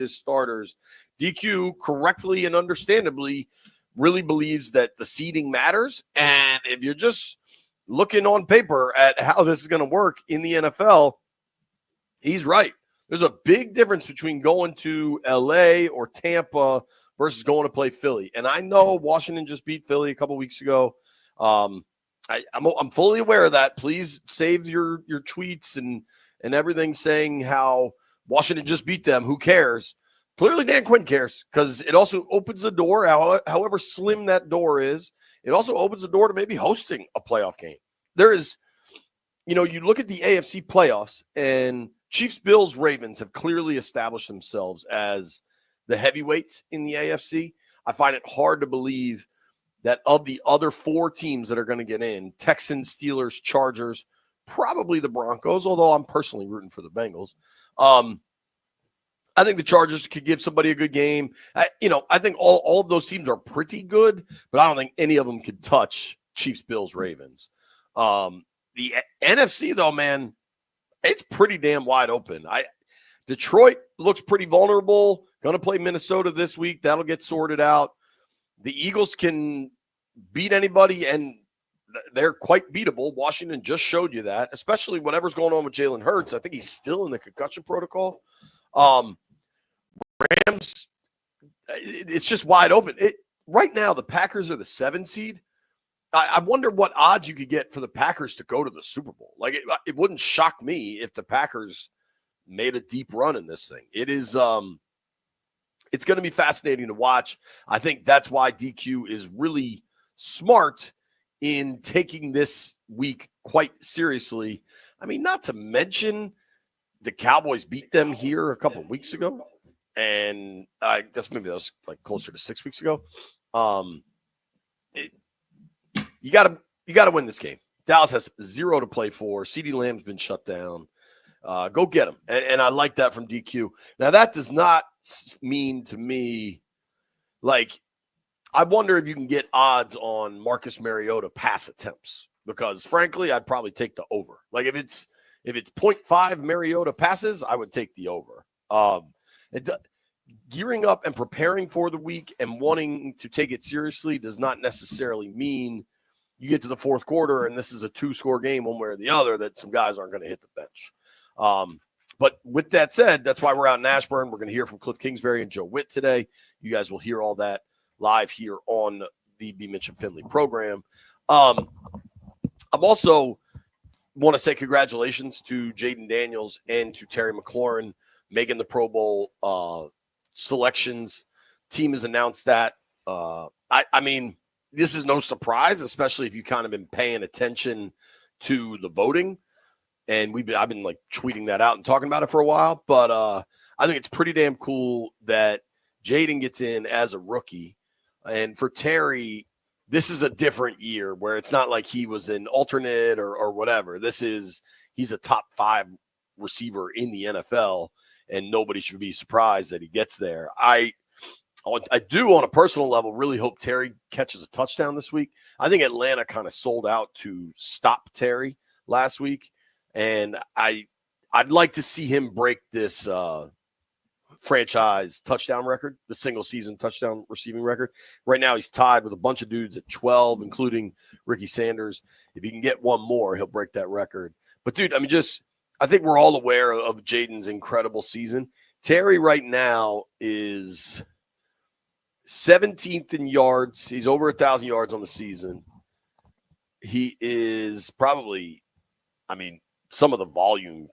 his starters. DQ correctly and understandably really believes that the seeding matters. And if you're just looking on paper at how this is going to work in the NFL, he's right. There's a big difference between going to LA or Tampa versus going to play Philly. And I know Washington just beat Philly a couple weeks ago. I'm fully aware of that. Please save your tweets and everything saying how Washington just beat them. Who cares? Clearly Dan Quinn cares, because it also opens the door, however slim that door is, it also opens the door to maybe hosting a playoff game. There is, you look at the AFC playoffs, and Chiefs, Bills, Ravens have clearly established themselves as the heavyweights in the AFC. I find it hard to believe that of the other four teams that are going to get in, Texans, Steelers, Chargers, probably the Broncos, although I'm personally rooting for the Bengals. I think the Chargers could give somebody a good game. I think all of those teams are pretty good, but I don't think any of them could touch Chiefs, Bills, Ravens. The NFC, though, man, it's pretty damn wide open. Detroit looks pretty vulnerable. Going to play Minnesota this week. That'll get sorted out. The Eagles can beat anybody, and they're quite beatable. Washington just showed you that, especially whatever's going on with Jalen Hurts. I think he's still in the concussion protocol. Rams, it's just wide open. Right now, the Packers are the 7 seed. I wonder what odds you could get for the Packers to go to the Super Bowl. Like, it wouldn't shock me if the Packers made a deep run in this thing. It is, it's going to be fascinating to watch. I think that's why DQ is really smart in taking this week quite seriously. I mean, not to mention the Cowboys beat them here a couple of weeks ago. And I guess maybe that was like closer to 6 weeks ago. You got to win this game. Dallas has 0 to play for. CeeDee Lamb's been shut down. Go get him. And I like that from DQ. Now, that does not mean to me, like, I wonder if you can get odds on Marcus Mariota pass attempts, because frankly, I'd probably take the over. Like, if it's 0.5 Mariota passes, I would take the over. Gearing up and preparing for the week and wanting to take it seriously does not necessarily mean you get to the fourth quarter and this is a 2-score game one way or the other that some guys aren't going to hit the bench. But with that said, that's why we're out in Ashburn. We're going to hear from Cliff Kingsbury and Joe Witt today. You guys will hear all that live here on the B. Mitch and Finley program. I'm also want to say congratulations to Jaden Daniels and to Terry McLaurin making the Pro Bowl selections. Team has announced that. I mean, this is no surprise, especially if you kind of been paying attention to the voting. And I've been like tweeting that out and talking about it for a while. But I think it's pretty damn cool that Jaden gets in as a rookie. And for Terry, this is a different year where it's not like he was an alternate or whatever. He's a top 5 receiver in the NFL, and nobody should be surprised that he gets there. I do, on a personal level, really hope Terry catches a touchdown this week. I think Atlanta kind of sold out to stop Terry last week, and I'd like to see him break this franchise touchdown record, the single season touchdown receiving record. Right now, he's tied with a bunch of dudes at 12, including Ricky Sanders. If he can get one more, he'll break that record. But, dude, I mean, I think we're all aware of Jaden's incredible season. Terry right now is 17th in yards. He's over 1,000 yards on the season. He is probably, I mean, some of the volume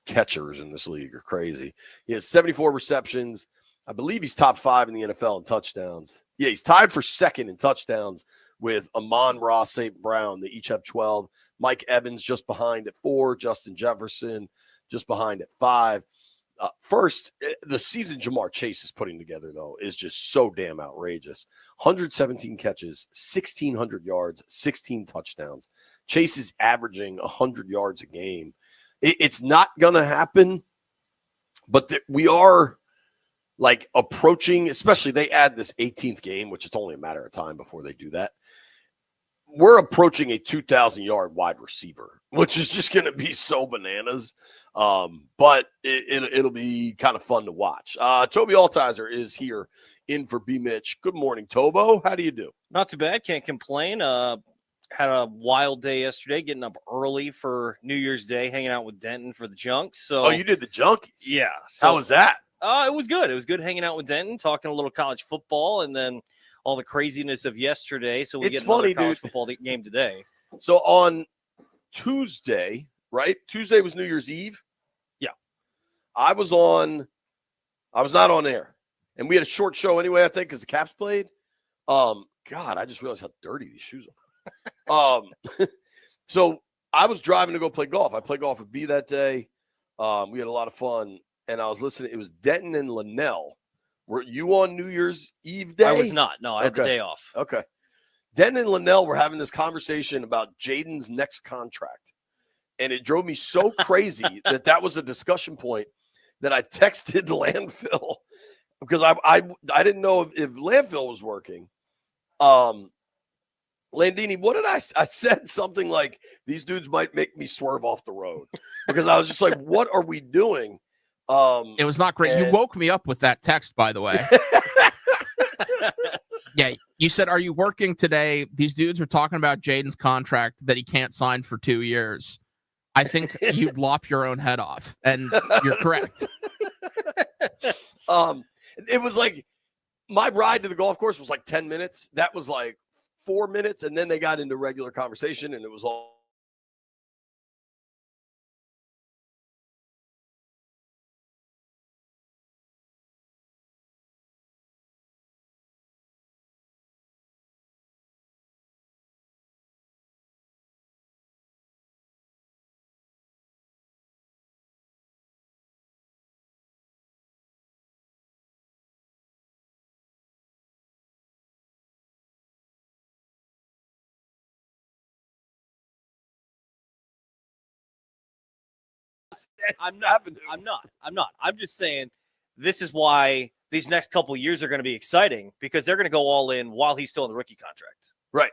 catchers in this league are crazy. He has 74 receptions. I believe he's top 5 in the NFL in touchdowns. Yeah, he's tied for second in touchdowns with Amon-Ra St. Brown. They each have 12. Mike Evans just behind at 4. Justin Jefferson just behind at 5. First, the season Jamar Chase is putting together, though, is just so damn outrageous. 117 catches, 1,600 yards, 16 touchdowns. Chase is averaging 100 yards a game. It's not going to happen, but we are like approaching, especially they add this 18th game, which is only a matter of time before they do that. we're approaching a 2,000-yard wide receiver, which is just going to be so bananas. But it'll be kind of fun to watch. Toby Altizer is here in for B. Mitch. Good morning, Tobo. How do you do? Not too bad. Can't complain. Had a wild day yesterday, getting up early for New Year's Day, hanging out with Denton for the Junks. So, you did the Junkies? Yeah. So, how was that? It was good. It was good hanging out with Denton, talking a little college football, and then all the craziness of yesterday. So we get another college football game today. So on Tuesday, right? Tuesday was New Year's Eve. Yeah. I was not on air. And we had a short show anyway, I think, because the Caps played. God, I just realized how dirty these shoes are. So I was driving to go play golf. I played golf with B that day. We had a lot of fun. And I was listening. It was Denton and Linnell. Were you on New Year's Eve day? I was not. No, I had the day off. Okay. Denton and Linnell were having this conversation about Jaden's next contract. And it drove me so crazy that was a discussion point that I texted Landfill because I didn't know if Landfill was working. Landini, what did I said something like, these dudes might make me swerve off the road because I was just like, what are we doing? It was not great. You woke me up with that text, by the way. Yeah, you said, are you working today? These dudes are talking about Jaden's contract that he can't sign for 2 years. I think you'd lop your own head off, and you're correct. It was like my ride to the golf course was like 10 minutes. That was like 4 minutes, and then they got into regular conversation, and it was all. I'm not. I'm just saying this is why these next couple of years are going to be exciting because they're going to go all in while he's still in the rookie contract. Right.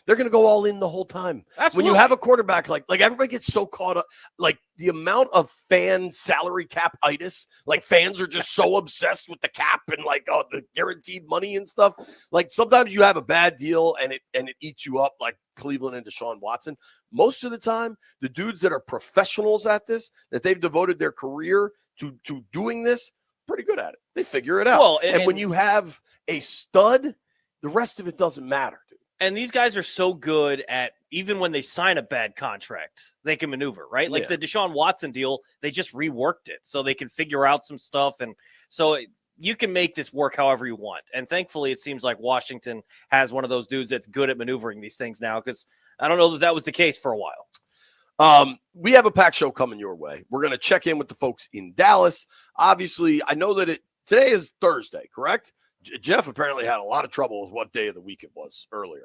They're going to go all in the whole time. Absolutely. When you have a quarterback, like everybody gets so caught up, like the amount of fan salary cap-itis, like fans are just so obsessed with the cap and like the guaranteed money and stuff. Like sometimes you have a bad deal and it eats you up, like Cleveland and Deshaun Watson. Most of the time, the dudes that are professionals at this, that they've devoted their career to doing this, pretty good at it. They figure it out. Well, and when you have a stud, the rest of it doesn't matter. And these guys are so good at, even when they sign a bad contract, they can maneuver, right? Like the Deshaun Watson deal, they just reworked it so they can figure out some stuff. And so you can make this work however you want. And thankfully, it seems like Washington has one of those dudes that's good at maneuvering these things now, because I don't know that was the case for a while. We have a packed show coming your way. We're going to check in with the folks in Dallas. Obviously, I know that today is Thursday, correct? Jeff apparently had a lot of trouble with what day of the week it was earlier.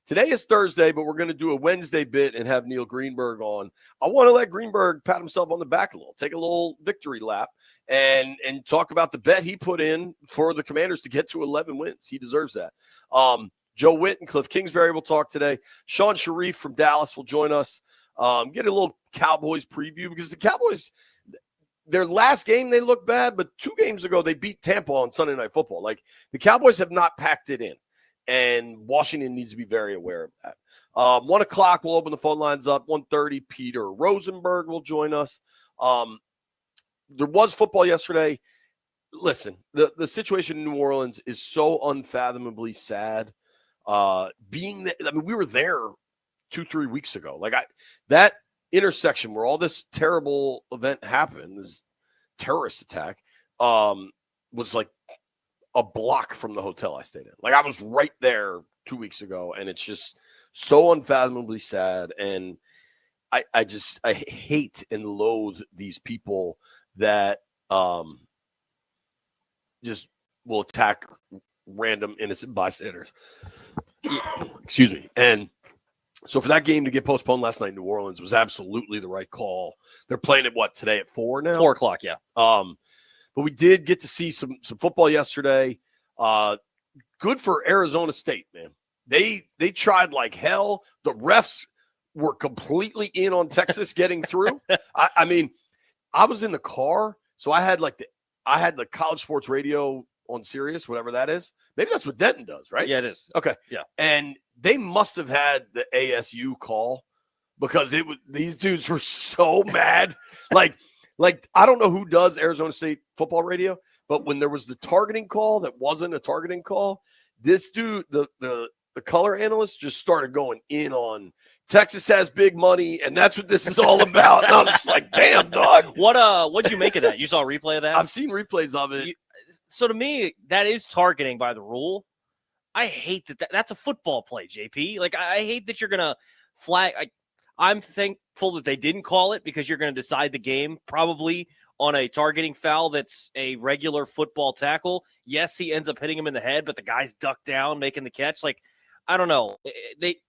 Today is Thursday, but we're going to do a Wednesday bit and have Neil Greenberg on. I want to let Greenberg pat himself on the back a little, take a little victory lap, and talk about the bet he put in for the Commanders to get to 11 wins. He deserves that. Joe Witt and Cliff Kingsbury will talk today. Sean Sharif from Dallas will join us. Get a little Cowboys preview because the Cowboys – their last game, they look bad, but 2 games ago, they beat Tampa on Sunday Night Football. Like, the Cowboys have not packed it in, and Washington needs to be very aware of that. 1 o'clock, we'll open the phone lines up. 1:30, Peter Rosenberg will join us. There was football yesterday. Listen, the situation in New Orleans is so unfathomably sad. We were there 2-3 weeks ago. Like, that intersection where all this terrible event happened, this terrorist attack, was like a block from the hotel I stayed in. Like I was right there 2 weeks ago, and it's just so unfathomably sad. And I hate and loathe these people that just will attack random innocent bystanders. Excuse me. And so for that game to get postponed last night in New Orleans was absolutely the right call. They're playing it today at 4 now? 4 o'clock, yeah. But we did get to see some football yesterday. Good for Arizona State, man. They tried like hell. The refs were completely in on Texas getting through. I mean, I was in the car, so I had the college sports radio on Sirius, whatever that is. Maybe that's what Denton does, right? Yeah, it is. Okay. Yeah. And they must have had the ASU call because these dudes were so mad. like I don't know who does Arizona State football radio, but when there was the targeting call that wasn't a targeting call, this dude, the color analyst, just started going in on Texas has big money, and that's what this is all about. And I was just like, damn, dog. What'd you make of that? You saw a replay of that? I've seen replays of it. So to me, that is targeting by the rule. I hate that's a football play, JP. Like, I hate that you're going to flag. I'm thankful that they didn't call it because you're going to decide the game probably on a targeting foul that's a regular football tackle. Yes, he ends up hitting him in the head, but the guy's ducked down making the catch. Like, I don't know.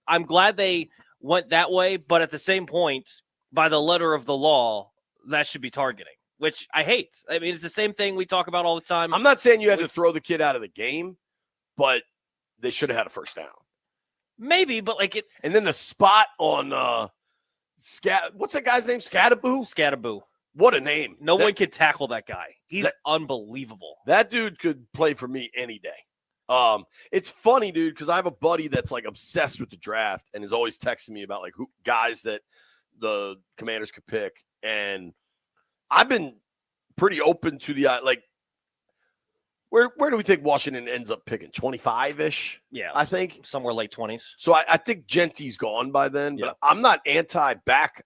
I'm glad they went that way, but at the same point, by the letter of the law, that should be targeting, which I hate. I mean, it's the same thing we talk about all the time. I'm not saying you had to throw the kid out of the game, but they should have had a first down. Maybe, but like it. And then the spot on what's that guy's name? Scattaboo. What a name. No one can tackle that guy. He's unbelievable. That dude could play for me any day. It's funny, dude, because I have a buddy that's like obsessed with the draft and is always texting me about like guys that the Commanders could pick. And I've been pretty open to the like. Where do we think Washington ends up picking? 25-ish? Yeah. I think. Somewhere late 20s. So I think Genty's gone by then, but I'm not anti-back.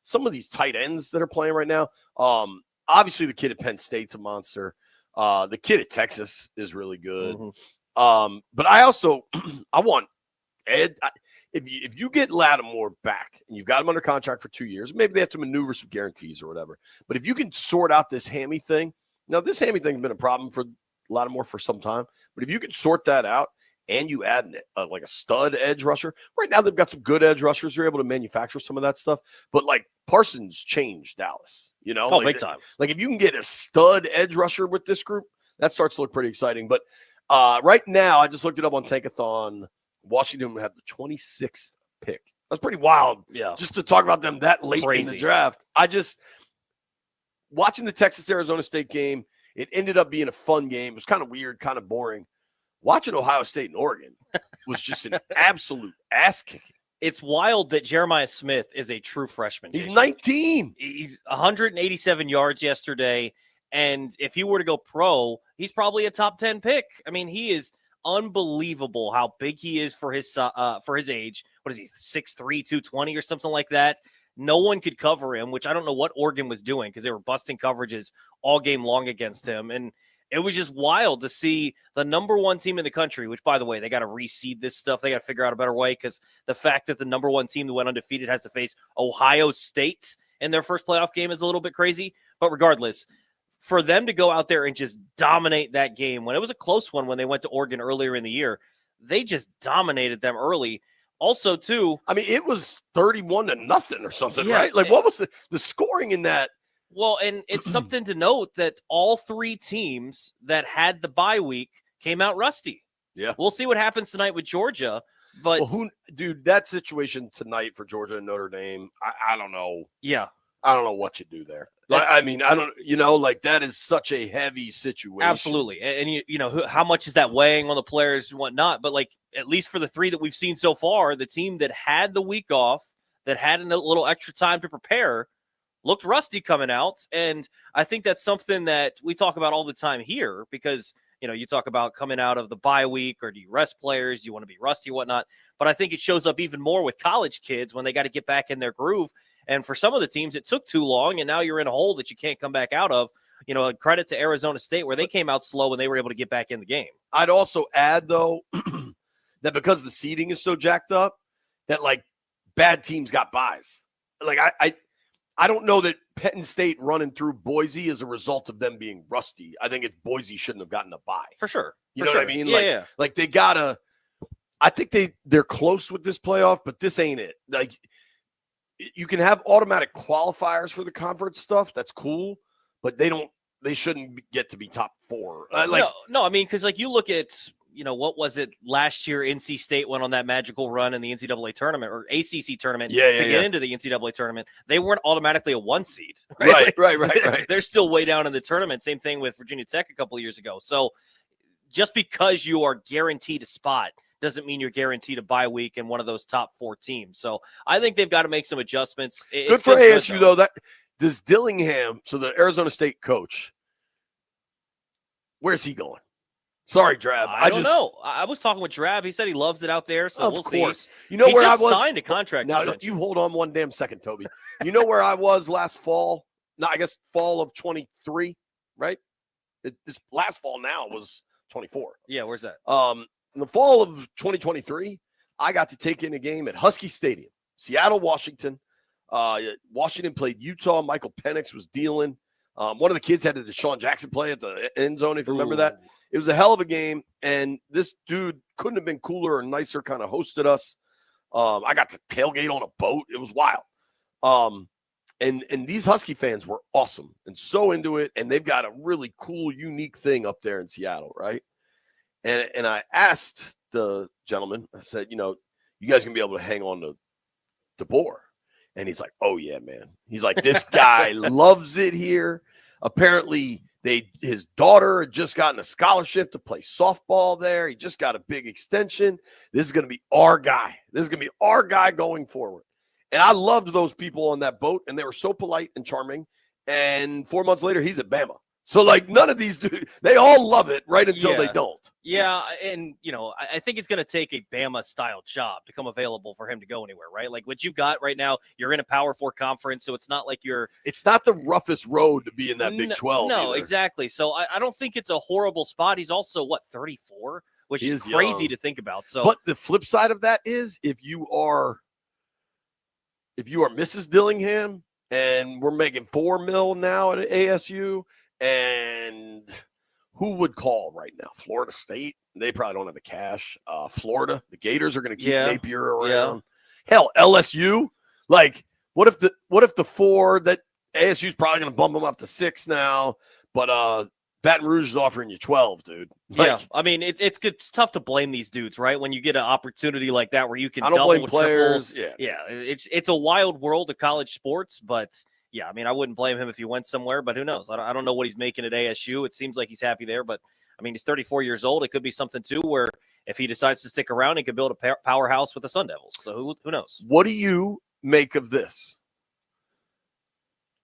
Some of these tight ends that are playing right now, obviously the kid at Penn State's a monster. The kid at Texas is really good. Mm-hmm. But I also I want Ed. If you get Lattimore back and you've got him under contract for 2 years, maybe they have to maneuver some guarantees or whatever. But if you can sort out this hammy thing, now this hammy thing has been a problem for Lattimore for some time. But if you can sort that out and you add like a stud edge rusher, right now they've got some good edge rushers. They're able to manufacture some of that stuff. But like Parsons changed Dallas, you know? Like, big time. Like if you can get a stud edge rusher with this group, that starts to look pretty exciting. But right now, I just looked it up on Tankathon. Washington would have the 26th pick. That's pretty wild. Yeah. Just to talk about them that late in the draft. Watching the Texas-Arizona State game, it ended up being a fun game. It was kind of weird, kind of boring. Watching Ohio State and Oregon was just an absolute ass kicking. It's wild that Jeremiah Smith is a true freshman. He's 19. He's 187 yards yesterday. And if he were to go pro, he's probably a top 10 pick. I mean, he is unbelievable how big he is for his age. What is he, 6'3", 220 or something like that? No one could cover him, which I don't know what Oregon was doing because they were busting coverages all game long against him. And it was just wild to see the number one team in the country, which, by the way, they got to reseed this stuff. They got to figure out a better way because the fact that the number one team that went undefeated has to face Ohio State in their first playoff game is a little bit crazy. But regardless, for them to go out there and just dominate that game when it was a close one when they went to Oregon earlier in the year, they just dominated them early. Also, too, I mean, it was 31-0 or something, yeah, right? Like, what was the scoring in that? Well, and it's something to note that all three teams that had the bye week came out rusty. Yeah. We'll see what happens tonight with Georgia. But, dude, that situation tonight for Georgia and Notre Dame, I don't know. Yeah. I don't know what you do there. I mean, I don't, like that is such a heavy situation. Absolutely. And you know, how much is that weighing on the players and whatnot? But like, at least for the three that we've seen so far, the team that had the week off, that had a little extra time to prepare, looked rusty coming out. And I think that's something that we talk about all the time here because, you know, you talk about coming out of the bye week or do you rest players? Do you want to be rusty, whatnot? But I think it shows up even more with college kids when they got to get back in their groove. And for some of the teams, it took too long, and now you're in a hole that you can't come back out of. You know, credit to Arizona State where they came out slow and they were able to get back in the game. I'd also add, though, that because the seeding is so jacked up, that, like, bad teams got buys. Like, I don't know that Penn State running through Boise as a result of them being rusty. I think Boise shouldn't have gotten a bye. For sure. You know what I mean? Yeah, like they got to – I think they're close with this playoff, but this ain't it. Like, you can have automatic qualifiers for the conference stuff. That's cool, but they shouldn't get to be top four. No, I mean, because like you look at, what was it last year? NC State went on that magical run in the NCAA tournament or ACC tournament to get into the NCAA tournament. They weren't automatically a 1 seed. Right, right. They're still way down in the tournament. Same thing with Virginia Tech a couple of years ago. So just because you are guaranteed a spot doesn't mean you're guaranteed a bye week in one of those top 4 teams. So I think they've got to make some adjustments. Good for ASU, though. That does Dillingham, so the Arizona State coach, where's he going? Sorry, Drab. I don't know. I was talking with Drab. He said he loves it out there, so we'll see. You know where I was? Signed a contract. Now, you hold on one damn second, Toby. You know where I was last fall? No, I guess fall of 23, right? This last fall now was 24. Yeah, where's that? In the fall of 2023, I got to take in a game at Husky Stadium, Seattle, Washington. Washington played Utah. Michael Penix was dealing. One of the kids had a Deshaun Jackson play at the end zone, if you remember that. It was a hell of a game, and this dude couldn't have been cooler or nicer, kind of hosted us. I got to tailgate on a boat. It was wild. And these Husky fans were awesome and so into it, and they've got a really cool, unique thing up there in Seattle, right? And I asked the gentleman, I said, you guys going to be able to hang on to DeBoer? And he's like, oh, yeah, man. He's like, this guy loves it here. Apparently, his daughter had just gotten a scholarship to play softball there. He just got a big extension. This is going to be our guy. This is going to be our guy going forward. And I loved those people on that boat, and they were so polite and charming. And 4 months later, he's at Bama. So, none of these dudes, they all love it right until they don't. Yeah, and, I think it's going to take a Bama-style job to come available for him to go anywhere, right? Like, what you've got right now, you're in a Power 4 conference, so it's not like It's not the roughest road to be in that Big 12. No, either. Exactly. So, I don't think it's a horrible spot. He's also, 34? Which is crazy to think about. So, but the flip side of that is if you are Mrs. Dillingham and we're making $4 million now at ASU, and who would call right now? Florida State. They probably don't have the cash. Florida, the Gators are going to keep Napier around. Hell, LSU. What if the 4 that ASU's probably going to bump them up to 6 now, but Baton Rouge is offering you 12, dude. I mean, it's tough to blame these dudes, right? When you get an opportunity like that where you can double, blame players. Triple, it's a wild world of college sports, but yeah, I mean, I wouldn't blame him if he went somewhere, but who knows? I don't know what he's making at ASU. It seems like he's happy there, but I mean, he's 34 years old. It could be something too where if he decides to stick around, he could build a powerhouse with the Sun Devils. So who knows? What do you make of this?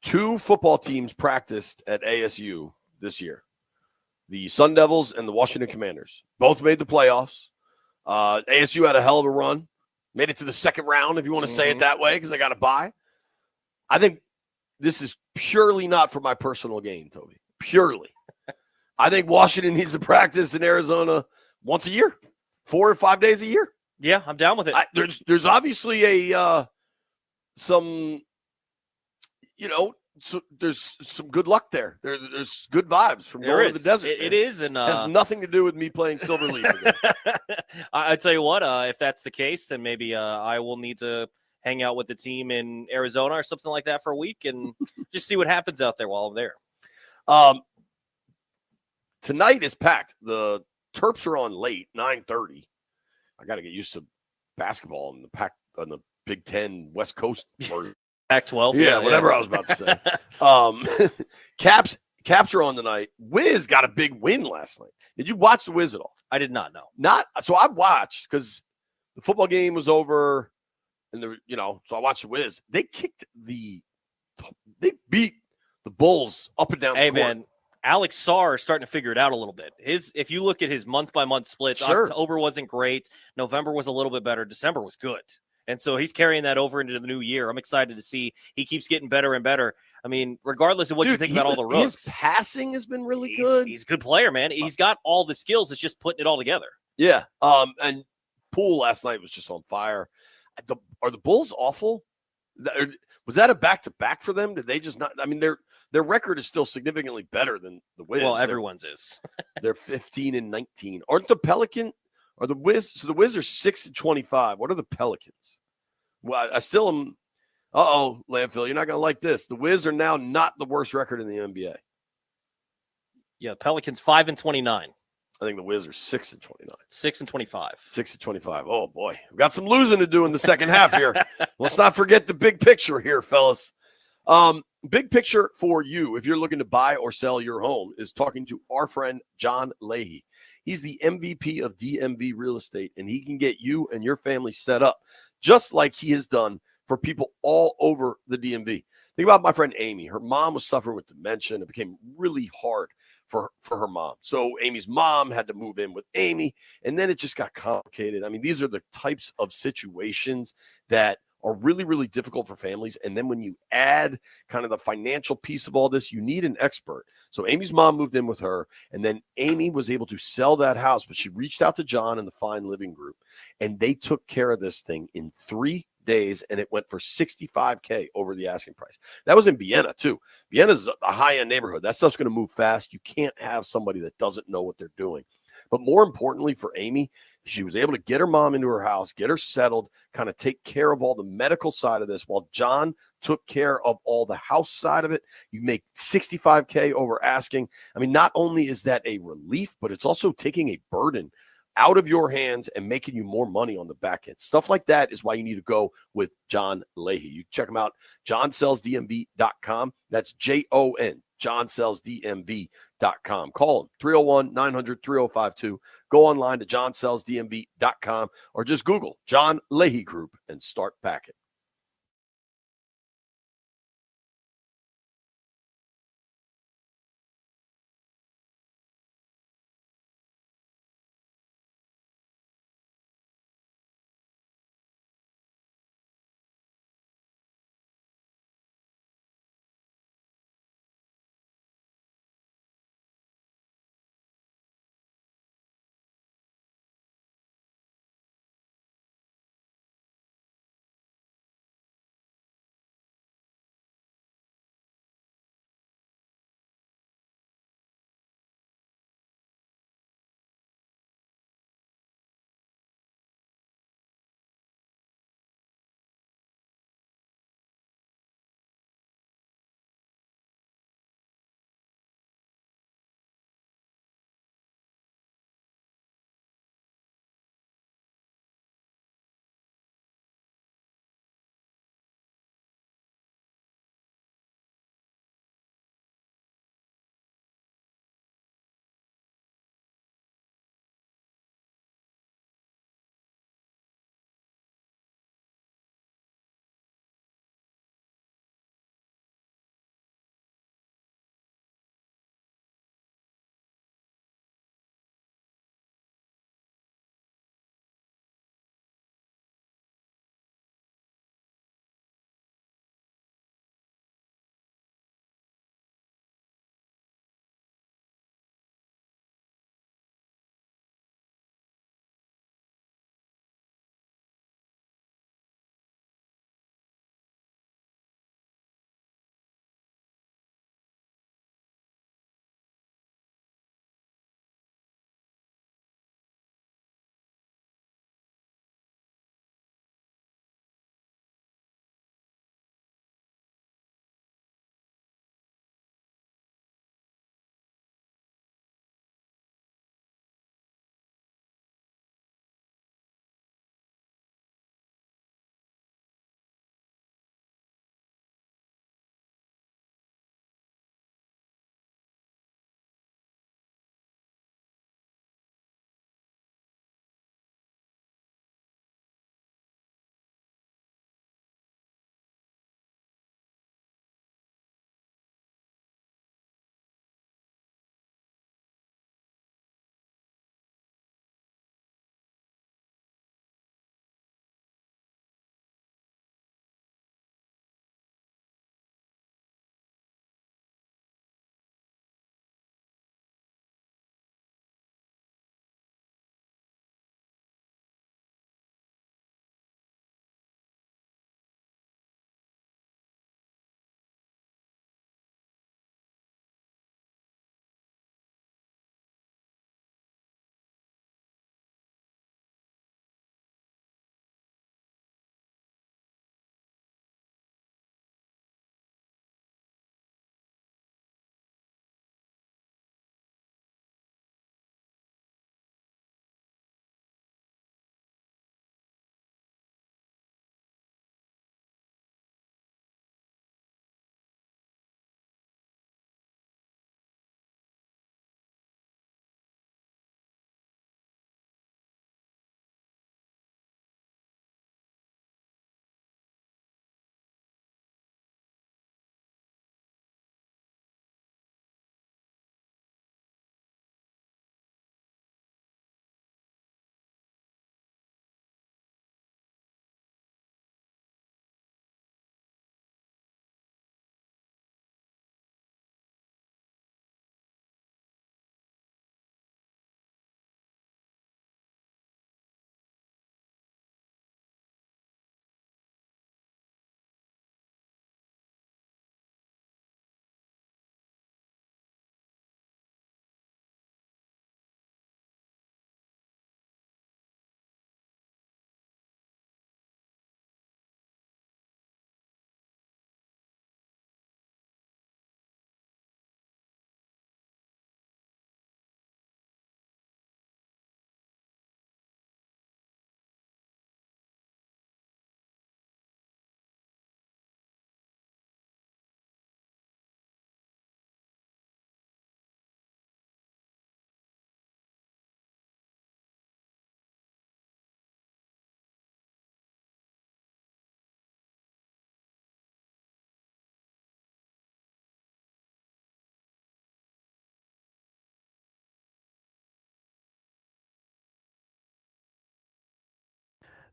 2 football teams practiced at ASU this year. The Sun Devils and the Washington Commanders both made the playoffs. ASU had a hell of a run, made it to the second round, if you want to say it that way, because they got a bye. I think this is purely not for my personal gain, Toby. Purely. I think Washington needs to practice in Arizona once a year, 4 or 5 days a year. Yeah, I'm down with it. There's obviously so there's some good luck there. There's good vibes from going to the desert. It is, and has nothing to do with me playing Silver Leaf again. I tell you what, if that's the case, then maybe I will need to hang out with the team in Arizona or something like that for a week and just see what happens out there while I'm there. Tonight is packed. The Terps are on late, 9:30. I got to get used to basketball on the Big Ten West Coast version. Pac-12. Yeah, whatever I was about to say. Caps are on tonight. Wiz got a big win last night. Did you watch the Wiz at all? I did not know. So I watched because the football game was over, and so I watched the Wiz. They beat the Bulls up and down. Hey, the court. man, Alex Sarr is starting to figure it out a little bit. If you look at his month-by-month splits, sure. October wasn't great. November was a little bit better. December was good. And so he's carrying that over into the new year. I'm excited to see he keeps getting better and better. I mean, regardless of what you think about all the rooks. His passing has been really good. He's a good player, man. He's got all the skills. It's just putting it all together. Yeah. And Poole last night was just on fire. Are the Bulls awful? Was that a back-to-back for them? Did they just not? I mean, their record is still significantly better than the Wiz. Well, everyone's is. They're 15-19. Aren't the Pelican or the Wiz? So the Wiz are 6-25. What are the Pelicans? Well, I still am. Landfill, you're not going to like this. The Wiz are now not the worst record in the NBA. Yeah, Pelicans 5-29. I think the Wiz are 6-29. 6-25. 6-25. Oh boy, we've got some losing to do in the second half here. Let's not forget the big picture here, fellas. Big picture for you, if you're looking to buy or sell your home, is talking to our friend John Leahy. He's the MVP of DMV Real Estate, and he can get you and your family set up just like he has done for people all over the DMV. Think about my friend Amy. Her mom was suffering with dementia, and it became really hard for her mom. So Amy's mom had to move in with Amy, and then it just got complicated. I mean, these are the types of situations that are really, really difficult for families. And then when you add kind of the financial piece of all this, you need an expert. So Amy's mom moved in with her, and then Amy was able to sell that house, but she reached out to John and the Fine Living Group, and they took care of this thing in 3 days, and it went for $65K over the asking price. That was in Vienna too. Vienna's a high-end neighborhood. That stuff's going to move fast. You can't have somebody that doesn't know what they're doing. But more importantly for Amy, she was able to get her mom into her house, get her settled, kind of take care of all the medical side of this while John took care of all the house side of it. You make $65K over asking. I mean, not only is that a relief, but it's also taking a burden out of your hands and making you more money on the back end. Stuff like that is why you need to go with John Leahy. You check him out, johnsellsdmv.com. That's Jon, johnsellsdmv.com. Call him, 301-900-3052. Go online to johnsellsdmv.com or just Google John Leahy Group and start packing.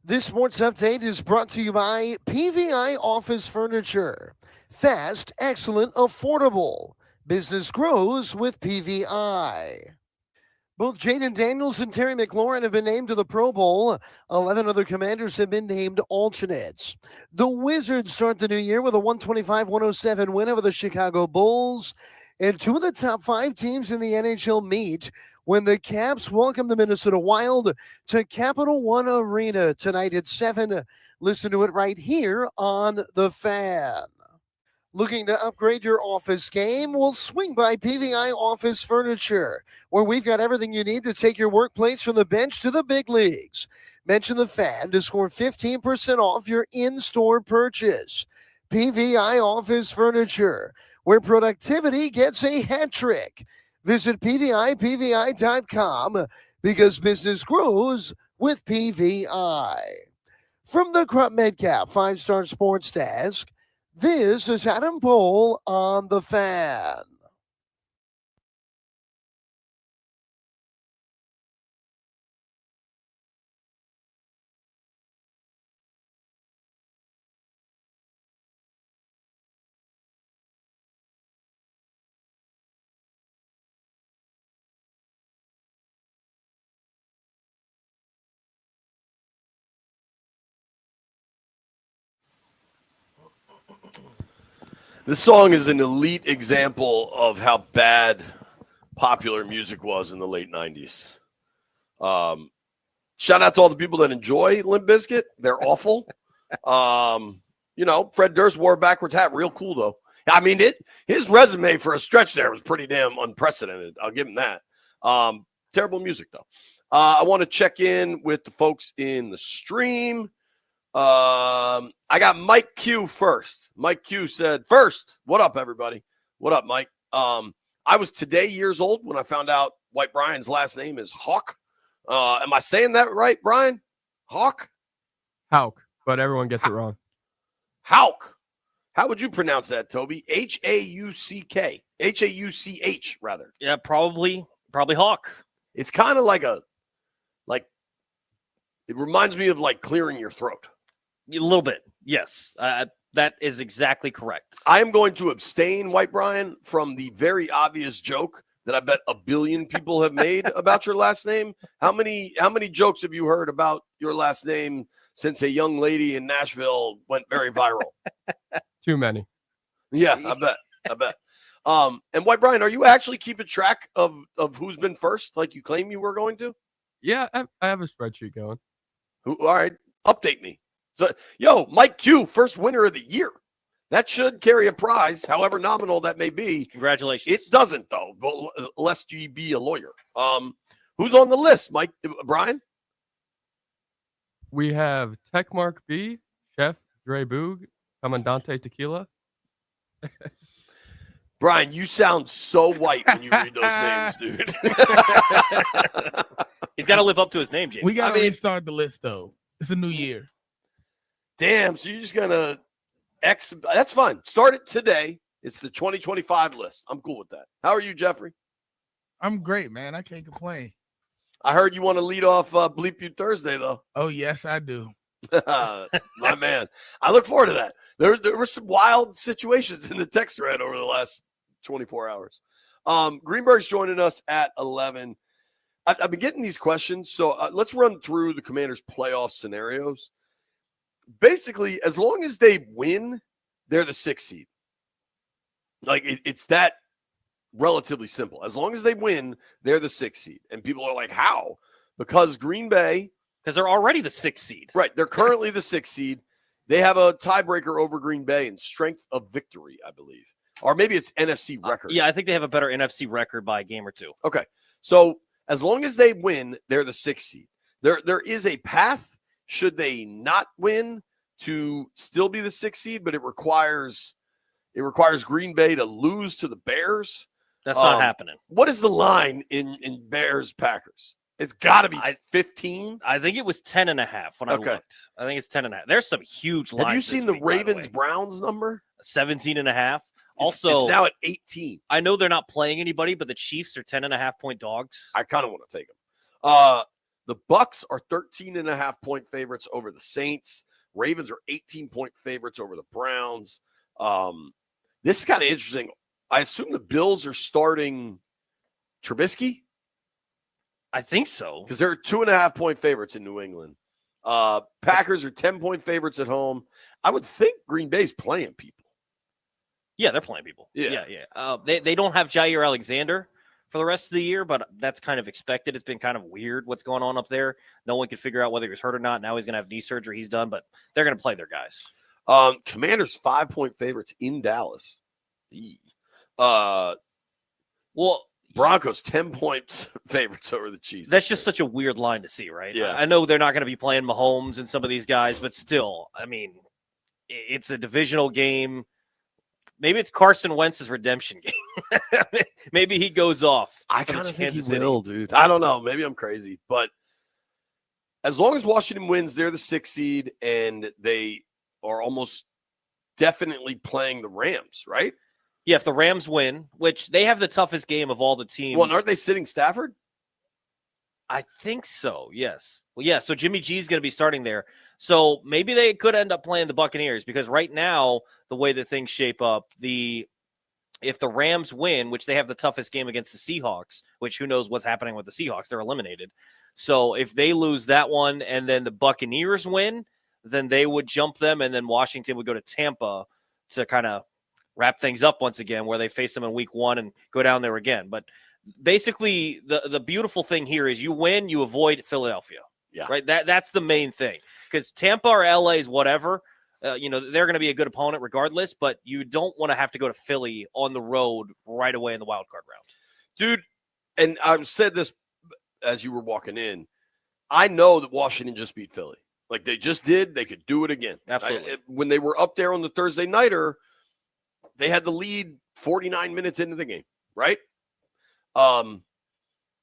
This sports update is brought to you by PVI Office Furniture. Fast, excellent, affordable. Business grows with PVI. Both Jaden Daniels and Terry McLaurin have been named to the Pro Bowl. 11 other Commanders have been named alternates. The Wizards start the new year with a 125-107 win over the Chicago Bulls. And two of the top 5 teams in the NHL meet when the Caps welcome the Minnesota Wild to Capital One Arena tonight at 7. Listen to it right here on The Fan. Looking to upgrade your office game? Well, swing by PVI Office Furniture, where we've got everything you need to take your workplace from the bench to the big leagues. Mention The Fan to score 15% off your in-store purchase. PVI Office Furniture, where productivity gets a hat trick. Visit PVI.com because business grows with PVI. From the Krupp Metcalf 5-Star Sports Desk, this is Adam Pohl on The Fan. This song is an elite example of how bad popular music was in the late 90s. Shout out to all the people that enjoy Limp Bizkit. They're awful. Fred Durst wore a backwards hat. Real cool, though. I mean, his resume for a stretch there was pretty damn unprecedented. I'll give him that. Terrible music, though. I want to check in with the folks in the stream. I got Mike Q first. Mike Q said, first, what up, everybody? What up, Mike? I was today years old when I found out White Brian's last name is Hawk. Am I saying that right, Brian? Hawk? Hauk, but everyone gets it wrong. Hauk. How would you pronounce that, Toby? H-A-U-C-K. H-A-U-C-H, rather. Yeah, probably Hawk. It's kind of like it reminds me of like clearing your throat. A little bit, yes. That is exactly correct. I am going to abstain, White Brian, from the very obvious joke that I bet a billion people have made about your last name. How many jokes have you heard about your last name since a young lady in Nashville went very viral? Too many. Yeah, I bet. And White Brian, are you actually keeping track of who's been first, like you claim you were going to? Yeah, I have a spreadsheet going. All right, update me. So, Mike Q, first winner of the year. That should carry a prize, however nominal that may be. Congratulations. It doesn't, though, lest you be a lawyer. Who's on the list, Mike? Brian? We have Techmark B, Chef Dre Boog, Comandante Tequila. Brian, you sound so white when you read those names, dude. He's got to live up to his name, James. We got to restart the list, though. It's a new year. Damn, so you're just going to that's fine. Start it today. It's the 2025 list. I'm cool with that. How are you, Jeffrey? I'm great, man. I can't complain. I heard you want to lead off Bleep You Thursday, though. Oh, yes, I do. My man. I look forward to that. There were some wild situations in the text thread over the last 24 hours. Greenberg's joining us at 11. I've been getting these questions, so let's run through the Commanders' playoff scenarios. Basically, as long as they win, they're the 6th seed. Like, it's that relatively simple. As long as they win, they're the 6th seed. And people are like, how? Because Green Bay. Because they're already the 6th seed. Right. They're currently the 6th seed. They have a tiebreaker over Green Bay in strength of victory, I believe. Or maybe it's NFC record. Yeah, I think they have a better NFC record by a game or two. Okay. So as long as they win, they're the 6th seed. There is a path, should they not win, to still be the 6th seed, but it requires Green Bay to lose to the Bears. That's not happening. What is the line in Bears Packers? It's got to be 15. I think it was 10.5 when I looked. I think it's 10.5. There's some huge lines. Have you seen the Ravens Browns number? 17.5. Also, it's now at 18. I know they're not playing anybody, but the Chiefs are 10.5 point dogs. I kind of want to take them. The Bucks are 13.5-point favorites over the Saints. Ravens are 18-point favorites over the Browns. This is kind of interesting. I assume the Bills are starting Trubisky I think so. because they're 2.5-point favorites in New England. Packers are 10-point favorites at home. I would think Green Bay's playing people. Yeah, they're playing people. Yeah. They don't have Jair Alexander for the rest of the year, but that's kind of expected. It's been kind of weird what's going on up there. No one can figure out whether he's hurt or not. Now he's going to have knee surgery. He's done, but they're going to play their guys. Commanders 5-point favorites in Dallas. Well, Broncos 10 points favorites over the Chiefs. that's just such a weird line to see, right? Yeah. I know they're not going to be playing Mahomes and some of these guys, but still, I mean, it's a divisional game. Maybe it's Carson Wentz's redemption game. Maybe he goes off. I from kind of think he Kansas City. will, dude. I don't know. Maybe I'm crazy, but as long as Washington wins, they're the 6th seed, and they are almost definitely playing the Rams, right? Yeah, if the Rams win, which they have the toughest game of all the teams. Well, aren't they sitting Stafford? I think so, yes. Well, yeah, so Jimmy G's going to be starting there. So maybe they could end up playing the Buccaneers because right now, the way that things shape up, if the Rams win, which they have the toughest game against the Seahawks, which who knows what's happening with the Seahawks, they're eliminated. So if they lose that one and then the Buccaneers win, then they would jump them, and then Washington would go to Tampa to kind of wrap things up once again, where they face them in week 1 and go down there again. But basically, the beautiful thing here is you win, you avoid Philadelphia. Yeah. Right. That's the main thing, because Tampa or LA is whatever. They're going to be a good opponent regardless, but you don't want to have to go to Philly on the road right away in the wild card round. Dude, and I've said this as you were walking in. I know that Washington just beat Philly. Like they just did. They could do it again. Absolutely. When they were up there on the Thursday nighter, they had the lead 49 minutes into the game, right?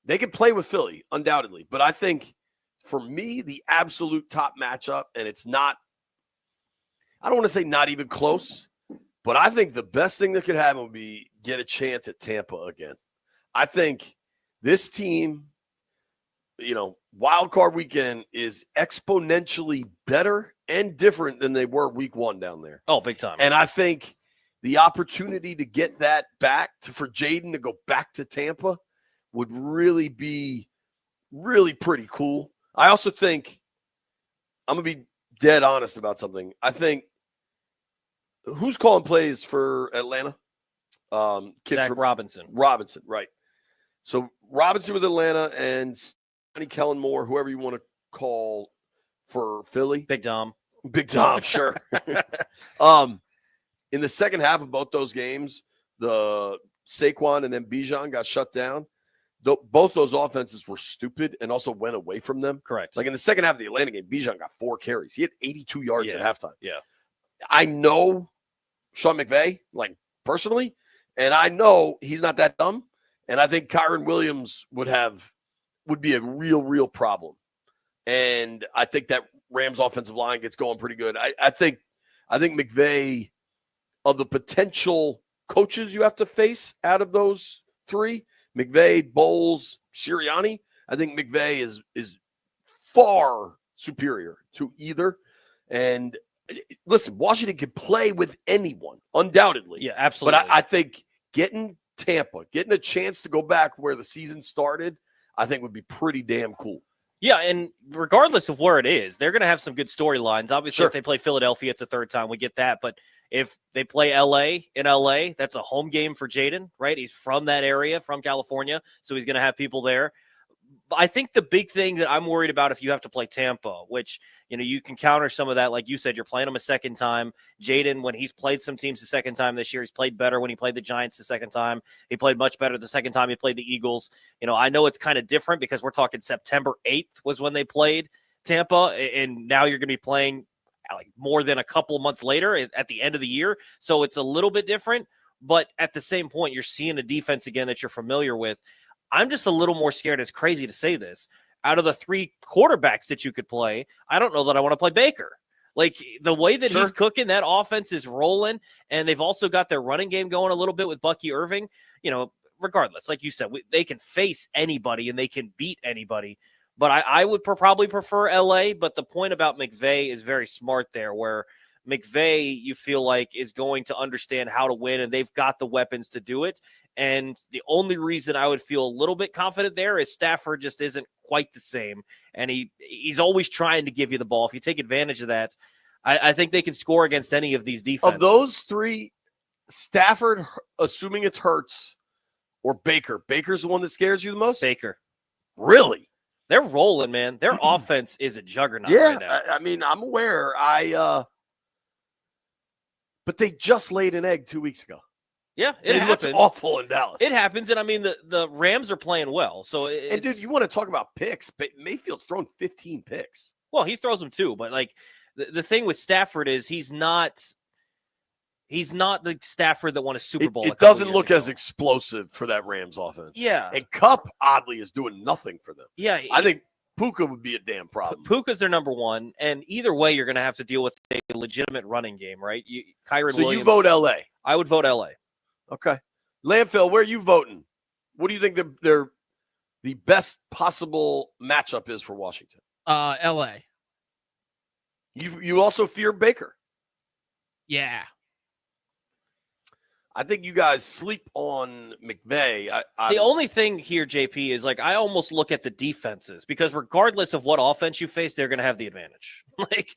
They could play with Philly, undoubtedly. But I think, for me, the absolute top matchup, and it's not, I don't want to say not even close, but I think the best thing that could happen would be get a chance at Tampa again. I think this team, wild card weekend is exponentially better and different than they were week 1 down there. Oh, big time. And I think the opportunity to get that back for Jaden to go back to Tampa would really be really pretty cool. I also think, I'm going to be dead honest about something. I think, who's calling plays for Atlanta? Zach Robinson. Robinson, right. So Robinson with Atlanta and Sonny Kellen Moore, whoever you want to call for Philly. Big Dom, sure. In the second half of both those games, the Saquon and then Bijan got shut down. Both those offenses were stupid and also went away from them. Correct. Like in the second half of the Atlanta game, Bijan got 4 carries. He had 82 yards at halftime. Yeah. I know Sean McVay, like personally, and I know he's not that dumb. And I think Kyron Williams would be a real problem. And I think that Rams offensive line gets going pretty good. I think McVay, of the potential coaches you have to face out of those 3, McVay, Bowles, Sirianni, I think McVay is far superior to either. And listen, Washington can play with anyone, undoubtedly. Yeah, absolutely. But I think getting Tampa, getting a chance to go back where the season started, I think would be pretty damn cool. Yeah, and regardless of where it is, they're going to have some good storylines. Obviously, Sure. If they play Philadelphia, it's a third time. We get that. But if they play in LA, that's a home game for Jaden, right? He's from that area, from California, so he's going to have people there. I think the big thing that I'm worried about if you have to play Tampa, which, you can counter some of that. Like you said, you're playing them a second time. Jaden, when he's played some teams the second time this year, he's played better when he played the Giants the second time. He played much better the second time he played the Eagles. I know it's kind of different because we're talking September 8th was when they played Tampa, and now you're going to be playing like more than a couple months later at the end of the year. So it's a little bit different, but at the same point, you're seeing a defense again that you're familiar with. I'm just a little more scared. It's crazy to say this. Out of the 3 quarterbacks that you could play, I don't know that I want to play Baker. Like the way that Sure. he's cooking, that offense is rolling, and they've also got their running game going a little bit with Bucky Irving. Regardless, like you said, they can face anybody and they can beat anybody. But I would probably prefer LA. But the point about McVay is very smart there, where McVay, you feel like, is going to understand how to win, and they've got the weapons to do it. And the only reason I would feel a little bit confident there is Stafford just isn't quite the same. And he's always trying to give you the ball. If you take advantage of that, I think they can score against any of these defenses. Of those three, Stafford, assuming it's Hurts, or Baker. Baker's the one that scares you the most? Baker. Really? They're rolling, man. Their offense is a juggernaut Yeah, right now. I mean, I'm aware. But they just laid an egg 2 weeks ago. Yeah, it They looked happens. awful in Dallas. It happens, and I mean the Rams are playing well. So And dude, you want to talk about picks? Mayfield's thrown 15 picks. well, he throws them too, but like the thing with Stafford is he's not the Stafford that won a Super Bowl. It doesn't look as explosive for that Rams offense. Yeah, And Kupp oddly is doing nothing for them. yeah. I think Puka would be a damn problem. Puka's their number one, and either way, you're going to have to deal with a legitimate running game, right? Kyron So Williams. you vote LA. I would vote LA. Okay. Landfill, where are you voting? What do you think the best possible matchup is for Washington? LA. You also fear Baker. Yeah. I think you guys sleep on McVay. The only thing here, JP, is like I almost look at the defenses because regardless of what offense you face, they're going to have the advantage, like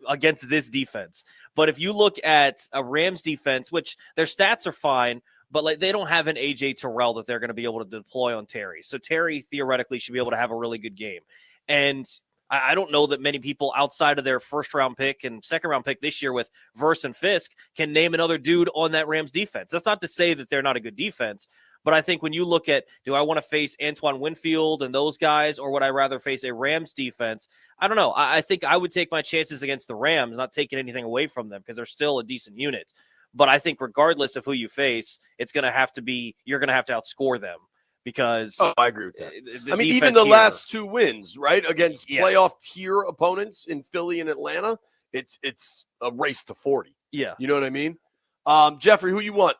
against this defense. But if you look at a Rams defense, which their stats are fine, but like they don't have an AJ Terrell that they're going to be able to deploy on Terry. So Terry theoretically should be able to have a really good game. And I don't know that many people outside of their first-round pick and second-round pick this year with Verse and Fisk can name another dude on that Rams defense. That's not to say that they're not a good defense, but I think when you look at, do I want to face Antoine Winfield and those guys, or would I rather face a Rams defense? I don't know. I think I would take my chances against the Rams, not taking anything away from them because they're still a decent unit. But I think regardless of who you face, it's going to have to be, you're going to have to outscore them. Because I agree with that. I mean, even the last two wins, right, against playoff tier opponents in Philly and Atlanta, it's a race to 40. Yeah. You know what I mean? Jeffrey, who you want?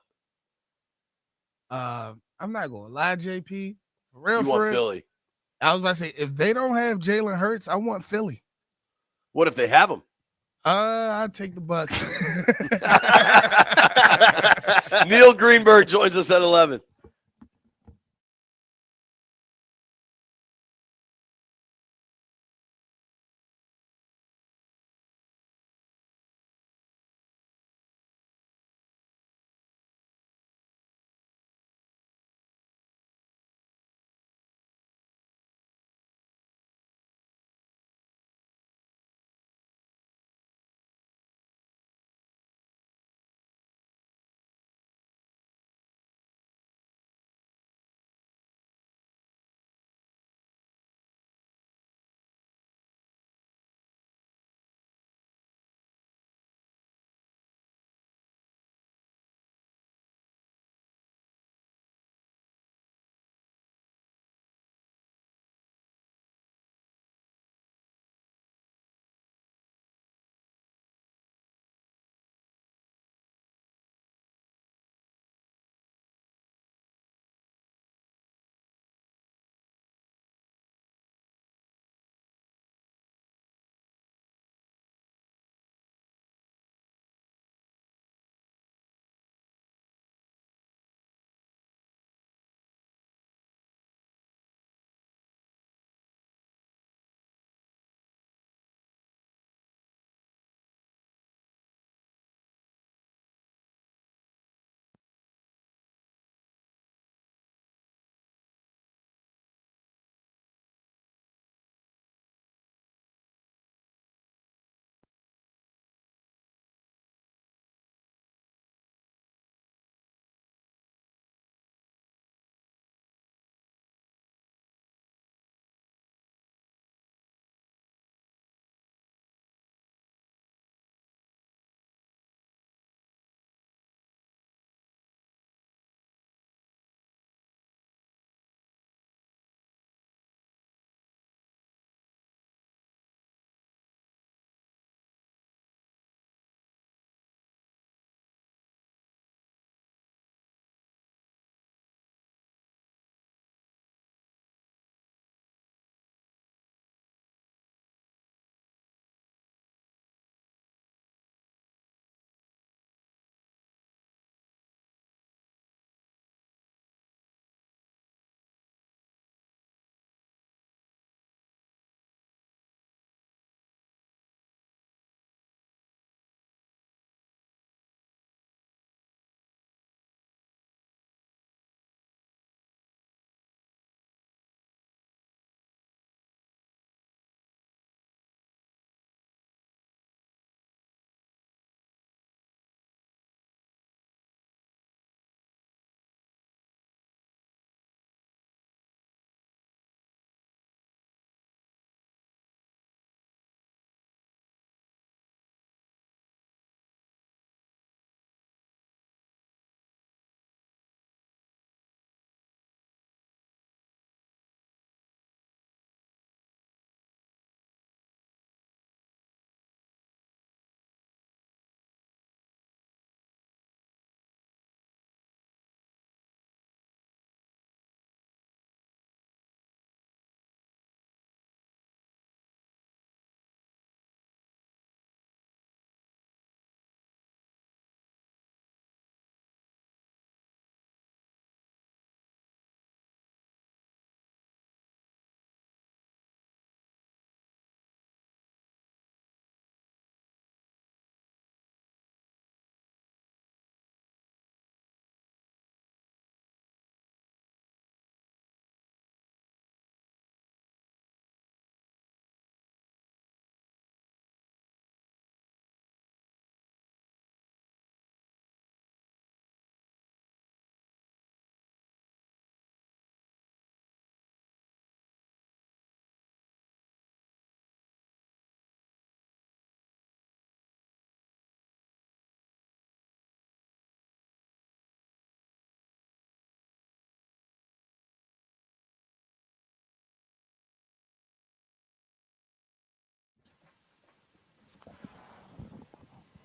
I'm not gonna lie, JP. For real, You want Philly. I was about to say, if they don't have Jalen Hurts, I want Philly. What if they have him? I'd take the Bucks. Neil Greenberg joins us at 11.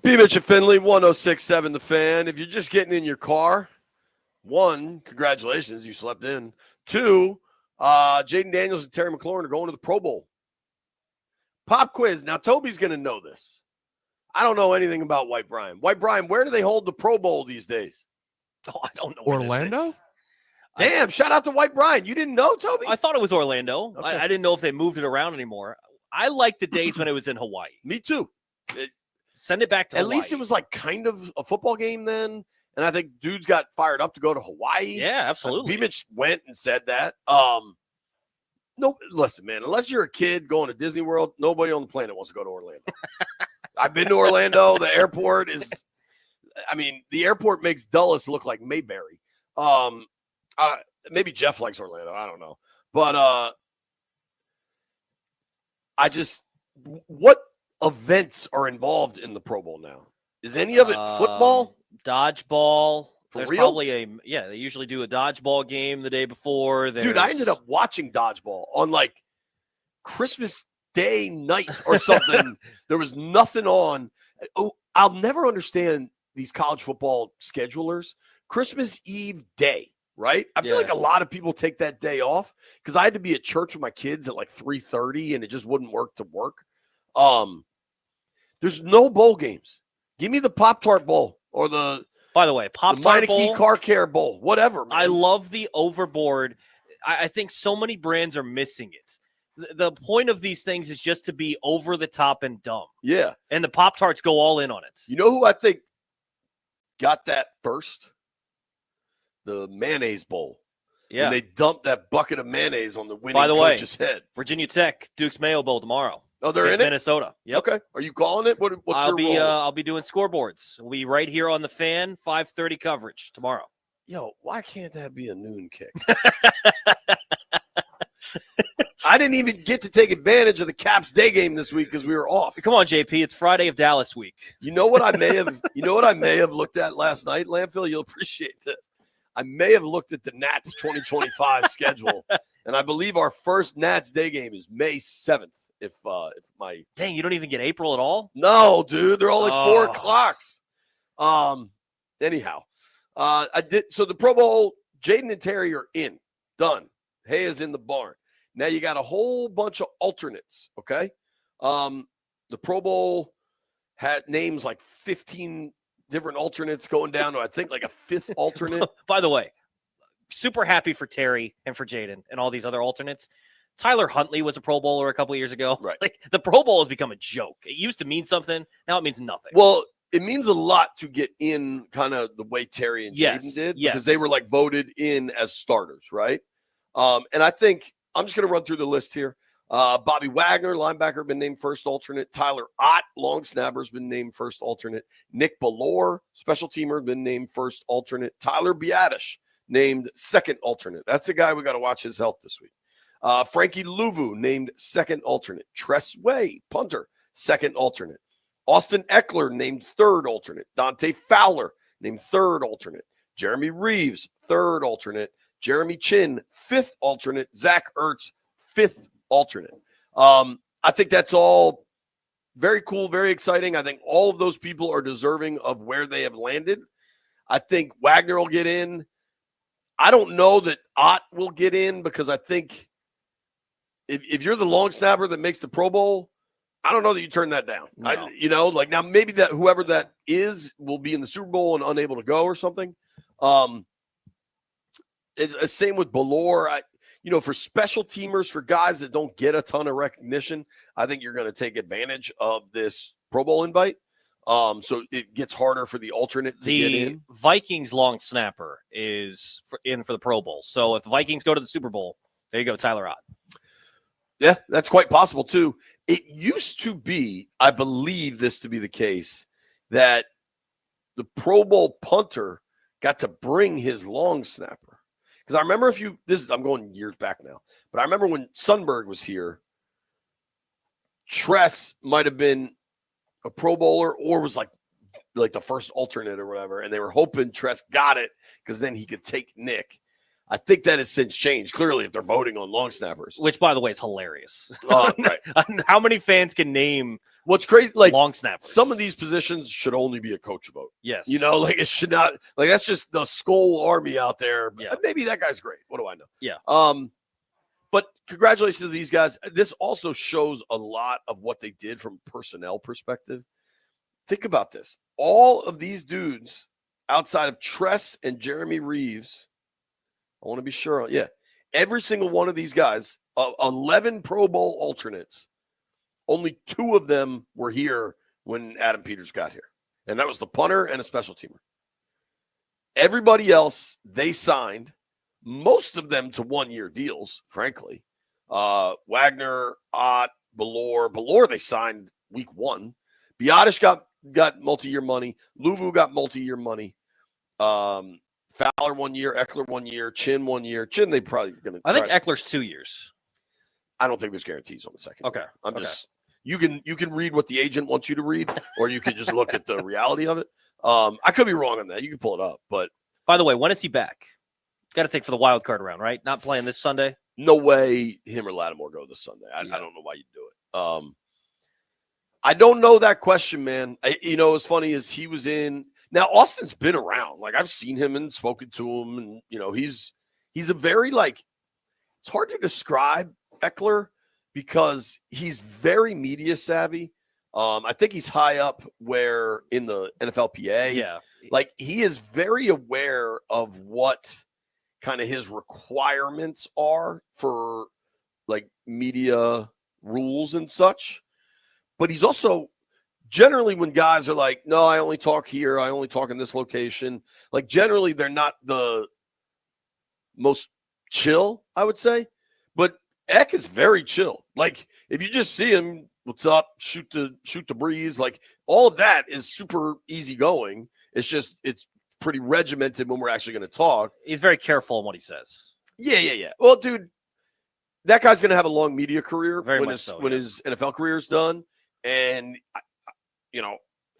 B. Mitch and Finley, 106.7 The Fan. If you're just getting in your car, 1, congratulations, you slept in. 2, Jaden Daniels and Terry McLaurin are going to the Pro Bowl. Pop quiz. Now, Toby's going to know this. I don't know anything about White Brian. White Brian, where do they hold the Pro Bowl these days? Oh, I don't know. where this Orlando? is. Damn, shout out to White Brian. You didn't know, Toby? I thought it was Orlando. Okay. I didn't know if they moved it around anymore. I like the days when it was in Hawaii. Me too. Send it back to At Hawaii. least it was like kind of a football game then. And I think dudes got fired up to go to Hawaii. Yeah, absolutely. B-Mitch went and said that. No, listen, man, unless you're a kid going to Disney World, nobody on the planet wants to go to Orlando. I've been to Orlando. The airport is, the airport makes Dulles look like Mayberry. Maybe Jeff likes Orlando. I don't know. But what events are involved in the Pro Bowl now? Is any of it football? Dodgeball. For There's real? probably they usually do a dodgeball game the day before. Dude, I ended up watching dodgeball on like Christmas Day night or something. There was nothing on. Oh, I'll never understand these college football schedulers. Christmas Eve day, right? I feel like a lot of people take that day off because I had to be at church with my kids at like 3:30 and it just wouldn't work to work. There's no bowl games. Give me the Pop-Tart Bowl or the By the way, Pop-Tart Bowl, Car Care Bowl, whatever. Man. I love the overboard. I think so many brands are missing it. The point of these things is just to be over the top and dumb. Yeah. And the Pop-Tarts go all in on it. You know who I think got that first? The Mayonnaise Bowl. Yeah. When they dumped that bucket of mayonnaise on the winning By the way, coach's head. Virginia Tech, Duke's Mayo Bowl tomorrow. Oh, they're against in it? Minnesota. Yep. Okay. Are you calling it? What's your role? I'll be doing scoreboards. We'll be right here on the Fan, 5:30 coverage tomorrow. Yo, why can't that be a noon kick? I didn't even get to take advantage of the Caps day game this week because we were off. Come on, JP. It's Friday of Dallas week. You know what I may have looked at last night, Landfill? You'll appreciate this. I may have looked at the Nats 2025 schedule, and I believe our first Nats day game is May 7th. If my Dang, you don't even get April at all? No, dude, they're all like 4 o'clocks. Anyhow, I did so the Pro Bowl. Jaden and Terry are in, done. Hay is in the barn. Now you got a whole bunch of alternates. Okay, the Pro Bowl had names like 15 different alternates going down to I think like a fifth alternate. By the way, super happy for Terry and for Jaden and all these other alternates. Tyler Huntley was a Pro Bowler a couple years ago. Right. Like the Pro Bowl has become a joke. It used to mean something. Now it means nothing. Well, it means a lot to get in kind of the way Terry and Jaden did because they were like voted in as starters, right? And I think I'm just going to run through the list here. Bobby Wagner, linebacker, been named first alternate. Tyler Ott, long snapper's been named first alternate. Nick Ballore, special teamer, been named first alternate. Tyler Biadasz, named second alternate. That's the guy we got to watch his health this week. Frankie Louvu, named second alternate. Tress Way, punter, second alternate. Austin Eckler, named third alternate. Dante Fowler, named third alternate. Jeremy Reeves, third alternate. Jeremy Chin, fifth alternate. Zach Ertz, fifth alternate. I think that's all very cool, very exciting. I think all of those people are deserving of where they have landed. I think Wagner will get in. I don't know that Ott will get in because I think if you're the long snapper that makes the Pro Bowl, I don't know that you turn that down. No. Like now maybe that whoever that is will be in the Super Bowl and unable to go or something. It's the same with Ballore. For special teamers, for guys that don't get a ton of recognition, I think you're going to take advantage of this Pro Bowl invite. So it gets harder for the alternate to get in. Vikings long snapper is in for the Pro Bowl. So if the Vikings go to the Super Bowl, there you go, Tyler Ott. Yeah, that's quite possible too. It used to be, I believe this to be the case, that the Pro Bowl punter got to bring his long snapper. Because I remember I'm going years back now, but I remember when Sundberg was here, Tress might have been a Pro Bowler or was like the first alternate or whatever, and they were hoping Tress got it because then he could take Nick. I think that has since changed, clearly, if they're voting on long snappers. Which, by the way, is hilarious. Right. How many fans can name What's crazy, like long snappers. some of these positions should only be a coach vote. yes, Like it should not. Like that's just the skull army out there. Yeah. Maybe that guy's great. What do I know? Yeah. But congratulations to these guys. This also shows a lot of what they did from a personnel perspective. Think about this. All of these dudes outside of Tress and Jeremy Reeves, I want to be sure. Yeah. Every single one of these guys, 11 Pro Bowl alternates, only 2 of them were here when Adam Peters got here. And that was the punter and a special teamer. Everybody else, they signed, most of them to 1-year deals, frankly. Wagner, Ott, Ballore, they signed week 1. Biotish got multi-year money. Luvu got multi-year money. Fowler 1 year, Eckler 1 year, Chin 1 year. Chin, they probably going to. I think Eckler's 2 years. I don't think there's guarantees on the second. Okay. Year. I'm just you can read what the agent wants you to read, or you can just look at the reality of it. I could be wrong on that. You can pull it up, but by the way, when is he back? Got to think for the wild card round, right? Not playing this Sunday. No way him or Lattimore go this Sunday. I don't know why you do it. I don't know that question, man. As funny as he was in. Now Austin's been around. Like I've seen him and spoken to him, and he's a very it's hard to describe Eckler because he's very media savvy. I think he's high up where in the NFLPA. Yeah. Like he is very aware of what kind of his requirements are for like media rules and such. But he's also generally when guys are like, no, I only talk here. I only talk in this location. Like generally they're not the most chill, I would say. But Eck is very chill. Like if you just see him, what's up, shoot the breeze. Like all of that is super easygoing. It's pretty regimented when we're actually going to talk. He's very careful in what he says. Yeah. Well, dude, that guy's going to have a long media career Very when much so, when his NFL career is done. And,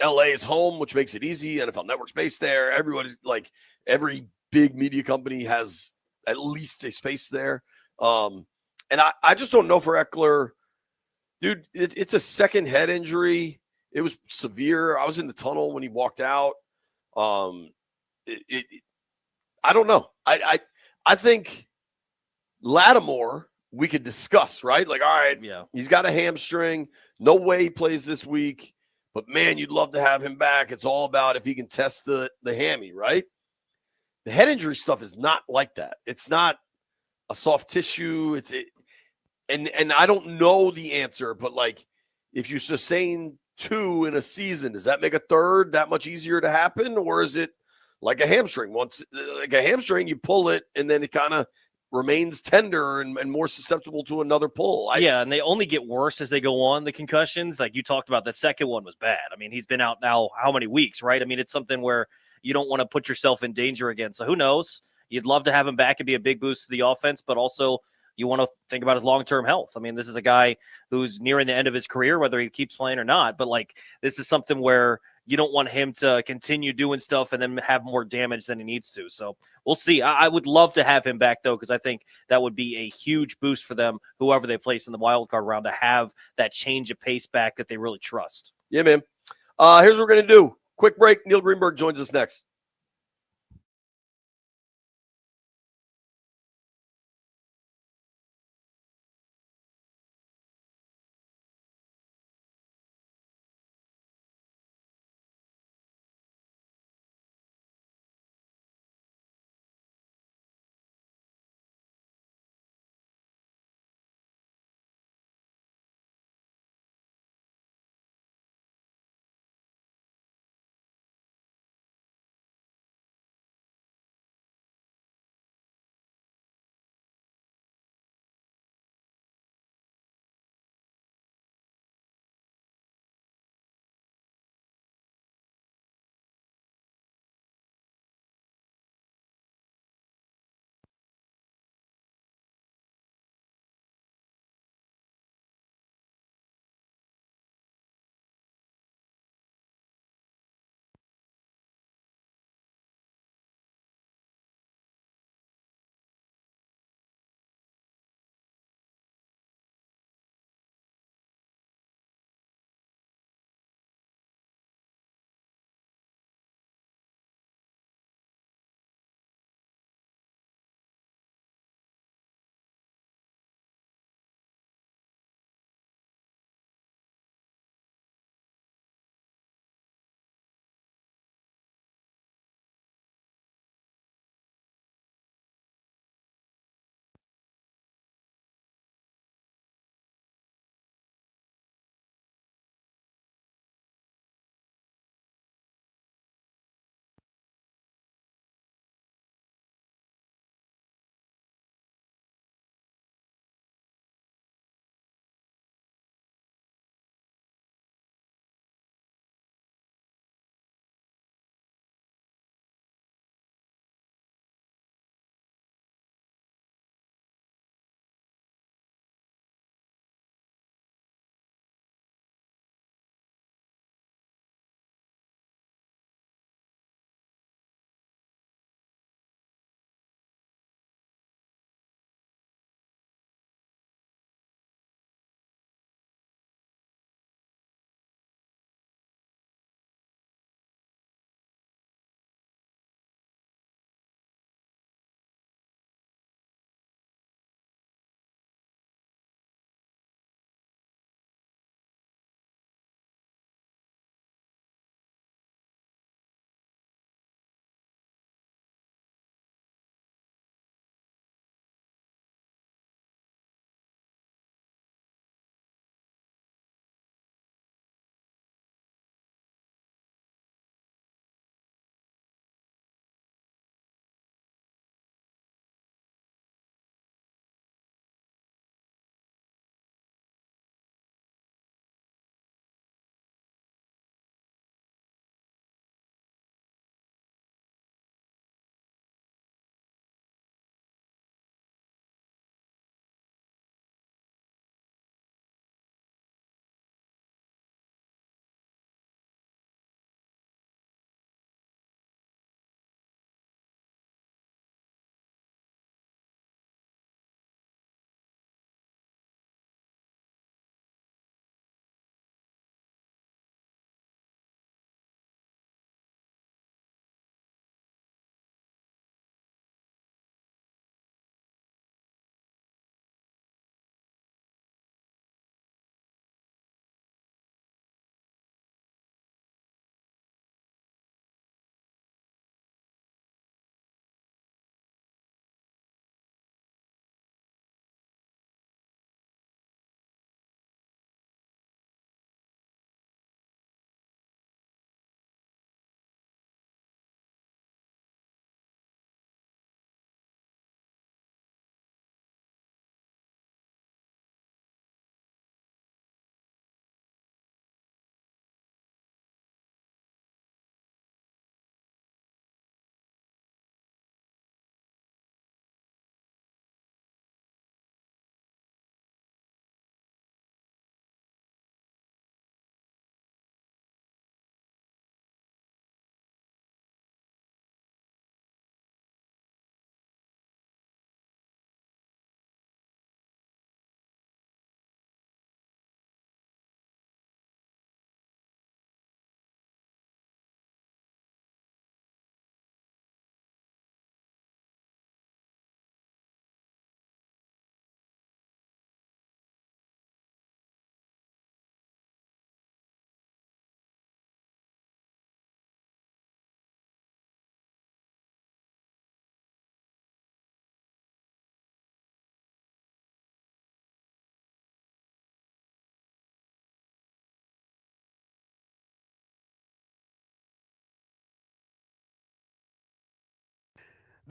LA is home, which makes it easy. NFL Network's based there. Everybody's like every big media company has at least a space there. And I just don't know for Eckler. Dude, it's a second head injury. It was severe. I was in the tunnel when he walked out. I don't know. I think Lattimore we could discuss, right? Like, all right, Yeah. he's got a hamstring. No way he plays this week. But, man, you'd love to have him back. It's all about if he can test the hammy, right? The head injury stuff is not like that. It's not a soft tissue. And I don't know the answer, but, like, if you sustain 2 in a season, does that make a third that much easier to happen? Or is it like a hamstring? Once like a hamstring, you pull it, and then it kind of remains tender and more susceptible to another pull. Yeah, and they only get worse as they go on, the concussions. Like you talked about, that second one was bad. I mean, he's been out now how many weeks, right? I mean, it's something where you don't want to put yourself in danger again. So who knows? You'd love to have him back and be a big boost to the offense, but also you want to think about his long-term health. I mean, this is a guy who's nearing the end of his career, whether he keeps playing or not. But, like, this is something where you don't want him to continue doing stuff and then have more damage than he needs to. So we'll see. I would love to have him back, though, because I think that would be a huge boost for them, whoever they place in the wild card round, to have that change of pace back that they really trust. Yeah, man. Here's what we're going to do. Quick break. Neil Greenberg joins us next.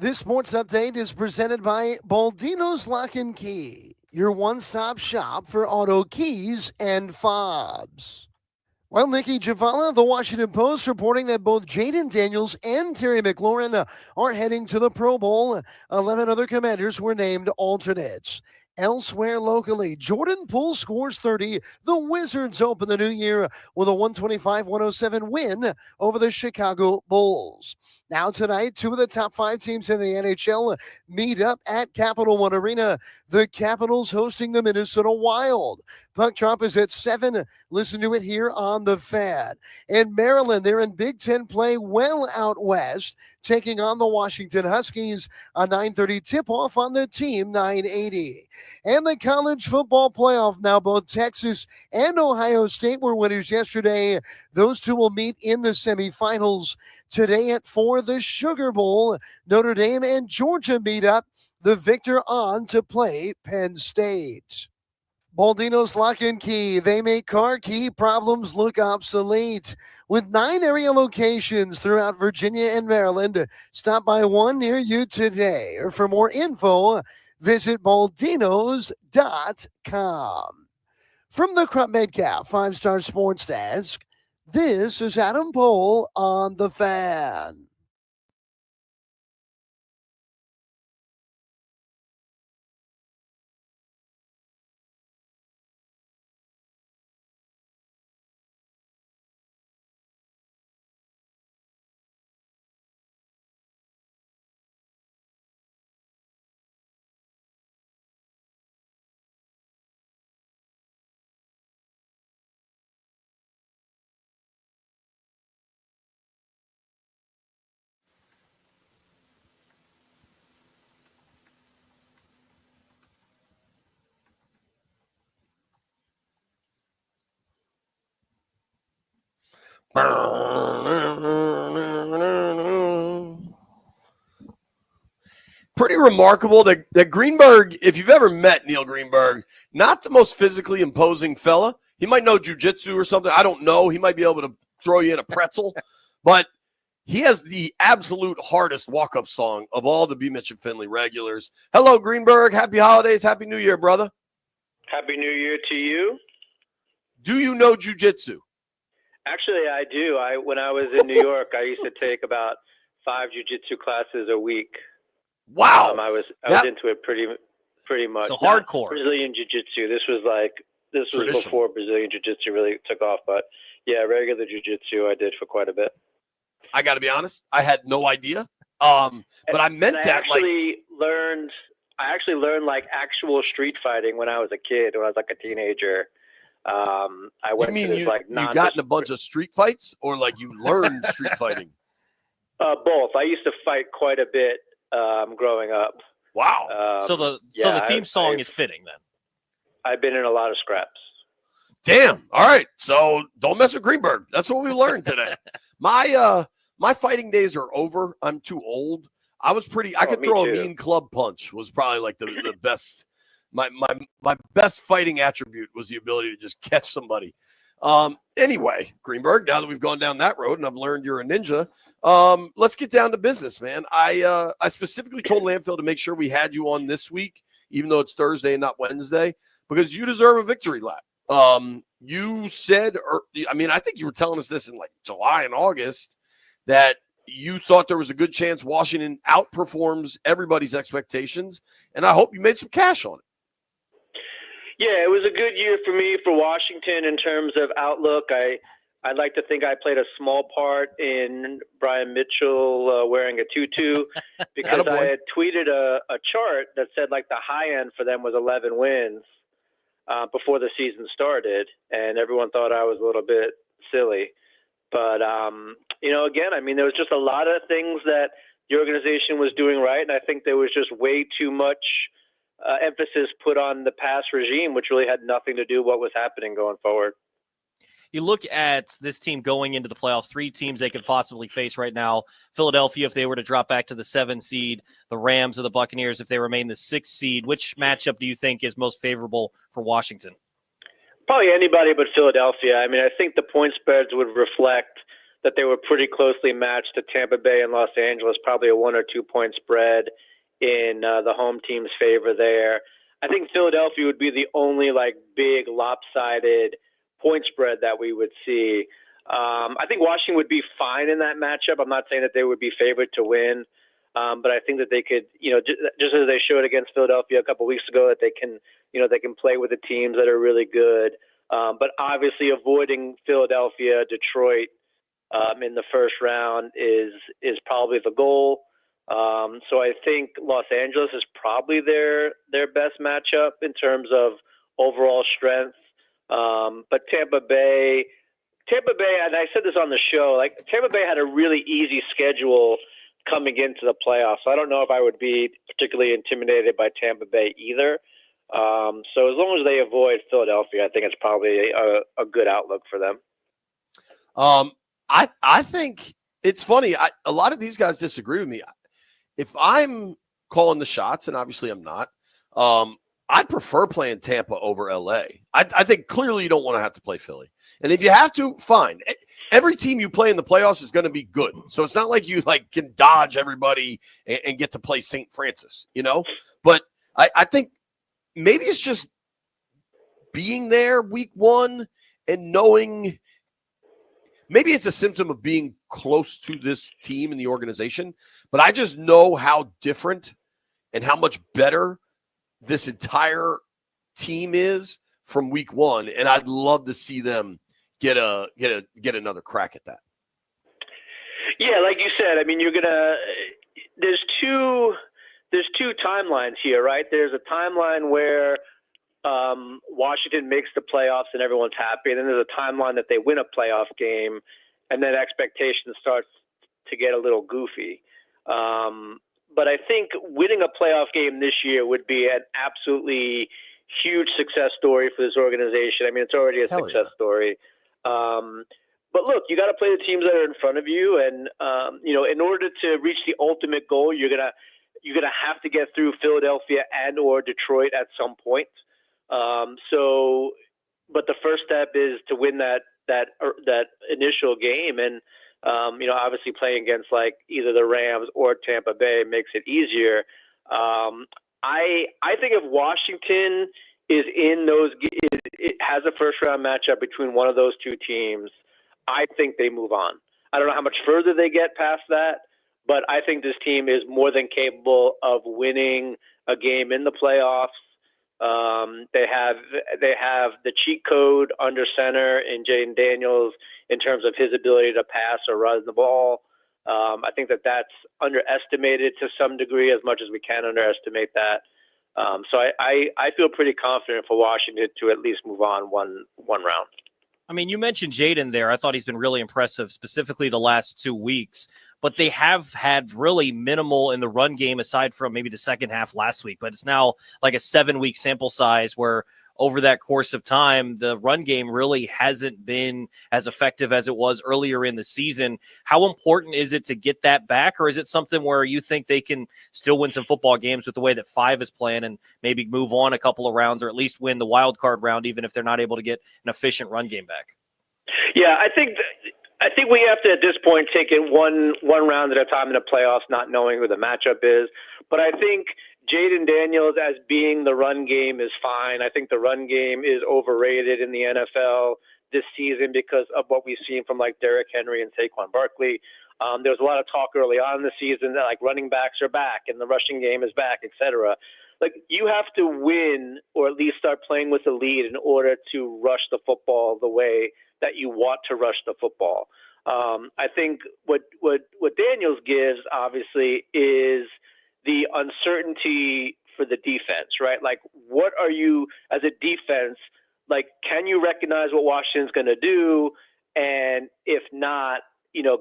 This sports update is presented by Baldino's Lock and Key, your one-stop shop for auto keys and fobs. Well, Nikki Javala, the Washington Post, reporting that both Jaden Daniels and Terry McLaurin are heading to the Pro Bowl. 11 other commanders were named alternates. Elsewhere locally, Jordan Poole scores 30. The Wizards open the new year with a 125-107 win over the Chicago Bulls. Now tonight, two of the top 5 teams in the NHL meet up at Capital One Arena. The Capitals hosting the Minnesota Wild. Puck drop is at 7. Listen to it here on The Fan. In Maryland, they're in Big Ten play well out west, taking on the Washington Huskies. A 9:30 tip-off on the Team 980. And the college football playoff now, both Texas and Ohio State were winners yesterday. Those two will meet in the semifinals today at 4, the Sugar Bowl. Notre Dame and Georgia meet up. The victor on to play Penn State. Baldino's Lock and Key. They make car key problems look obsolete. With 9 area locations throughout Virginia and Maryland, stop by one near you today. Or for more info, visit baldinos.com. From the Krupp Metcalf 5-Star Sports Desk, this is Adam Pohl on The Fan. Pretty remarkable that Greenberg, if you've ever met Neil Greenberg, not the most physically imposing fella. He might know jujitsu or something. I don't know. He might be able to throw you in a pretzel, but he has the absolute hardest walk-up song of all the B. Mitch and Finley regulars. Hello, Greenberg. Happy holidays. Happy New Year, brother. Happy New Year to you. Do you know jujitsu? Actually, I do. When I was in New York, I used to take about 5 jiu-jitsu classes a week. Wow. I was into it pretty much. So hardcore. Brazilian jiu-jitsu. This was before Brazilian jiu-jitsu really took off. But yeah, regular jiu-jitsu I did for quite a bit. I got to be honest. I had no idea. But I meant that. I actually learned like actual street fighting when I was a kid. When I was like a teenager. I went to this like you got in a bunch of street fights, or like you learned street fighting? Both. I used to fight quite a bit growing up. Wow. So the theme song is fitting then. I've been in a lot of scraps. Damn. All right. So don't mess with Greenberg. That's what we learned today. My fighting days are over. I'm too old. I was pretty. I could throw a mean club punch. Was probably like the best. My best fighting attribute was the ability to just catch somebody. Anyway, Greenberg, now that we've gone down that road and I've learned you're a ninja, let's get down to business, man. I specifically told Landfill to make sure we had you on this week, even though it's Thursday and not Wednesday, because you deserve a victory lap. You said, I think you were telling us this in like July and August, that you thought there was a good chance Washington outperforms everybody's expectations, and I hope you made some cash on it. Yeah, it was a good year for me for Washington in terms of outlook. I'd like to think I played a small part in Brian Mitchell wearing a tutu because I had tweeted a chart that said like the high end for them was 11 wins before the season started, and everyone thought I was a little bit silly. But, again, there was just a lot of things that the organization was doing right, and I think there was just way too much emphasis put on the past regime, which really had nothing to do with what was happening going forward. You look at this team going into the playoffs, 3 teams they could possibly face right now. Philadelphia, if they were to drop back to the 7 seed, the Rams or the Buccaneers, if they remain the 6 seed. Which matchup do you think is most favorable for Washington? Probably anybody but Philadelphia. I think the point spreads would reflect that they were pretty closely matched to Tampa Bay and Los Angeles, probably a 1 or 2 point spread in the home team's favor there. I think Philadelphia would be the only like big lopsided point spread that we would see. I think Washington would be fine in that matchup. I'm not saying that they would be favored to win, but I think that they could, just as they showed against Philadelphia a couple weeks ago, that they can, they can play with the teams that are really good. But obviously, avoiding Philadelphia, Detroit in the first round is probably the goal. So I think Los Angeles is probably their best matchup in terms of overall strength. But Tampa Bay, and I said this on the show, like Tampa Bay had a really easy schedule coming into the playoffs. So I don't know if I would be particularly intimidated by Tampa Bay either. So as long as they avoid Philadelphia, I think it's probably a good outlook for them. I think it's funny. A lot of these guys disagree with me. If I'm calling the shots, and obviously I'm not, I'd prefer playing Tampa over LA. I think clearly you don't want to have to play Philly. And if you have to, fine. Every team you play in the playoffs is going to be good. So it's not like you can dodge everybody and get to play St. Francis, But I think maybe it's just being there week one and knowing – maybe it's a symptom of being close to this team and the organization, but I just know how different and how much better this entire team is from week one, and I'd love to see them get another crack at that. Yeah, like you said, I mean, there's two timelines here, right? There's a timeline where Washington makes the playoffs and everyone's happy. And then there's a timeline that they win a playoff game and then expectation starts to get a little goofy. But I think winning a playoff game this year would be an absolutely huge success story for this organization. I mean, it's already a success story. But look, you got to play the teams that are in front of you. And, in order to reach the ultimate goal, you're going to have to get through Philadelphia and or Detroit at some point. But the first step is to win that initial game. And, obviously playing against like either the Rams or Tampa Bay makes it easier. I think if Washington is it has a first round matchup between one of those two teams, I think they move on. I don't know how much further they get past that, but I think this team is more than capable of winning a game in the playoffs. They have the cheat code under center in Jaden Daniels in terms of his ability to pass or run the ball. I think that's underestimated to some degree, as much as we can underestimate that. So I feel pretty confident for Washington to at least move on one round. I mean, you mentioned Jaden there. I thought he's been really impressive, specifically the last 2 weeks. But they have had really minimal in the run game aside from maybe the second half last week. But it's now like a 7-week sample size where over that course of time, the run game really hasn't been as effective as it was earlier in the season. How important is it to get that back? Or is it something where you think they can still win some football games with the way that 5 is playing and maybe move on a couple of rounds or at least win the wild card round, even if they're not able to get an efficient run game back? Yeah, I think we have to, at this point, take it one round at a time in the playoffs, not knowing who the matchup is. But I think Jaden Daniels as being the run game is fine. I think the run game is overrated in the NFL this season because of what we've seen from like Derrick Henry and Saquon Barkley. There was a lot of talk early on in the season that like running backs are back and the rushing game is back, etc. Like you have to win or at least start playing with the lead in order to rush the football the way that you want to rush the football. I think what Daniels gives obviously is the uncertainty for the defense, right? Like, what are you as a defense? Like, can you recognize what Washington's going to do? And if not,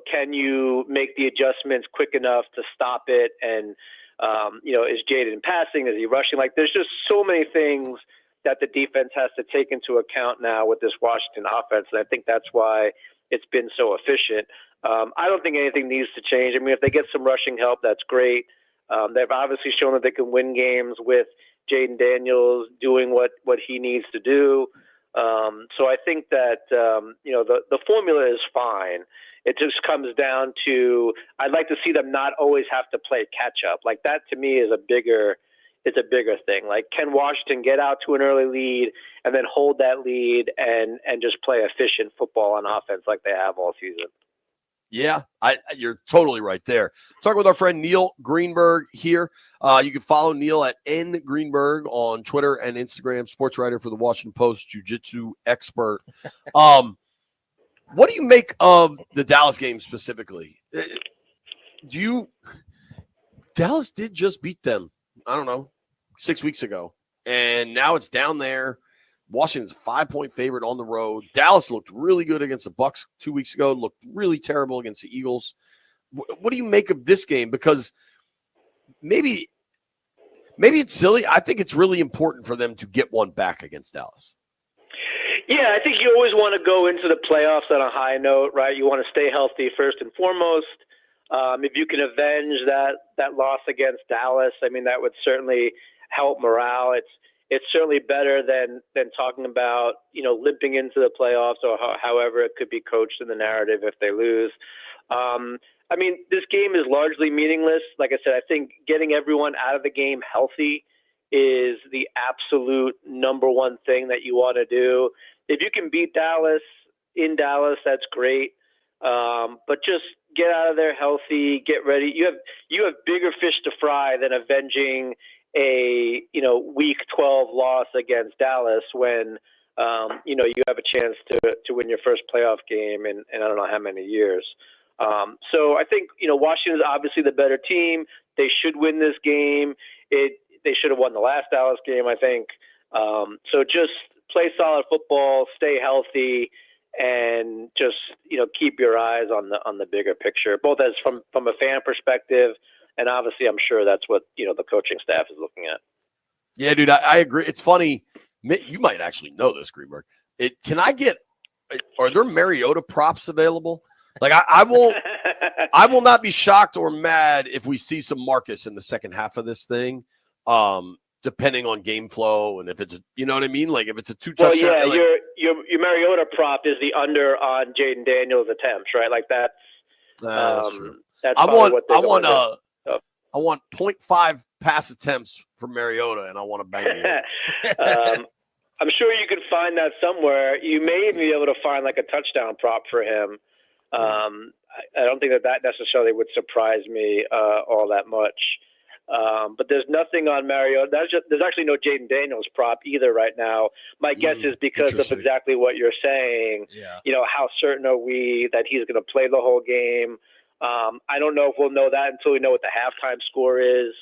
can you make the adjustments quick enough to stop it? And, is Jaden passing? Is he rushing? Like, there's just so many things that the defense has to take into account now with this Washington offense. And I think that's why it's been so efficient. I don't think anything needs to change. I mean, if they get some rushing help, that's great. They've obviously shown that they can win games with Jaden Daniels doing what he needs to do. So I think that, the formula is fine. It just comes down to, I'd like to see them not always have to play catch up. Like that to me is a bigger thing. Like, can Washington get out to an early lead and then hold that lead and just play efficient football on offense like they have all season? Yeah, you're totally right there. Talking with our friend Neil Greenberg here. You can follow Neil at N Greenberg on Twitter and Instagram, sports writer for the Washington Post, jiu-jitsu expert. What do you make of the Dallas game specifically? Dallas did just beat them, I don't know, 6 weeks ago. And now it's down there. Washington's a 5-point favorite on the road. Dallas looked really good against the Bucs 2 weeks ago, looked really terrible against the Eagles. What do you make of this game? Because maybe it's silly. I think it's really important for them to get one back against Dallas. Yeah, I think you always want to go into the playoffs on a high note, right? You want to stay healthy first and foremost. If you can avenge that loss against Dallas, I mean, that would certainly help morale. It's certainly better than talking about, limping into the playoffs or however it could be coached in the narrative if they lose. I mean, this game is largely meaningless. Like I said, I think getting everyone out of the game healthy is the absolute number one thing that you want to do. If you can beat Dallas in Dallas, that's great. But just get out of there healthy, get ready. You have bigger fish to fry than avenging a week 12 loss against Dallas when you have a chance to win your first playoff game in I don't know how many years. So I think Washington is obviously the better team. They should win this game. They should have won the last Dallas game, I think. So just play solid football, stay healthy, and just keep your eyes on the bigger picture, both as from a fan perspective, and obviously I'm sure that's what the coaching staff is looking at. Yeah, dude, I agree. It's funny. You might actually know this, Greenberg. Are there Mariota props available? Like I will not be shocked or mad if we see some Marcus in the second half of this thing. Depending on game flow and if it's, you know what I mean? Like if it's a 2 touchdown. Well, yeah, your Mariota prop is the under on Jaden Daniels' attempts, right? Like that's true. That's I want 0.5 pass attempts for Mariota, and I want to bang it. I'm sure you could find that somewhere. You may even be able to find like a touchdown prop for him. I don't think that necessarily would surprise me all that much. But there's nothing on Mariota. There's actually no Jaden Daniels prop either right now. My guess is because of exactly what you're saying. Yeah. How certain are we that he's going to play the whole game? I don't know if we'll know that until we know what the halftime score is.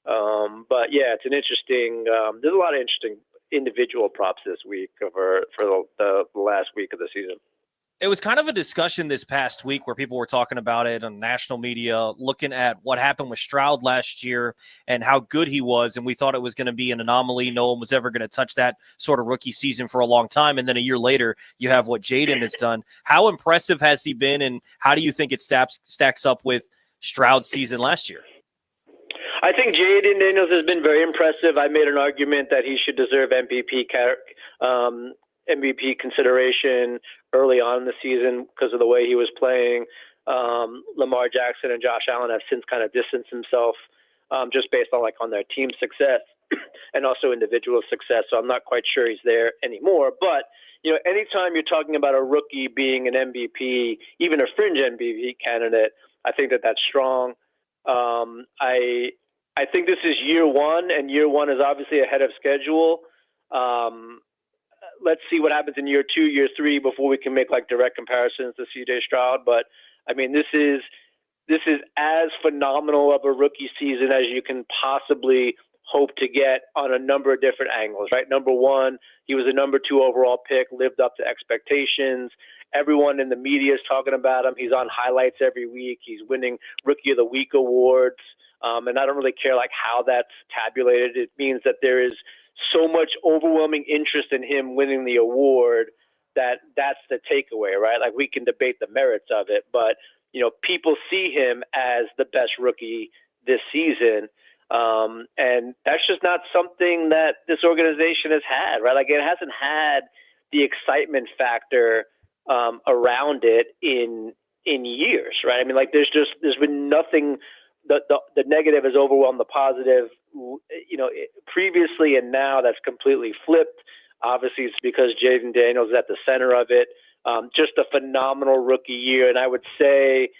But yeah, it's an interesting. There's a lot of interesting individual props this week for the last week of the season. It was kind of a discussion this past week where people were talking about it on national media, looking at what happened with Stroud last year and how good he was. And we thought it was going to be an anomaly. No one was ever going to touch that sort of rookie season for a long time. And then a year later, you have what Jaden has done. How impressive has he been? And how do you think it stacks up with Stroud's season last year? I think Jaden Daniels has been very impressive. I made an argument that he should deserve MVP consideration early on in the season because of the way he was playing. Lamar Jackson and Josh Allen have since kind of distanced himself just based on their team success and also individual success. So I'm not quite sure he's there anymore. But, anytime you're talking about a rookie being an MVP, even a fringe MVP candidate, I think that's strong. I think this is year one, and year one is obviously ahead of schedule. Let's see what happens in year 2, year 3 before we can make direct comparisons to CJ Stroud. But I mean, this is as phenomenal of a rookie season as you can possibly hope to get on a number of different angles, right? Number one, he was a number 2 overall pick, lived up to expectations. Everyone in the media is talking about him. He's on highlights every week. He's winning Rookie of the Week awards. And I don't really care how that's tabulated. It means that there is so much overwhelming interest in him winning the award that's the takeaway, right? We can debate the merits of it, but people see him as the best rookie this season. And that's just not something that this organization has had, right? It hasn't had the excitement factor around it in in years, right? I mean, like there's been nothing. The negative has overwhelmed the positive, previously and now that's completely flipped. Obviously, it's because Jaden Daniels is at the center of it. Just a phenomenal rookie year, and I would say,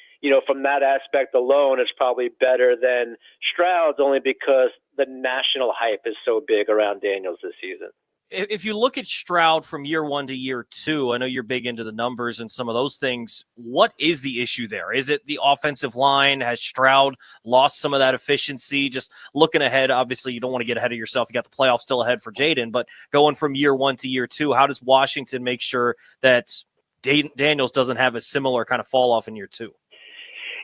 from that aspect alone, it's probably better than Stroud's, only because the national hype is so big around Daniels this season. If you look at Stroud from year 1 to year 2, I know you're big into the numbers and some of those things. What is the issue there? Is it the offensive line? Has Stroud lost some of that efficiency? Just looking ahead, obviously you don't want to get ahead of yourself. You got the playoffs still ahead for Jaden, but going from year 1 to year 2, how does Washington make sure that Daniels doesn't have a similar kind of fall off in year 2?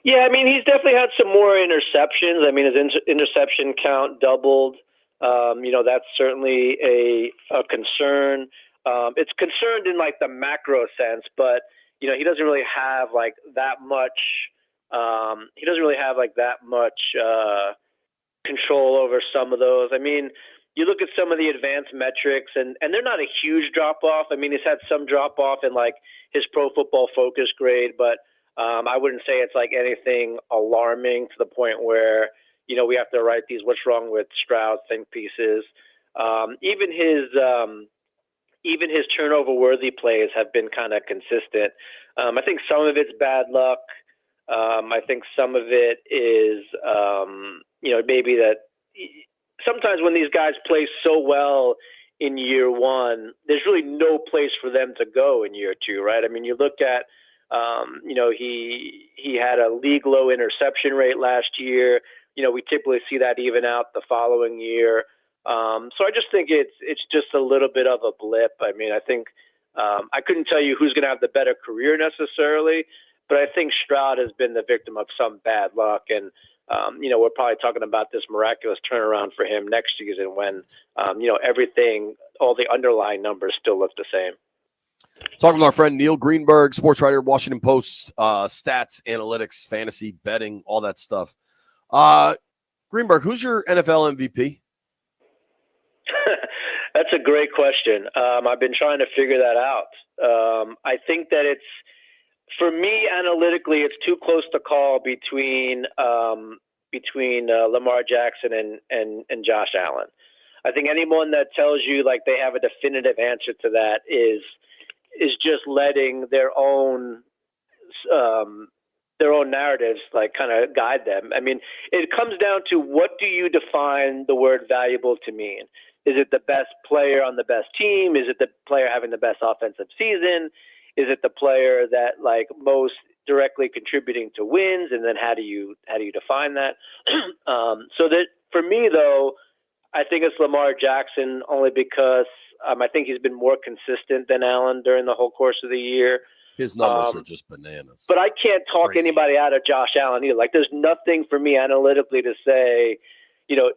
Yeah, I mean, he's definitely had some more interceptions. I mean, his interception count doubled. That's certainly a concern. It's concerned in like the macro sense, but he doesn't really have like that much. He doesn't really have like that much control over some of those. I mean, you look at some of the advanced metrics, and they're not a huge drop off. I mean, he's had some drop off in like his Pro Football Focus grade, but I wouldn't say it's like anything alarming to the point where we have to write these "What's wrong with Stroud?" think pieces. Even his turnover worthy plays have been kind of consistent. I think some of it's bad luck. I think some of it is maybe that sometimes when these guys play so well in year 1, there's really no place for them to go in year 2, right? I mean, you look at he had a league low interception rate last year. We typically see that even out the following year. So I just think it's just a little bit of a blip. I mean, I think I couldn't tell you who's going to have the better career necessarily, but I think Stroud has been the victim of some bad luck. And, we're probably talking about this miraculous turnaround for him next season when, everything, all the underlying numbers still look the same. Talking with our friend Neil Greenberg, sports writer, Washington Post, stats, analytics, fantasy, betting, all that stuff. Greenberg, who's your NFL MVP? That's a great question. I've been trying to figure that out. I think that for me, analytically, it's too close to call between Lamar Jackson and Josh Allen. I think anyone that tells you like they have a definitive answer to that is just letting their own narratives like kind of guide them. I mean, it comes down to what do you define the word valuable to mean? Is it the best player on the best team? Is it the player having the best offensive season? Is it the player that like most directly contributing to wins? And then how do you define that? So that for me though, I think it's Lamar Jackson only because I think he's been more consistent than Allen during the whole course of the year. His numbers are just bananas. But I can't talk anybody out of Josh Allen either. Like, there's nothing for me analytically to say,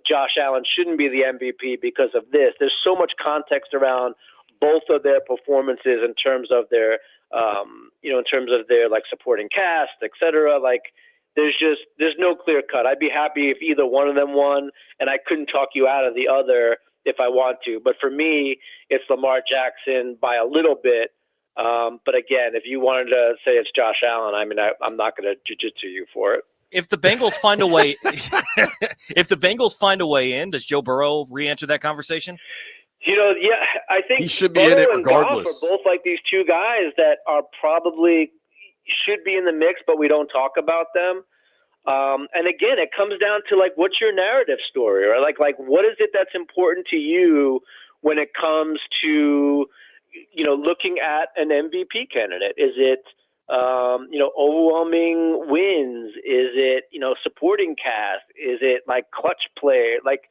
Josh Allen shouldn't be the MVP because of this. There's so much context around both of their performances in terms of their, like supporting cast, et cetera. Like, there's no clear cut. I'd be happy if either one of them won, and I couldn't talk you out of the other if I want to. But for me, it's Lamar Jackson by a little bit. But again, if you wanted to say it's Josh Allen, I mean, I'm not going to jiu-jitsu you for it. If the Bengals find a way, in, does Joe Burrow re-enter that conversation? Yeah, I think he should be in it regardless. Goff are both like these two guys that are probably should be in the mix, but we don't talk about them. And again, it comes down to like, what's your narrative story, or like what is it that's important to you when it comes to, looking at an MVP candidate? Is it, overwhelming wins? Is it, supporting cast? Is it like clutch play? Like,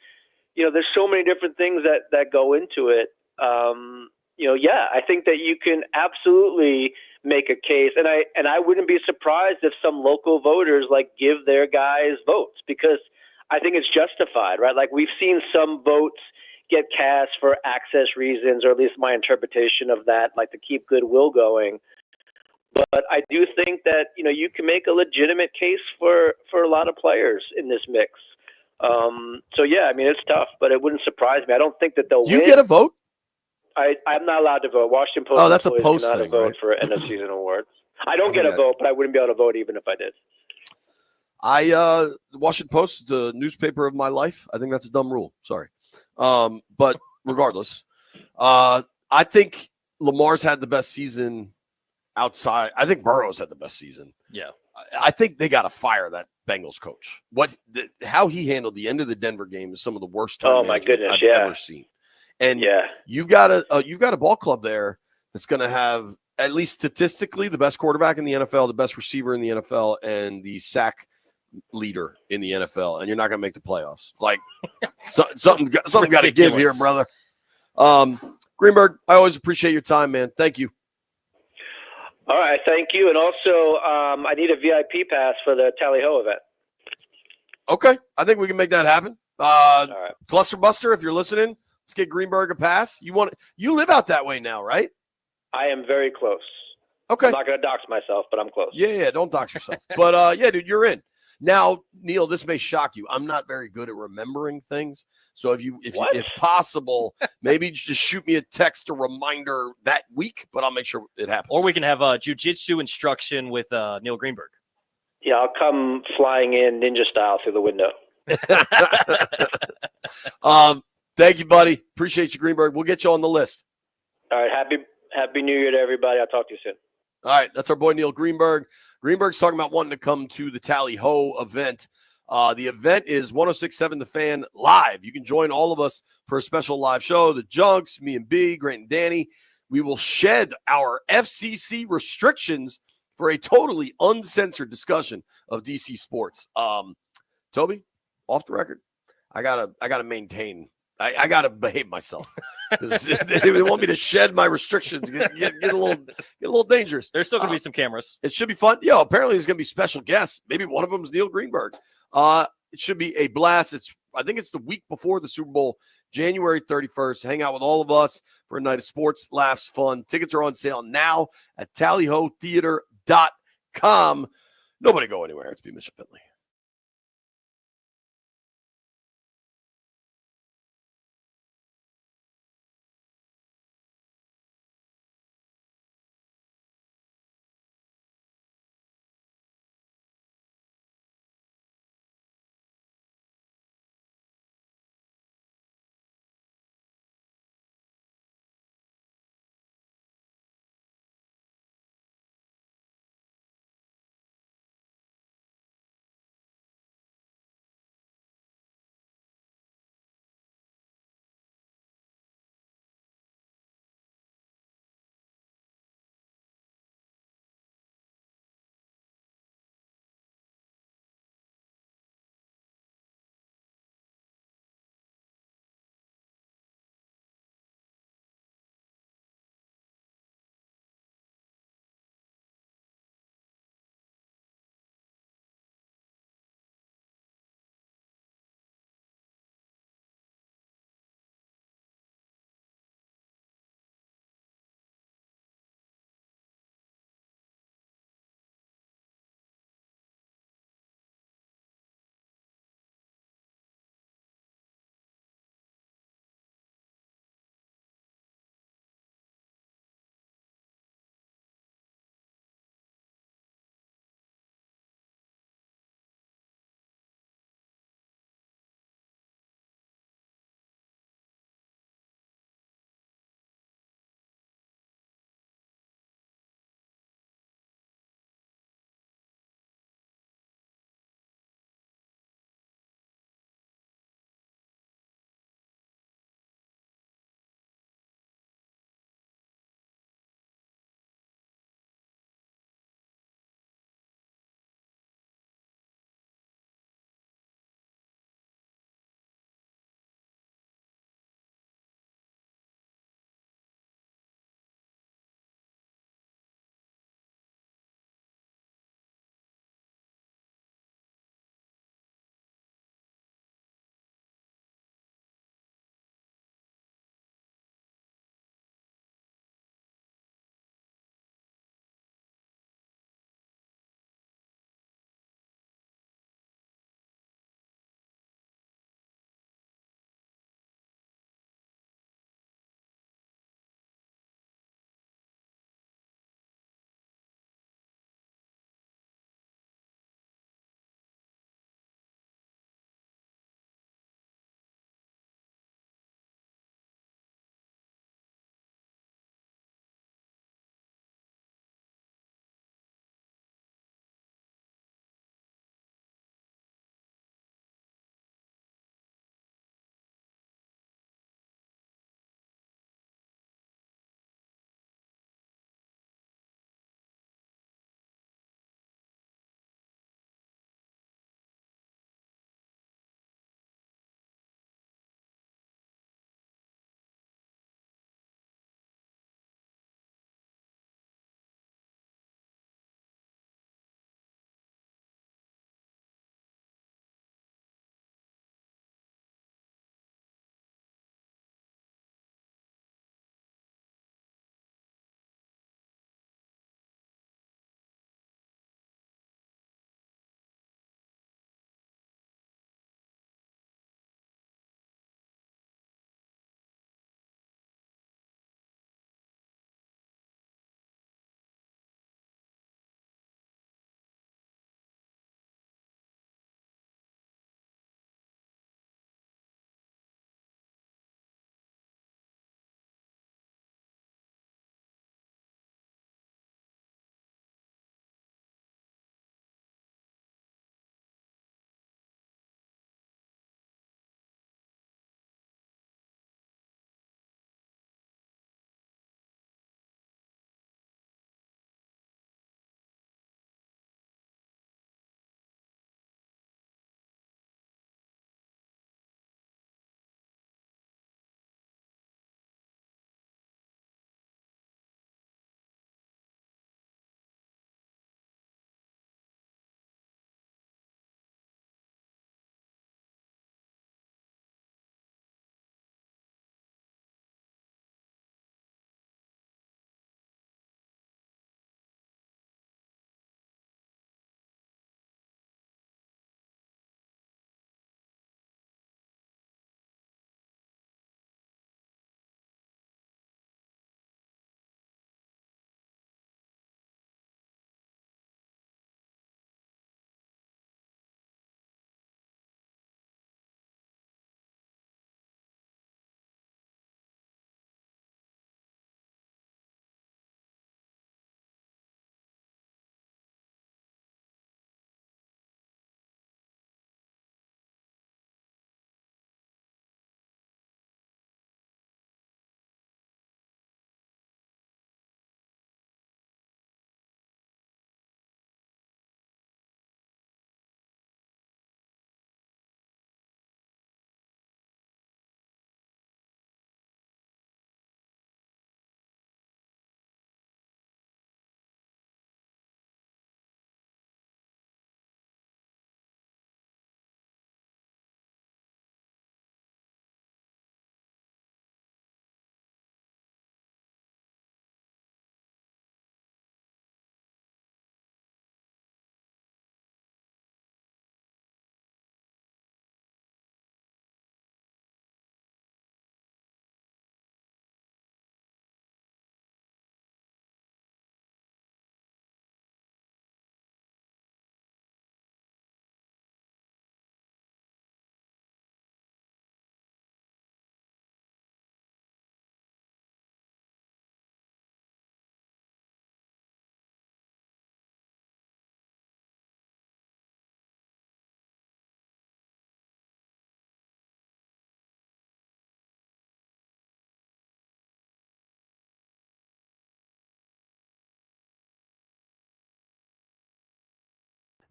there's so many different things that go into it. Yeah, I think that you can absolutely make a case, and I wouldn't be surprised if some local voters like give their guys votes, because I think it's justified, right? Like, we've seen some votes get cast for access reasons, or at least my interpretation of that, like to keep goodwill going. But I do think that, you can make a legitimate case for a lot of players in this mix. So yeah, I mean, it's tough, but it wouldn't surprise me. I don't think that they'll win. You get a vote? I'm not allowed to vote. Washington Post. Oh, that's a post thing, thing, vote right? for end of season awards. I don't get a vote, but I wouldn't be able to vote even if I did. The Washington Post is the newspaper of my life. I think that's a dumb rule. Sorry. But regardless, I think Lamar's had the best season outside. I think Burrow's had the best season. Yeah. I think they got to fire that Bengals coach. How he handled the end of the Denver game is some of the worst time Oh my goodness, I've ever seen. And you've got a ball club there that's going to have, at least statistically, the best quarterback in the NFL, the best receiver in the NFL, and the sack leader in the NFL, and you're not going to make the playoffs. Like something got to give here, brother. Greenberg, I always appreciate your time, man. Thank you. All right, thank you. And also, I need a VIP pass for the Tally Ho event. Okay, I think we can make that happen. All right. Cluster Buster, if you're listening, let's get Greenberg a pass. You live out that way now, right? I am very close. Okay. I'm not going to dox myself, but I'm close. Yeah, don't dox yourself. But yeah, dude, you're in. Now, Neil, this may shock you. I'm not very good at remembering things. So if possible, maybe just shoot me a text or reminder that week, but I'll make sure it happens. Or we can have a jiu-jitsu instruction with Neil Greenberg. Yeah, I'll come flying in ninja style through the window. Thank you, buddy. Appreciate you, Greenberg. We'll get you on the list. All right, happy New Year to everybody. I'll talk to you soon. All right, that's our boy Neil Greenberg. Greenberg's talking about wanting to come to the Tally Ho event. The event is 106.7 The Fan live. You can join all of us for a special live show. The Junks, me and B, Grant and Danny. We will shed our FCC restrictions for a totally uncensored discussion of DC sports. Toby, off the record, I gotta maintain. I gotta behave myself. They want me to shed my restrictions, get a little dangerous. There's still gonna be some cameras. It should be fun. Yeah, apparently there's gonna be special guests. Maybe one of them is Neil Greenberg. It should be a blast. I think it's the week before the Super Bowl, January 31st. Hang out with all of us for a night of sports, laughs, fun. Tickets are on sale now at tallyhotheater.com. Nobody go anywhere. It's B. Mitchell Finley.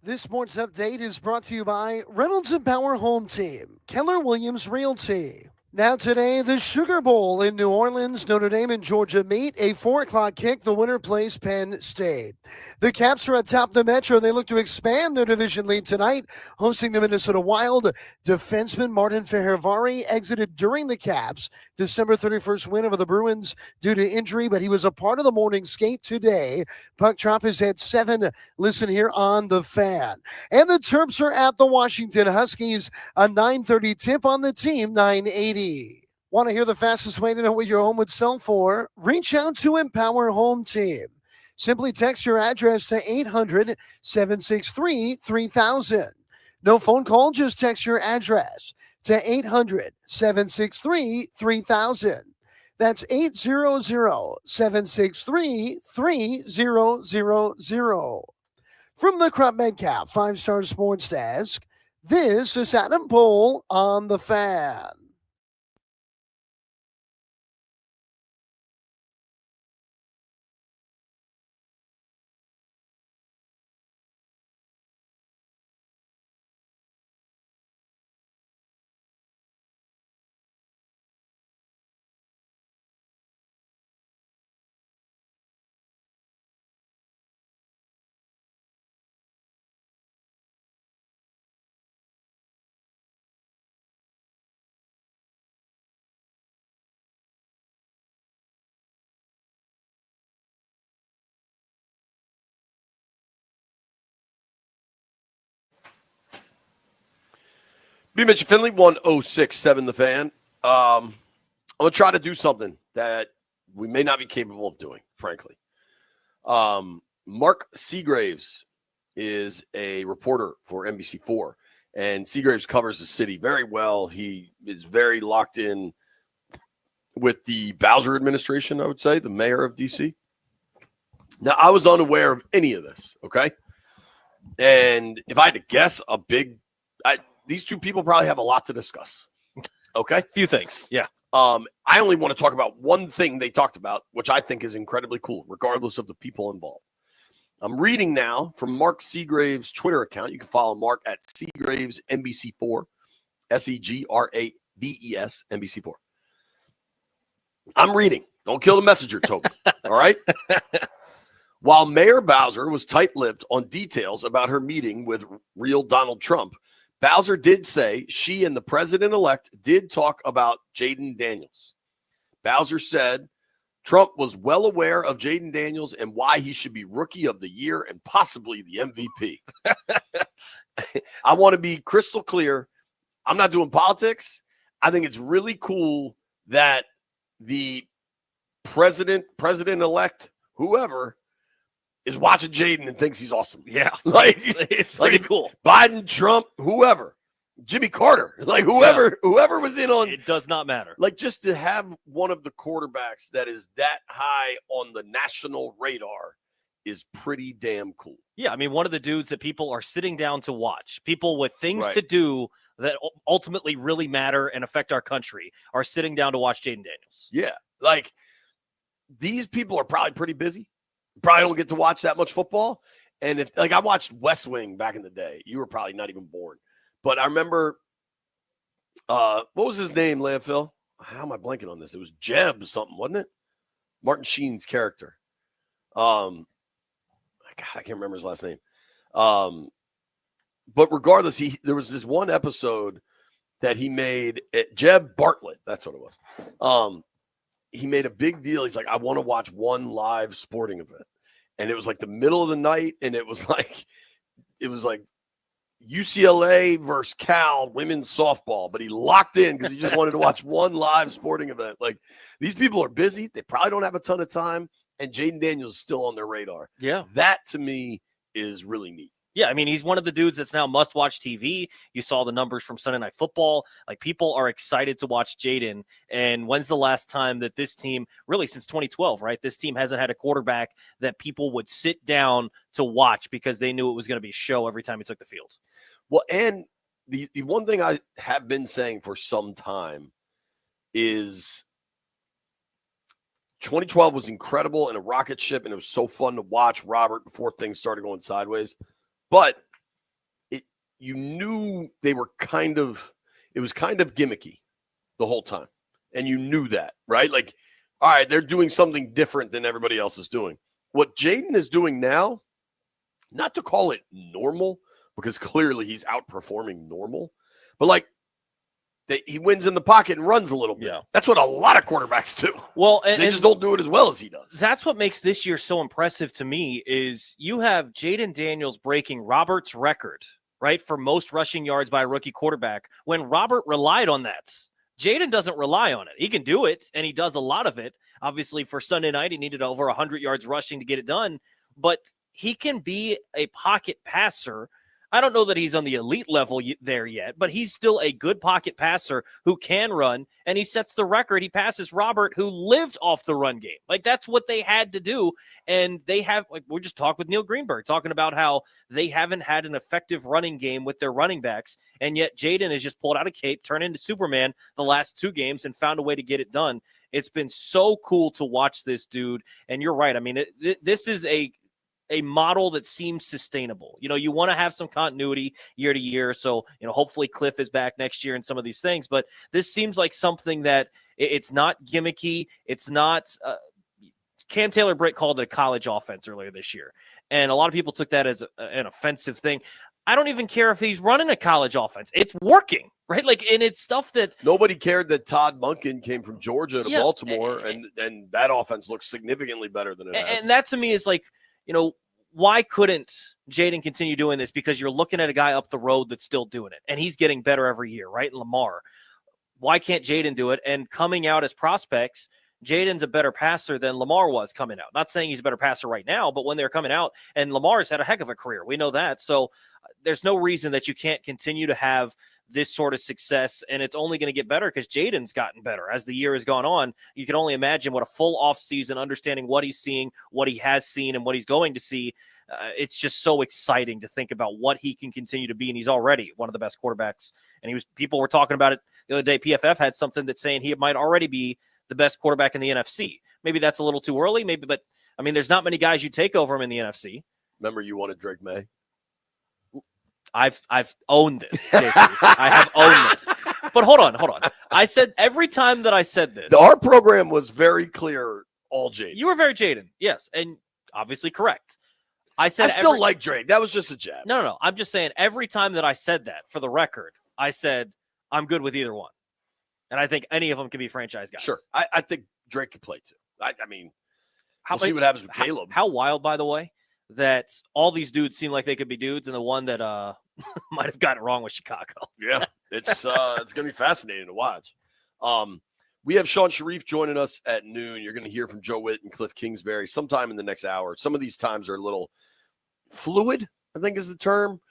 This sports update is brought to you by Reynolds and Power Home Team, Keller Williams Realty. Now today, the Sugar Bowl in New Orleans, Notre Dame and Georgia meet. A 4 o'clock kick, the winner plays Penn State. The Caps are atop the Metro. They look to expand their division lead tonight, hosting the Minnesota Wild. Defenseman Martin Fehervary exited during the Caps' December 31st win over the Bruins due to injury, but he was a part of the morning skate today. Puck drop is at 7. Listen here on The Fan. And the Terps are at the Washington Huskies. A 9:30 tip on the team, 980. Want to hear the fastest way to know what your home would sell for? Reach out to Empower Home Team. Simply text your address to 800-763-3000. No phone call, just text your address to 800-763-3000. That's 800-763-3000. From the Crop Medcap 5-Star Sports Desk, this is Adam Pohl on The Fan. B. Mitch Finley, 1067 The Fan. I'm going to try to do something that we may not be capable of doing, frankly. Mark Seagraves is a reporter for NBC4, and Seagraves covers the city very well. He is very locked in with the Bowser administration, I would say, the mayor of D.C. Now, I was unaware of any of this, okay? And if I had to guess, these two people probably have a lot to discuss. Okay. Few things. Yeah. I only want to talk about one thing they talked about, which I think is incredibly cool, regardless of the people involved. I'm reading now from Mark Seagraves' Twitter account. You can follow Mark at Seagraves NBC4, Segraves NBC4. I'm reading. Don't kill the messenger, Toby. All right. While Mayor Bowser was tight-lipped on details about her meeting with real Donald Trump, Bowser did say she and the president-elect did talk about Jayden Daniels. Bowser said Trump was well aware of Jayden Daniels and why he should be Rookie of the Year and possibly the MVP. I want to be crystal clear. I'm not doing politics. I think it's really cool that the president-elect, whoever, is watching Jayden and thinks he's awesome. Yeah. It's pretty cool. Biden, Trump, whoever, Jimmy Carter, whoever was in on. It does not matter. Just to have one of the quarterbacks that is that high on the national radar is pretty damn cool. Yeah. I mean, one of the dudes that people are sitting down to watch, people with things Right. to do that ultimately really matter and affect our country are sitting down to watch Jayden Daniels. Yeah. These people are probably pretty busy. Probably don't get to watch that much football. And if I watched West Wing back in the day, you were probably not even born. But I remember, what was his name, Landfill? How am I blanking on this? It was Jeb something, wasn't it? Martin Sheen's character. God, I can't remember his last name. But regardless, there was this one episode that he made, Jeb Bartlett, that's what it was. He made a big deal. He's like, I want to watch one live sporting event. And it was the middle of the night. And it was like UCLA versus Cal women's softball. But he locked in because he just wanted to watch one live sporting event. These people are busy. They probably don't have a ton of time. And Jayden Daniels is still on their radar. Yeah. That to me is really neat. Yeah, I mean, he's one of the dudes that's now must-watch TV. You saw the numbers from Sunday Night Football. People are excited to watch Jayden. And when's the last time that this team, really since 2012, right? This team hasn't had a quarterback that people would sit down to watch because they knew it was going to be a show every time he took the field. Well, and the one thing I have been saying for some time is 2012 was incredible and a rocket ship, and it was so fun to watch Robert before things started going sideways. But you knew they were it was kind of gimmicky the whole time. And you knew that, right? Like, all right, they're doing something different than everybody else is doing. What Jaden is doing now, not to call it normal, because clearly he's outperforming normal, but like he wins in the pocket and runs a little bit. Yeah. That's what a lot of quarterbacks do. Well, they just don't do it as well as he does. That's what makes this year so impressive to me is you have Jaden Daniels breaking Robert's record, right, for most rushing yards by a rookie quarterback when Robert relied on that. Jaden doesn't rely on it. He can do it, and he does a lot of it. Obviously, for Sunday night, he needed over 100 yards rushing to get it done, but he can be a pocket passer. I don't know that he's on the elite level there yet, but he's still a good pocket passer who can run, and he sets the record. He passes Robert, who lived off the run game. Like, that's what they had to do, and they have, like, we just talked with Neil Greenberg, talking about how they haven't had an effective running game with their running backs, and yet Jaden has just pulled out a cape, turned into Superman the last 2 games, and found a way to get it done. It's been so cool to watch this dude, and you're right. I mean, this is a model that seems sustainable. You know, you want to have some continuity year to year. So, you know, hopefully Cliff is back next year and some of these things, but this seems like something that it's not gimmicky. It's not, Cam Taylor-Britt called it a college offense earlier this year. And a lot of people took that as an offensive thing. I don't even care if he's running a college offense. It's working, right? Like, and it's stuff that nobody cared that Todd Monken came from Georgia to Baltimore, and that offense looks significantly better than it has. And that to me is like, you know, why couldn't Jaden continue doing this? Because you're looking at a guy up the road that's still doing it, and he's getting better every year, right? Lamar. Why can't Jaden do it? And coming out as prospects, Jaden's a better passer than Lamar was coming out. Not saying he's a better passer right now, but when they're coming out, and Lamar's had a heck of a career. We know that. So there's no reason that you can't continue to have this sort of success, and it's only going to get better because Jaden's gotten better as the year has gone on. You can only imagine what a full off season, understanding what he's seeing, what he has seen, and what he's going to see. It's just so exciting to think about what he can continue to be, and he's already one of the best quarterbacks. And people were talking about it the other day. PFF had something that's saying he might already be the best quarterback in the NFC. Maybe that's a little too early, maybe, but I mean, there's not many guys you take over him in the NFC. Remember, you wanted Drake May. I've owned this, JP. I have owned this. But hold on. I said every time that I said this. Our program was very clear, all Jaden. You were very Jaden, yes, and obviously correct. I still like Drake. That was just a jab. No. I'm just saying every time that I said that, for the record, I said I'm good with either one. And I think any of them can be franchise guys. Sure. I think Drake could play too. I mean, we'll see what happens with Caleb. How wild, by the way, that all these dudes seem like they could be dudes, and the one that might have gotten it wrong with Chicago. Yeah, it's going to be fascinating to watch. We have Sean Sharif joining us at noon. You're going to hear from Joe Witt and Cliff Kingsbury sometime in the next hour. Some of these times are a little fluid, I think is the term.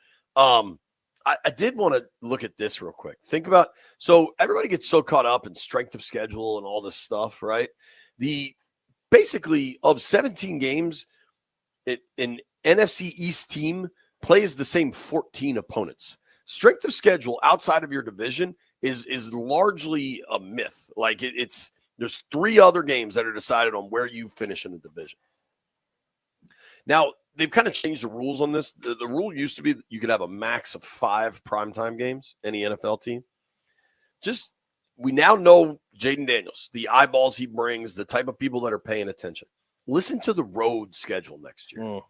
I did want to look at this real quick. Think about, so everybody gets so caught up in strength of schedule and all this stuff, right? Basically of 17 games, an NFC East team plays the same 14 opponents. Strength of schedule outside of your division is largely a myth. Like there's 3 other games that are decided on where you finish in the division. Now, they've kind of changed the rules on this. The rule used to be that you could have a max of 5 primetime games, any NFL team. We now know Jaden Daniels, the eyeballs he brings, the type of people that are paying attention. Listen to the road schedule next year.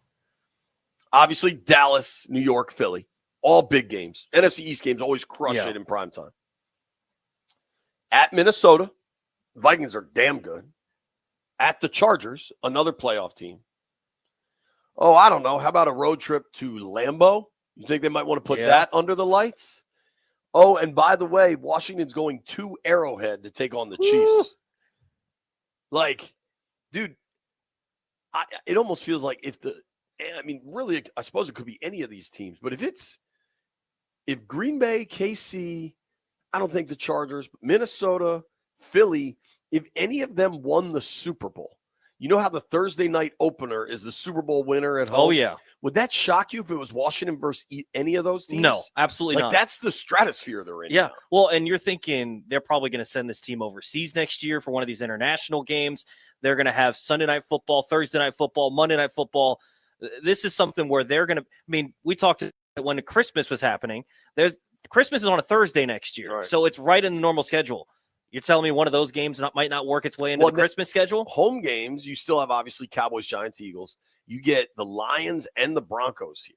Obviously, Dallas, New York, Philly, all big games. NFC East games always crush it in primetime. At Minnesota, Vikings are damn good. At the Chargers, another playoff team. Oh, I don't know. How about a road trip to Lambeau? You think they might want to put that under the lights? Oh, and by the way, Washington's going to Arrowhead to take on the Chiefs. Like, dude, it almost feels like really, I suppose it could be any of these teams, but if Green Bay, KC, I don't think the Chargers, Minnesota, Philly, if any of them won the Super Bowl, you know how the Thursday night opener is the Super Bowl winner at home? Oh, yeah. Would that shock you if it was Washington versus any of those teams? No, absolutely not. That's the stratosphere they're in. Yeah. Now. Well, and you're thinking they're probably going to send this team overseas next year for one of these international games. They're going to have Sunday night football, Thursday night football, Monday night football. This is something where they're going to – I mean, we talked when Christmas was happening. Christmas is on a Thursday next year, Right. so it's right in the normal schedule. You're telling me one of those games might not work its way into the Christmas schedule? Home games, you still have obviously Cowboys, Giants, Eagles. You get the Lions and the Broncos here.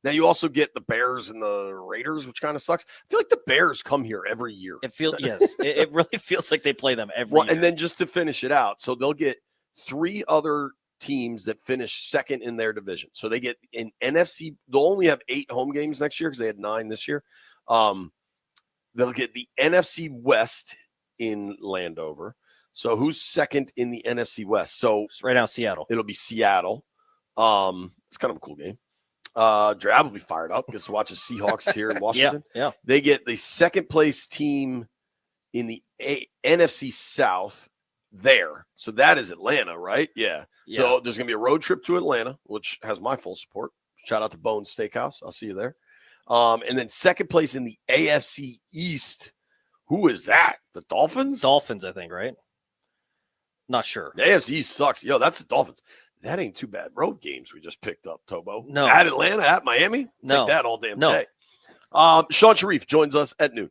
Now you also get the Bears and the Raiders, which kind of sucks. I feel like the Bears come here every year. It really feels like they play them every year. And then just to finish it out, so they'll get 3 other teams that finish second in their division. So they get an NFC. They'll only have 8 home games next year because they had 9 this year. They'll get the NFC West in Landover. So who's second in the NFC West? So right now, Seattle. It'll be Seattle. It's kind of a cool game. Drab will be fired up because to watch the Seahawks here in Washington. Yeah. They get the second place team in the NFC South there. So that is Atlanta, right? Yeah. So there's going to be a road trip to Atlanta, which has my full support. Shout out to Bones Steakhouse. I'll see you there. And then second place in the AFC East. Who is that? The Dolphins? Dolphins, I think, right? Not sure. The AFC East sucks. Yo, that's the Dolphins. That ain't too bad. Road games we just picked up, Tobo. No. At Atlanta, at Miami. No. Take that all damn No. day. Sean Sharif joins us at noon.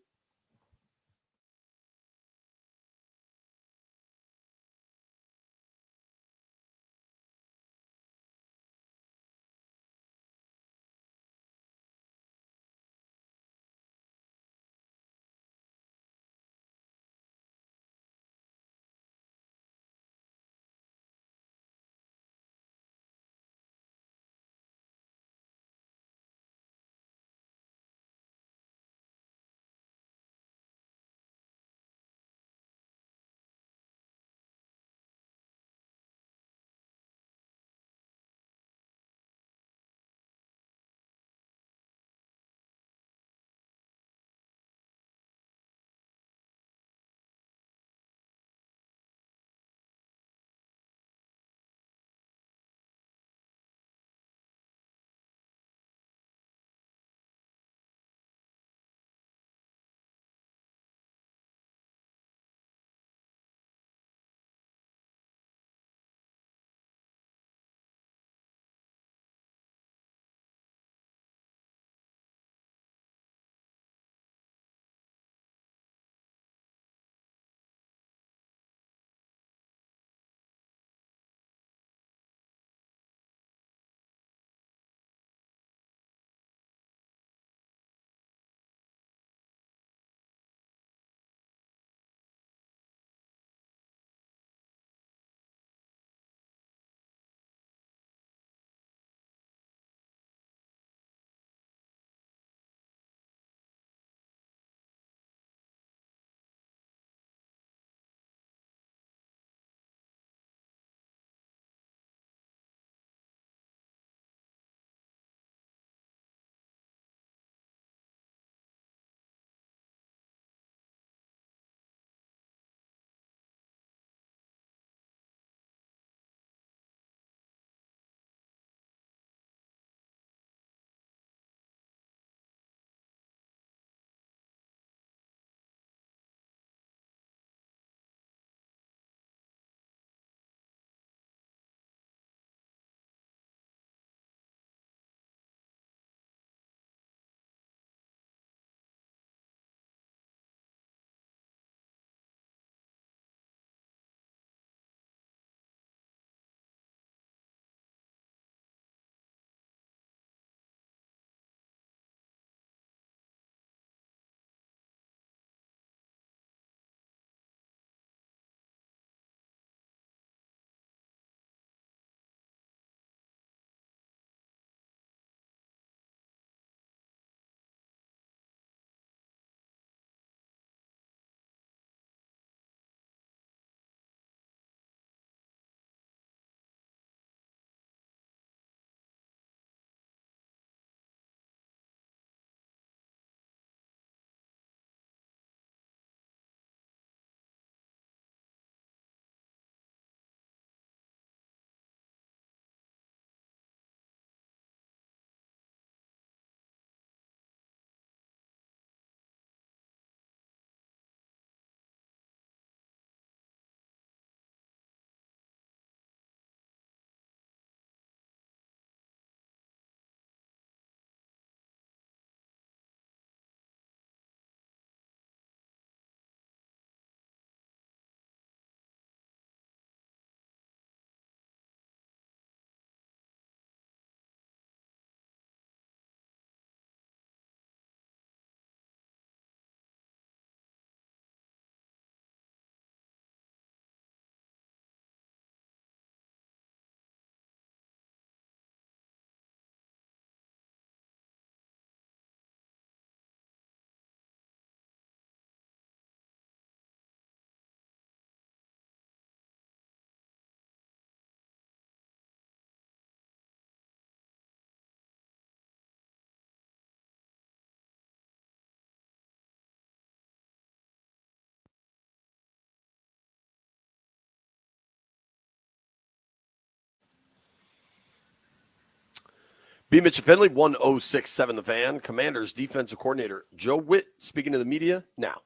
B. Mitchell Finley, 1067 The Fan. Commanders defensive coordinator Joe Witt speaking to the media now.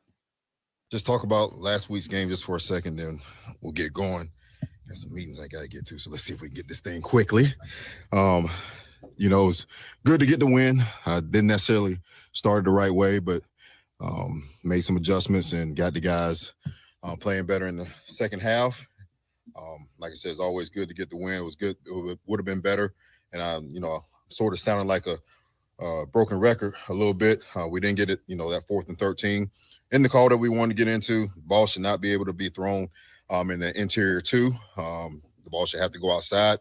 Just talk about last week's game just for a second, then we'll get going. Got some meetings I got to get to, so let's see if we can get this thing quickly. It's good to get the win. I didn't necessarily start the right way, but made some adjustments and got the guys playing better in the second half. Like I said, it's always good to get the win. It was good. It would have been better. And I sort of sounded like a broken record a little bit. We didn't get it, that 4th and 13 in the call that we wanted to get into. The ball should not be able to be thrown in the interior two. The ball should have to go outside.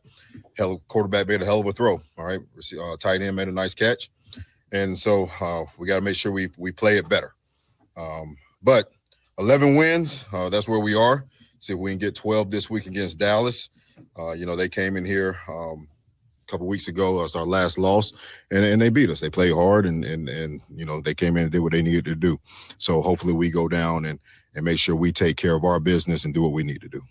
Quarterback made a hell of a throw. All right. Tight end made a nice catch. And so we got to make sure we play it better. But 11 wins, that's where we are. See if we can get 12 this week against Dallas. They came in here a couple weeks ago as our last loss, and they beat us. They played hard, and they came in and did what they needed to do. So hopefully we go down and make sure we take care of our business and do what we need to do.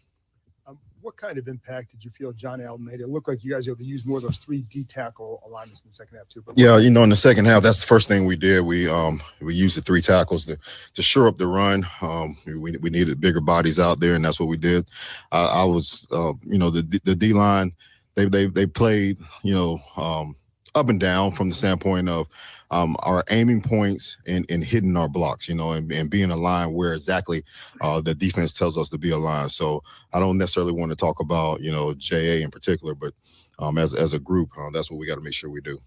What kind of impact did you feel John Allen made? It looked like you guys were able to use more of those 3 D-tackle alignments in the second half too. But yeah, in the second half, that's the first thing we did. We used the 3 tackles to shore up the run. We needed bigger bodies out there, and that's what we did. I was, the D-line, they played, up and down from the standpoint of our aiming points and hitting our blocks, and being aligned where exactly the defense tells us to be aligned. So I don't necessarily want to talk about, JA in particular, but as a group, that's what we got to make sure we do.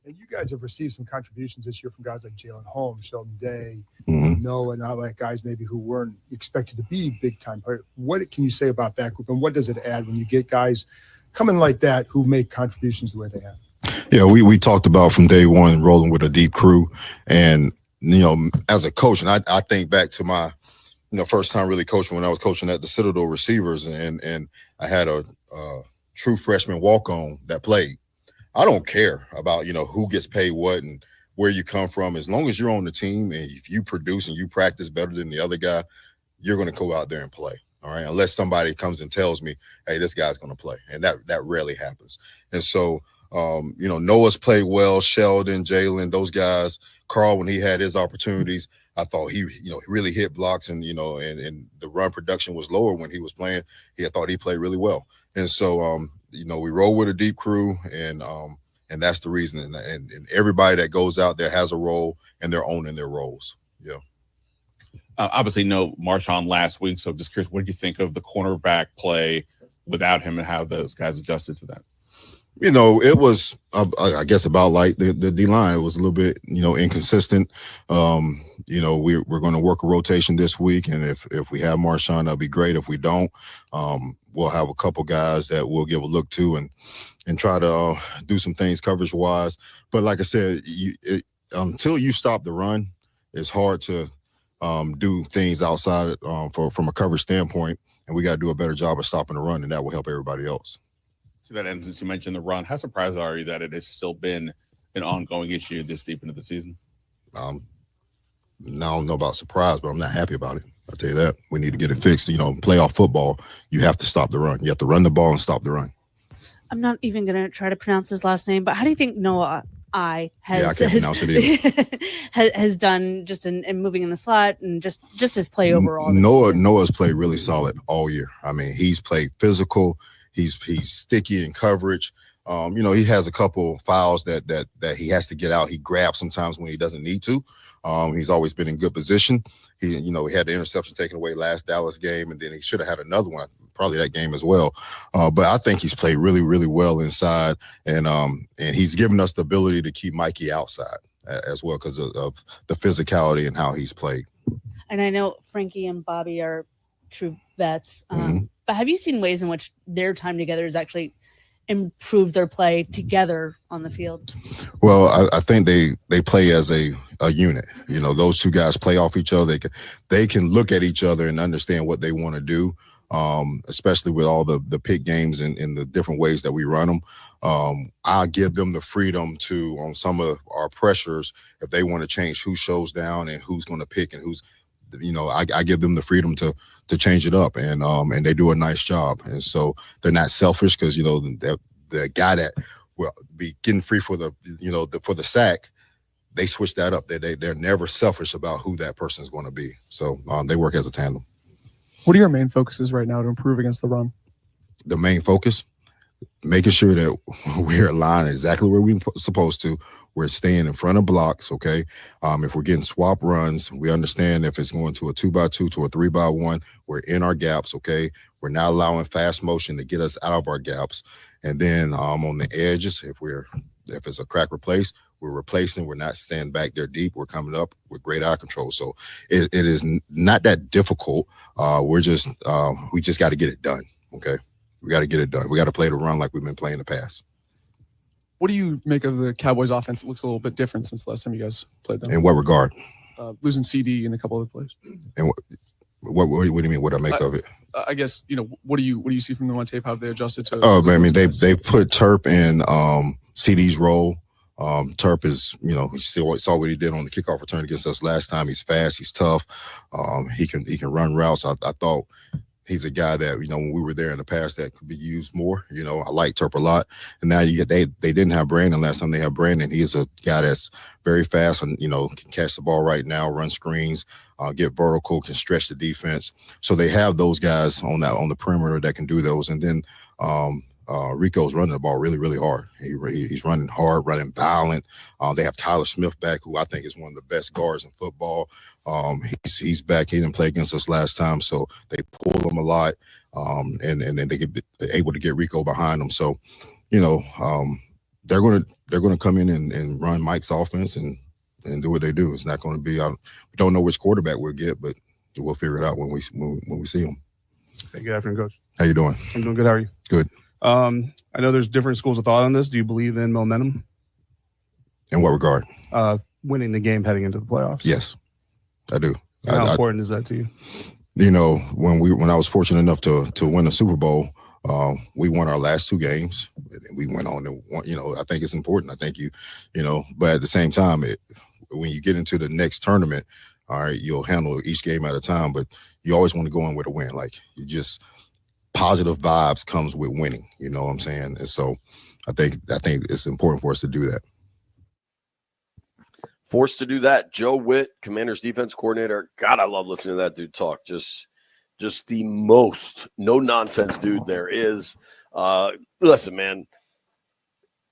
And you guys have received some contributions this year from guys like Jalen Holmes, Sheldon Day, Noah, and all that guys maybe who weren't expected to be big-time players. What can you say about that group, and what does it add when you get guys coming like that who make contributions the way they have? Yeah, we talked about from day one rolling with a deep crew, and as a coach, and I think back to my first time really coaching when I was coaching at the Citadel Receivers, and I had a true freshman walk-on that played. I don't care about who gets paid what and where you come from. As long as you're on the team and if you produce and you practice better than the other guy, you're going to go out there and play. All right, unless somebody comes and tells me, hey, this guy's going to play, and that rarely happens. And so Noah's played well, Sheldon, Jalen, those guys. Carl, when he had his opportunities, I thought he really hit blocks, and and the run production was lower when he was playing. I thought he played really well. And so we roll with a deep crew, and that's the reason. And everybody that goes out there has a role, and they're owning their roles. Yeah. Obviously, no Marshawn last week, so just curious, what did you think of the cornerback play without him, and how those guys adjusted to that? It was, I guess, about like the D-line. It was a little bit, inconsistent. We're going to work a rotation this week, and if we have Marshawn, that'll be great. If we don't, we'll have a couple guys that we'll give a look to and try to do some things coverage-wise. But like I said, until you stop the run, it's hard to do things outside from a coverage standpoint, and we got to do a better job of stopping the run, and that will help everybody else. To that end, since you mentioned the run, how surprised are you that it has still been an ongoing issue this deep into the season? I don't know about surprise, but I'm not happy about it. I'll tell you that. We need to get it fixed. Playoff football, you have to stop the run. You have to run the ball and stop the run. I'm not even going to try to pronounce his last name, but how do you think Noah I can't pronounce it either. has done just in moving in the slot and just his play overall? Noah's played really solid all year. I mean, he's played physical. He's sticky in coverage. He has a couple fouls that he has to get out. He grabs sometimes when he doesn't need to. He's always been in good position. He had the interception taken away last Dallas game, and then he should have had another one, probably that game as well. But I think he's played really, really well inside, and he's given us the ability to keep Mikey outside as well because of the physicality and how he's played. And I know Frankie and Bobby are true vets. But have you seen ways in which their time together has actually improved their play together on the field? Well, I think they play as a unit. Those two guys play off each other. They can look at each other and understand what they want to do, especially with all the pick games and the different ways that we run them. I'll give them the freedom to, on some of our pressures, if they want to change who shows down and who's going to pick and who's, I give them the freedom to change it up, and they do a nice job. And so they're not selfish because the guy that will be getting free for the for the sack. They switch that up. They're never selfish about who that person is going to be. So they work as a tandem. What are your main focuses right now to improve against the run? The main focus, making sure that we're aligned exactly where we're supposed to. We're staying in front of blocks, okay? If we're getting swap runs, we understand if it's going to a 2x2 to a 3x1, we're in our gaps, okay? We're not allowing fast motion to get us out of our gaps. And then on the edges, if it's a crack replace, we're replacing. We're not staying back there deep. We're coming up with great eye control. So it is not that difficult. We just got to get it done, okay? We got to get it done. We got to play the run like we've been playing in the past. What do you make of the Cowboys offense? It looks a little bit different since the last time you guys played them. In what regard? Losing CD and a couple other plays. And what do you mean? What I make of it? I guess what do you see from them on tape? How have they adjusted to? Oh, I mean they put Turp in CD's role. Turp is he saw what he did on the kickoff return against us last time. He's fast. He's tough. He can run routes. I thought he's a guy that when we were there in the past that could be used more. I like Turp a lot. And now they didn't have Brandon last time. They have Brandon. He's a guy that's very fast and can catch the ball right now, run screens, get vertical, can stretch the defense. So they have those guys on the perimeter that can do those. And then Rico's running the ball really, really hard. He's running hard, running violent. They have Tyler Smith back, who I think is one of the best guards in football. He's back. He didn't play against us last time, so they pull him a lot, and then they get able to get Rico behind them. So, they're gonna come in and run Mike's offense and do what they do. It's not going to be. We don't know which quarterback we'll get, but we'll figure it out when we see him. Hey, good afternoon, Coach. How you doing? I'm doing good. How are you? Good. I know there's different schools of thought on this. Do you believe in momentum? In what regard? Winning the game heading into the playoffs. Yes, I do. How important is that to you? When I was fortunate enough to win a Super Bowl, we won our last two games. And we went on and won, I think it's important. I think but at the same time, when you get into the next tournament, all right, you'll handle each game at a time, but you always want to go in with a win. Like positive vibes comes with winning. You know what I'm saying? And so I think it's important for us to do that. Forced to do that. Joe Witt, Commanders defense coordinator. God, I love listening to that dude talk. Just the most no nonsense dude there is. Listen, man,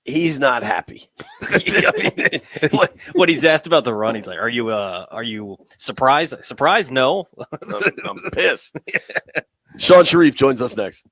he's not happy. What he's asked about the run, he's like, "Are you surprised? Surprised? No, I'm pissed." Sean Sharif joins us next.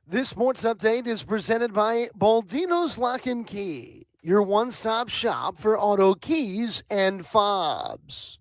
This sports update is presented by Baldino's Lock and Key, your one-stop shop for auto keys and fobs.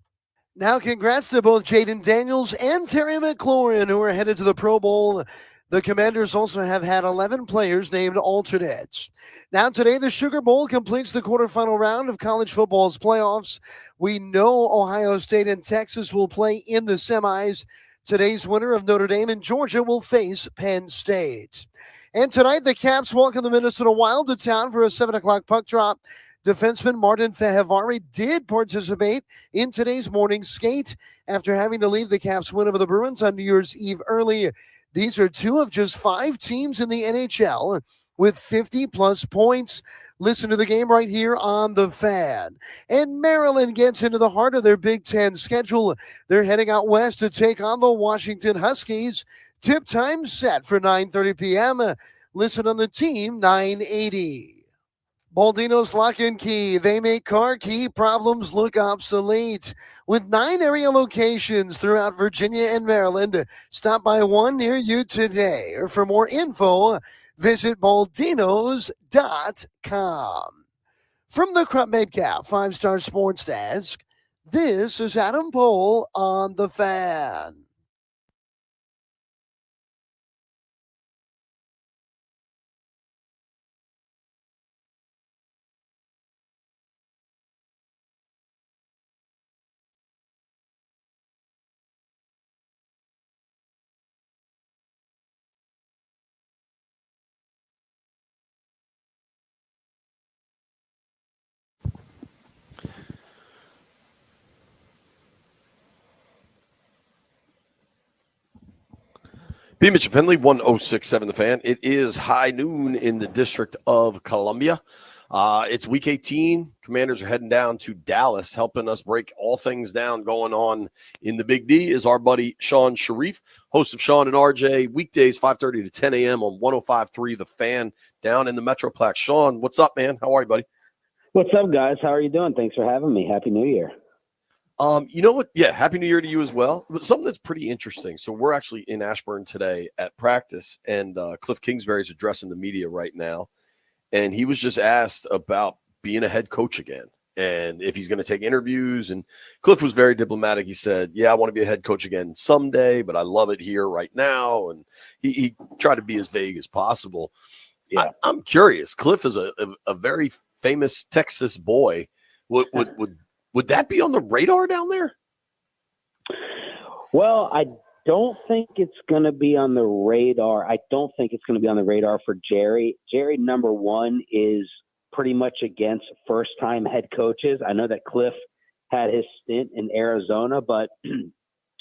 Now, congrats to both Jaden Daniels and Terry McLaurin, who are headed to the Pro Bowl. The Commanders also have had 11 players named alternates. Now, today, the Sugar Bowl completes the quarterfinal round of college football's playoffs. We know Ohio State and Texas will play in the semis. Today's winner of Notre Dame and Georgia will face Penn State. And tonight, the Caps welcome the Minnesota Wild to town for a 7 o'clock puck drop. Defenseman Martin Fehervary did participate in today's morning skate after having to leave the Caps' win over the Bruins on New Year's Eve early. These are two of just 5 teams in the NHL with 50-plus points. Listen to the game right here on The Fan. And Maryland gets into the heart of their Big Ten schedule. They're heading out west to take on the Washington Huskies. Tip time set for 9:30 p.m. Listen on the team 980. Baldino's Lock and Key. They make car key problems look obsolete. With 9 area locations throughout Virginia and Maryland, stop by one near you today. Or for more info, visit baldinos.com. From the Krupp Metcalf 5-Star Sports Desk, this is Adam Pohl on The Fan. B. Mitchell Finley, 1067 The Fan. It is high noon in the District of Columbia. It's week 18. Commanders are heading down to Dallas. Helping us break all things down going on in the Big D is our buddy Sean Sharif, host of Sean and RJ, weekdays 5:30 to 10 a.m. on 105.3 The Fan down in the Metroplex. Sean, what's up, man? How are you, buddy? What's up, guys? How are you doing? Thanks for having me. Happy New Year. You know what? Yeah, Happy New Year to you as well. But something that's pretty interesting. So we're actually in Ashburn today at practice, and Cliff Kingsbury is addressing the media right now. And he was just asked about being a head coach again and if he's going to take interviews. And Cliff was very diplomatic. He said, yeah, I want to be a head coach again someday, but I love it here right now. And he tried to be as vague as possible. Yeah. I'm curious. Cliff is a very famous Texas boy. Would that be on the radar down there? Well, I don't think it's going to be on the radar. I don't think it's going to be on the radar for Jerry. Jerry, number one, is pretty much against first-time head coaches. I know that Cliff had his stint in Arizona, but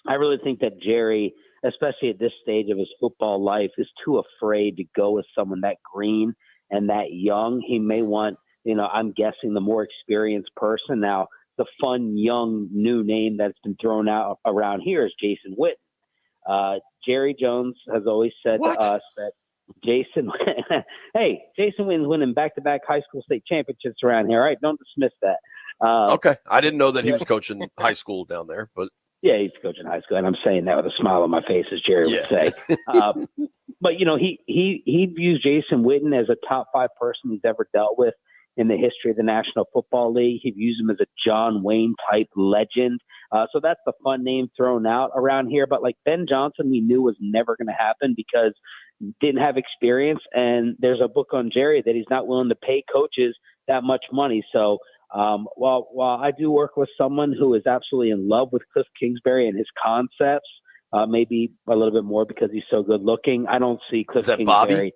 I really think that Jerry, especially at this stage of his football life, is too afraid to go with someone that green and that young. He may want, I'm guessing the more experienced person. Now, the fun, young, new name that's been thrown out around here is Jason Witten. Jerry Jones has always said to us that Jason Witten's winning back-to-back high school state championships around here. All right, don't dismiss that. Okay. I didn't know that he was coaching high school down there, but yeah, he's coaching high school, and I'm saying that with a smile on my face, as Jerry would say. But he views Jason Witten as a top 5 person he's ever dealt with in the history of the National Football League. He views him as a John Wayne type legend. So that's the fun name thrown out around here. But like Ben Johnson, we knew was never going to happen because he didn't have experience. And there's a book on Jerry that he's not willing to pay coaches that much money. So while I do work with someone who is absolutely in love with Cliff Kingsbury and his concepts, maybe a little bit more because he's so good looking, I don't see Cliff Kingsbury. Bobby?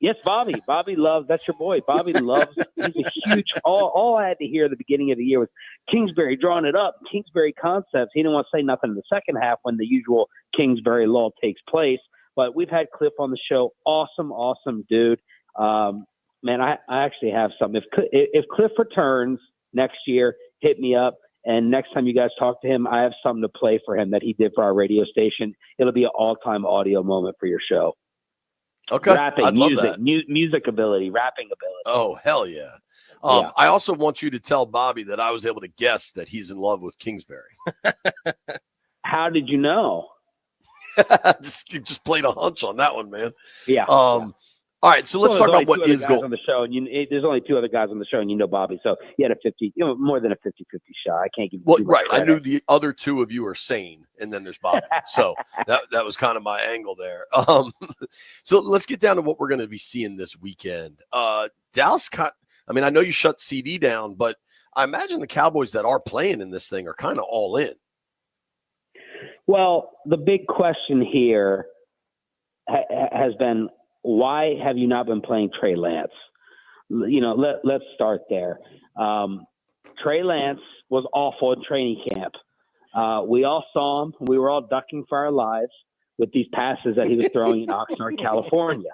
Yes, Bobby. Bobby loves, that's your boy. Bobby loves, he's a huge, all I had to hear at the beginning of the year was Kingsbury drawing it up, Kingsbury concepts. He didn't want to say nothing in the second half when the usual Kingsbury lull takes place. But we've had Cliff on the show. Awesome dude. Man, I actually have something. If Cliff returns next year, hit me up. And next time you guys talk to him, I have something to play for him that he did for our radio station. It'll be an all-time audio moment for your show. Okay. Rapping, I'd music, love that. music ability, rapping ability. Oh, hell yeah. Yeah. I also want you to tell Bobby that I was able to guess that he's in love with Kingsbury. How did you know? just played a hunch on that one, man. Yeah. All right, so let's talk about what is going on the show, and there's only two other guys on the show, and Bobby, so he had a 50, more than a 50-50 shot. I can't give you too much right. credit. I knew the other two of you are sane, and then there's Bobby. So that was kind of my angle there. So let's get down to what we're going to be seeing this weekend. Dallas, I mean, I know you shut CD down, but I imagine the Cowboys that are playing in this thing are kind of all in. Well, the big question here has been, why have you not been playing Trey Lance? Let's start there. Trey Lance was awful in training camp. We all saw him. We were all ducking for our lives with these passes that he was throwing in Oxnard, California.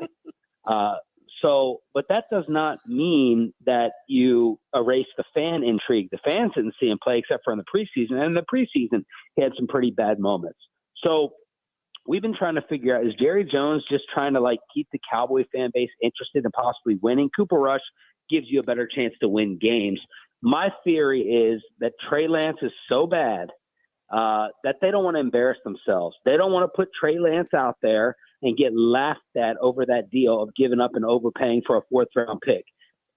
But that does not mean that you erase the fan intrigue. The fans didn't see him play except for in the preseason. And in the preseason, he had some pretty bad moments. So we've been trying to figure out, is Jerry Jones just trying to keep the Cowboy fan base interested in possibly winning? Cooper Rush gives you a better chance to win games. My theory is that Trey Lance is so bad that they don't want to embarrass themselves. They don't want to put Trey Lance out there and get laughed at over that deal of giving up and overpaying for a fourth-round pick.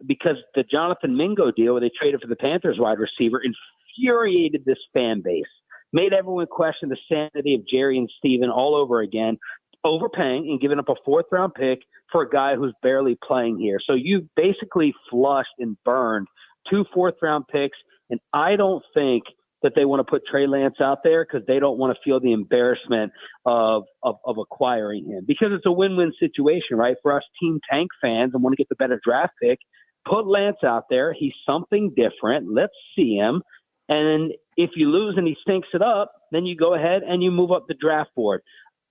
Because the Jonathan Mingo deal where they traded for the Panthers wide receiver infuriated this fan base. Made everyone question the sanity of Jerry and Steven all over again, overpaying and giving up a fourth-round pick for a guy who's barely playing here. So you basically flushed and burned 2 fourth-round picks, and I don't think that they want to put Trey Lance out there because they don't want to feel the embarrassment of acquiring him. Because it's a win-win situation, right? For us Team Tank fans and want to get the better draft pick, put Lance out there. He's something different. Let's see him. And if you lose and he stinks it up, then you go ahead and you move up the draft board.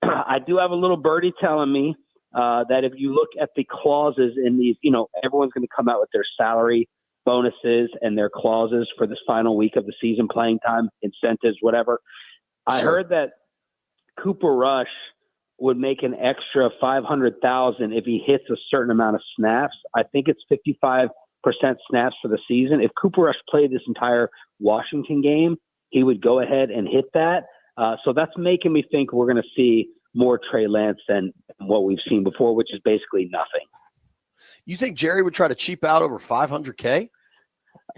I do have a little birdie telling me that if you look at the clauses in these, everyone's going to come out with their salary bonuses and their clauses for this final week of the season, playing time, incentives, whatever. I heard that Cooper Rush would make an extra $500,000 if he hits a certain amount of snaps. I think it's 55% snaps for the season. If Cooper Rush played this entire Washington game, he would go ahead and hit that. So that's making me think we're going to see more Trey Lance than what we've seen before, which is basically nothing. You think Jerry would try to cheap out over $500K?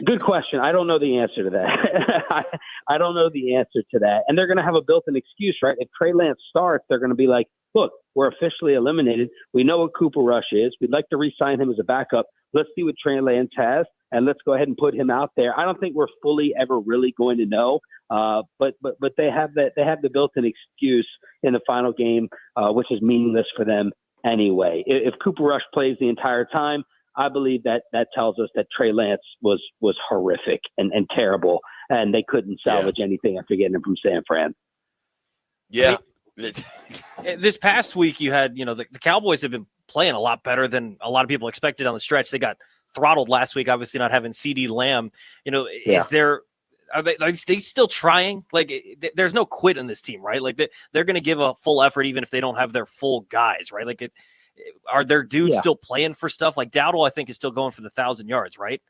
Good question. I don't know the answer to that. I don't know the answer to that. And they're going to have a built-in excuse, right? If Trey Lance starts, they're going to be like, look, we're officially eliminated. We know what Cooper Rush is. We'd like to re-sign him as a backup. Let's see what Trey Lance has, and let's go ahead and put him out there. I don't think we're fully ever really going to know, but they have the built-in excuse in the final game, which is meaningless for them anyway. If Cooper Rush plays the entire time, I believe that tells us that Trey Lance was horrific and terrible, and they couldn't salvage anything after getting him from San Fran. Yeah. This past week, you had, the Cowboys have been playing a lot better than a lot of people expected on the stretch. They got throttled last week, obviously not having CD Lamb. Are they still trying? There's no quit in this team, right? They're going to give a full effort even if they don't have their full guys, right? Are their dudes still playing for stuff? Dowdle, I think, is still going for the 1,000 yards, right?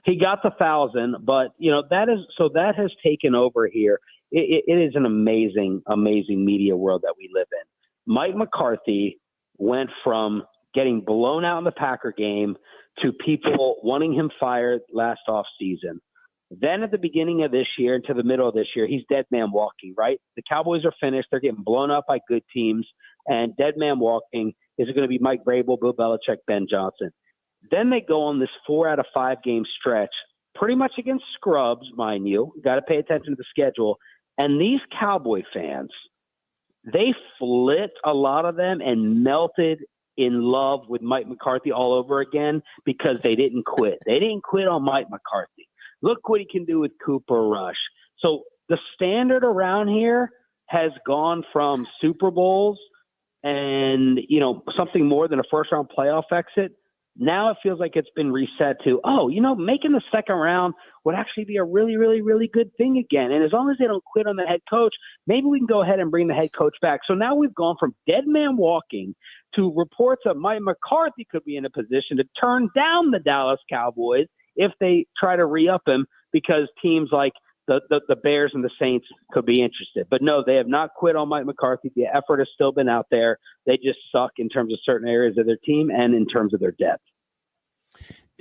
He got the 1,000, but that has taken over here. It is an amazing, amazing media world that we live in. Mike McCarthy went from getting blown out in the Packer game to people wanting him fired last off season. Then at the beginning of this year into the middle of this year, he's dead man walking, right? The Cowboys are finished. They're getting blown up by good teams, and dead man walking is going to be Mike Vrabel, Bill Belichick, Ben Johnson. Then they go on this 4 out of 5 game stretch, pretty much against scrubs, mind you. Got to pay attention to the schedule. And these Cowboy fans, they flit, a lot of them, and melted in love with Mike McCarthy all over again because they didn't quit. They didn't quit on Mike McCarthy. Look what he can do with Cooper Rush. So the standard around here has gone from Super Bowls and, something more than a first-round playoff exit. Now it feels like it's been reset to, making the second round would actually be a really, really, really good thing again. And as long as they don't quit on the head coach, maybe we can go ahead and bring the head coach back. So now we've gone from dead man walking to reports that Mike McCarthy could be in a position to turn down the Dallas Cowboys if they try to re-up him because teams like the Bears and the Saints could be interested. But no, they have not quit on Mike McCarthy. The effort has still been out there. They just suck in terms of certain areas of their team and in terms of their depth.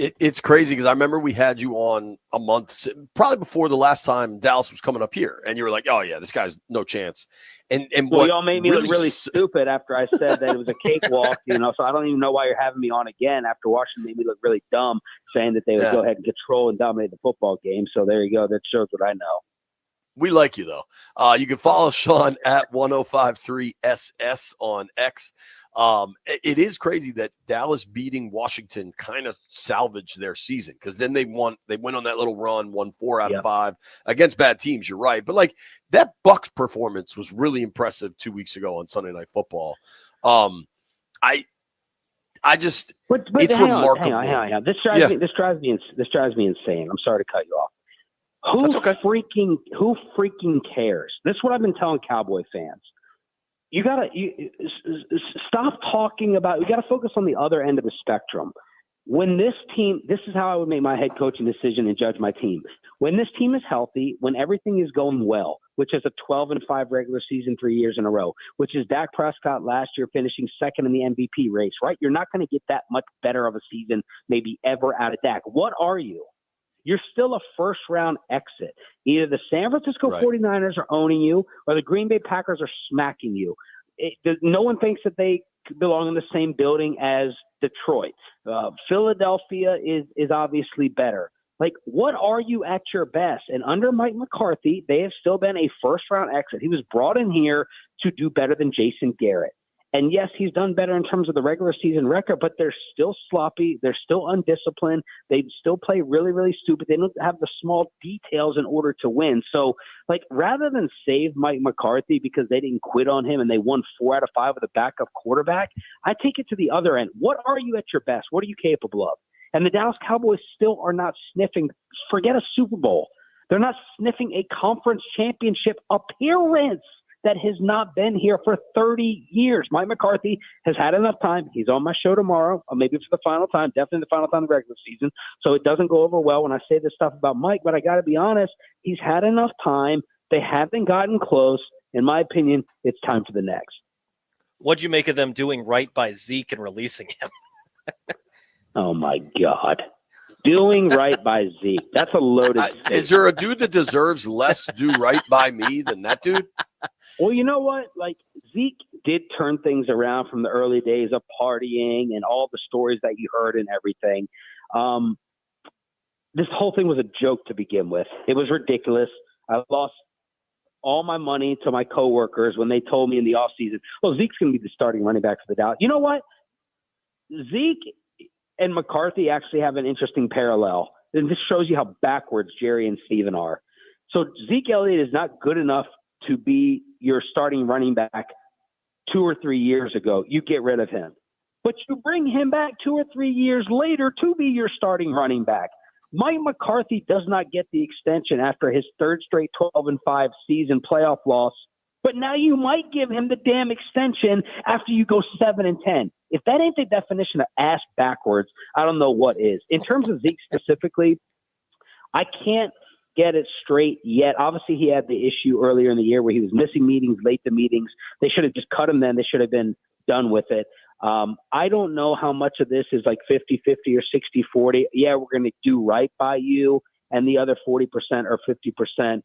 It's crazy because I remember we had you on a month, probably before the last time Dallas was coming up here, and you were like, "Oh yeah, this guy's no chance." And well, what y'all made me look really stupid after I said that it was a cakewalk, So I don't even know why you're having me on again after Washington made me look really dumb, saying that they would go ahead and control and dominate the football game. So there you go. That shows what I know. We like you though. You can follow Sean at 1053SS on X. It is crazy that Dallas beating Washington kind of salvaged their season, because then they went on that little run, won 4 out of 5 against bad teams. You're right, but like that Bucs performance was really impressive 2 weeks ago on Sunday Night Football. I just it's remarkable. Hang on. This drives me insane. I'm sorry to cut you off. Who freaking cares? This is what I've been telling Cowboy fans. You gotta stop talking about. You gotta focus on the other end of the spectrum. When this team, this is how I would make my head coaching decision and judge my team. When this team is healthy, when everything is going well, which is a 12-5 regular season 3 years in a row, which is Dak Prescott last year finishing second in the MVP race, right? You're not going to get that much better of a season, maybe ever, out of Dak. What are you? You're still a first-round exit. Either the San Francisco 49ers are owning you or the Green Bay Packers are smacking you. No one thinks that they belong in the same building as Detroit. Philadelphia is obviously better. Like, what are you at your best? And under Mike McCarthy, they have still been a first-round exit. He was brought in here to do better than Jason Garrett. And yes, he's done better in terms of the regular season record, but they're still sloppy. They're still undisciplined. They still play really, really stupid. They don't have the small details in order to win. So, like, rather than save Mike McCarthy because they didn't quit on him and they won 4 out of 5 with a backup quarterback, I take it to the other end. What are you at your best? What are you capable of? And the Dallas Cowboys still are not sniffing. Forget a Super Bowl. They're not sniffing a conference championship appearance that has not been here for 30 years. Mike McCarthy has had enough time. He's on my show tomorrow, or maybe for the final time, definitely the final time of the regular season. So it doesn't go over well when I say this stuff about Mike, but I got to be honest, he's had enough time. They haven't gotten close. In my opinion, it's time for the next. What'd you make of them doing right by Zeke and releasing him? Oh, my God. Doing right by Zeke. That's a loaded is there a dude that deserves less do right by me than that dude? Well, you know what? Like, Zeke did turn things around from the early days of partying and all the stories that you heard and everything. This whole thing was a joke to begin with. It was ridiculous. I lost all my money to my coworkers when they told me in the offseason, oh, Zeke's going to be the starting running back for the Dallas. You know what? Zeke and McCarthy actually have an interesting parallel. And this shows you how backwards Jerry and Steven are. So Zeke Elliott is not good enough to be your starting running back 2 or 3 years ago. You get rid of him. But you bring him back 2 or 3 years later to be your starting running back. Mike McCarthy does not get the extension after his 3rd straight 12-5 season playoff loss. But now you might give him the damn extension after you go 7-10. If that ain't the definition of ass backwards, I don't know what is. In terms of Zeke specifically, I can't get it straight yet. Obviously, he had the issue earlier in the year where he was missing meetings, late to meetings. They should have just cut him then. They should have been done with it. I don't know how much of this is like 50-50 or 60-40. Yeah, we're going to do right by you. And the other 40% or 50%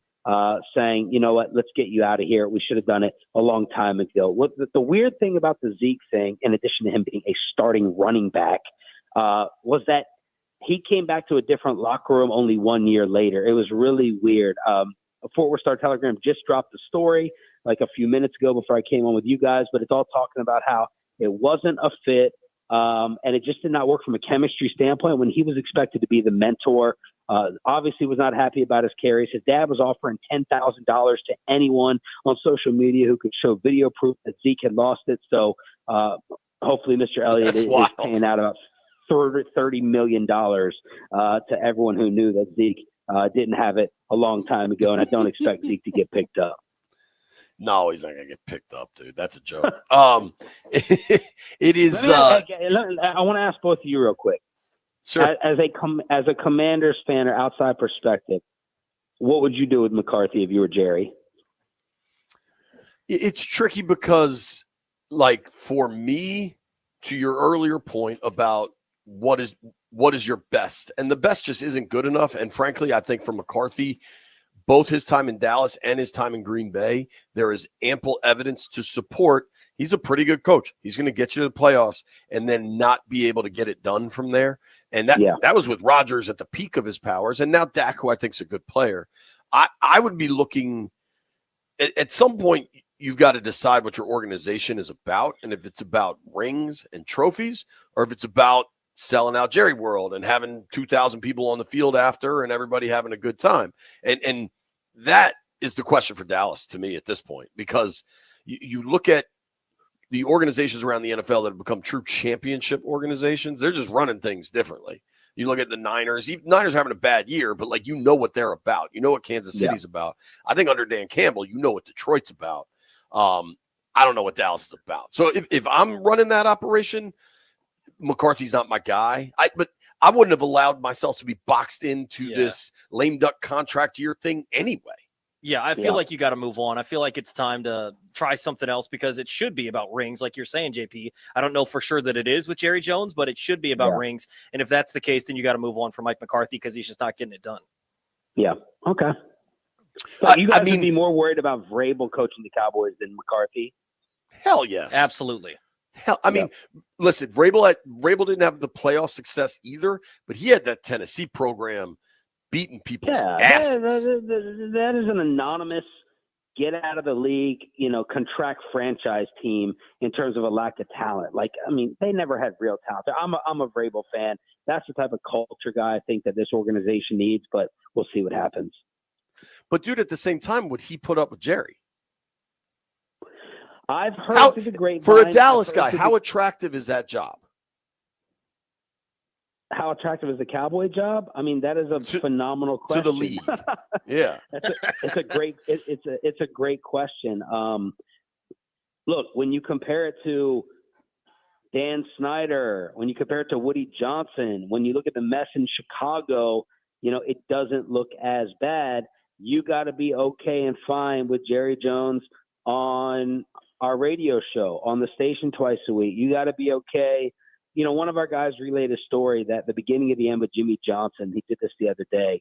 saying, you know what, let's get you out of here. We should have done it a long time ago. What the weird thing about the Zeke thing, in addition to him being a starting running back, was that he came back to a different locker room only 1 year later. It was really weird. Fort Worth Star Telegram just dropped the story like a few minutes ago before I came on with you guys, but it's all talking about how it wasn't a fit, and it just did not work from a chemistry standpoint when he was expected to be the mentor. Obviously was not happy about his carries. His dad was offering $10,000 to anyone on social media who could show video proof that Zeke had lost it. So hopefully Mr. Elliott is paying out about $30 million to everyone who knew that Zeke didn't have it a long time ago, and I don't expect Zeke to get picked up. No, he's not gonna get picked up, dude. That's a joke. It is. I want to ask both of you real quick. Sure. As a Commanders fan or outside perspective, What would you do with McCarthy if you were Jerry? It's tricky because, like, for me, to your earlier point about what is your best, and the best just isn't good enough. And frankly, I think for McCarthy, both his time in Dallas and his time in Green Bay, there is ample evidence to support he's a pretty good coach. He's going to get you to the playoffs and then not be able to get it done from there. And that was with Rodgers at the peak of his powers. And now Dak, who I think is a good player. I would be looking at some point. You've got to decide what your organization is about, and if it's about rings and trophies, or if it's about selling out Jerry World and having 2,000 people on the field after and everybody having a good time. And that is the question for Dallas to me at this point, because you look at the organizations around the NFL that have become true championship organizations, they're just running things differently. You look at the Niners. Niners are having a bad year, but like, you know what they're about. You know what Kansas City's about. I think under Dan Campbell, you know what Detroit's about. I don't know what Dallas is about. So if I'm running that operation, McCarthy's not my guy. But I wouldn't have allowed myself to be boxed into this lame duck contract year thing anyway. Yeah, I feel like you got to move on. I feel like it's time to try something else, because it should be about rings, like you're saying, JP. I don't know for sure that it is with Jerry Jones, but it should be about rings. And if that's the case, then you got to move on from Mike McCarthy, because he's just not getting it done. Yeah. Okay. So you guys would be more worried about Vrabel coaching the Cowboys than McCarthy? Hell yes. Absolutely. Hell, I mean, listen, Vrabel didn't have the playoff success either, but he had that Tennessee program beating people's asses. That is an anonymous, get out of the league, contract franchise team in terms of a lack of talent. Like, I mean, they never had real talent. I'm a Vrabel fan. That's the type of culture guy I think that this organization needs, but we'll see what happens. But, dude, at the same time, would he put up with Jerry? I've heard through the grapevine. For a Dallas guy, how attractive is that job? How attractive is the Cowboy job? I mean, that is a phenomenal question. To the league. Yeah. It's a great question. Look, when you compare it to Dan Snyder, when you compare it to Woody Johnson, when you look at the mess in Chicago, it doesn't look as bad. You got to be okay and fine with Jerry Jones on our radio show, on the station twice a week. You got to be okay. One of our guys relayed a story that the beginning of the end with Jimmy Johnson, he did this the other day.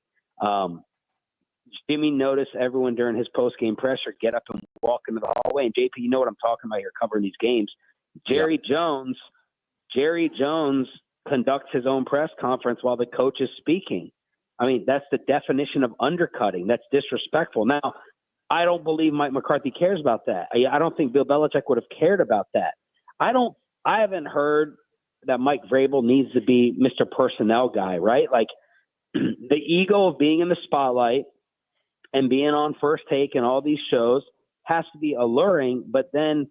Jimmy noticed everyone during his post-game presser get up and walk into the hallway. And JP, you know what I'm talking about. You're covering these games. Jerry Jones conducts his own press conference while the coach is speaking. I mean, that's the definition of undercutting. That's disrespectful. Now, I don't believe Mike McCarthy cares about that. I don't think Bill Belichick would have cared about that. I haven't heard that Mike Vrabel needs to be Mr. Personnel guy, right? Like, the ego of being in the spotlight and being on First Take and all these shows has to be alluring. But then,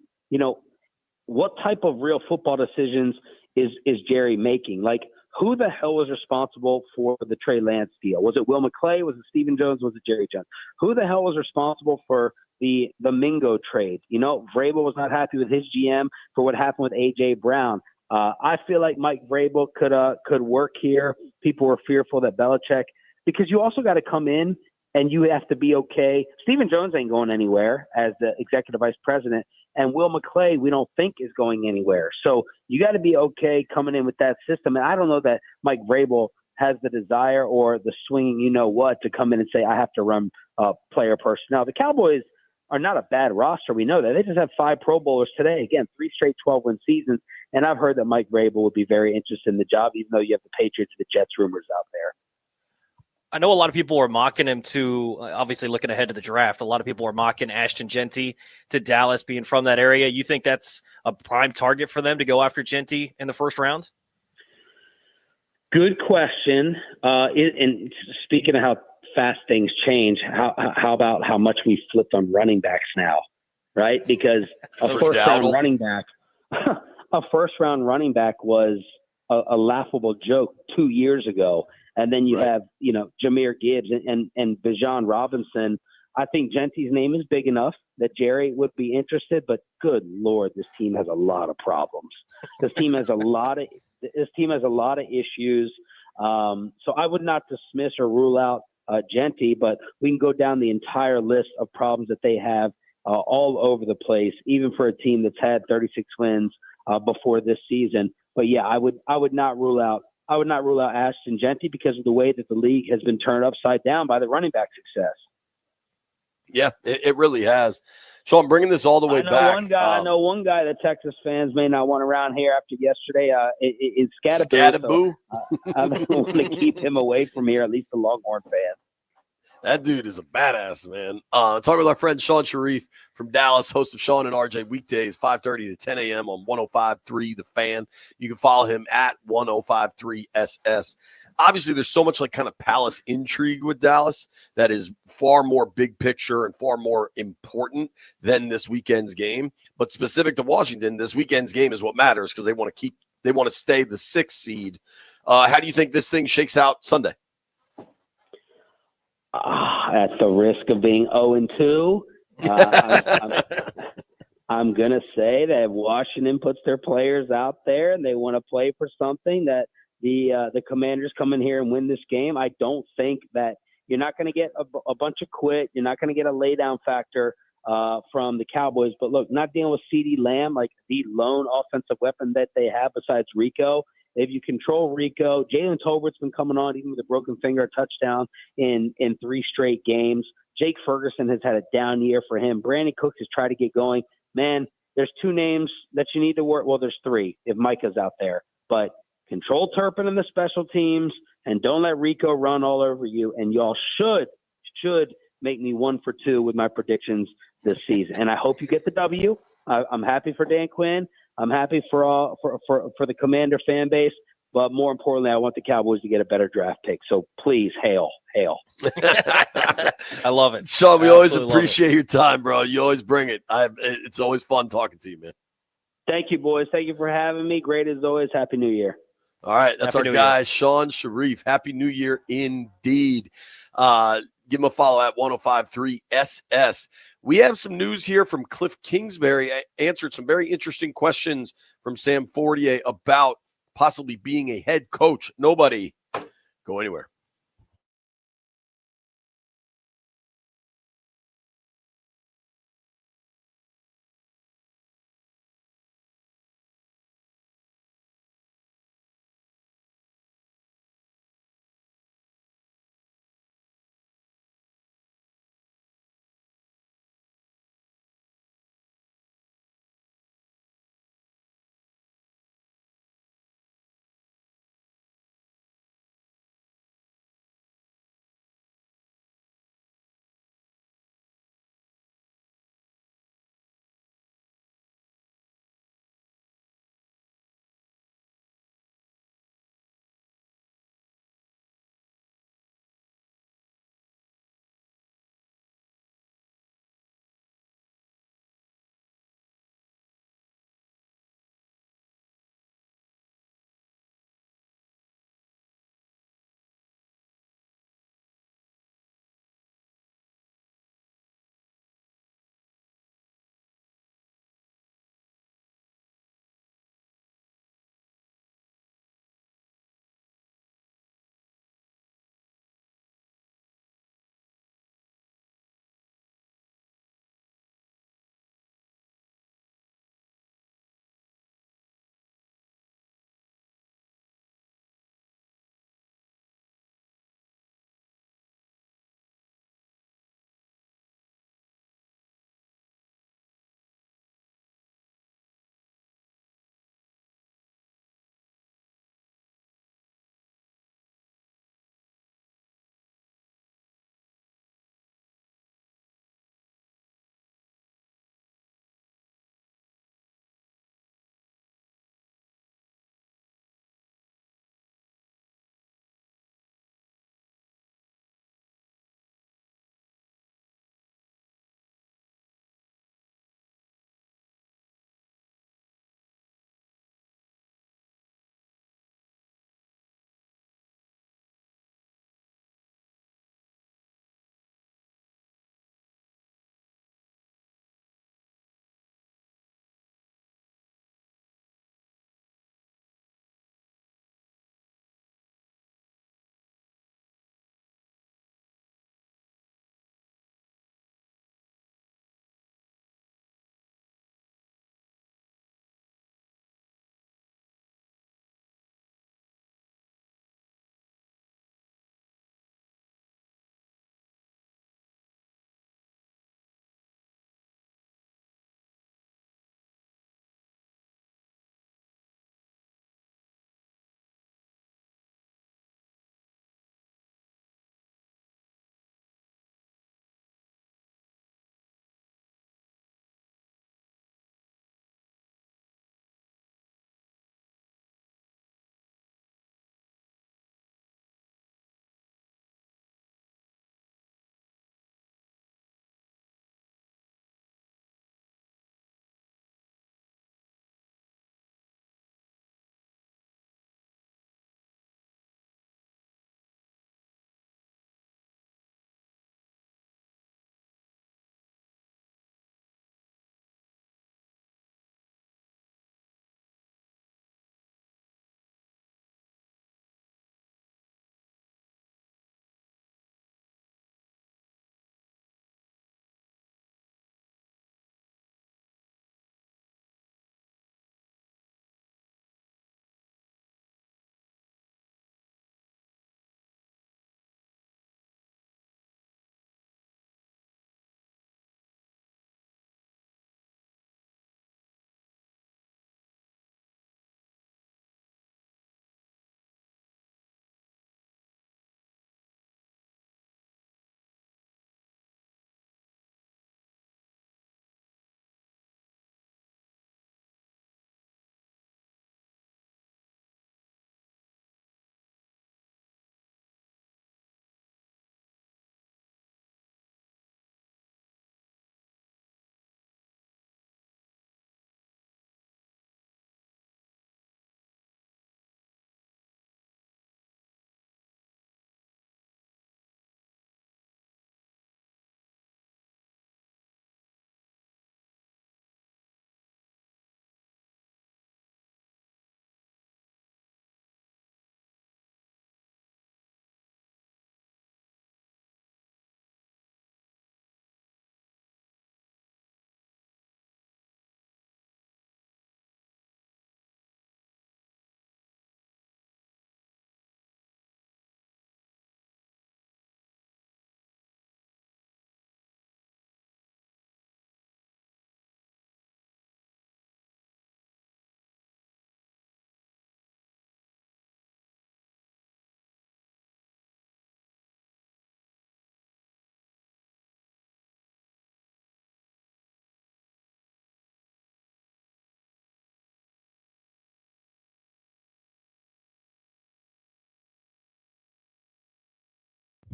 what type of real football decisions is Jerry making? Like, who the hell was responsible for the Trey Lance deal? Was it Will McClay? Was it Stephen Jones? Was it Jerry Jones? Who the hell was responsible for the Mingo trade? Vrabel was not happy with his GM for what happened with A.J. Brown. I feel like Mike Vrabel could work here. People were fearful that Belichick, because you also got to come in and you have to be okay. Stephen Jones ain't going anywhere as the executive vice president, and Will McClay we don't think is going anywhere. So you got to be okay coming in with that system. And I don't know that Mike Vrabel has the desire or the swinging to come in and say, I have to run player personnel. The Cowboys are not a bad roster. We know that. They just have 5 Pro Bowlers today. Again, 3 straight 12-win seasons. And I've heard that Mike Vrabel would be very interested in the job, even though you have the Patriots and the Jets rumors out there. I know a lot of people were mocking him to, obviously looking ahead to the draft, a lot of people were mocking Ashton Genty to Dallas being from that area. You think that's a prime target for them to go after Genty in the first round? Good question. And speaking of how fast things change, how about how much we flipped on running backs now, right? Because a first-round running back was a laughable joke 2 years ago. And then you have, Jahmyr Gibbs and Bijan Robinson. I think Genty's name is big enough that Jerry would be interested, but good Lord, this team has a lot of problems. This team has a lot of issues. So I would not dismiss or rule out Genty, but we can go down the entire list of problems that they have all over the place, even for a team that's had 36 wins before this season. But yeah, I would not rule out Ashton Genty because of the way that the league has been turned upside down by the running back success. Yeah, it really has. Sean, bringing this all the way back. I know one guy that Texas fans may not want around here after yesterday. Is Scattaboo. Scattaboo? So, I want to keep him away from here, at least the Longhorn fans. That dude is a badass, man. Talking with our friend Sean Sharif from Dallas, host of Sean and RJ weekdays, 5:30 to 10 a.m. on 105.3 The Fan. You can follow him at 105.3SS. Obviously, there's so much like kind of palace intrigue with Dallas that is far more big picture and far more important than this weekend's game. But specific to Washington, this weekend's game is what matters because they want to stay the 6th seed. How do you think this thing shakes out Sunday? At the risk of being 0-2, I'm going to say that Washington puts their players out there and they want to play for something, that the Commanders come in here and win this game. I don't think that you're not going to get a bunch of quit. You're not going to get a laydown factor from the Cowboys. But look, not dealing with CeeDee Lamb, like the lone offensive weapon that they have besides Rico. If you control Rico, Jalen Tolbert's been coming on even with a broken finger, a touchdown in 3 straight games. Jake Ferguson has had a down year for him. Brandon Cooks has tried to get going. Man, there's 2 names that you need to work. Well, there's 3 if Micah's out there. But control Turpin in the special teams and don't let Rico run all over you. And y'all should make me 1 for 2 with my predictions this season. And I hope you get the W. I'm happy for Dan Quinn. I'm happy for the Commander fan base, but more importantly, I want the Cowboys to get a better draft pick. So please, hail. I love it. Sean, we always appreciate your time, bro. You always bring it. It's always fun talking to you, man. Thank you, boys. Thank you for having me. Great as always. Happy New Year. All right, that's Happy our New guy, Year. Sean Sharif. Happy New Year indeed. Give him a follow at 105.3 SS. We have some news here from Cliff Kingsbury. Answered some very interesting questions from Sam Fortier about possibly being a head coach. Nobody go anywhere.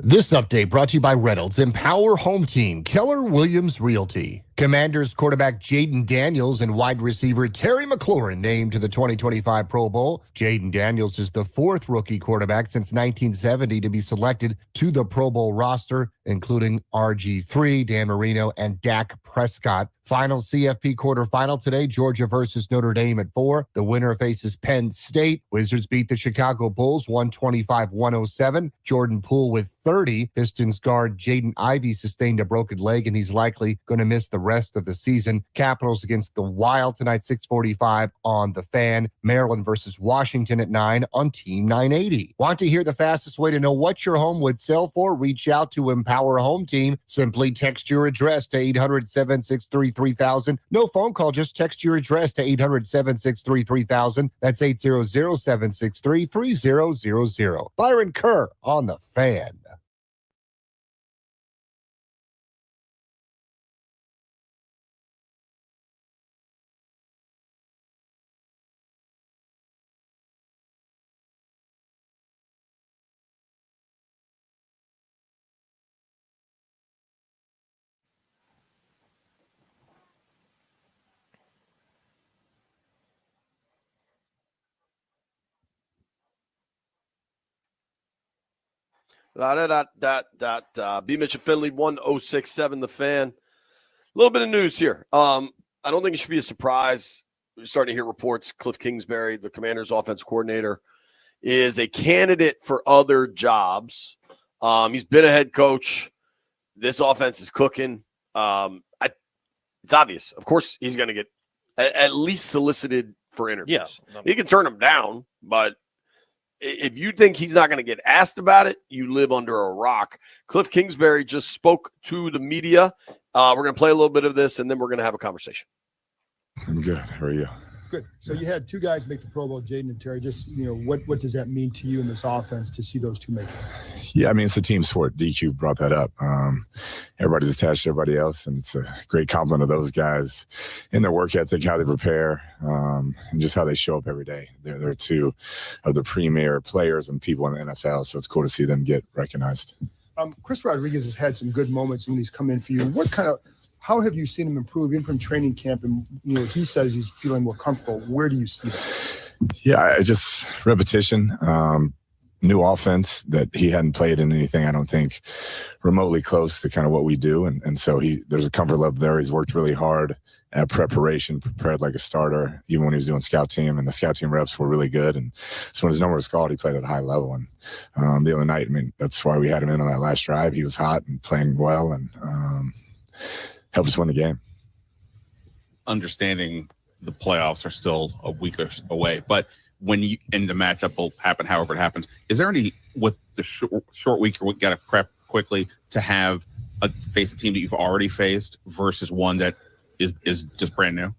This update brought to you by Reynolds Empower Home Team, Keller Williams Realty. Commanders quarterback Jaden Daniels and wide receiver Terry McLaurin named to the 2025 Pro Bowl. Jaden Daniels is the fourth rookie quarterback since 1970 to be selected to the Pro Bowl roster, including RG3, Dan Marino, and Dak Prescott. Final CFP quarterfinal today, Georgia versus Notre Dame at 4. The winner faces Penn State. Wizards beat the Chicago Bulls 125-107. Jordan Poole with 30. Pistons guard Jaden Ivey sustained a broken leg, and he's likely going to miss the rest of the season. Capitals against the Wild tonight, 6:45 on The Fan. Maryland versus Washington at 9 on Team 980. Want to hear the fastest way to know what your home would sell for? Reach out to Empower Home Team. Simply text your address to 800-763-3000. No phone call, just text your address to 800-763-3000. That's 800-763-3000. Byron Kerr on The Fan. B. Mitchell Finley 1067 The Fan. A little bit of news here. I don't think it should be a surprise. We're starting to hear reports. Cliff Kingsbury, the Commanders' offense coordinator, is a candidate for other jobs. He's been a head coach. This offense is cooking. It's obvious. Of course, he's going to get at least solicited for interviews. Yeah. He can turn them down, but if you think he's not going to get asked about it, you live under a rock. Cliff Kingsbury just spoke to the media. We're going to play a little bit of this, and then we're going to have a conversation. I'm good. How are you? Good. So you had two guys make the Pro Bowl, Jaden and Terry. Just, what does that mean to you in this offense to see those two make it? Yeah, I mean, it's a team sport. DQ brought that up. Everybody's attached to everybody else, and it's a great compliment of those guys in their work ethic, how they prepare, and just how they show up every day. They're two of the premier players and people in the NFL, so it's cool to see them get recognized. Chris Rodriguez has had some good moments when he's come in for you. How have you seen him improve in from training camp? And, he says he's feeling more comfortable. Where do you see that? Yeah, just repetition, new offense that he hadn't played in anything, I don't think, remotely close to kind of what we do. And so there's a comfort level there. He's worked really hard at preparation, prepared like a starter, even when he was doing scout team, and the scout team reps were really good. And so when his number was called, he played at a high level. And the other night, I mean, that's why we had him in on that last drive. He was hot and playing well, and helped us win the game. Understanding the playoffs are still a week away, but when the matchup will happen, however it happens, is there any, with the short week, we got to prep quickly to face a team that you've already faced versus one that is just brand new?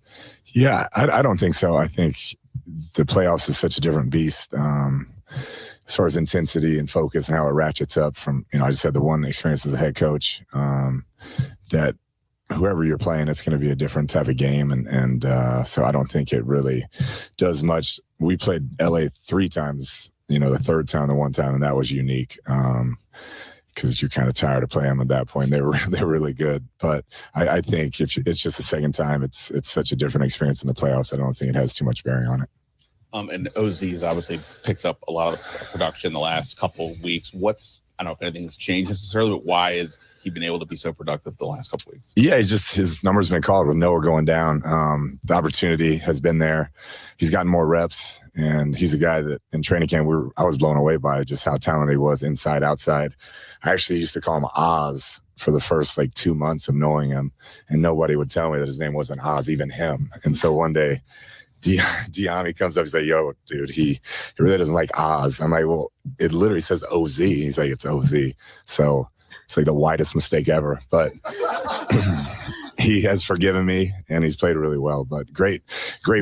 Yeah, I don't think so. I think the playoffs is such a different beast as far as intensity and focus and how it ratchets up from, I just had the one experience as a head coach that whoever you're playing, it's going to be a different type of game. And so I don't think it really does much. We played LA 3 times, the third time, the one time, and that was unique because you're kind of tired of playing them at that point. They're really good. But I think if it's just the second time, it's such a different experience in the playoffs. I don't think it has too much bearing on it. And OZ's obviously picked up a lot of production the last couple of weeks. I don't know if anything's changed necessarily, but why has he been able to be so productive the last couple of weeks? Yeah, his numbers been called with Noah going down. The opportunity has been there. He's gotten more reps, and he's a guy that in training camp I was blown away by just how talented he was inside, outside. I actually used to call him Oz for the first 2 months of knowing him, and nobody would tell me that his name wasn't Oz, even him. And so one day, Diami comes up, he's like, yo, dude, he really doesn't like Oz. I'm like, well, it literally says OZ. He's like, it's OZ. So it's like the widest mistake ever. But he has forgiven me, and he's played really well. But great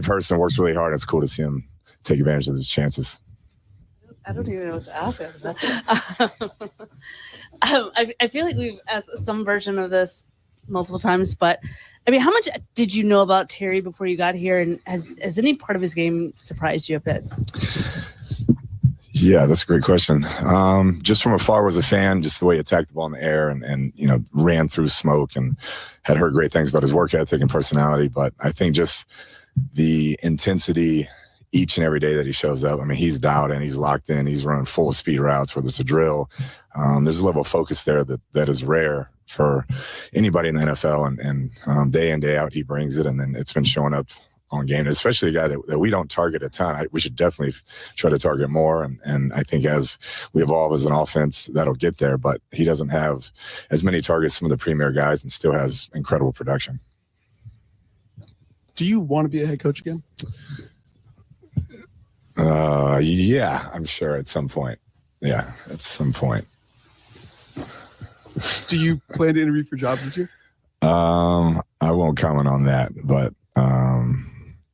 person, works really hard. It's cool to see him take advantage of his chances. I don't even know what to ask after that. I feel like we've asked some version of this multiple times, but I mean, how much did you know about Terry before you got here, and has any part of his game surprised you a bit? Yeah, that's a great question. Just from afar was a fan, just the way he attacked the ball in the air and ran through smoke, and had heard great things about his work ethic and personality. But I think just the intensity each and every day that he shows up. I mean, he's dialed in, he's locked in, he's running full speed routes, whether it's a drill. There's a level of focus there that is rare for anybody in the NFL, and day in, day out, he brings it. And then it's been showing up on game, especially a guy that we don't target a ton. We should definitely try to target more. And I think as we evolve as an offense, that'll get there. But he doesn't have as many targets as some of the premier guys, and still has incredible production. Do you want to be a head coach again? Yeah, I'm sure at some point. Yeah, at some point. Do you plan to interview for jobs this year? I won't comment on that, but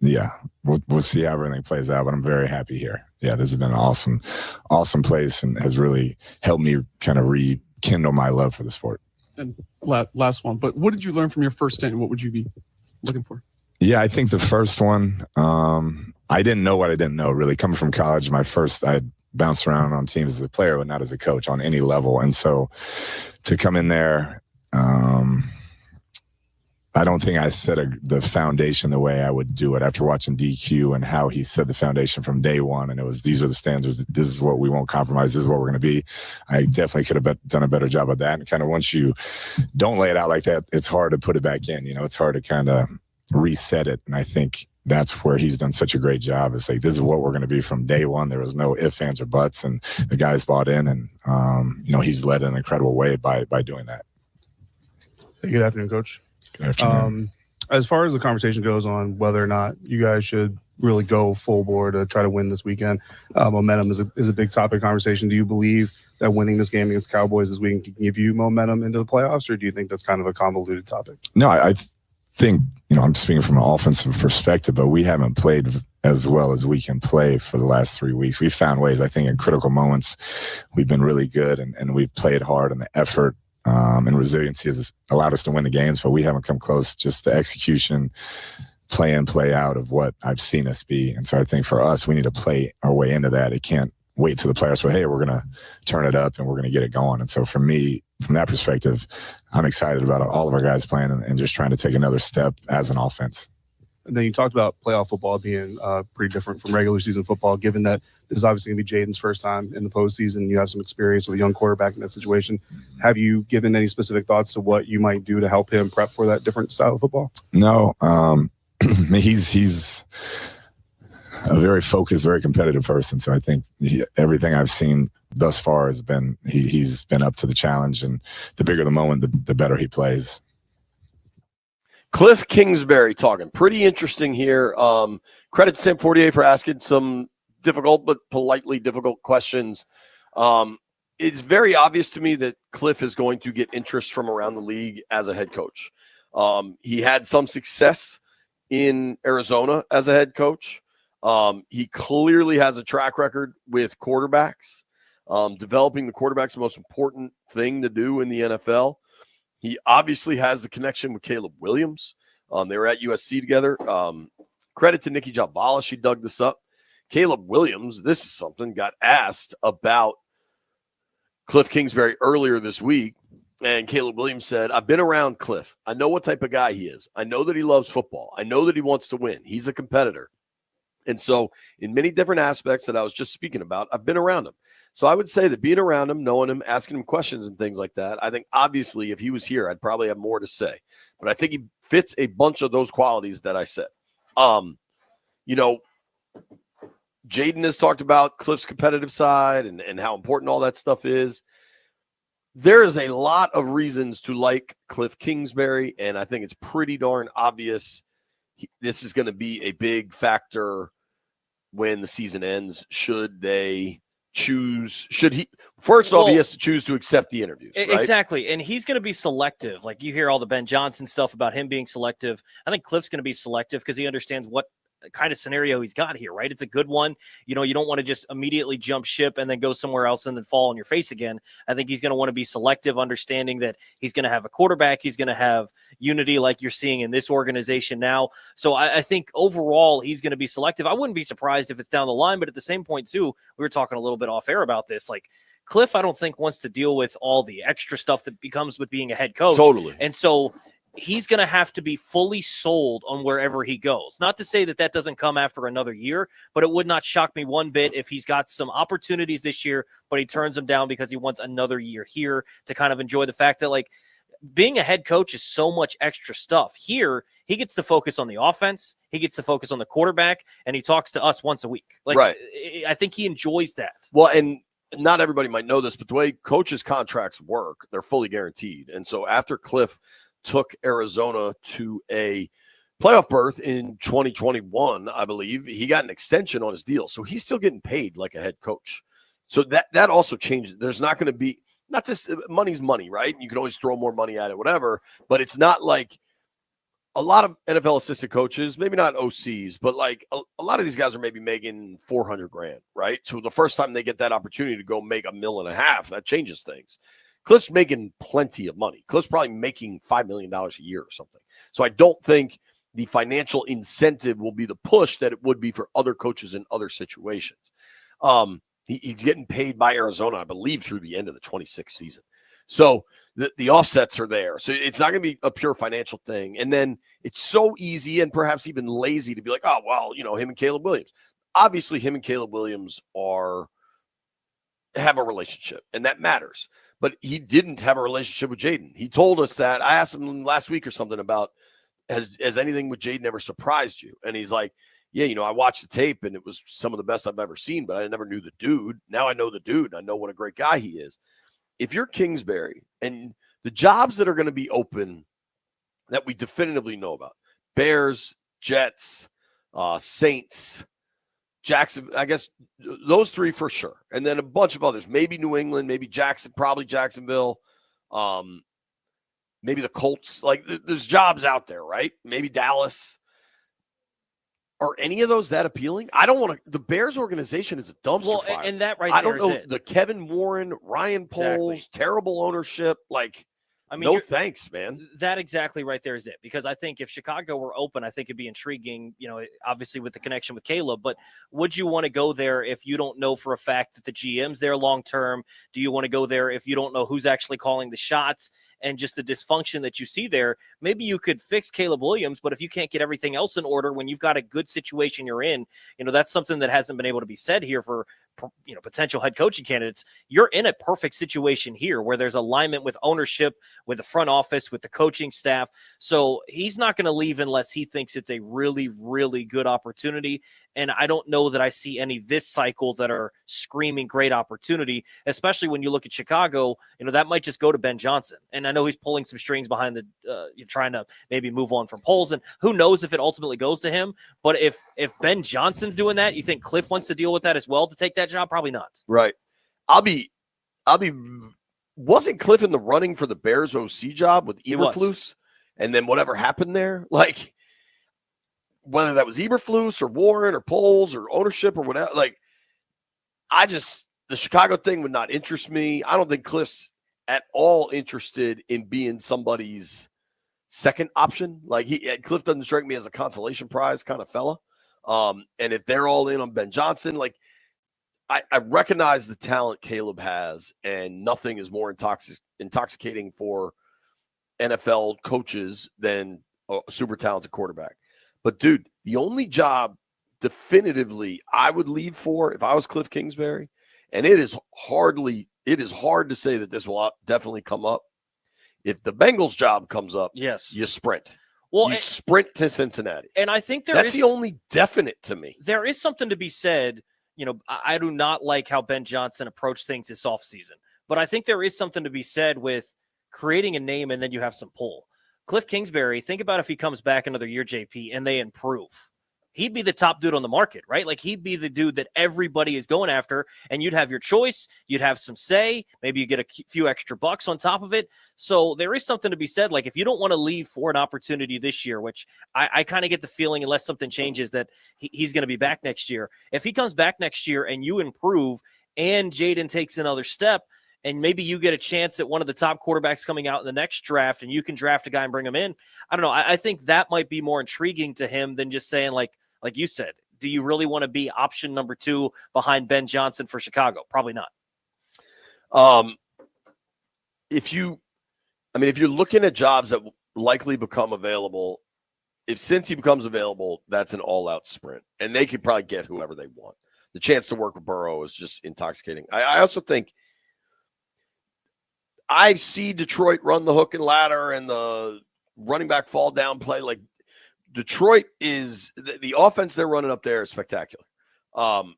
yeah, we'll see how everything plays out. But I'm very happy here. Yeah, this has been an awesome place, and has really helped me kind of rekindle my love for the sport. And last one, but what did you learn from your first stint, and what would you be looking for? Yeah, I think the first one, I didn't know what I didn't know, really. Coming from college, I bounced around on teams as a player, but not as a coach on any level. And so to come in there, I don't think I set the foundation the way I would do it after watching DQ and how he set the foundation from day one. And it was, these are the standards. This is what we won't compromise. This is what we're going to be. I definitely could have done a better job of that. And kind of once you don't lay it out like that, it's hard to put it back in. It's hard to kind of reset it. And I think that's where he's done such a great job. It's like, this is what we're going to be from day one. There was no ifs, ands, or buts, and the guys bought in, and he's led in an incredible way by doing that. Hey, good afternoon, Coach. Good afternoon. As far as the conversation goes on whether or not you guys should really go full bore to try to win this weekend, momentum is a big topic of conversation. Do you believe that winning this game against Cowboys this weekend can give you momentum into the playoffs, or do you think that's kind of a convoluted topic? No, I think, I'm speaking from an offensive perspective, but we haven't played as well as we can play for the last 3 weeks. We've found ways, I think, in critical moments, we've been really good, and we've played hard, and the effort and resiliency has allowed us to win the games, but we haven't come close. Just the execution, play in, play out of what I've seen us be. And so I think for us, we need to play our way into that. It can't wait till the players say, hey, we're going to turn it up and we're going to get it going. And so for me, from that perspective, I'm excited about all of our guys playing and just trying to take another step as an offense. And then you talked about playoff football being pretty different from regular season football, given that this is obviously going to be Jaden's first time in the postseason. You have some experience with a young quarterback in that situation. Have you given any specific thoughts to what you might do to help him prep for that different style of football? No. He's a very focused, very competitive person. So I think everything I've seen thus far has been, he's been up to the challenge, and the bigger the moment, the better he plays. Cliff Kingsbury talking. Pretty interesting here. Credit to Sam Fortier for asking some difficult but politely difficult questions. It's very obvious to me that Cliff is going to get interest from around the league as a head coach. He had some success in Arizona as a head coach. He clearly has a track record with quarterbacks. Developing the quarterback's the most important thing to do in the NFL. He obviously has the connection with Caleb Williams. They were at USC together. Credit to Nikki Jabala. She dug this up. Caleb Williams, this is something, got asked about Cliff Kingsbury earlier this week. And Caleb Williams said, I've been around Cliff. I know what type of guy he is. I know that he loves football. I know that he wants to win. He's a competitor. And so in many different aspects that I was just speaking about, I've been around him. So I would say that being around him, knowing him, asking him questions and things like that, I think obviously if he was here, I'd probably have more to say. But I think he fits a bunch of those qualities that I said. Jaden has talked about Cliff's competitive side and how important all that stuff is. There is a lot of reasons to like Cliff Kingsbury, and I think it's pretty darn obvious this is going to be a big factor when the season ends. He has to choose to accept the interviews, right? Exactly. And he's going to be selective. Like you hear all the Ben Johnson stuff about him being selective. I think Cliff's going to be selective because he understands what kind of scenario he's got here, right? It's a good one. You don't want to just immediately jump ship and then go somewhere else and then fall on your face again. I think he's going to want to be selective, understanding that he's going to have a quarterback. He's going to have unity like you're seeing in this organization now. So I think overall he's going to be selective. I wouldn't be surprised if it's down the line, but at the same point too, we were talking a little bit off air about this. Like Cliff, I don't think wants to deal with all the extra stuff that becomes with being a head coach. Totally. And so he's going to have to be fully sold on wherever he goes. Not to say that that doesn't come after another year, but it would not shock me one bit if he's got some opportunities this year, but he turns them down because he wants another year here to kind of enjoy the fact that, like, being a head coach is so much extra stuff. Here, he gets to focus on the offense, he gets to focus on the quarterback, and he talks to us once a week. Like, right. I think he enjoys that. Well, and not everybody might know this, but the way coaches' contracts work, they're fully guaranteed. And so after Cliff took Arizona to a playoff berth in 2021, I believe, he got an extension on his deal. So he's still getting paid like a head coach. So that also changes. There's not going to be, not just money's money, right? You can always throw more money at it, whatever. But it's not like a lot of NFL assistant coaches, maybe not OCs, but like a lot of these guys are maybe making $400,000, right? So the first time they get that opportunity to go make $1.5 million, that changes things. Cliff's making plenty of money. Cliff's probably making $5 million a year or something. So I don't think the financial incentive will be the push that it would be for other coaches in other situations. He's getting paid by Arizona, I believe, through the end of the 26th season. So the offsets are there. So it's not going to be a pure financial thing. And then it's so easy and perhaps even lazy to be like, oh, well, him and Caleb Williams. Obviously, him and Caleb Williams have a relationship, and that matters. But he didn't have a relationship with Jaden. He told us that. I asked him last week or something about, has anything with Jaden ever surprised you? And he's like, yeah, I watched the tape, and it was some of the best I've ever seen, but I never knew the dude. Now I know the dude. I know what a great guy he is. If you're Kingsbury and the jobs that are going to be open that we definitively know about, Bears, Jets, Saints, Jackson, I guess those three for sure. And then a bunch of others, maybe New England, maybe probably Jacksonville, maybe the Colts. Like there's jobs out there, right? Maybe Dallas. Are any of those that appealing? I don't want to. The Bears organization is a dumpster fire. And that right I there don't know. is it. The Kevin Warren, Ryan Poles, terrible ownership. Like, no thanks, man. That exactly right there is it. Because I think if Chicago were open, I think it'd be intriguing, obviously with the connection with Caleb. But would you want to go there if you don't know for a fact that the GM's there long term? Do you want to go there if you don't know who's actually calling the shots? And just the dysfunction that you see there, maybe you could fix Caleb Williams, but if you can't get everything else in order when you've got a good situation you're in, that's something that hasn't been able to be said here for, potential head coaching candidates. You're in a perfect situation here where there's alignment with ownership, with the front office, with the coaching staff. So he's not going to leave unless he thinks it's a really, really good opportunity. And I don't know that I see any this cycle that are screaming great opportunity, especially when you look at Chicago. That might just go to Ben Johnson. And I know he's pulling some strings behind you're trying to maybe move on from Poles. And who knows if it ultimately goes to him. But if Ben Johnson's doing that, you think Cliff wants to deal with that as well to take that job? Probably not. Right. Wasn't Cliff in the running for the Bears OC job with Eberflus? And then whatever happened there? Like, whether that was Eberflus or Warren or Poles or ownership or whatever, like, the Chicago thing would not interest me. I don't think Cliff's at all interested in being somebody's second option. Like, Cliff doesn't strike me as a consolation prize kind of fella. And if they're all in on Ben Johnson, like, I recognize the talent Caleb has, and nothing is more intoxicating for NFL coaches than a super talented quarterback. But, dude, the only job definitively I would leave for if I was Cliff Kingsbury, and it is hard to say that this will definitely come up. If the Bengals job comes up, yes, you sprint. Well, you sprint to Cincinnati. And I think that's the only definite to me. There is something to be said. I do not like how Ben Johnson approached things this offseason, but I think there is something to be said with creating a name and then you have some pull. Cliff Kingsbury, think about if he comes back another year, JP, and they improve. he'd be the top dude on the market, right? Like he'd be the dude that everybody is going after, and you'd have your choice. You'd have some say. Maybe you get a few extra bucks on top of it. So there is something to be said. Like if you don't want to leave for an opportunity this year, which I kind of get the feeling, unless something changes, that he's going to be back next year. If he comes back next year and you improve and Jaden takes another step, and maybe you get a chance at one of the top quarterbacks coming out in the next draft, and you can draft a guy and bring him in. I don't know. I think that might be more intriguing to him than just saying, like you said, do you really want to be option number 2 behind Ben Johnson for Chicago? Probably not. If you're looking at jobs that likely become available, since he becomes available, that's an all-out sprint, and they could probably get whoever they want. The chance to work with Burrow is just intoxicating. I also think I see Detroit run the hook and ladder and the running back fall down play. Like Detroit is the offense they're running up there is spectacular. I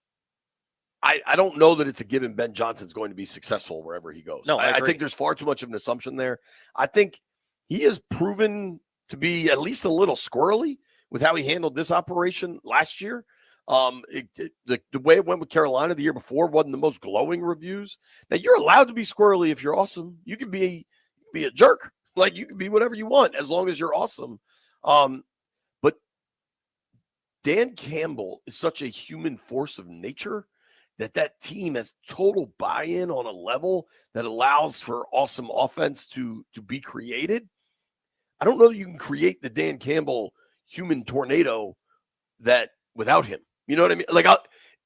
don't know that it's a given Ben Johnson's going to be successful wherever he goes. No, I think there's far too much of an assumption there. I think he has proven to be at least a little squirrely with how he handled this operation last year. The way it went with Carolina the year before wasn't the most glowing reviews. Now you're allowed to be squirrely if you're awesome. You can be a jerk. Like you can be whatever you want as long as you're awesome. But Dan Campbell is such a human force of nature that team has total buy-in on a level that allows for awesome offense to be created. I don't know that you can create the Dan Campbell human tornado that without him. You know what I mean? Like,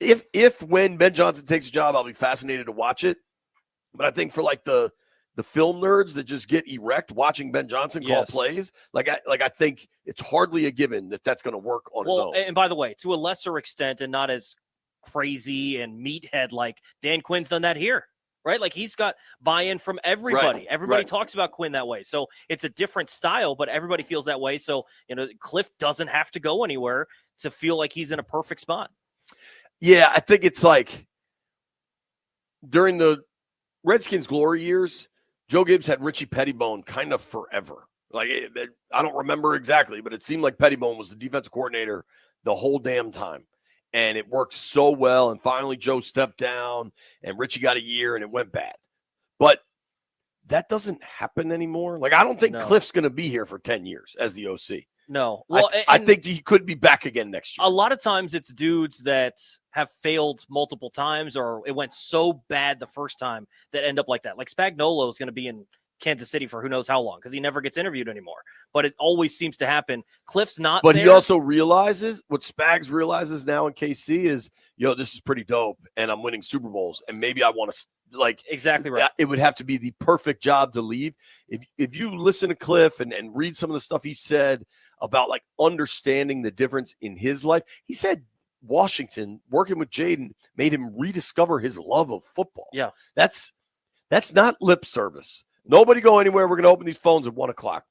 if when Ben Johnson takes a job, I'll be fascinated to watch it. But I think for like the film nerds that just get erect watching Ben Johnson call plays, I think it's hardly a given that that's going to work on his own. And by the way, to a lesser extent, and not as crazy and meathead like Dan Quinn's done that here, right? Like he's got buy-in from everybody. Everybody talks about Quinn that way. So it's a different style, but everybody feels that way. So, Cliff doesn't have to go anywhere to feel like he's in a perfect spot. Yeah, I think it's like during the Redskins glory years, Joe Gibbs had Richie Pettibone kind of forever. Like I don't remember exactly, but it seemed like Pettibone was the defensive coordinator the whole damn time. And it worked so well. And finally, Joe stepped down and Richie got a year and it went bad. But that doesn't happen anymore. Like, I don't think Cliff's going to be here for 10 years as the OC. No. Well, I think he could be back again next year. A lot of times it's dudes that have failed multiple times or it went so bad the first time that end up like that. Like Spagnuolo is going to be in Kansas City for who knows how long because he never gets interviewed anymore. But it always seems to happen. Cliff's not But there. he also realizes what Spags realizes now in KC is, this is pretty dope and I'm winning Super Bowls and maybe I want to exactly right. It would have to be the perfect job to leave. If you listen to Cliff and read some of the stuff he said about like understanding the difference in his life, he said Washington working with Jaden made him rediscover his love of football. Yeah. That's not lip service. Nobody go anywhere. We're going to open these phones at 1:00.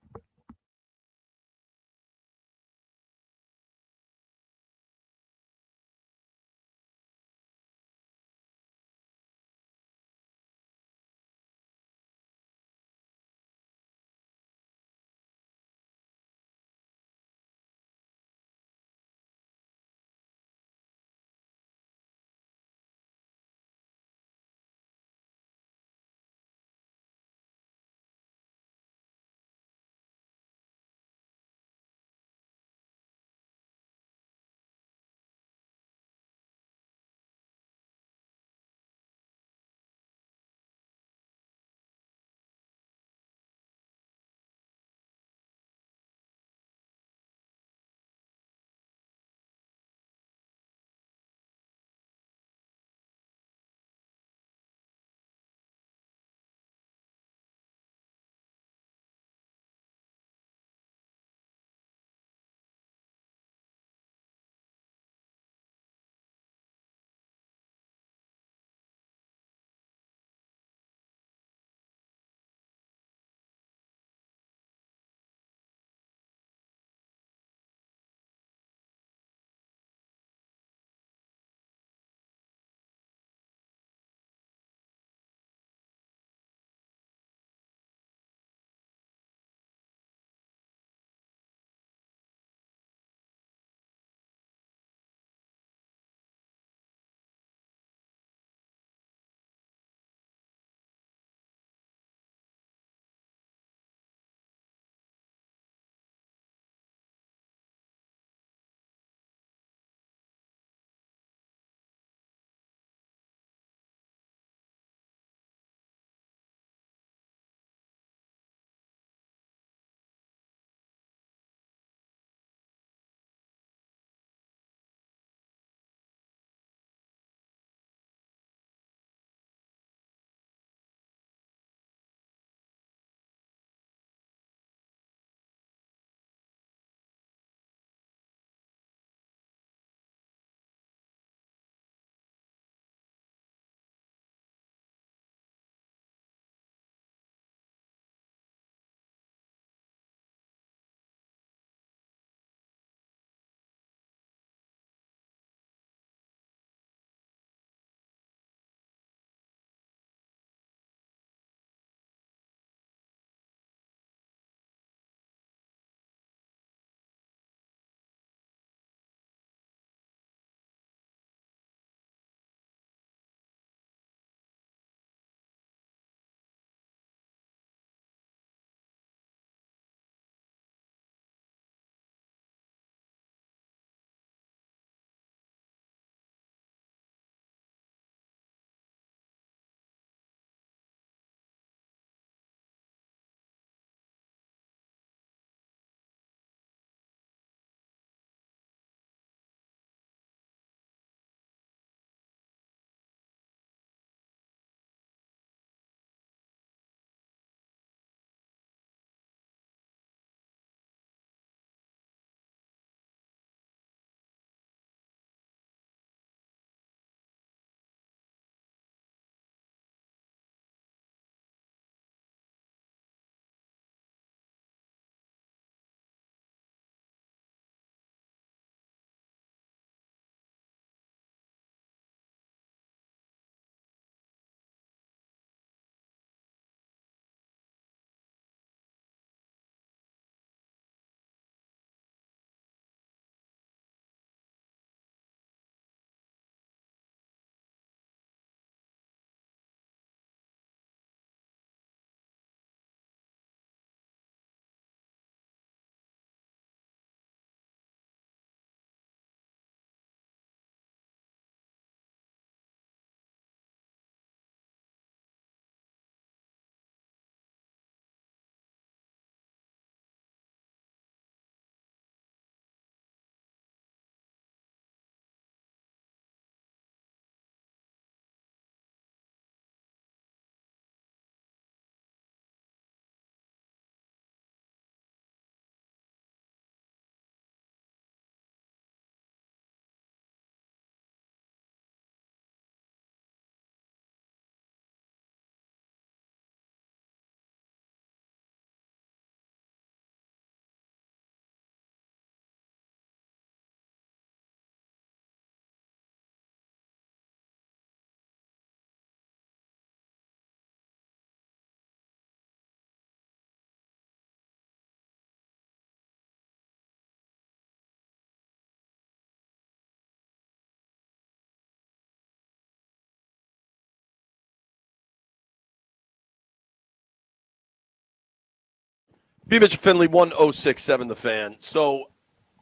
B. Mitch Finley, 1067 The Fan. So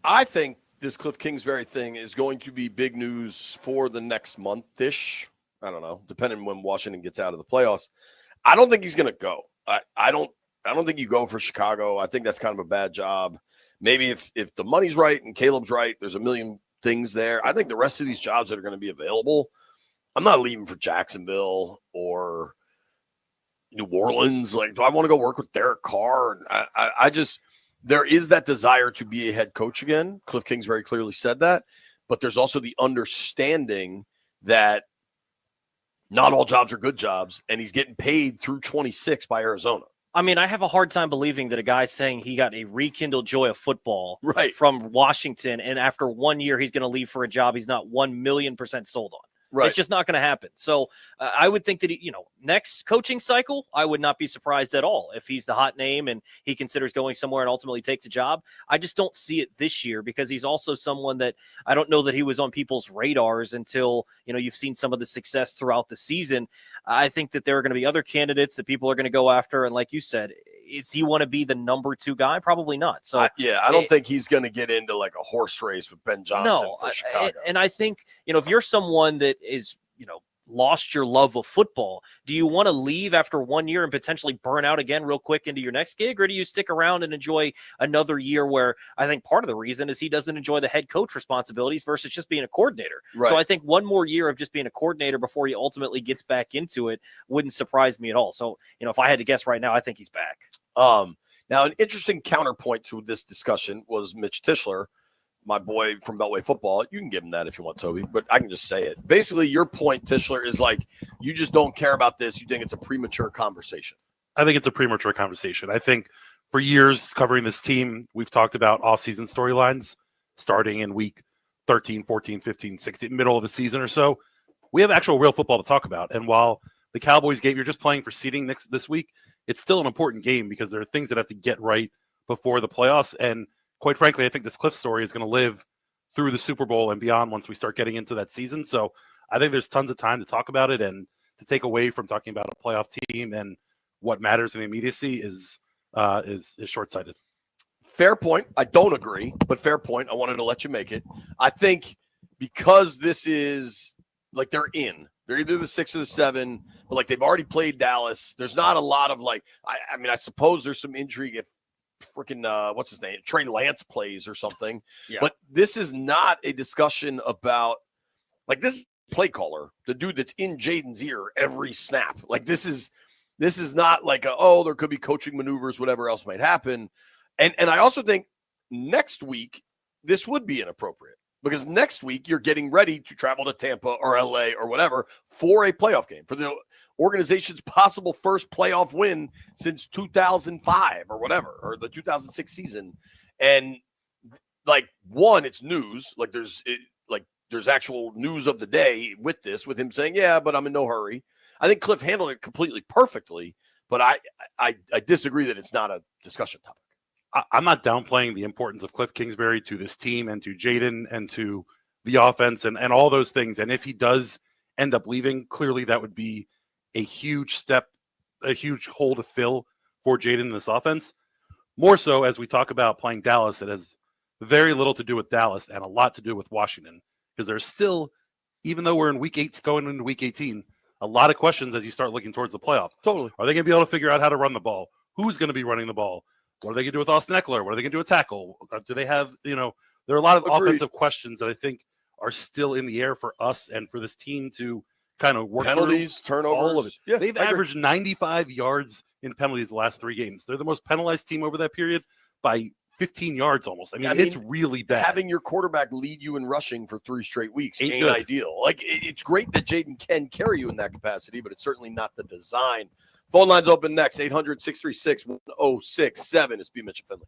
I think this Cliff Kingsbury thing is going to be big news for the next month-ish. I don't know, depending when Washington gets out of the playoffs. I don't think he's going to go. I don't think you go for Chicago. I think that's kind of a bad job. Maybe if the money's right and Caleb's right, there's a million things there. I think the rest of these jobs that are going to be available, I'm not leaving for Jacksonville or New Orleans. Like, do I want to go work with Derek Carr? And I just, there is that desire to be a head coach again. Cliff Kingsbury clearly said that, but there's also the understanding that not all jobs are good jobs, and he's getting paid through 26 by Arizona. I mean, I have a hard time believing that a guy saying he got a rekindled joy of football right from Washington, and after 1 year he's going to leave for a job he's not 1,000,000% sold on. Right. It's just not going to happen. So I would think that, next coaching cycle, I would not be surprised at all if he's the hot name and he considers going somewhere and ultimately takes a job. I just don't see it this year because he's also someone that I don't know that he was on people's radars until, you've seen some of the success throughout the season. I think that there are going to be other candidates that people are going to go after. And like you said, is he want to be the number 2 guy? Probably not. So I don't think he's going to get into like a horse race with Ben Johnson for Chicago. And I think, if you're someone that is, lost your love of football, do you want to leave after 1 year and potentially burn out again real quick into your next gig? Or do you stick around and enjoy another year where I think part of the reason is he doesn't enjoy the head coach responsibilities versus just being a coordinator. Right. So I think one more year of just being a coordinator before he ultimately gets back into it wouldn't surprise me at all. So, if I had to guess right now, I think he's back. Now, an interesting counterpoint to this discussion was Mitch Tischler, my boy from Beltway Football. You can give him that if you want, Toby, but I can just say it. Basically, your point, Tischler, is like you just don't care about this. You think it's a premature conversation. I think it's a premature conversation. I think for years covering this team, we've talked about offseason storylines starting in week 13, 14, 15, 16, middle of the season or so. We have actual real football to talk about. And while the Cowboys game, you're just playing for seeding this week, it's still an important game because there are things that have to get right before the playoffs. And quite frankly, I think this Cliff story is going to live through the Super Bowl and beyond once we start getting into that season. So I think there's tons of time to talk about it, and to take away from talking about a playoff team and what matters in the immediacy is short-sighted. Fair point. I don't agree, but fair point. I wanted to let you make it. I think because this is like they're either the 6 or the 7, but like they've already played Dallas. There's not a lot of like, I suppose there's some intrigue if freaking what's his name, Trey Lance plays or something. Yeah. But this is not a discussion about like this play caller, the dude that's in Jaden's ear every snap. Like this is not like there could be coaching maneuvers, whatever else might happen. And I also think next week this would be inappropriate. Because next week you're getting ready to travel to Tampa or LA or whatever for a playoff game, for the organization's possible first playoff win since 2005 or whatever, or the 2006 season. And like it's news. Like there's actual news of the day with him saying, yeah, but I'm in no hurry. I think Cliff handled it completely perfectly, but I disagree that it's not a discussion topic. I'm not downplaying the importance of Cliff Kingsbury to this team and to Jaden and to the offense and all those things. And if he does end up leaving, clearly that would be a huge step, a huge hole to fill for Jaden in this offense. More so as we talk about playing Dallas, it has very little to do with Dallas and a lot to do with Washington. Because there's still, even though we're in week 8 going into week 18, a lot of questions as you start looking towards the playoff. Totally. Are they going to be able to figure out how to run the ball? Who's going to be running the ball? What are they going to do with Austin Eckler? What are they going to do with tackle? Do they have, there are a lot of offensive questions that I think are still in the air for us and for this team to kind of work penalties, through. turnovers. All of it. Yeah, they've averaged 95 yards in penalties the last 3 games. They're the most penalized team over that period by 15 yards almost. I mean, it's really bad. Having your quarterback lead you in rushing for 3 straight weeks ain't good. Ideal. Like, it's great that Jaden can carry you in that capacity, but it's certainly not the design. Phone lines open next, 800-636-1067. It's B. Mitch and Finley.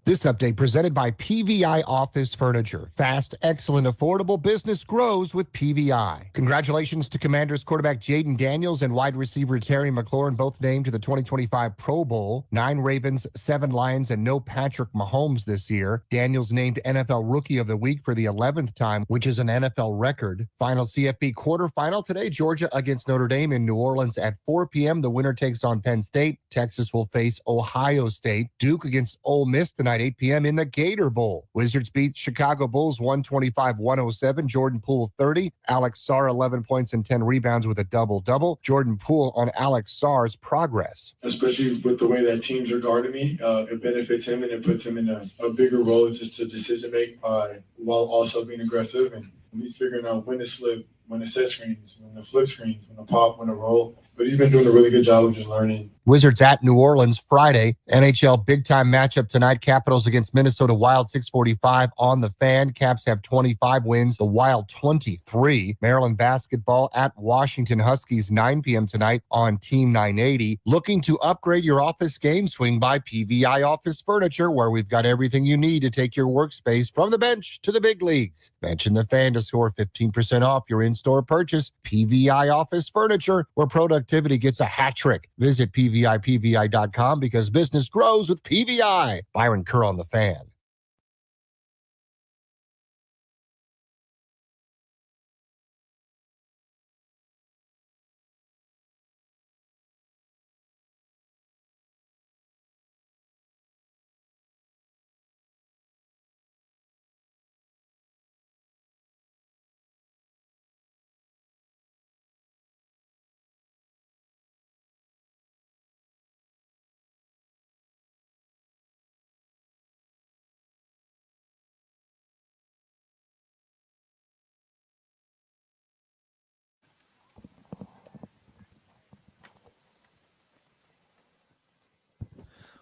This update presented by PVI Office Furniture. Fast, excellent, affordable business grows with PVI. Congratulations to Commanders quarterback Jaden Daniels and wide receiver Terry McLaurin, both named to the 2025 Pro Bowl. 9 Ravens, 7 Lions, and no Patrick Mahomes this year. Daniels named NFL Rookie of the Week for the 11th time, which is an NFL record. Final CFP quarterfinal today, Georgia against Notre Dame in New Orleans at 4 p.m. The winner takes on Penn State. Texas will face Ohio State. Duke against Ole Miss tonight, 8 p.m. in the Gator Bowl. Wizards beat Chicago Bulls 125-107. Jordan Poole 30. Alex Sarr 11 points and 10 rebounds with a double-double. Jordan Poole on Alex Sarr's progress. Especially with the way that teams are guarding me, it benefits him and it puts him in a bigger role just to decision make while also being aggressive and at least figuring out when to slip, when to set screens, when to flip screens, when to pop, when to roll. But he's been doing a really good job of just learning. Wizards at New Orleans Friday. NHL big-time matchup tonight. Capitals against Minnesota Wild, 6:45 on the Fan. Caps have 25 wins. The Wild 23. Maryland basketball at Washington Huskies, 9 p.m. tonight on Team 980. Looking to upgrade your office game? Swing by PVI Office Furniture, where we've got everything you need to take your workspace from the bench to the big leagues. Mention the Fan to score 15% off your in-store purchase. PVI Office Furniture, where productivity gets a hat trick. Visit PVI.com because business grows with PVI. Byron Kerr on the Fan.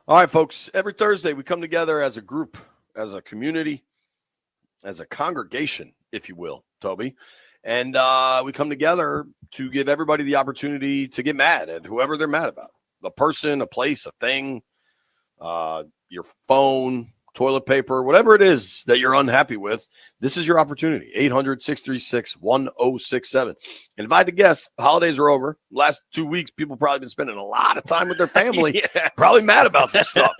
All right, folks. Every Thursday, we come together as a group, as a community, as a congregation, if you will, Toby. And we come together to give everybody the opportunity to get mad at whoever they're mad about. A person, a place, a thing, your phone, toilet paper, whatever it is that you're unhappy with. This is your opportunity. 800-636-1067. And if I had to guess, holidays are over. Last 2 weeks, people probably been spending a lot of time with their family, probably mad about some stuff.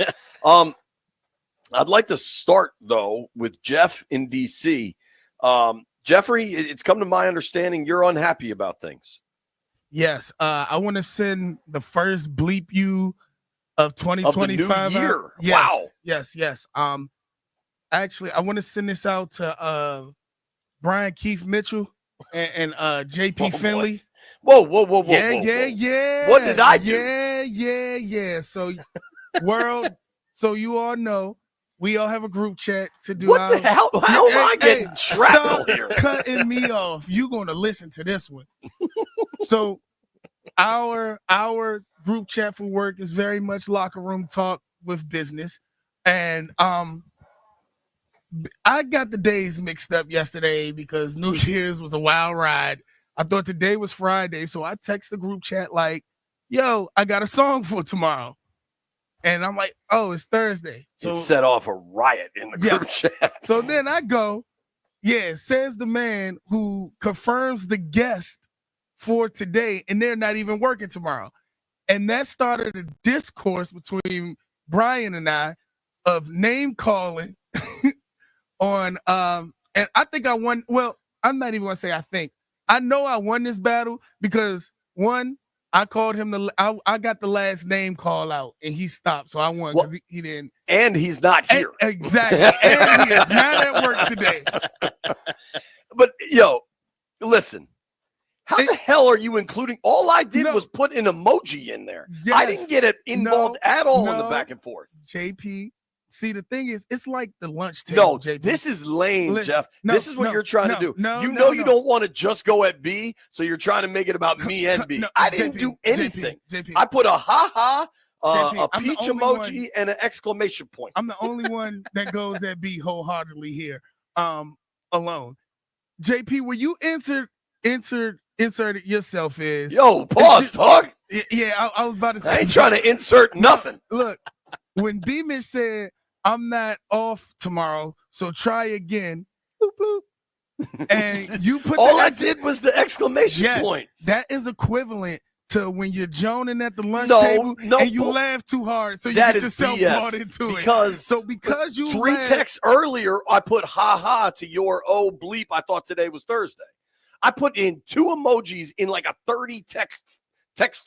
I'd like to start, though, with Jeff in D.C. Jeffrey, it's come to my understanding you're unhappy about things. Yes. I want to send the first bleep you of 2025 of the new year. Yes, Wow. Yes. Actually, I want to send this out to Brian Keith Mitchell and JP Finley. Whoa. Yeah. What did I do? Yeah. So, world, so you all know, we all have a group chat to do. What the hell? How am I getting shrapnel here? Cutting me off. You're going to listen to this one. So, our group chat for work is very much locker room talk with business. And I got the days mixed up yesterday because New Year's was a wild ride. I thought today was Friday, so I text the group chat like, yo, I got a song for tomorrow. And I'm like, oh, it's Thursday. So it set off a riot in the group chat. So then I go, says the man who confirms the guest for today, and they're not even working tomorrow. And that started a discourse between Brian and I of name calling on and I think I won. Well, I'm not even gonna say I think. I know I won this battle because one, I called him I got the last name call out and he stopped. So I won because he didn't. And he's not here. Exactly. And he is not at work today. But listen. How the hell are you including? All I did was put an emoji in there. Yes. I didn't get it involved at all in the back and forth. JP, see, the thing is, it's like the lunch No, table. JP. this is lame, Listen, Jeff. This is what you're trying to do. No, you don't want to just go at B, so you're trying to make it about me and B. I didn't do anything. JP, I put a ha-ha, JP, a peach emoji, and an exclamation point. I'm the only one that goes at B wholeheartedly here, alone. JP, where you inserted yourself is pause, dog. Yeah, I was about to say. I ain't trying to insert nothing. Look, when B-Mitch said I'm not off tomorrow, so try again. Bloop, bloop. And you put all I did was the exclamation point. That is equivalent to when you're joning at the lunch No, table no, and you laugh too hard, so you that get is yourself BS, brought into because it. Because you three laughed- texts earlier, I put ha ha to your oh bleep. I thought today was Thursday. I put in 2 emojis in like a 30 text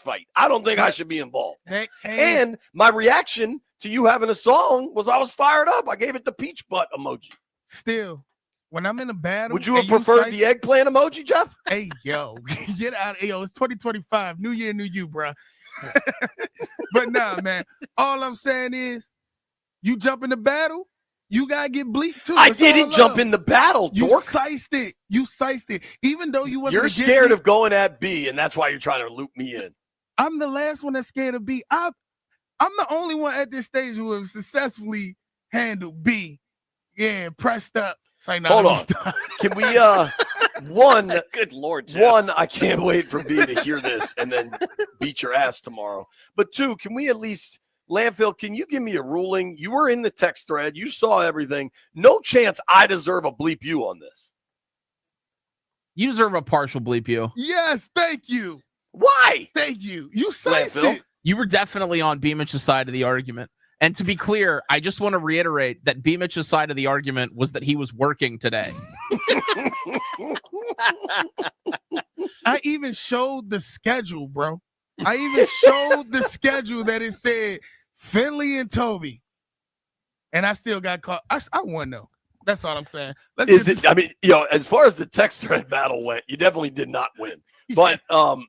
fight. I don't think I should be involved. And my reaction to you having a song was I was fired up. I gave it the peach butt emoji. Still, when I'm in a battle, would you have preferred the eggplant emoji, Jeff? Hey, yo, get out of yo. It's 2025. New year, new you, bro. But nah, man. All I'm saying is, you jump in the battle, you gotta get bleeped too. I It's all didn't jump love. in the battle, You dork. sized it. You sized it. Even though you wasn't You're against scared me, of going at B, and that's why you're trying to loop me in. I'm the last one that's scared of B. I'm the only one at this stage who have successfully handled B. Yeah, pressed up. It's like, nah, Hold let me on. stop. Can we one Good Lord, Jeff. one, I can't wait for B to hear this and then beat your ass tomorrow. But 2, can we at least Landfill, can you give me a ruling? You were in the text thread, you saw everything. No chance I deserve a bleep you on this. You deserve a partial bleep you. Yes, thank you. Why? Thank you. You sized Landfill? it. You were definitely on B Mitch's side of the argument. And to be clear, I just want to reiterate that B Mitch's side of the argument was that he was working today. I even showed the schedule, bro. I even showed the schedule that it said Finley and Toby. And I still got caught. I won, though. That's all I'm saying. Is it? I mean, as far as the text thread battle went, you definitely did not win. But Lambo,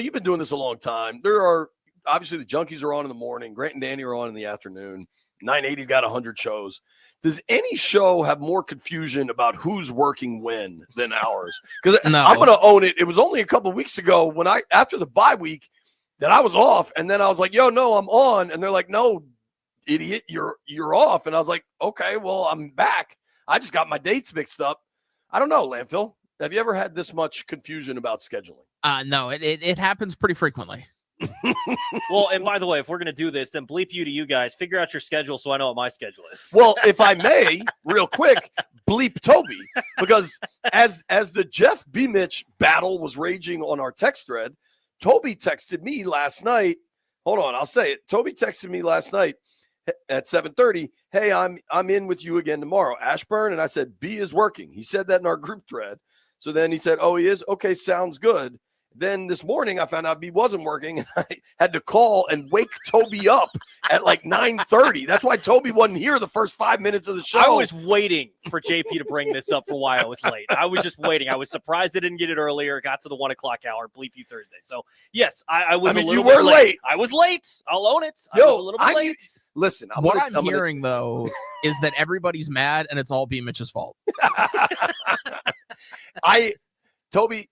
you've been doing this a long time. There are obviously the junkies are on in the morning. Grant and Danny are on in the afternoon. 980's got 100 shows. Does any show have more confusion about who's working when than ours? Because No. I'm going to own it. It was only a couple of weeks ago when after the bye week that I was off, and then I was like, "Yo, no, I'm on," and they're like, "No, idiot, you're off," and I was like, "Okay, well, I'm back." I just got my dates mixed up. I don't know, Landfill. Have you ever had this much confusion about scheduling? No, it happens pretty frequently. Well, and by the way, if we're going to do this, then bleep you to you guys. Figure out your schedule so I know what my schedule is. Well, if I may, real quick, bleep Toby, because as the Jeff B. Mitch battle was raging on our text thread, Toby texted me last night. Hold on, I'll say it. Toby texted me last night at 7:30. Hey, I'm in with you again tomorrow, Ashburn. And I said, B is working. He said that in our group thread. So then he said, oh, he is? Okay, sounds good. Then this morning I found out B wasn't working, and I had to call and wake Toby up at like 9:30. That's why Toby wasn't here the first 5 minutes of the show. I was waiting for JP to bring this up for why I was late. I was just waiting. I was surprised they didn't get it earlier. Got to the 1 o'clock hour. Bleep you Thursday. So yes, I was. I mean, a little you were bit late. I was late. I'll own it. I Yo, was a little bit late. Listen, What I'm hearing, though, is that everybody's mad and it's all B Mitch's fault. Toby,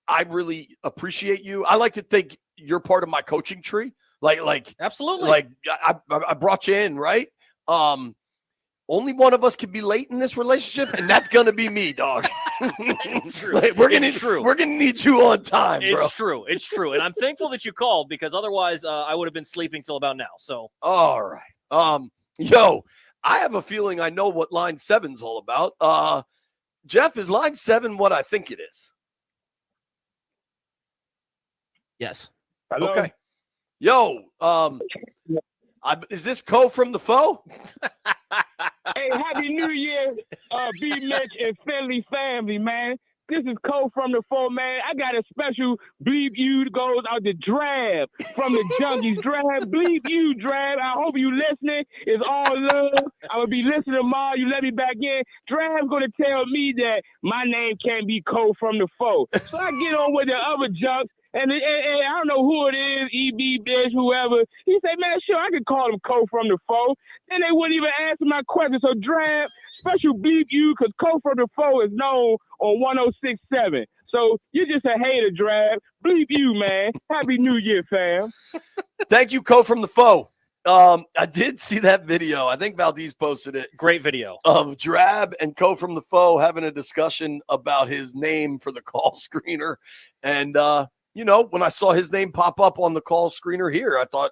I really appreciate you. I like to think you're part of my coaching tree. Like absolutely. Like I brought you in, right? Only one of us can be late in this relationship, and that's gonna be me, dog. It's true. Like, we're gonna need you on time, bro. It's true. It's true. And I'm thankful that you called because otherwise I would have been sleeping till about now. So all right. Yo, I have a feeling I know what line 7's all about. Jeff, is line 7 what I think it is? Yes. Hello? Okay. Yo, is this Co from the Foe? Hey, Happy New Year, B. Mitch and Finley family, man. This is Cole from the Foe, man. I got a special bleep you that goes out to Drab from the Junkies. Drab, bleep you, Drab. I hope you listening. It's all love. I will be listening tomorrow. You let me back in. Drab's going to tell me that my name can't be Cole from the Foe. So I get on with the other junks. And I don't know who it is, EB, bitch, whoever. He said, man, sure, I could call him Cole from the Foe. Then they wouldn't even answer my question. So, Drab, special bleep you, because Cole from the Foe is known on 106.7. So, you're just a hater, Drab. Bleep you, man. Happy New Year, fam. Thank you, Co from the Foe. I did see that video. I think Valdez posted it. Great video. Of Drab and Co from the Foe having a discussion about his name for the call screener. And, you know, when I saw his name pop up on the call screener here, I thought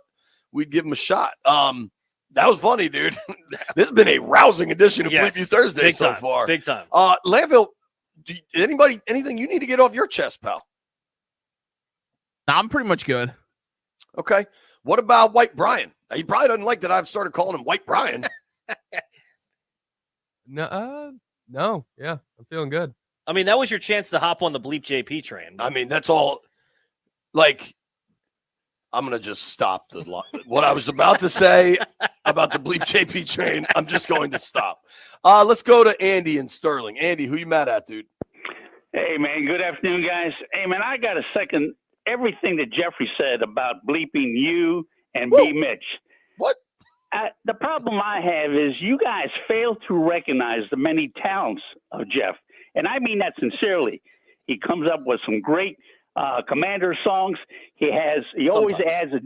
we'd give him a shot. That was funny, dude. This has been a rousing edition of Yes, Bleep You Thursday big so time, far. big time. Landfill, anything you need to get off your chest, pal? I'm pretty much good. Okay. What about White Brian? He probably doesn't like that I've started calling him White Brian. No, yeah, I'm feeling good. I mean, that was your chance to hop on the Bleep JP train. I mean, that's all. Like, I'm going to just stop what I was about to say about the Bleep JP train. I'm just going to stop. Let's go to Andy and Sterling. Andy, who you mad at, dude? Hey, man. Good afternoon, guys. Hey, man, I got to second everything that Jeffrey said about bleeping you and B. Mitch. What? The problem I have is you guys fail to recognize the many talents of Jeff. And I mean that sincerely. He comes up with some great Commander songs. He always adds a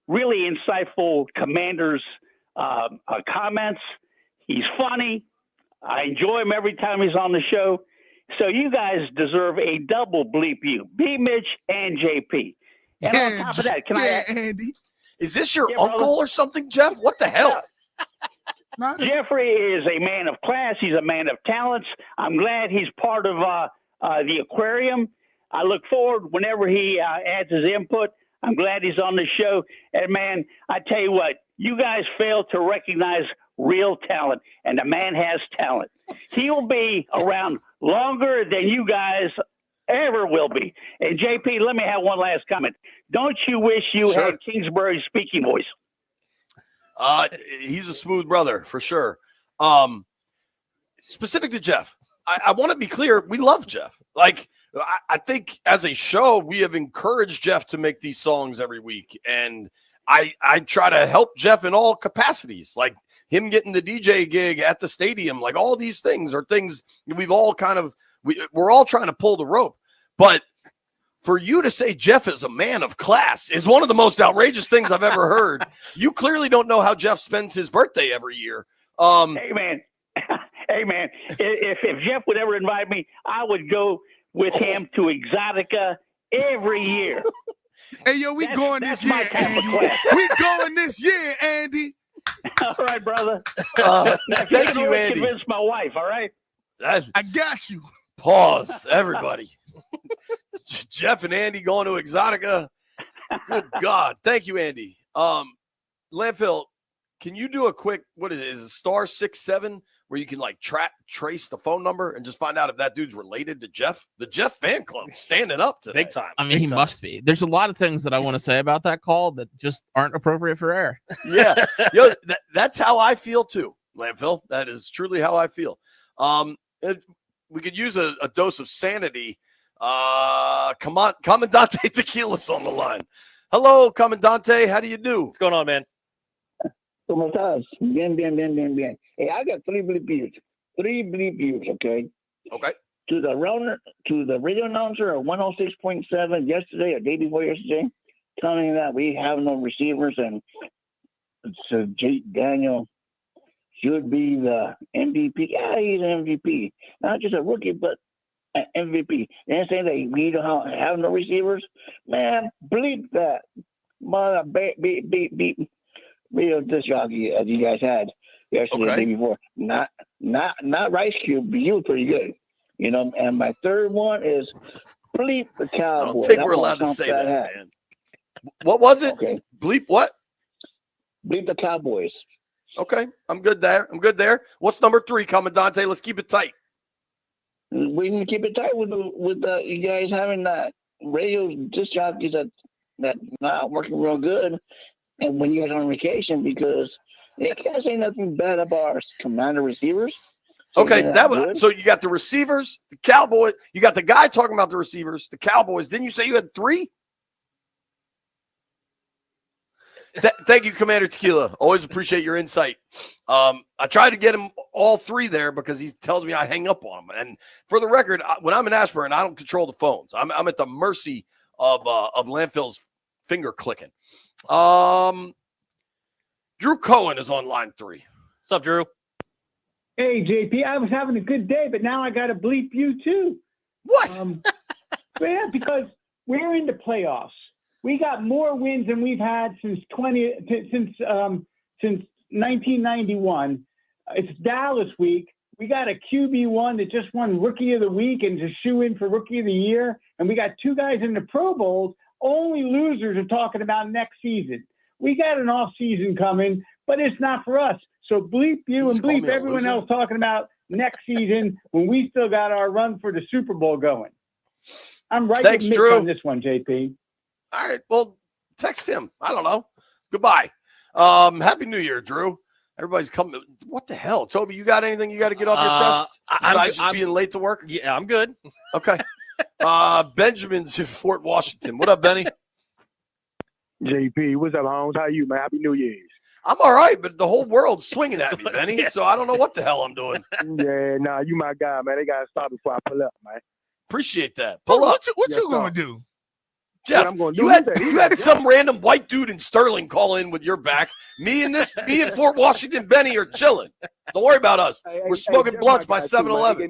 really insightful Commander's comments. He's funny. I enjoy him every time he's on the show. So you guys deserve a double bleep you, B. Mitch and JP. And on top of that, can I add, Andy? Is this your uncle or something, Jeff? What the hell? Jeffrey is a man of class. He's a man of talents. I'm glad he's part of the aquarium. I look forward whenever he adds his input. I'm glad he's on the show. And, man, I tell you what, you guys fail to recognize real talent, and the man has talent. He will be around longer than you guys ever will be. And, JP, let me have one last comment. Don't you wish you had Kingsbury's speaking voice? He's a smooth brother, for sure. Specific to Jeff, I want to be clear. We love Jeff. Like, I think as a show, we have encouraged Jeff to make these songs every week. And I try to help Jeff in all capacities, like him getting the DJ gig at the stadium. Like, all these things are things we've all we're all trying to pull the rope. But for you to say Jeff is a man of class is one of the most outrageous things I've ever heard. You clearly don't know how Jeff spends his birthday every year. Hey, man. Hey, man. If Jeff would ever invite me, I would go with him to Exotica every year. Hey, yo, we going this year, Andy. We going this year, Andy. All right, brother. Thank you, Andy. Convince my wife, all right? I got you. Pause, everybody. Jeff and Andy going to Exotica. Good God. Thank you, Andy. Landfill, can you do a quick, what is it? Is it *67 where you can like trace the phone number and just find out if that dude's related to Jeff? The Jeff fan club standing up today. Big time. I mean, he must be. There's a lot of things that I want to say about that call that just aren't appropriate for air. Yeah. Yo, that's how I feel too, Landfill. That is truly how I feel. We could use a dose of sanity. Commandante Tequila's on the line. Hello, Commandante. How do you do? What's going on, man? ¿Cómo estás? Bien. Hey, I got three bleep views, okay? Okay. To the radio announcer at 106.7 yesterday or day before yesterday, telling me that we have no receivers and so Jake Daniel should be the MVP. Yeah, he's an MVP. Not just a rookie, but an MVP. They're saying that we don't have no receivers. Man, bleep that. Mother, beep. Real disc jockey as you guys had yesterday, the day before. Not Rice Cube, but you were pretty good. You know, and my third one is bleep the Cowboys. I don't think we're allowed to say that, man. What was it? Okay. Bleep what? Bleep the Cowboys. Okay, I'm good there. What's number 3, Commandante? Let's keep it tight. We can keep it tight with you guys having that radio disc jockeys that not working real good. And when you guys are on vacation, because they can't say nothing bad about our Commander receivers. Okay, so you got the receivers, the Cowboys. You got the guy talking about the receivers, the Cowboys. Didn't you say you had 3? Thank you, Commander Tequila. Always appreciate your insight. I tried to get him all 3 there because he tells me I hang up on him. And for the record, when I'm in Ashburn, I don't control the phones. I'm at the mercy of Landfill's finger clicking. Drew Cohen is on line 3. What's up, Drew? Hey, JP, I was having a good day, but now I got to bleep you too. What? Yeah, because we're in the playoffs. We got more wins than we've had since 1991. It's Dallas week. We got a QB1 that just won Rookie of the Week and just shoe in for Rookie of the Year. And we got 2 guys in the Pro Bowls. Only losers are talking about next season. We got an off season coming, but it's not for us. So bleep you and bleep everyone else talking about next season when we still got our run for the Super Bowl going. I'm right with Mitch on this one, JP. All right. Well, text him. I don't know. Goodbye. Happy New Year, Drew. Everybody's coming. What the hell? Toby, you got anything you got to get off your chest? Besides just being late to work? Yeah, I'm good. Okay. Benjamin's in Fort Washington. What up, Benny? JP, what's up, Holmes? How you, man? Happy New Year's. I'm all right, but the whole world's swinging at me, Benny, so I don't know what the hell I'm doing. Yeah, nah, you my guy, man. They got to stop before I pull up, man. Appreciate that. Pull up. What you going to do? Jeff, you had some random white dude in Sterling call in with your back. Me and Fort Washington Benny are chilling. Don't worry about us. We're smoking blunts by 7-Eleven.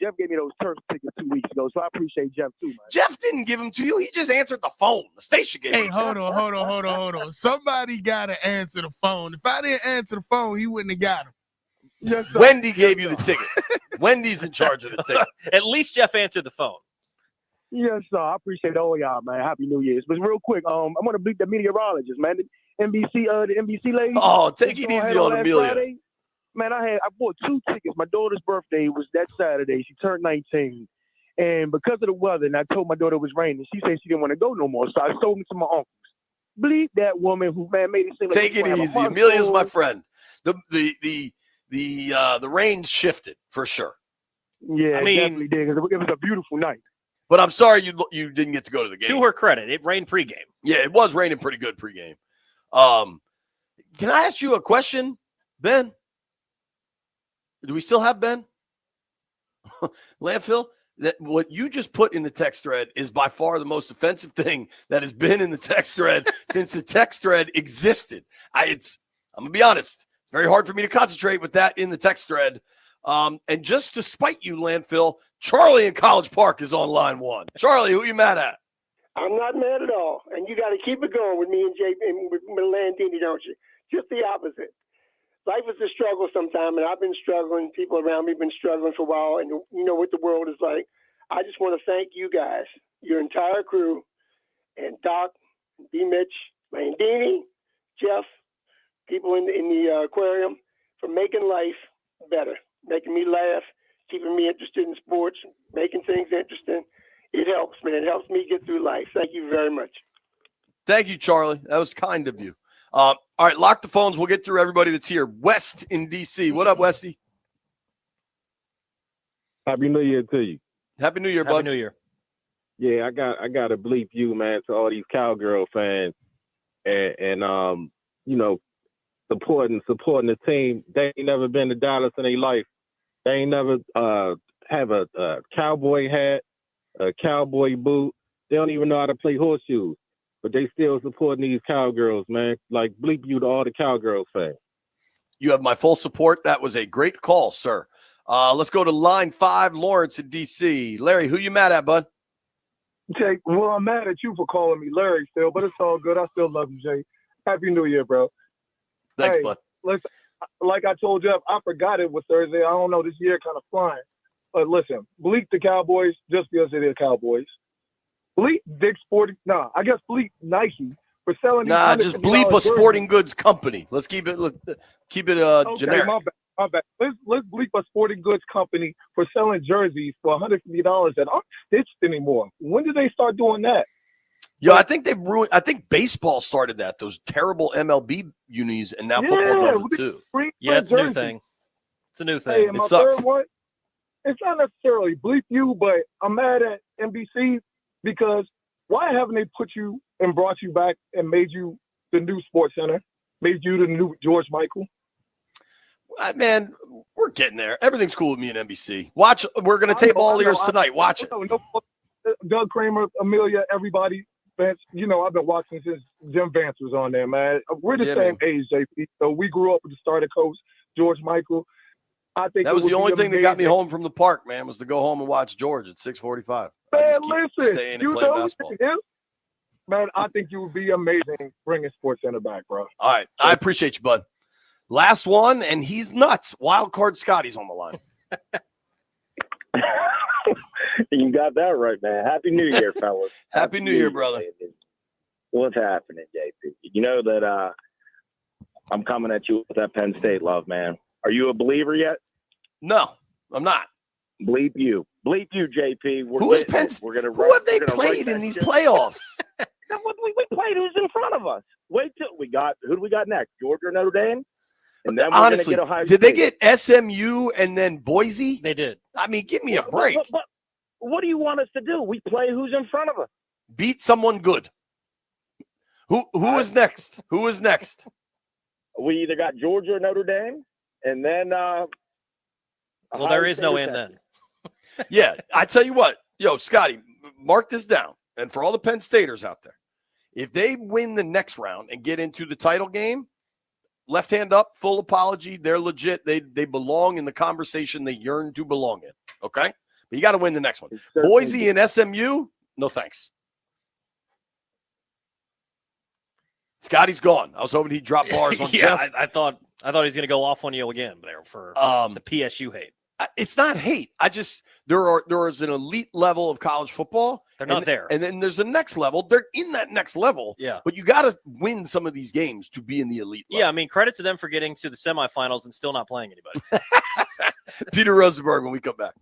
Jeff gave me those Turks tickets 2 weeks ago, so I appreciate Jeff too, man. Jeff didn't give them to you. He just answered the phone. The station gave Hey, him. hold on. Somebody got to answer the phone. If I didn't answer the phone, he wouldn't have got him. Yes, sir. Wendy gave you the tickets. Wendy's in charge of the tickets. At least Jeff answered the phone. Yes, sir. I appreciate all y'all, man. Happy New Year's. But real quick, I want to beat the meteorologist, man. The NBC lady. Oh, take it easy on Amelia. Friday. Man, I bought 2 tickets. My daughter's birthday was that Saturday. She turned 19. And because of the weather, and I told my daughter it was raining, she said she didn't want to go no more. So I sold them to my uncles. Bleep that woman who, man, made it seem like Take it easy. Amelia's my friend. The rain shifted for sure. Yeah, I mean, it definitely did. It was a beautiful night. But I'm sorry you didn't get to go to the game. To her credit, it rained pregame. Yeah, it was raining pretty good pregame. Can I ask you a question, Ben? Do we still have Ben? Landfill, that what you just put in the text thread is by far the most offensive thing that has been in the text thread since the text thread existed. I'm gonna be honest. It's very hard for me to concentrate with that in the text thread. And just to spite you, Landfill, Charlie in College Park is on line 1. Charlie, who you mad at? I'm not mad at all. And you got to keep it going with me and Jay and with Landini, don't you? Just the opposite. Life is a struggle sometimes, and I've been struggling. People around me have been struggling for a while, and you know what the world is like. I just want to thank you guys, your entire crew, and Doc, B. Mitch, Landini, Jeff, people in the aquarium for making life better. Making me laugh, keeping me interested in sports, making things interesting. It helps, man. It helps me get through life. Thank you very much. Thank you, Charlie. That was kind of you. All right, lock the phones. We'll get through everybody that's here. West in D.C. What up, Westy? Happy New Year to you. Happy New Year, bud. Happy New Year. Yeah, I got to bleep you, man, to all these Cowgirl fans, and you know, supporting the team. They ain't never been to Dallas in their life. They ain't never have a cowboy hat, a cowboy boot. They don't even know how to play horseshoes, but they still supporting these Cowgirls, man. Like, bleep you to all the Cowgirls fans. You have my full support. That was a great call, sir. Let's go to line 5, Lawrence in D.C. Larry, who you mad at, bud? Jay, well, I'm mad at you for calling me Larry still, but it's all good. I still love you, Jay. Happy New Year, bro. Thanks, hey, bud. Listen, like I told Jeff, I forgot it was Thursday. I don't know, this year kind of flying. But listen, bleep the Cowboys just because they're Cowboys. Bleep Dick's Sporting. I guess bleep Nike for selling. Just bleep a sporting goods company. Let's keep it. Okay, generic. My bad. Let's bleep a sporting goods company for selling jerseys for $150 that aren't stitched anymore. When did they start doing that? Yeah, I think they've ruined. I think baseball started that. Those terrible MLB unis, and now football does it too. Yeah, it's a new thing. It's a new thing. Hey, and my third one, it's not necessarily bleep you, but I'm mad at NBC because why haven't they put you and brought you back and made you the new Sports Center, made you the new George Michael? Man, we're getting there. Everything's cool with me and NBC. Watch, we're going to tape all ears tonight. Watch it. Doug Kramer, Amelia, everybody. Vance, you know, I've been watching since Jim Vance was on there, man. We're the same age, JP. So we grew up with the starter coach, George Michael. I think that was the only thing that got me home from the park, man, was to go home and watch George at 6:45. Man, listen, staying and playing basketball. Man, I think you would be amazing bringing Sports Center back, bro. All right. I appreciate you, bud. Last one, and he's nuts. Wild card Scotty's on the line. You got that right, man. Happy New Year, fellas. Happy New Year, brother. Man. What's happening, JP? You know that I'm coming at you with that Penn State love, man. Are you a believer yet? No, I'm not. Bleep you, JP. Who is Penn State? Who have they played in these playoffs? We played who's in front of us. Wait till we got who do we got next? Georgia or Notre Dame? And then Honestly, we're gonna get did they get SMU and then Boise? They did. I mean, give me a break. But what do you want us to do? We play who's in front of us. Beat someone good. Who is next? Who is next? We either got Georgia or Notre Dame, and then well, there is no and then. Yeah, I tell you what, Scotty, mark this down. And for all the Penn Staters out there, if they win the next round and get into the title game, left hand up, full apology. They're legit. They belong in the conversation they yearn to belong in. Okay? But you got to win the next one. Boise and SMU, no thanks. Scotty's gone. I was hoping he'd drop bars on yeah, Jeff. I thought he was going to go off on you again there for the PSU hate. It's not hate. There is an elite level of college football. They're not there. And then there's a next level. They're in that next level. Yeah. But you got to win some of these games to be in the elite level. Yeah, I mean, credit to them for getting to the semifinals and still not playing anybody. Peter Rosenberg when we come back.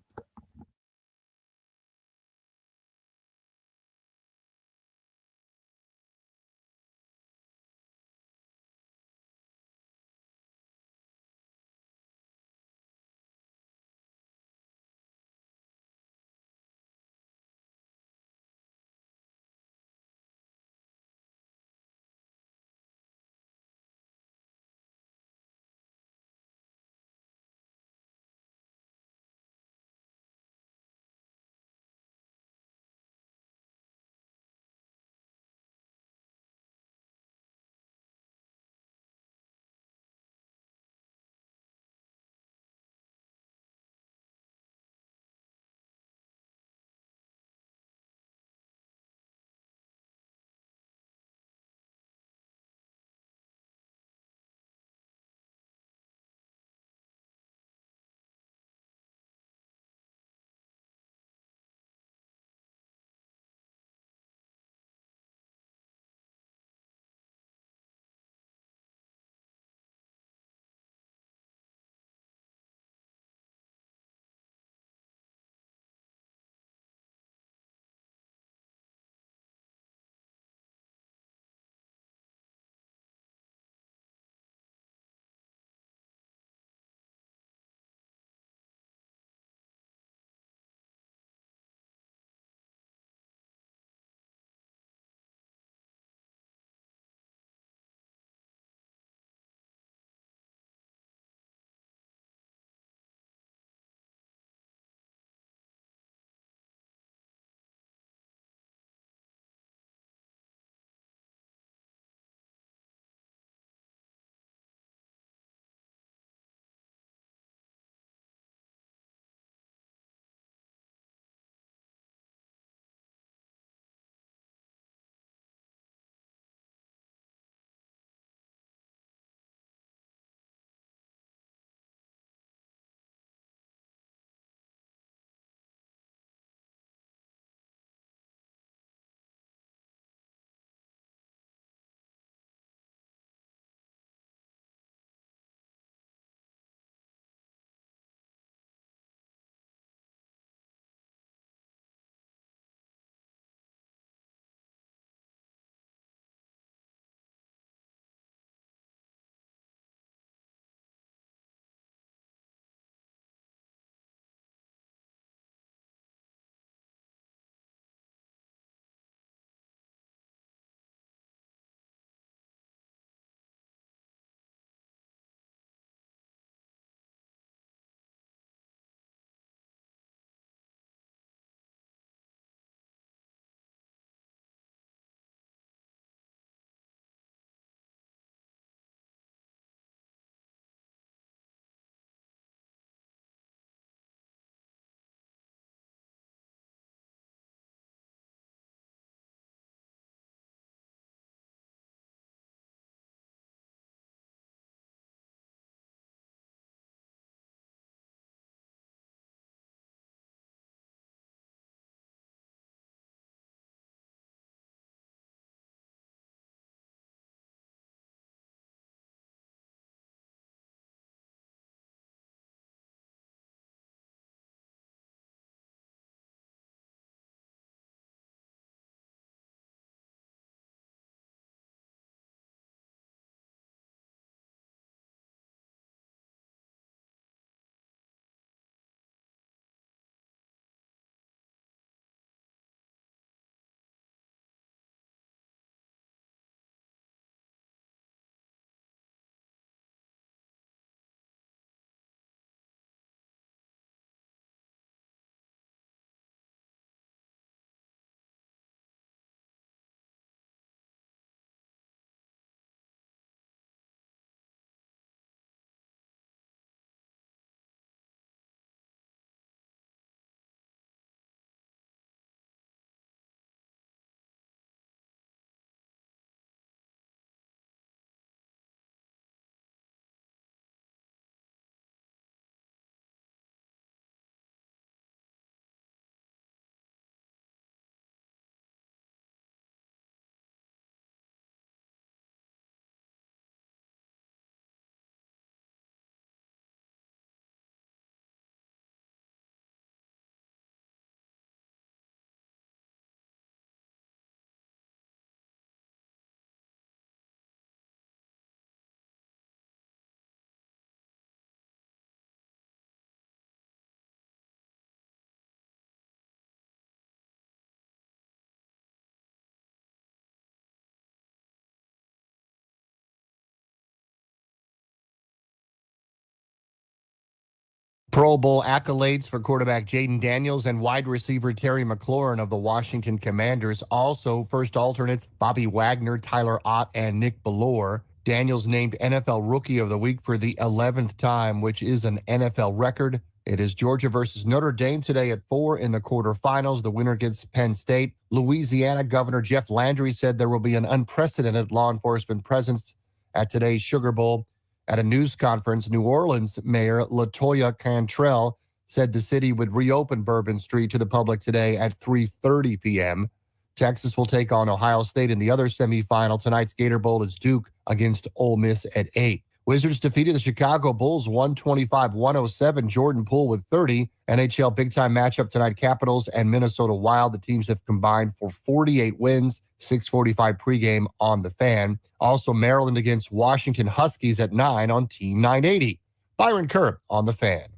Pro Bowl accolades for quarterback Jaden Daniels and wide receiver Terry McLaurin of the Washington Commanders. Also, first alternates Bobby Wagner, Tyler Ott, and Nick Bellore. Daniels named NFL Rookie of the Week for the 11th time, which is an NFL record. It is Georgia versus Notre Dame today at 4 in the quarterfinals. The winner gets Penn State. Louisiana Governor Jeff Landry said there will be an unprecedented law enforcement presence at today's Sugar Bowl. At a news conference, New Orleans Mayor LaToya Cantrell said the city would reopen Bourbon Street to the public today at 3:30 p.m. Texas will take on Ohio State in the other semifinal. Tonight's Gator Bowl is Duke against Ole Miss at 8. Wizards defeated the Chicago Bulls 125-107. Jordan Poole with 30. NHL big-time matchup tonight, Capitals and Minnesota Wild. The teams have combined for 48 wins, 6:45 pregame on the Fan. Also, Maryland against Washington Huskies at 9 on Team 980. Byron Kerr on the Fan.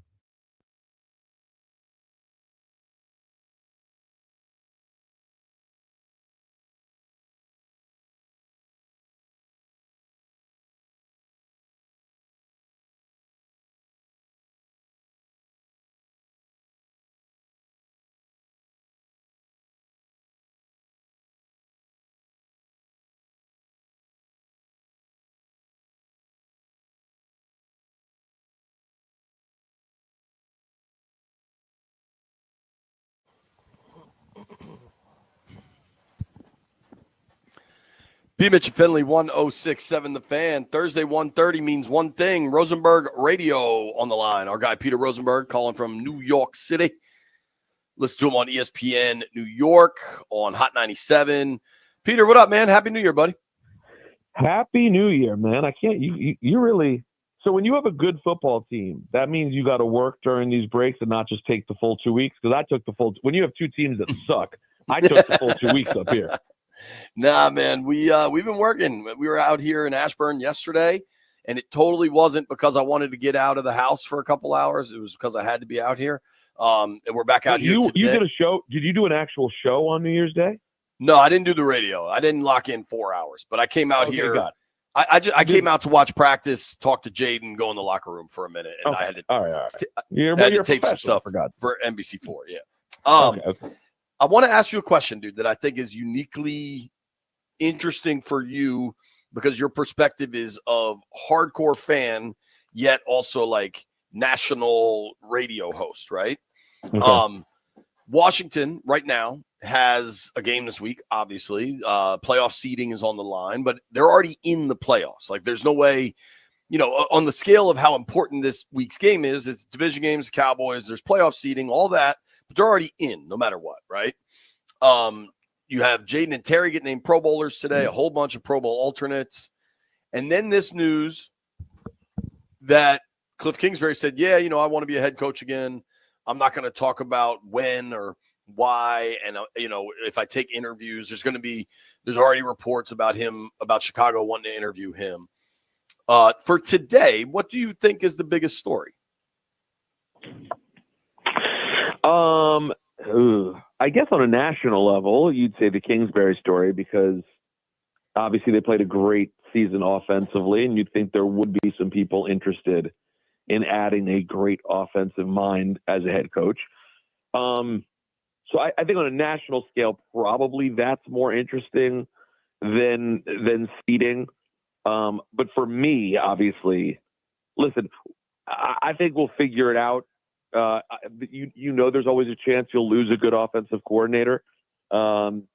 B. Mitch and Finley, 1067 The Fan. Thursday, 1:30 means one thing. Rosenberg Radio on the line. Our guy, Peter Rosenberg, calling from New York City. Listen to him on ESPN New York on Hot 97. Peter, what up, man? Happy New Year, buddy. Happy New Year, man. I can't, you really, so when you have a good football team, that means you got to work during these breaks and not just take the full 2 weeks. Because I took the full, when you have two teams that suck, I took the full 2 weeks up here. Nah, man, we've been working. We were out here in Ashburn yesterday, and it totally wasn't because I wanted to get out of the house for a couple hours. It was because I had to be out here. And we're back out here today. You did a show. Did you do an actual show on New Year's Day? No, I didn't do the radio. I didn't lock in 4 hours, but I came out here. Got it. I came out to watch practice, talk to Jaden, go in the locker room for a minute, and I had to. All right. I had to tape some stuff for NBC4. Yeah. Okay. I want to ask you a question, dude, that I think is uniquely interesting for you because your perspective is of hardcore fan, yet also like national radio host, right? Okay. Washington right now has a game this week, obviously. Playoff seeding is on the line, but they're already in the playoffs. Like there's no way, on the scale of how important this week's game is, it's division games, Cowboys, there's playoff seeding, all that, but they're already in no matter what, right? You have Jaden and Terry getting named Pro Bowlers today, a whole bunch of Pro Bowl alternates. And then this news that Cliff Kingsbury said, yeah, I want to be a head coach again. I'm not going to talk about when or why. And, if I take interviews, there's already reports about Chicago wanting to interview him. For today, what do you think is the biggest story? I guess on a national level, you'd say the Kingsbury story because obviously they played a great season offensively, and you'd think there would be some people interested in adding a great offensive mind as a head coach. So I think on a national scale, probably that's more interesting than seeding. But for me, obviously, listen, I think we'll figure it out. There's always a chance you'll lose a good offensive coordinator. And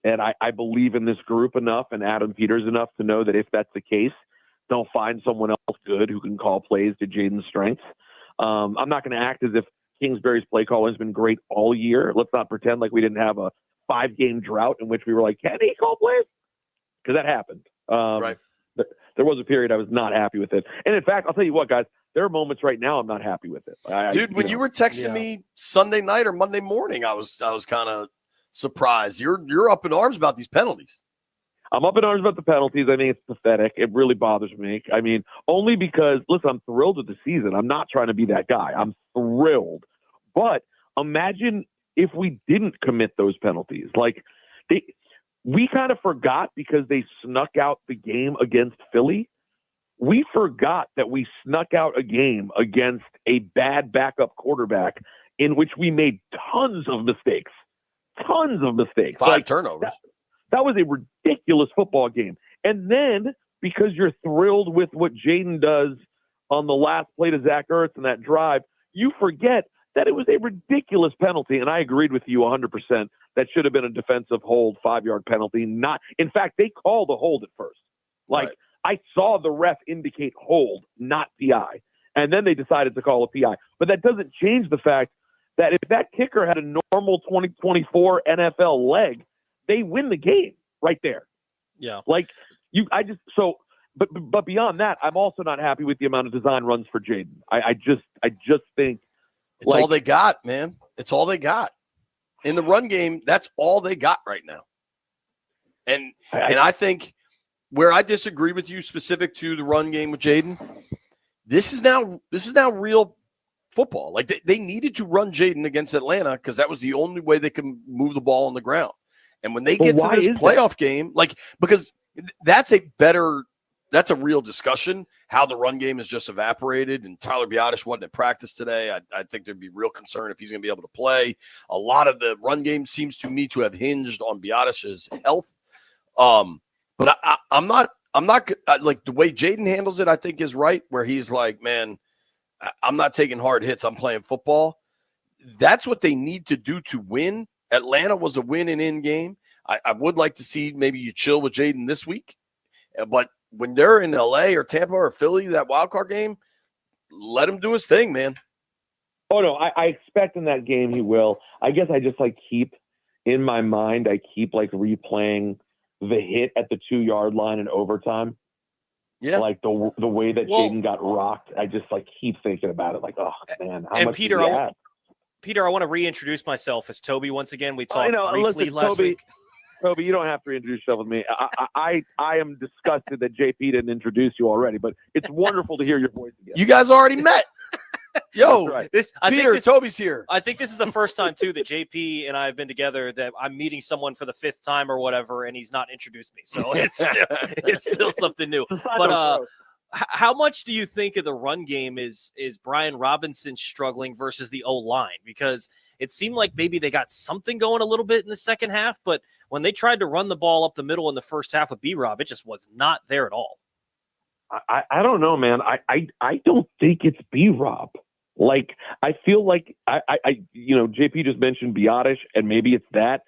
I believe in this group enough and Adam Peters enough to know that if that's the case, they'll find someone else good who can call plays to Jaden's strengths. I'm not going to act as if Kingsbury's play calling has been great all year. Let's not pretend like we didn't have a 5-game drought in which we were like, can he call plays? Because that happened. Right. There was a period I was not happy with it. And in fact, I'll tell you what, guys, there are moments right now I'm not happy with it. Dude, when you were texting me Sunday night or Monday morning, I was kind of surprised. You're up in arms about these penalties. I'm up in arms about the penalties. I mean, it's pathetic. It really bothers me. I mean, only because, listen, I'm thrilled with the season. I'm not trying to be that guy. I'm thrilled. But imagine if we didn't commit those penalties. Like, we kind of forgot because they snuck out the game against Philly. we forgot that we snuck out a game against a bad backup quarterback in which we made tons of mistakes. 5 turnovers. That was a ridiculous football game. And then because you're thrilled with what Jaden does on the last play to Zach Ertz in that drive, you forget that it was a ridiculous penalty. And I agreed with you 100%. That should have been a defensive hold, 5-yard penalty. In fact, they called a hold at first. I saw the ref indicate hold, not PI. And then they decided to call a PI. But that doesn't change the fact that if that kicker had a normal 2024 NFL leg, they win the game right there. Yeah. But beyond that, I'm also not happy with the amount of design runs for Jaden. I just think it's all they got, man. It's all they got. In the run game, that's all they got right now. And I think where I disagree with you specific to the run game with Jaden, this is now real football. Like they needed to run Jaden against Atlanta because that was the only way they can move the ball on the ground. And when they get to this playoff game, because that's a real discussion, how the run game is just evaporated. And Tyler Biotish wasn't at practice today. I think there'd be real concern if he's going to be able to play. A lot of the run game seems to me to have hinged on Biotish's health. But I'm not like the way Jaden handles it, I think is right, where he's like, man, I'm not taking hard hits. I'm playing football. That's what they need to do to win. Atlanta was a win and in game. I would like to see maybe you chill with Jaden this week. But when they're in LA or Tampa or Philly, that wild card game, let him do his thing, man. Oh, no, I expect in that game he will. I guess I just keep in my mind, replaying the hit at the 2-yard line in overtime. Yeah. Like the way that Jaden got rocked. I just keep thinking about it. Oh, man. How much Peter, I want to reintroduce myself as Toby once again. We talked briefly last week. Toby, you don't have to reintroduce yourself with me. I am disgusted that JP didn't introduce you already, but it's wonderful to hear your voice again. You guys already met. Yo, right. Toby's here. I think this is the first time, too, that JP and I have been together that I'm meeting someone for the 5th time or whatever, and he's not introduced me. So it's still something new. But how much do you think of the run game is Brian Robinson struggling versus the O-line? Because it seemed like maybe they got something going a little bit in the second half, but when they tried to run the ball up the middle in the first half with B-Rob, it just was not there at all. I don't know, man. I don't think it's B-Rob. I feel like JP just mentioned Biotish, and maybe it's that.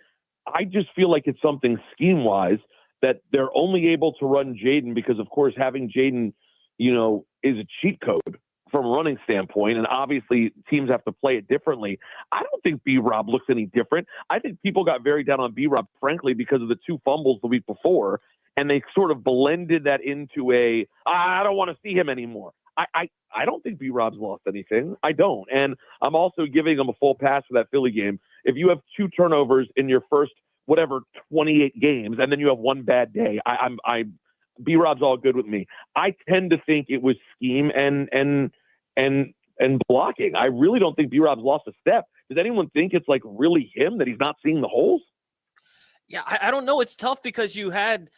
I just feel like it's something scheme-wise that they're only able to run Jaden because, of course, having Jaden, is a cheat code from a running standpoint, and obviously teams have to play it differently. I don't think B-Rob looks any different. I think people got very down on B-Rob, frankly, because of the 2 fumbles the week before, and they sort of blended that into I don't want to see him anymore. I don't think B-Rob's lost anything. I don't. And I'm also giving him a full pass for that Philly game. If you have 2 turnovers in your first, 28 games, and then you have 1 bad day, B-Rob's all good with me. I tend to think it was scheme and blocking. I really don't think B-Rob's lost a step. Does anyone think it's really him that he's not seeing the holes? Yeah, I don't know. It's tough because you had,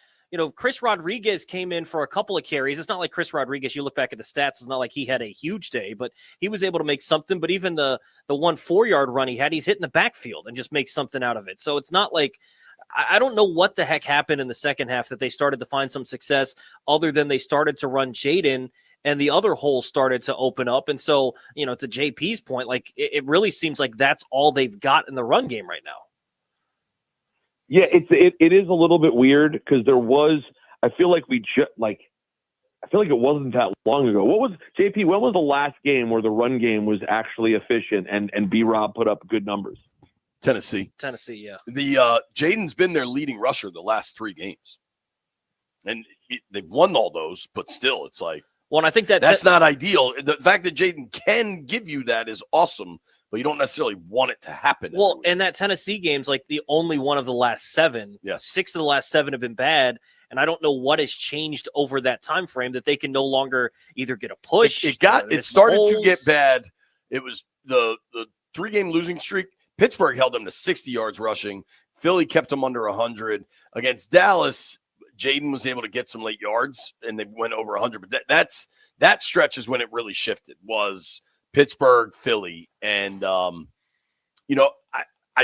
Chris Rodriguez came in for a couple of carries. It's not like Chris Rodriguez, you look back at the stats, it's not like he had a huge day, but he was able to make something. But even the 1 4-yard run he had, he's hitting the backfield and just makes something out of it. So it's not like, I don't know what the heck happened in the second half that they started to find some success other than they started to run Jaden and the other holes started to open up. And so, to JP's point, it really seems like that's all they've got in the run game right now. Yeah, it is a little bit weird because I feel like it wasn't that long ago. What was JP? When was the last game where the run game was actually efficient and B-Rob put up good numbers? Tennessee, yeah. The Jaden's been their leading rusher the last 3 games, and they've won all those. But still, it's well, and I think that's not ideal. The fact that Jaden can give you that is awesome, but you don't necessarily want it to happen. Well, and that Tennessee game's the only one of the last 7. Yes. 6 of the last 7 have been bad, and I don't know what has changed over that time frame that they can no longer either get a push. It started to get bad. It was the 3-game losing streak. Pittsburgh held them to 60 yards rushing. Philly kept them under 100. Against Dallas, Jaden was able to get some late yards, and they went over 100. But that stretch is when it really shifted. Was Pittsburgh, Philly, and I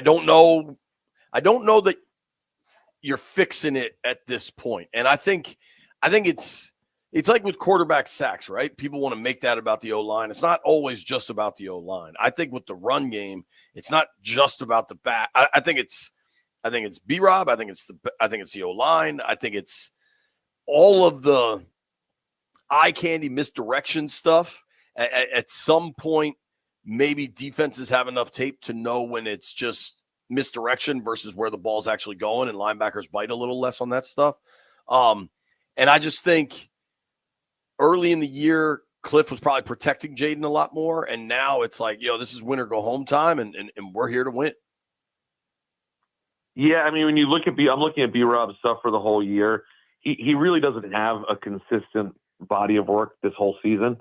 don't know that you're fixing it at this point. And I think it's like with quarterback sacks, right? People want to make that about the O-line. It's not always just about the O-line. I think with the run game, it's not just about the back. I think it's B-Rob. I think it's the O-line. I think it's all of the eye candy misdirection stuff. At some point, maybe defenses have enough tape to know when it's just misdirection versus where the ball's actually going, and linebackers bite a little less on that stuff. And I just think early in the year, Cliff was probably protecting Jaden a lot more, and now it's like, this is win or go home time, and we're here to win. Yeah, I mean, when you look at I'm looking at B-Rob's stuff for the whole year. He really doesn't have a consistent body of work this whole season.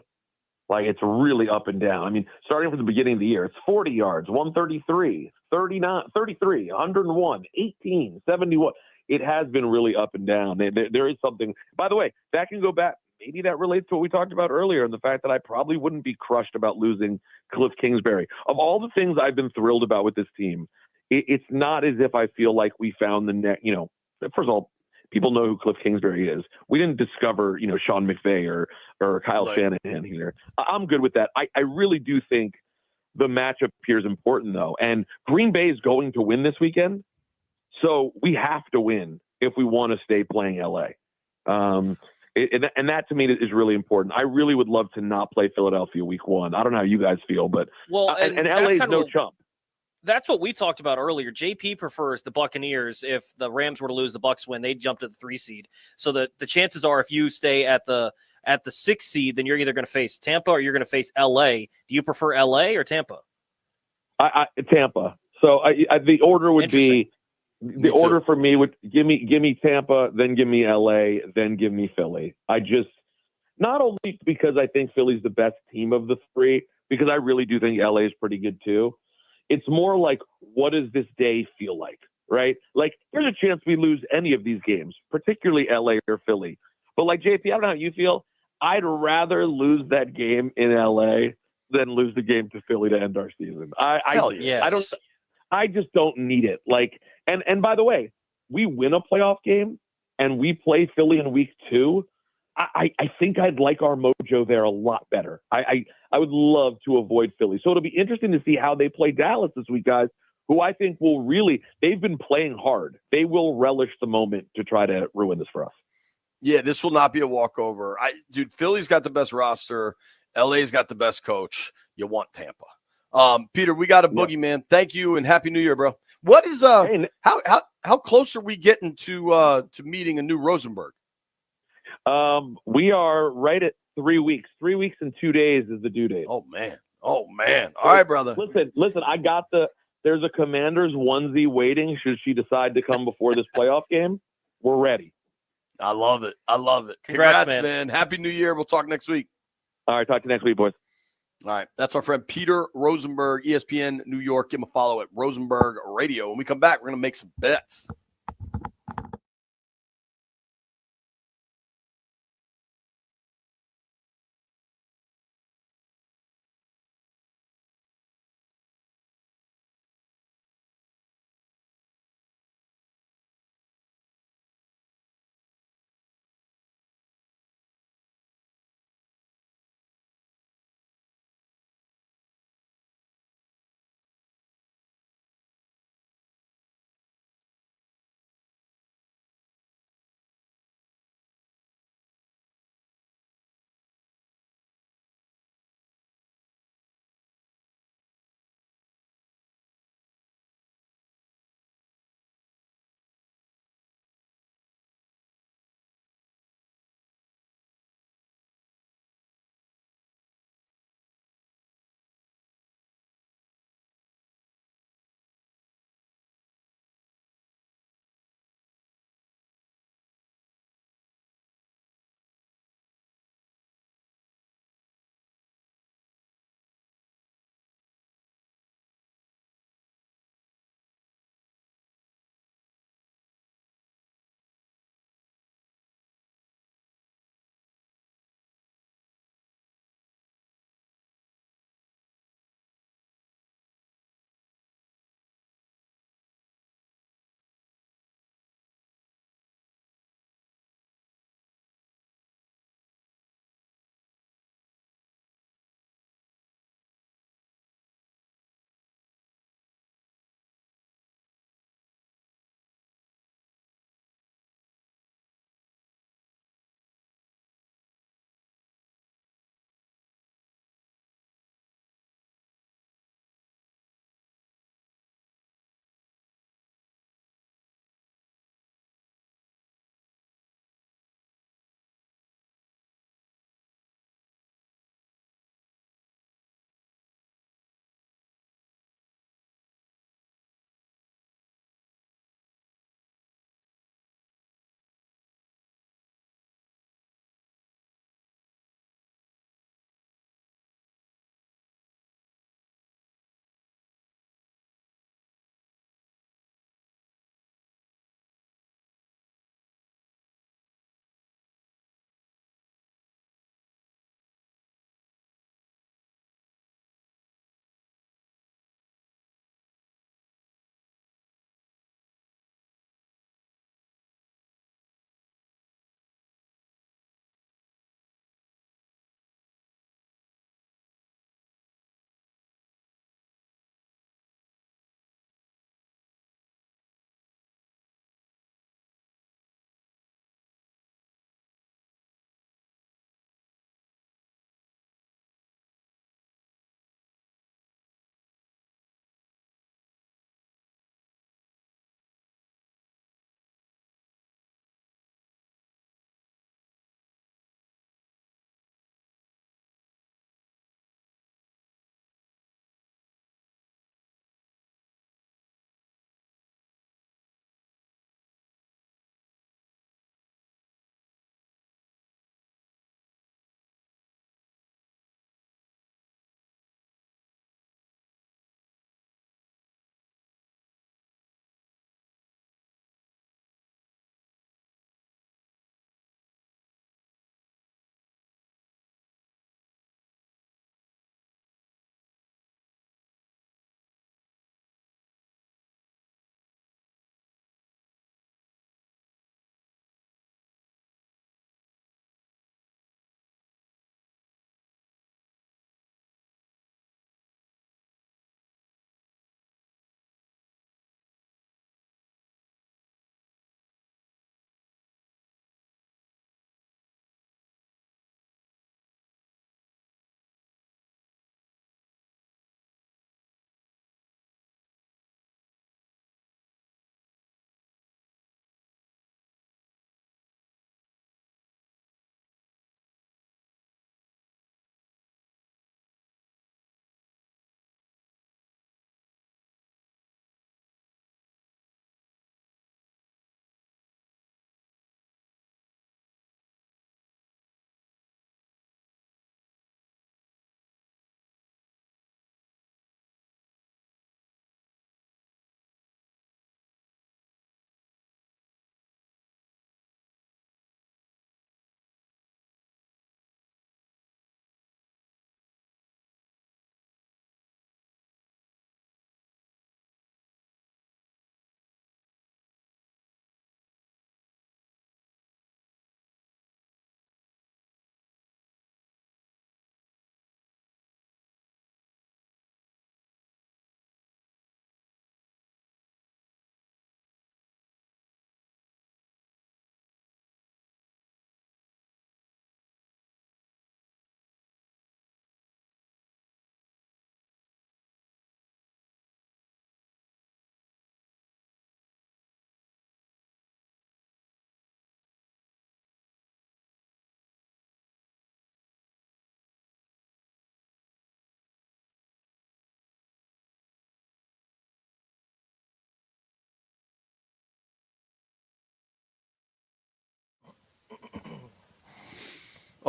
Like, it's really up and down. I mean, starting from the beginning of the year, it's 40 yards, 133, 39, 33, 101, 18, 71. It has been really up and down. There is something, by the way, that can go back. Maybe that relates to what we talked about earlier, and the fact that I probably wouldn't be crushed about losing Cliff Kingsbury. Of all the things I've been thrilled about with this team, it's not as if I feel like we found the net. First of all, people know who Cliff Kingsbury is. We didn't discover, Sean McVay or Kyle Shanahan here. I'm good with that. I really do think the matchup here is important, though. And Green Bay is going to win this weekend, so we have to win if we want to stay playing LA. And that to me is really important. I really would love to not play Philadelphia week 1. I don't know how you guys feel, but and LA is no chump. That's what we talked about earlier. JP prefers the Buccaneers. If the Rams were to lose, the Bucs win, they'd jump to the 3 seed. So the chances are, if you stay at the 6 seed, then you're either going to face Tampa or you're going to face LA. Do you prefer LA or Tampa? Tampa. So the order would be the order for me would give me Tampa, then give me LA, then give me Philly. Not only because I think Philly's the best team of the 3, because I really do think LA is pretty good too. It's more like, what does this day feel like, right? Like, there's a chance we lose any of these games, particularly LA or Philly. But like, JP, I don't know how you feel. I'd rather lose that game in LA than lose the game to Philly to end our season. I just don't need it. Like, and by the way, we win a playoff game and we play Philly in week 2. I think I'd like our mojo there a lot better. I would love to avoid Philly. So it'll be interesting to see how they play Dallas this week, guys, who I think will they've been playing hard. They will relish the moment to try to ruin this for us. Yeah, this will not be a walkover. Dude, Philly's got the best roster. LA's got the best coach. You want Tampa. Peter, we got a boogie, man. Thank you and Happy New Year, bro. What is how close are we getting to meeting a new Rosenberg? We are right at 3 weeks. 3 weeks and 2 days is the due date. Oh man. All right, brother. Listen, there's a Commander's onesie waiting should she decide to come before this playoff game. We're ready. I love it. Congrats, man. Happy New Year. We'll talk next week. All right. Talk to you next week, boys. All right. That's our friend Peter Rosenberg, ESPN New York. Give him a follow at Rosenberg Radio. When we come back, we're going to make some bets.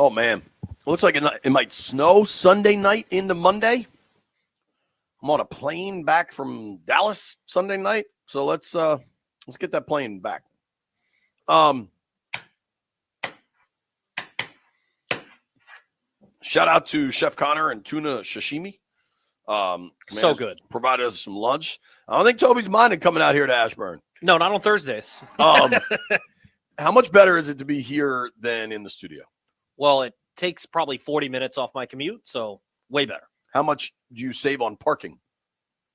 Oh man, looks like it might snow Sunday night into Monday. I'm on a plane back from Dallas Sunday night, so let's get that plane back. Shout out to Chef Connor and Tuna Sashimi. So good. Provided us some lunch. I don't think Toby's minded coming out here to Ashburn. No, not on Thursdays. How much better is it to be here than in the studio? Well, it takes probably 40 minutes off my commute, so way better. How much do you save on parking?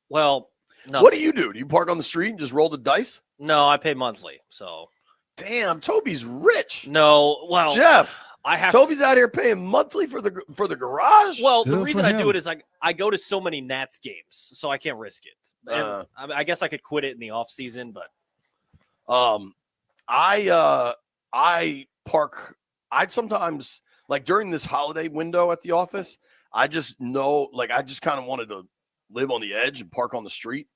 Well, no. What do? Do you park on the street and just roll the dice? No, I pay monthly, so. Damn, Toby's rich. No, well, Jeff, Toby's to, out here paying monthly for the garage. Well, the reason I do it is I go to so many Nats games, so I can't risk it. And I guess I could quit it in the off season, but I park. I'd sometimes, like during this holiday window at the office, I just know, like I just kind of wanted to live on the edge and park on the street,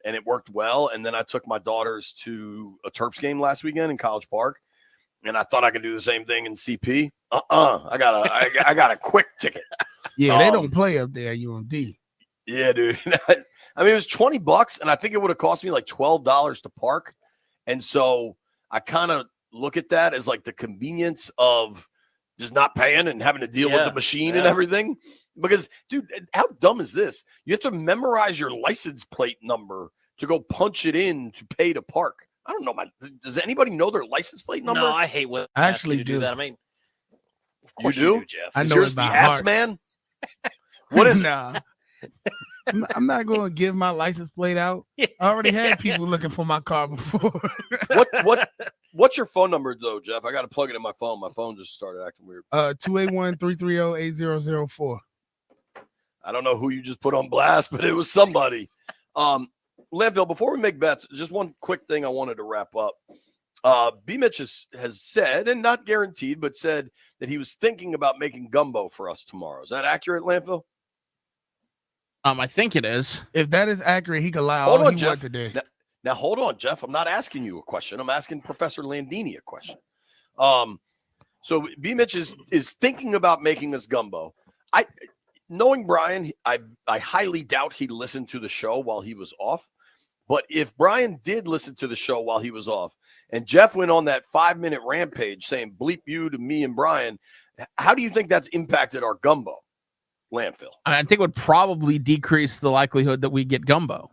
and it worked well. And then I took my daughters to a Terps game last weekend in College Park, and I thought I could do the same thing in CP. I got a quick ticket. Yeah, they don't play up there at UMD. Yeah, dude. I mean, it was $20, and I think it would have cost me like $12 to park. And so I kind of look at that as like the convenience of just not paying and having to deal with the machine and everything. Because, dude, how dumb is this? You have to memorize your license plate number to go punch it in to pay to park. I don't know. Does anybody know their license plate number? No, I hate when I actually do that. I mean, of You course do? Jeff. I Is know yours it the by ass heart. man? What is it? Nah. I'm not going to give my license plate out. I already had people looking for my car before. What's your phone number though, Jeff? I got to plug it in my phone. My phone just started acting weird. 281-330-8004. I don't know who you just put on blast, but it was somebody. Landfill, before we make bets, just one quick thing I wanted to wrap up. B. Mitch has said, and not guaranteed, but said that he was thinking about making gumbo for us tomorrow. Is that accurate, Landfill? I think it is. If that is accurate, he can lie Hold all on, he Jeff. want today. Now, hold on, Jeff. I'm not asking you a question. I'm asking Professor Landini a question. So B. Mitch is thinking about making us gumbo. Knowing Brian, I highly doubt he listened to the show while he was off. But if Brian did listen to the show while he was off, and Jeff went on that 5-minute rampage saying bleep you to me and Brian, how do you think that's impacted our gumbo, Landfill? I think it would probably decrease the likelihood that we get gumbo.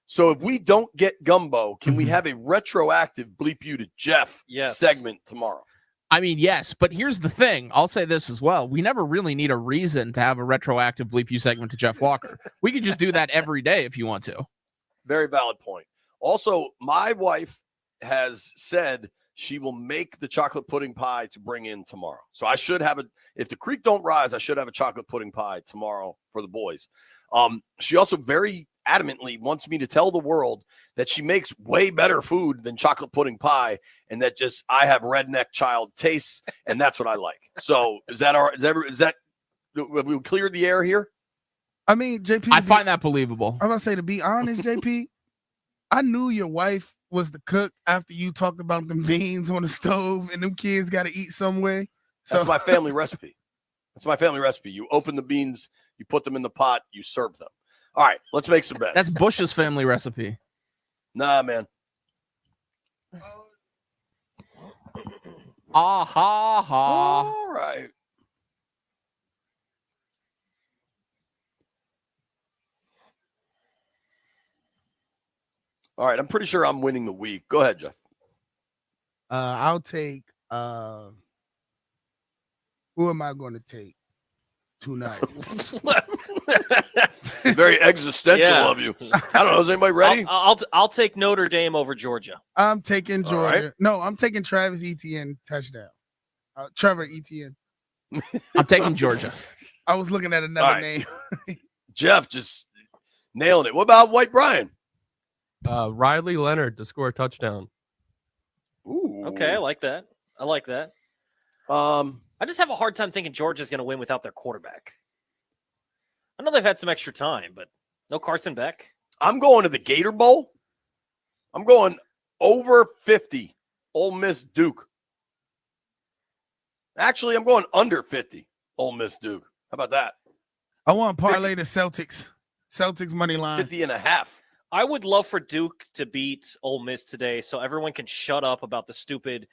So if we don't get gumbo, can we have a retroactive bleep you to Jeff segment tomorrow? I mean, yes, but here's the thing. I'll say this as well. We never really need a reason to have a retroactive bleep you segment to Jeff Walker. We could just do that every day if you want to. Very valid point. Also, my wife has said she will make the chocolate pudding pie to bring in tomorrow. So I should have if the creek don't rise, I should have a chocolate pudding pie tomorrow for the boys. She also very adamantly wants me to tell the world that she makes way better food than chocolate pudding pie, and that just I have redneck child tastes, and that's what I like. So is that have we cleared the air here? I mean, JP, I find that believable. I'm gonna say, to be honest, JP, I knew your wife was the cook after you talked about them beans on the stove and them kids got to eat some way. So That's my family recipe. That's my family recipe. You open the beans, you put them in the pot, you serve them. All right, let's make some bets. That's Bush's family recipe. Nah, man. Ah ha ha. All right. All right, I'm pretty sure I'm winning the week. Go ahead, Jeff. I'll take who am I going to take tonight? Very existential of you. I don't know. Is anybody ready? I'll take Notre Dame over Georgia. I'm taking Georgia. right. No, I'm taking Travis Etienne touchdown. Trevor Etienne. I'm taking Georgia. I was looking at another All right. name. Jeff just nailing it. What about White Brian? Riley Leonard to score a touchdown. Ooh. Okay, I like that. I just have a hard time thinking Georgia's going to win without their quarterback. I know they've had some extra time, but no Carson Beck. I'm going to the Gator Bowl. I'm going over 50. Ole Miss Duke. Actually, I'm going under 50. Ole Miss Duke. How about that? I want to parlay the Celtics. Celtics money line. 50.5. I would love for Duke to beat Ole Miss today so everyone can shut up about the stupid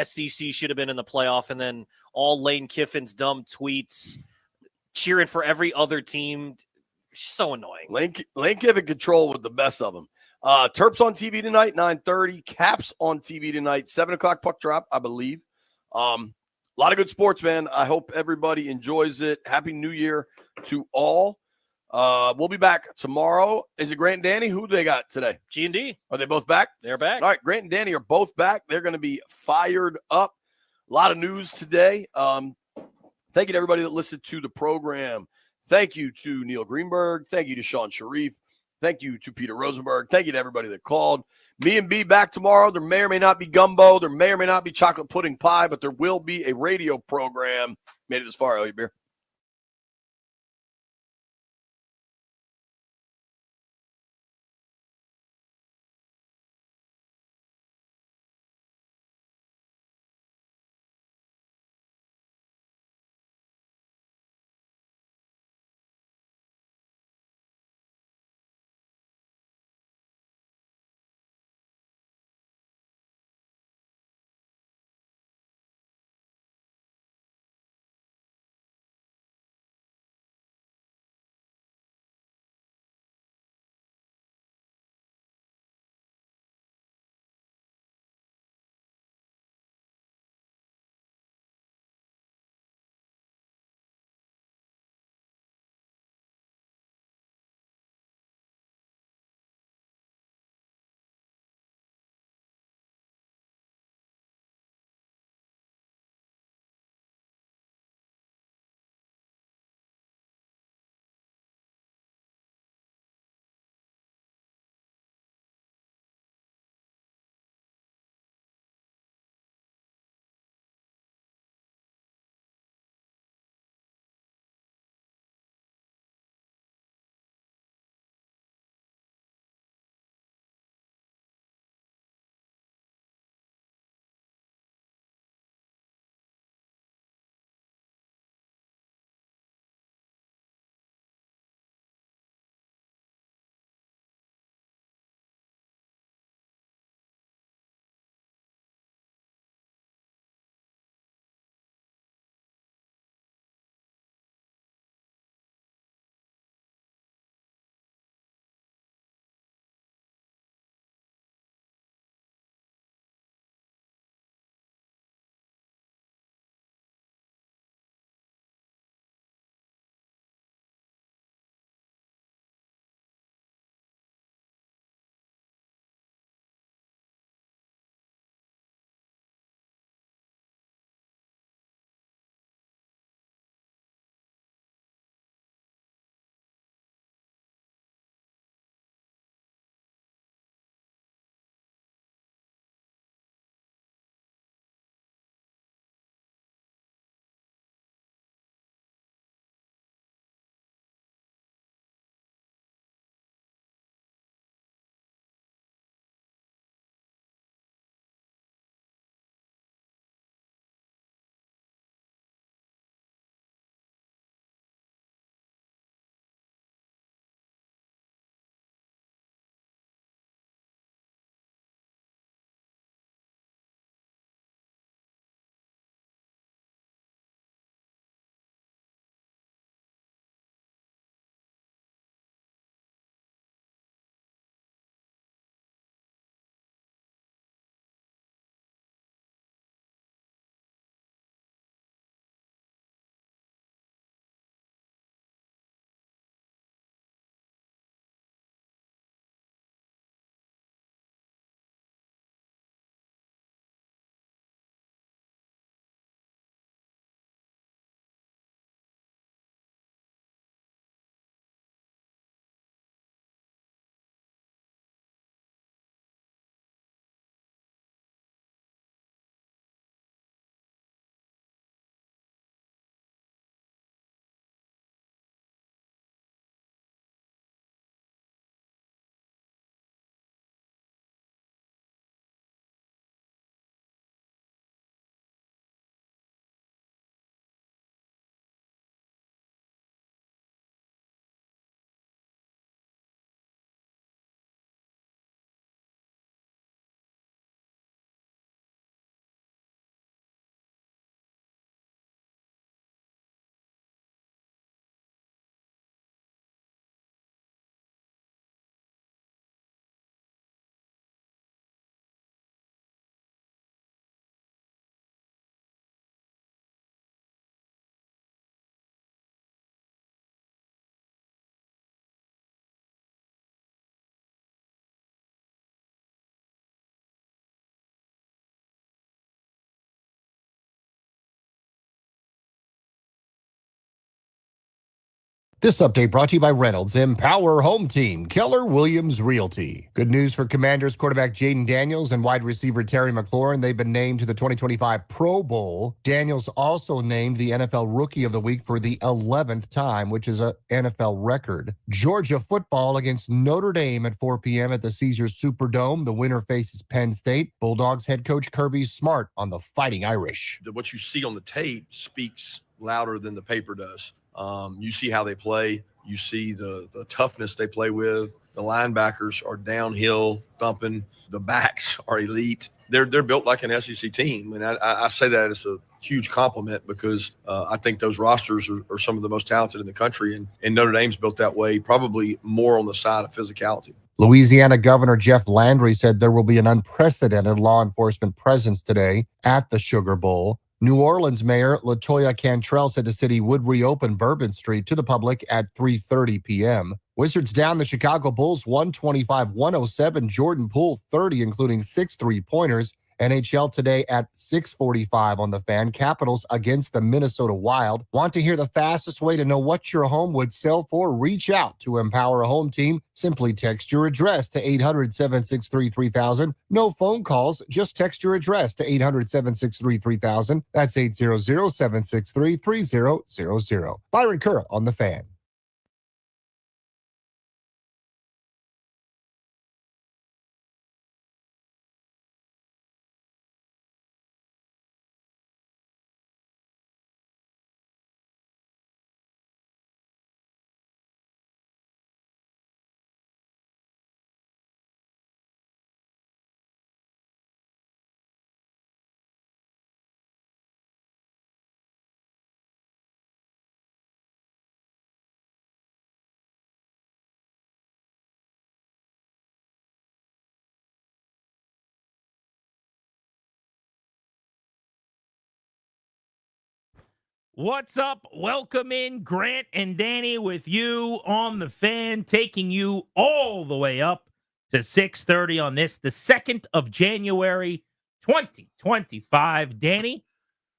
SEC should have been in the playoff and then all Lane Kiffin's dumb tweets cheering for every other team. So annoying. Lane Kiffin control with the best of them. Terps on TV tonight, 9:30. Caps on TV tonight, 7 o'clock puck drop, I believe. A lot of good sports, man. I hope everybody enjoys it. Happy New Year to all. We'll be back tomorrow. Is it Grant and Danny? Who do they got today? G&D. Are they both back? They're back. All right, Grant and Danny are both back. They're going to be fired up. A lot of news today. Thank you to everybody that listened to the program. Thank you to Neil Greenberg. Thank you to Sean Sharif. Thank you to Peter Rosenberg. Thank you to everybody that called. Me and B back tomorrow. There may or may not be gumbo. There may or may not be chocolate pudding pie, but there will be a radio program. Made it this far, Elliot Beer. This update brought to you by Reynolds Empower Home Team, Keller Williams Realty. Good news for Commanders quarterback Jaden Daniels and wide receiver Terry McLaurin. They've been named to the 2025 Pro Bowl. Daniels also named the NFL Rookie of the Week for the 11th time, which is an NFL record. Georgia football against Notre Dame at 4 p.m. at the Caesars Superdome. The winner faces Penn State. Bulldogs head coach Kirby Smart on the Fighting Irish. What you see on the tape speaks louder than the paper does. You see how they play. You see the toughness they play with. The linebackers are downhill thumping. The backs are elite. They're built like an SEC team. And I say that as a huge compliment because I think those rosters are some of the most talented in the country. And Notre Dame's built that way, probably more on the side of physicality. Louisiana Governor Jeff Landry said there will be an unprecedented law enforcement presence today at the Sugar Bowl. New Orleans Mayor LaToya Cantrell said the city would reopen Bourbon Street to the public at 3:30 p.m. Wizards down the Chicago Bulls 125-107. Jordan Poole 30, including 6 3-pointers. NHL today at 6:45 on the Fan. Capitals against the Minnesota Wild. Want to hear the fastest way to know what your home would sell for? Reach out to Empower a Home Team. Simply text your address to 800-763-3000. No phone calls. Just text your address to 800-763-3000. That's 800-763-3000. Byron Kerr on the Fan. What's up? Welcome in Grant and Danny with you on the Fan, taking you all the way up to 6:30 on this, the 2nd of January, 2025. Danny,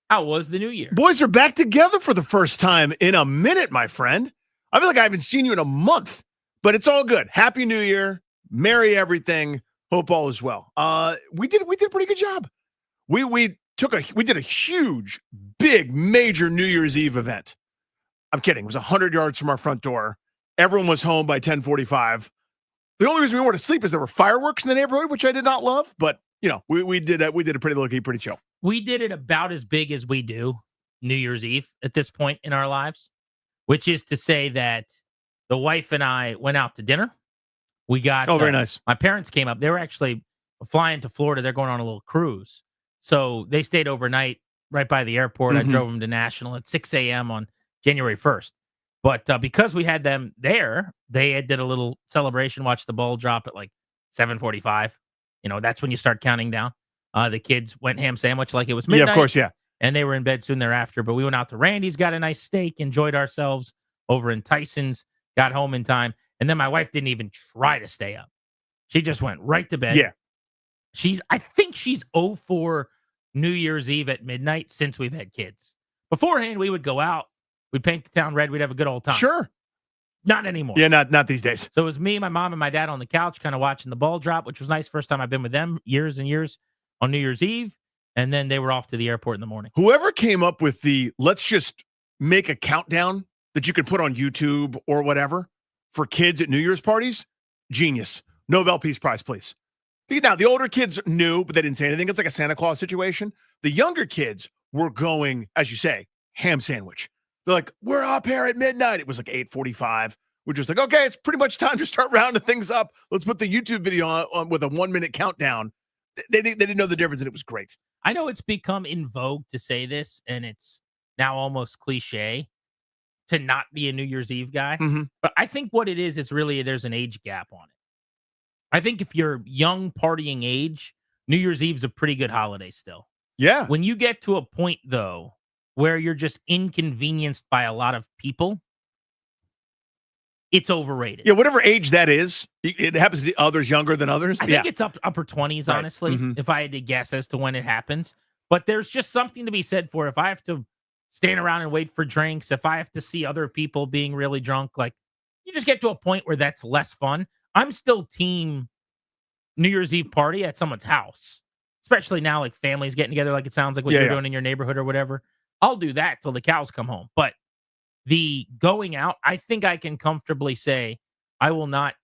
how was the new year? Boys are back together for the first time in a minute, my friend. I feel like I haven't seen you in a month, but it's all good. Happy New Year. Merry everything. Hope all is well. We did a pretty good job. We did a huge, big, major New Year's Eve event. I'm kidding. It was 100 yards from our front door. Everyone was home by 10:45. The only reason we weren't asleep is there were fireworks in the neighborhood, which I did not love. But you know, we did a pretty low-key, pretty chill. We did it about as big as we do New Year's Eve at this point in our lives, which is to say that the wife and I went out to dinner. We got very nice. My parents came up. They were actually flying to Florida. They're going on a little cruise. So they stayed overnight right by the airport. I drove them to National at 6 a.m. on January 1st. But because we had them there, they did a little celebration, watched the ball drop at like 7:45. You know, that's when you start counting down. The kids went ham sandwich like it was midnight. Yeah, of course, yeah. And they were in bed soon thereafter. But we went out to Randy's, got a nice steak, enjoyed ourselves over in Tyson's, got home in time. And then my wife didn't even try to stay up. She just went right to bed. Yeah. I think she's 0 for New Year's Eve at midnight since we've had kids. Beforehand, we would go out, we'd paint the town red, we'd have a good old time. Sure. Not anymore. Yeah, not these days. So it was me, my mom, and my dad on the couch kind of watching the ball drop, which was nice. First time I've been with them years and years on New Year's Eve. And then they were off to the airport in the morning. Whoever came up with let's just make a countdown that you could put on YouTube or whatever for kids at New Year's parties, genius. Nobel Peace Prize, please. Now, the older kids knew, but they didn't say anything. It's like a Santa Claus situation. The younger kids were going, as you say, ham sandwich. They're like, we're up here at midnight. It was like 8:45. We're just like, okay, it's pretty much time to start rounding things up. Let's put the YouTube video on with a 1-minute countdown. They didn't know the difference, and it was great. I know it's become in vogue to say this, and it's now almost cliche to not be a New Year's Eve guy. But I think what it is really there's an age gap on it. I think if you're young partying age, New Year's Eve's a pretty good holiday still. Yeah. When you get to a point, though, where you're just inconvenienced by a lot of people, it's overrated. Yeah, whatever age that is, it happens to others younger than others. I think it's upper 20s, honestly, if I had to guess as to when it happens. But there's just something to be said for if I have to stand around and wait for drinks, if I have to see other people being really drunk, like you just get to a point where that's less fun. I'm still team New Year's Eve party at someone's house, especially now, like families getting together, like it sounds like what you're doing in your neighborhood or whatever. I'll do that till the cows come home. But the going out, I think I can comfortably say I will not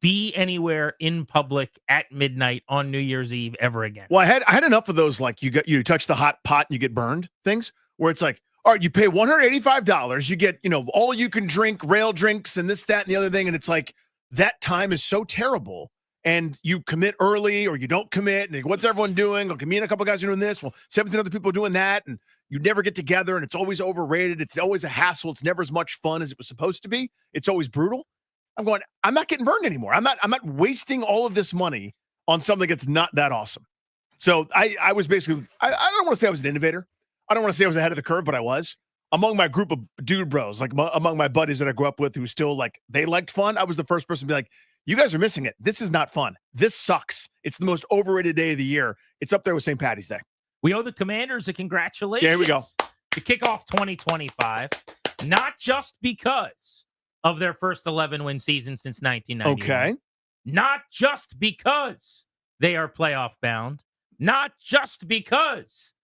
be anywhere in public at midnight on New Year's Eve ever again. Well, I had enough of those, like you touch the hot pot and you get burned things, where it's like, all right, you pay $185, you get, all you can drink, rail drinks, and this, that, and the other thing, and it's like that time is so terrible. And you commit early or you don't commit, and what's everyone doing? Okay, me and a couple guys are doing this. Well, 17 other people are doing that, and you never get together, and it's always overrated. It's always a hassle. It's never as much fun as it was supposed to be. It's always brutal. I'm not getting burned anymore. I'm not wasting all of this money on something that's not that awesome. So I was basically, I don't want to say I was an innovator. I don't want to say I was ahead of the curve, but I was. Among my group of dude bros, like among my buddies that I grew up with who still they liked fun, I was the first person to be like, you guys are missing it. This is not fun. This sucks. It's the most overrated day of the year. It's up there with St. Patty's Day. We owe the Commanders a congratulations. Yeah, here we go. To kick off 2025, not just because of their first 11-win season since 1991. Okay. Not just because they are playoff bound. Not just because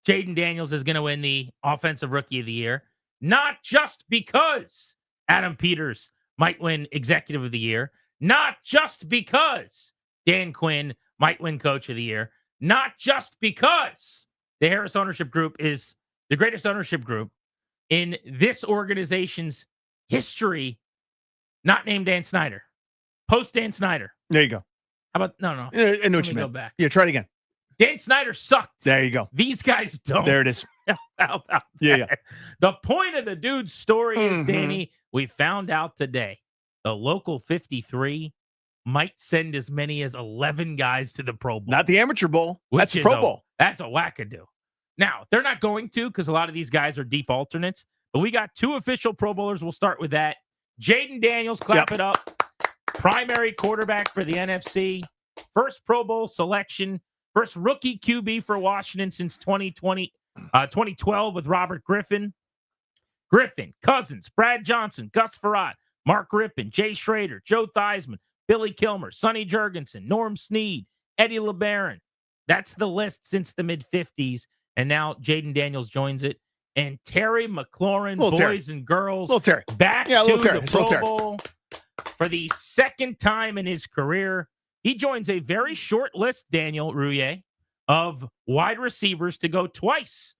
Jaden Daniels is going to win the Offensive Rookie of the Year. Not just because Adam Peters might win Executive of the Year. Not just because Dan Quinn might win Coach of the Year. Not just because the Harris Ownership Group is the greatest ownership group in this organization's history, not named Dan Snyder. Post Dan Snyder. There you go. How about, no. Yeah, I know what Let you me meant. go back. Yeah, try it again. Dan Snyder sucked. There you go. These guys don't. There it is. How about that? Yeah. The point of the dude's story is, Danny, we found out today the local 53 might send as many as 11 guys to the Pro Bowl. Not the Amateur Bowl. That's the is Pro Bowl. That's a wackadoo. Now, they're not going to because a lot of these guys are deep alternates, but we got 2 official Pro Bowlers. We'll start with that. Jaden Daniels, clap it up. Primary quarterback for the NFC. First Pro Bowl selection. First rookie QB for Washington since 2012 with Robert Griffin. Cousins, Brad Johnson, Gus Farad, Mark Rippon, Jay Schrader, Joe Theismann, Billy Kilmer, Sonny Jurgensen, Norm Snead, Eddie LeBaron. That's the list since the mid-50s. And now Jaden Daniels joins it. And Terry McLaurin, boys and girls, back to the Pro Bowl for the second time in his career. He joins a very short list, Daniel Rouillet, of wide receivers to go twice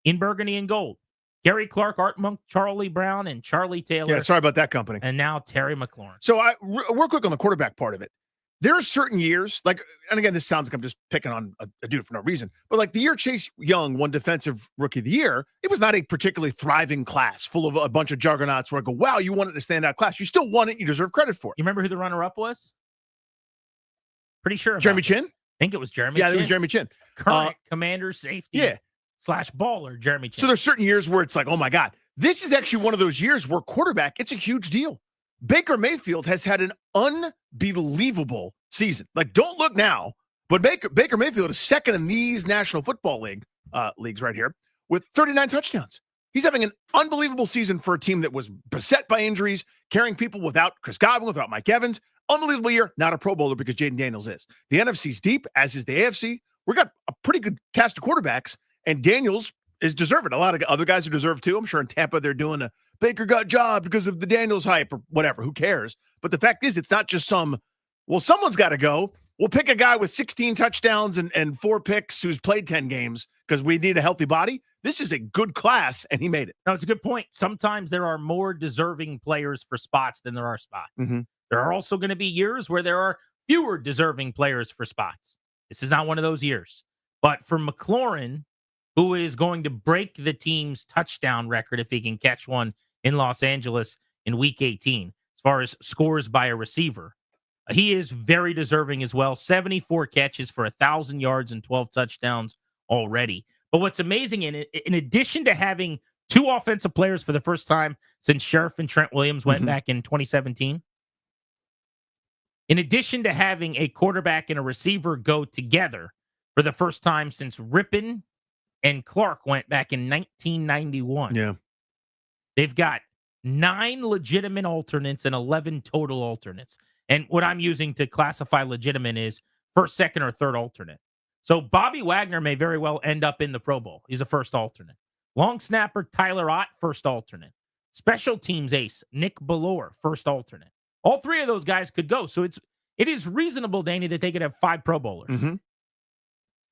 in burgundy and gold. Gary Clark, Art Monk, Charlie Brown, and Charlie Taylor. Yeah, sorry about that company. And now Terry McLaurin. So real quick on the quarterback part of it. There are certain years, and again, this sounds like I'm just picking on a dude for no reason, but the year Chase Young won Defensive Rookie of the Year, it was not a particularly thriving class full of a bunch of juggernauts where I go, wow, you won it in a standout class. You still won it. You deserve credit for it. You remember who the runner-up was? Pretty sure. Jeremy Chin? I think it was Jeremy Yeah, Chin. it was Jeremy Chin. Current commander safety / baller, Jeremy Chin. So there's certain years where it's like, oh my God, this is actually one of those years where quarterback, it's a huge deal. Baker Mayfield has had an unbelievable season. Don't look now, but Baker Mayfield is second in these National Football League leagues right here with 39 touchdowns. He's having an unbelievable season for a team that was beset by injuries, carrying people without Chris Godwin, without Mike Evans. Unbelievable year, not a Pro Bowler because Jaden Daniels is. The NFC's deep, as is the AFC. We got a pretty good cast of quarterbacks, and Daniels is deserving. A lot of other guys are deserved too. I'm sure in Tampa they're doing a Baker got job because of the Daniels hype or whatever. Who cares? But the fact is, it's not just someone's got to go. We'll pick a guy with 16 touchdowns and 4 picks who's played 10 games because we need a healthy body. This is a good class, and he made it. No, it's a good point. Sometimes there are more deserving players for spots than there are spots. Mm-hmm. There are also going to be years where there are fewer deserving players for spots. This is not one of those years. But for McLaurin, who is going to break the team's touchdown record if he can catch one in Los Angeles in Week 18, as far as scores by a receiver, he is very deserving as well. 74 catches for 1,000 yards and 12 touchdowns already. But what's amazing, in addition to having 2 offensive players for the first time since Sheriff and Trent Williams went back in 2017, in addition to having a quarterback and a receiver go together for the first time since Rippon and Clark went back in 1991. Yeah. They've got 9 legitimate alternates and 11 total alternates. And what I'm using to classify legitimate is first, second, or third alternate. So Bobby Wagner may very well end up in the Pro Bowl. He's a first alternate. Long snapper Tyler Ott, first alternate. Special teams ace Nick Bellore, first alternate. All 3 of those guys could go. So it is reasonable, Danny, that they could have 5 Pro Bowlers. Mm-hmm.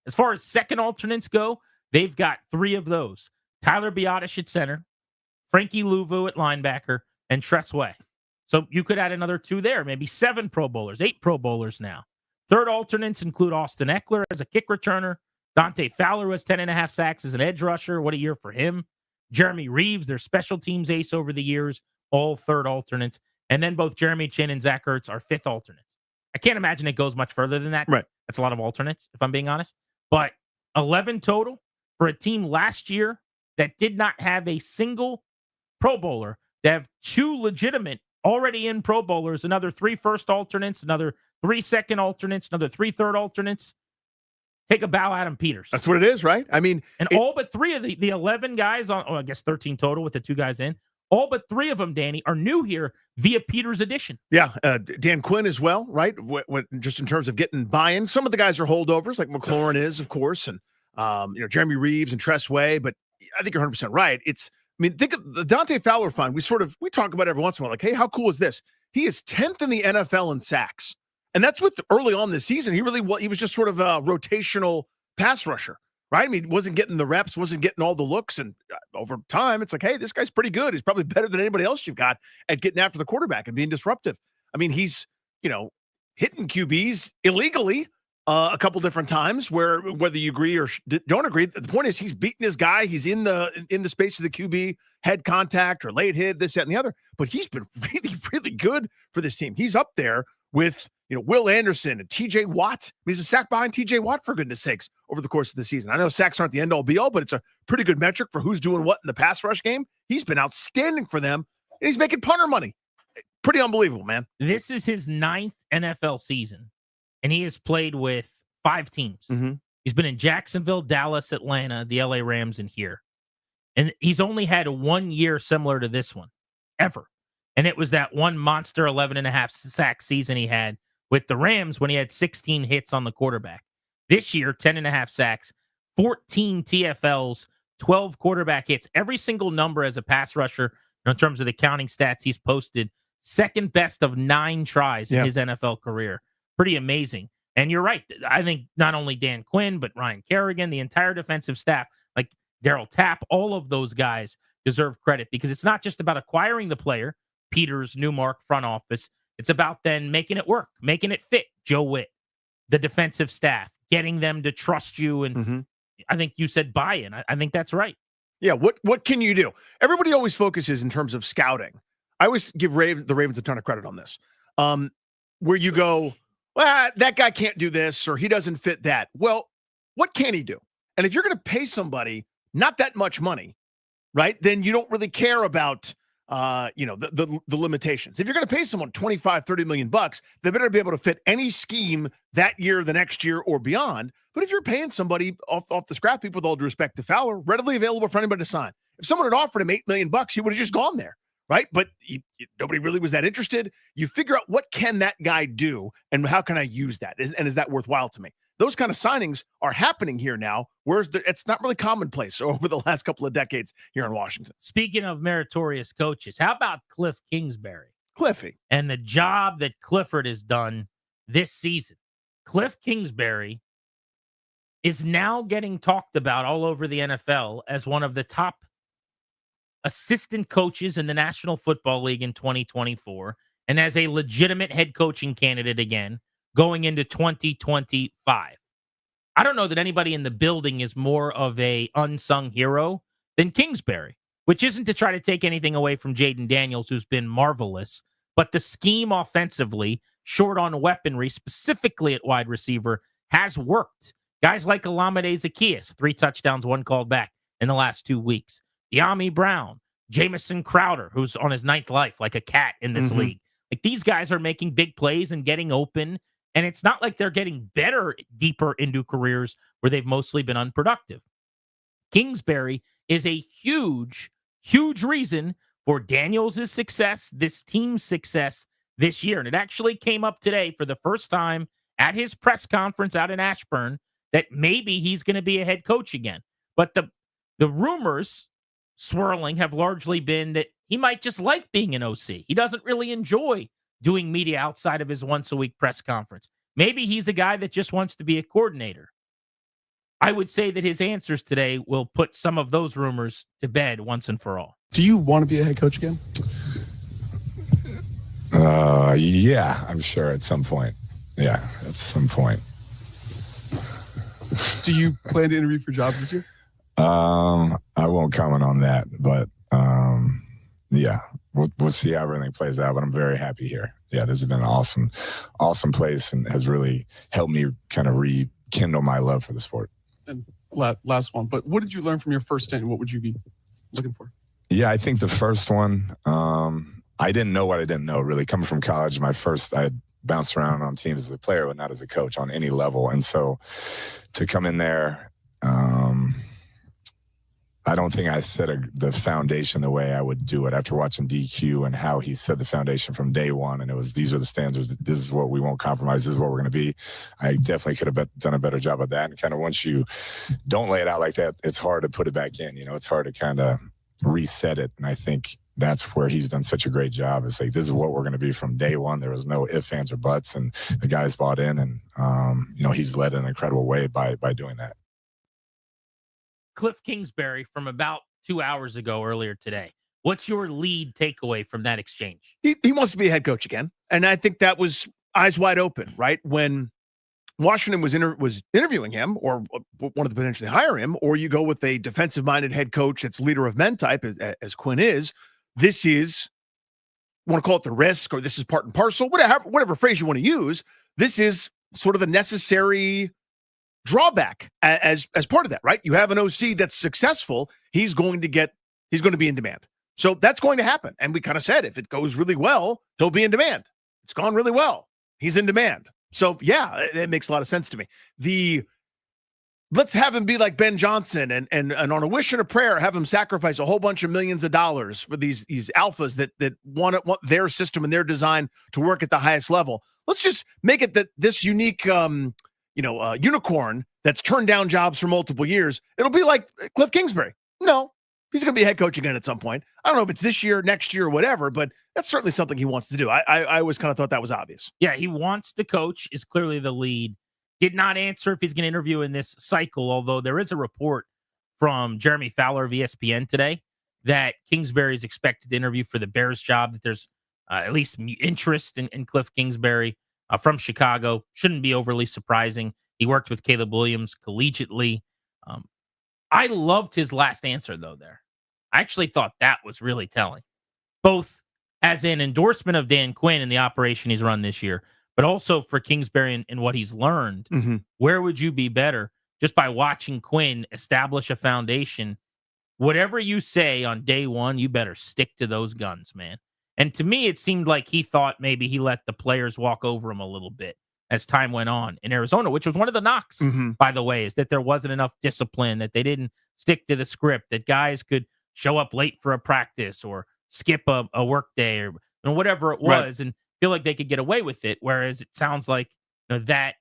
As far as second alternates go, they've got 3 of those. Tyler Biotish at center, Frankie Louvu at linebacker, and Tress Way. So you could add another 2 there, maybe 7 Pro Bowlers, 8 Pro Bowlers now. Third alternates include Austin Eckler as a kick returner, Dante Fowler, who has 10.5 sacks as an edge rusher. What a year for him. Jeremy Reeves, their special teams ace over the years, all third alternates. And then both Jeremy Chin and Zach Ertz are 5th alternates. I can't imagine it goes much further than that. Right. That's a lot of alternates, if I'm being honest. But 11 total for a team last year that did not have a single Pro Bowler, to have 2 legitimate already in Pro Bowlers, another 3 first alternates, another 3 second alternates, another 3 third alternates. Take a bow, Adam Peters. That's what it is, right? I mean, and all but 3 of the 11 guys on, I guess 13 total with the 2 guys in, all but 3 of them, Danny, are new here via Peters' addition. Yeah, Dan Quinn as well, right? Just in terms of getting buy-in. Some of the guys are holdovers, like McLaurin is, of course, and Jeremy Reeves and Tress Way. But I think you're 100% right. Think of the Dante Fowler fund. We talk about it every once in a while, like, hey, how cool is this? He is 10th in the NFL in sacks. And that's with early on this season. He was just sort of a rotational pass rusher, right? I mean, he wasn't getting the reps, wasn't getting all the looks. And over time, it's like, hey, this guy's pretty good. He's probably better than anybody else you've got at getting after the quarterback and being disruptive. I mean, he's, hitting QBs illegally a couple different times, whether you agree or don't agree. The point is he's beating his guy. He's in the space of the QB, head contact or late hit, this, that, and the other. But he's been really, really good for this team. He's up there with Will Anderson and TJ Watt. He's a sack behind TJ Watt, for goodness sakes, over the course of the season. I know sacks aren't the end-all be-all, but it's a pretty good metric for who's doing what in the pass rush game. He's been outstanding for them, and he's making punter money. Pretty unbelievable, man. This is his 9th NFL season, and he has played with 5 teams. Mm-hmm. He's been in Jacksonville, Dallas, Atlanta, the LA Rams, and here. And he's only had 1 year similar to this one, ever. And it was that one monster 11.5 sack season he had with the Rams when he had 16 hits on the quarterback. This year, 10.5 sacks, 14 TFLs, 12 quarterback hits. Every single number as a pass rusher, in terms of the counting stats he's posted, second best of 9 tries in his NFL career. Pretty amazing. And you're right. I think not only Dan Quinn, but Ryan Kerrigan, the entire defensive staff, like Darryl Tapp, all of those guys deserve credit because it's not just about acquiring the player, Peters, Newmark, front office. It's about then making it work, making it fit. Joe Witt, the defensive staff, getting them to trust you. And I think you said buy-in. I think that's right. Yeah. What can you do? Everybody always focuses in terms of scouting. I always give the Ravens a ton of credit on this. Where you go, well, that guy can't do this or he doesn't fit that. Well, what can he do? And if you're going to pay somebody not that much money, right, then you don't really care about the limitations. If you're going to pay someone $25-30 million, they better be able to fit any scheme that year, the next year, or beyond. But if you're paying somebody off the scrap heap, with all due respect to Fowler, readily available for anybody to sign. If someone had offered him $8 million, he would have just gone there, right? But nobody really was that interested. You figure out what can that guy do, and how can I use that, and is that worthwhile to me? Those kind of signings are happening here now, whereas it's not really commonplace over the last couple of decades here in Washington. Speaking of meritorious coaches, how about Cliff Kingsbury? Cliffy. And the job that Clifford has done this season. Cliff Kingsbury is now getting talked about all over the NFL as one of the top assistant coaches in the National Football League in 2024 and as a legitimate head coaching candidate again going into 2025. I don't know that anybody in the building is more of a unsung hero than Kingsbury, which isn't to try to take anything away from Jaden Daniels, who's been marvelous, but the scheme offensively, short on weaponry, specifically at wide receiver, has worked. Guys like Olamide Zaccheaus, 3 touchdowns, 1 called back in the last 2 weeks. De'Ami Brown, Jamison Crowder, who's on his 9th life like a cat in this league. Like, these guys are making big plays and getting open. And it's not like they're getting better deeper into careers where they've mostly been unproductive. Kingsbury is a huge, huge reason for Daniels' success, this team's success this year. And it actually came up today for the first time at his press conference out in Ashburn that maybe he's going to be a head coach again. But the rumors swirling have largely been that he might just like being an OC. He doesn't really enjoy doing media outside of his once-a-week press conference. Maybe he's a guy that just wants to be a coordinator. I would say that his answers today will put some of those rumors to bed once and for all. Do you want to be a head coach again? Yeah, I'm sure at some point. Yeah, at some point. Do you plan to interview for jobs this year? I won't comment on that, but yeah, we'll see how everything plays out. But I'm very happy here. Yeah, this has been an awesome place and has really helped me kind of rekindle my love for the sport. And last one, but what did you learn from your first stint and what would you be looking for? Yeah, I think the first one, I didn't know what I didn't know, really. Coming from college, I had bounced around on teams as a player, but not as a coach on any level. And so to come in there, I don't think I set the foundation the way I would do it after watching DQ and how he set the foundation from day one. And it was, these are the standards. This is what we won't compromise. This is what we're going to be. I definitely could have done a better job of that. And kind of once you don't lay it out like that, it's hard to put it back in. It's hard to kind of reset it. And I think that's where he's done such a great job. It's like, this is what we're going to be from day one. There was no ifs, ands, or buts. And the guys bought in and, he's led in an incredible way by doing that. Cliff Kingsbury from about 2 hours ago earlier today. What's your lead takeaway from that exchange? He wants to be a head coach again. And I think that was eyes wide open, right? When Washington was interviewing him or wanted to potentially hire him, or you go with a defensive-minded head coach that's leader of men type, as Quinn is, this is, you want to call it the risk, or this is part and parcel, whatever phrase you want to use, this is sort of the necessary drawback as part of that, right? You have an OC that's successful, he's going to be in demand. So that's going to happen. And we kind of said, if it goes really well, he'll be in demand. It's gone really well. He's in demand. So yeah, it makes a lot of sense to me. Let's have him be like Ben Johnson and on a wish and a prayer, have him sacrifice a whole bunch of millions of dollars for these alphas that want their system and their design to work at the highest level. Let's just make it that this unique, unicorn that's turned down jobs for multiple years. It'll be like Cliff Kingsbury. No, he's going to be a head coach again at some point. I don't know if it's this year, next year, or whatever, but that's certainly something he wants to do. I always kind of thought that was obvious. Yeah, he wants to coach, is clearly the lead. Did not answer if he's going to interview in this cycle, although there is a report from Jeremy Fowler of ESPN today that Kingsbury is expected to interview for the Bears job, that there's at least interest in Cliff Kingsbury from Chicago. Shouldn't be overly surprising. He worked with Caleb Williams collegiately. I loved his last answer, though, there. I actually thought that was really telling, both as an endorsement of Dan Quinn and the operation he's run this year, but also for Kingsbury and what he's learned. Mm-hmm. Where would you be better just by watching Quinn establish a foundation? Whatever you say on day one, you better stick to those guns, man. And to me, it seemed like he thought maybe he let the players walk over him a little bit as time went on in Arizona, which was one of the knocks, by the way, is that there wasn't enough discipline, that they didn't stick to the script, that guys could show up late for a practice or skip a work day or whatever it was, and feel like they could get away with it. Whereas it sounds like that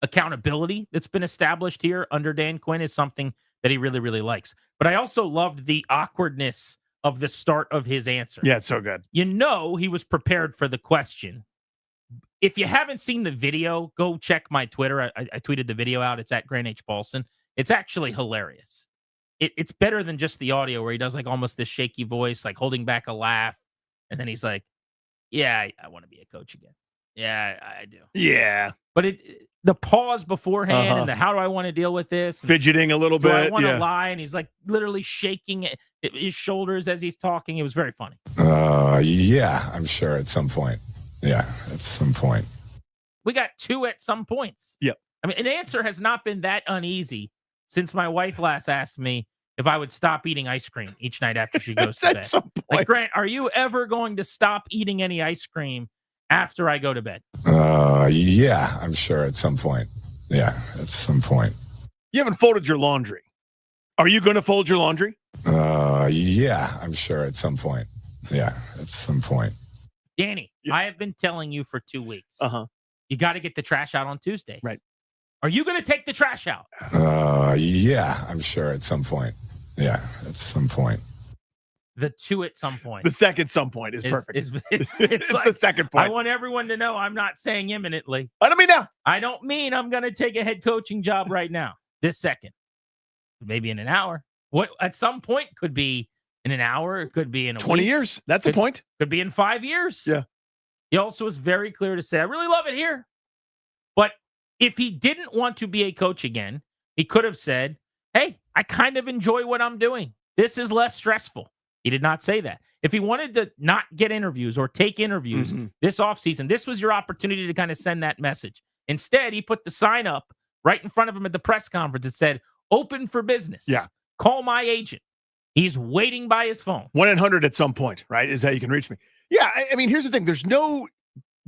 accountability that's been established here under Dan Quinn is something that he really, really likes. But I also loved the awkwardness of the start of his answer. Yeah, it's so good. He was prepared for the question. If you haven't seen the video, go check my Twitter. I tweeted the video out. It's at Grant H. Paulson. It's actually hilarious. It's better than just the audio where he does like almost this shaky voice, like holding back a laugh. And then he's like, yeah, I want to be a coach again. Yeah, I do. Yeah. But the pause beforehand and the how do I want to deal with this? Fidgeting a little bit. I want to lie. And he's like literally shaking his shoulders as he's talking. It was very funny. Yeah, I'm sure at some point. Yeah, at some point. We got two at some points. Yep. I mean, an answer has not been that uneasy since my wife last asked me if I would stop eating ice cream each night after she goes to bed. Some point. Like, Grant, are you ever going to stop eating any ice cream after I go to bed? Yeah, I'm sure at some point. Yeah, at some point. You haven't folded your laundry Are you going to fold your laundry? Yeah, I'm sure at some point. Yeah, at some point. Danny, I have been telling you for 2 weeks. Uh-huh. You got to get the trash out on Tuesdays. Right. Are you going to take the trash out? Yeah, I'm sure at some point. Yeah, at some point. The two at some point. The second some point is perfect. It's like, the second point. I want everyone to know I'm not saying imminently. I don't mean now. I don't mean I'm going to take a head coaching job right now, this second. Maybe in an hour. What at some point could be in an hour. It could be in a 20 week. years. That's the point. Could be in 5 years. Yeah. He also was very clear to say, I really love it here. But if he didn't want to be a coach again, he could have said, hey, I kind of enjoy what I'm doing. This is less stressful. He did not say that. If he wanted to not get interviews or take interviews this offseason, this was your opportunity to kind of send that message. Instead, he put the sign up right in front of him at the press conference. It said, open for business. Yeah. Call my agent. He's waiting by his phone. 1-800 at some point, right, is how you can reach me. Yeah, I mean, here's the thing. There's no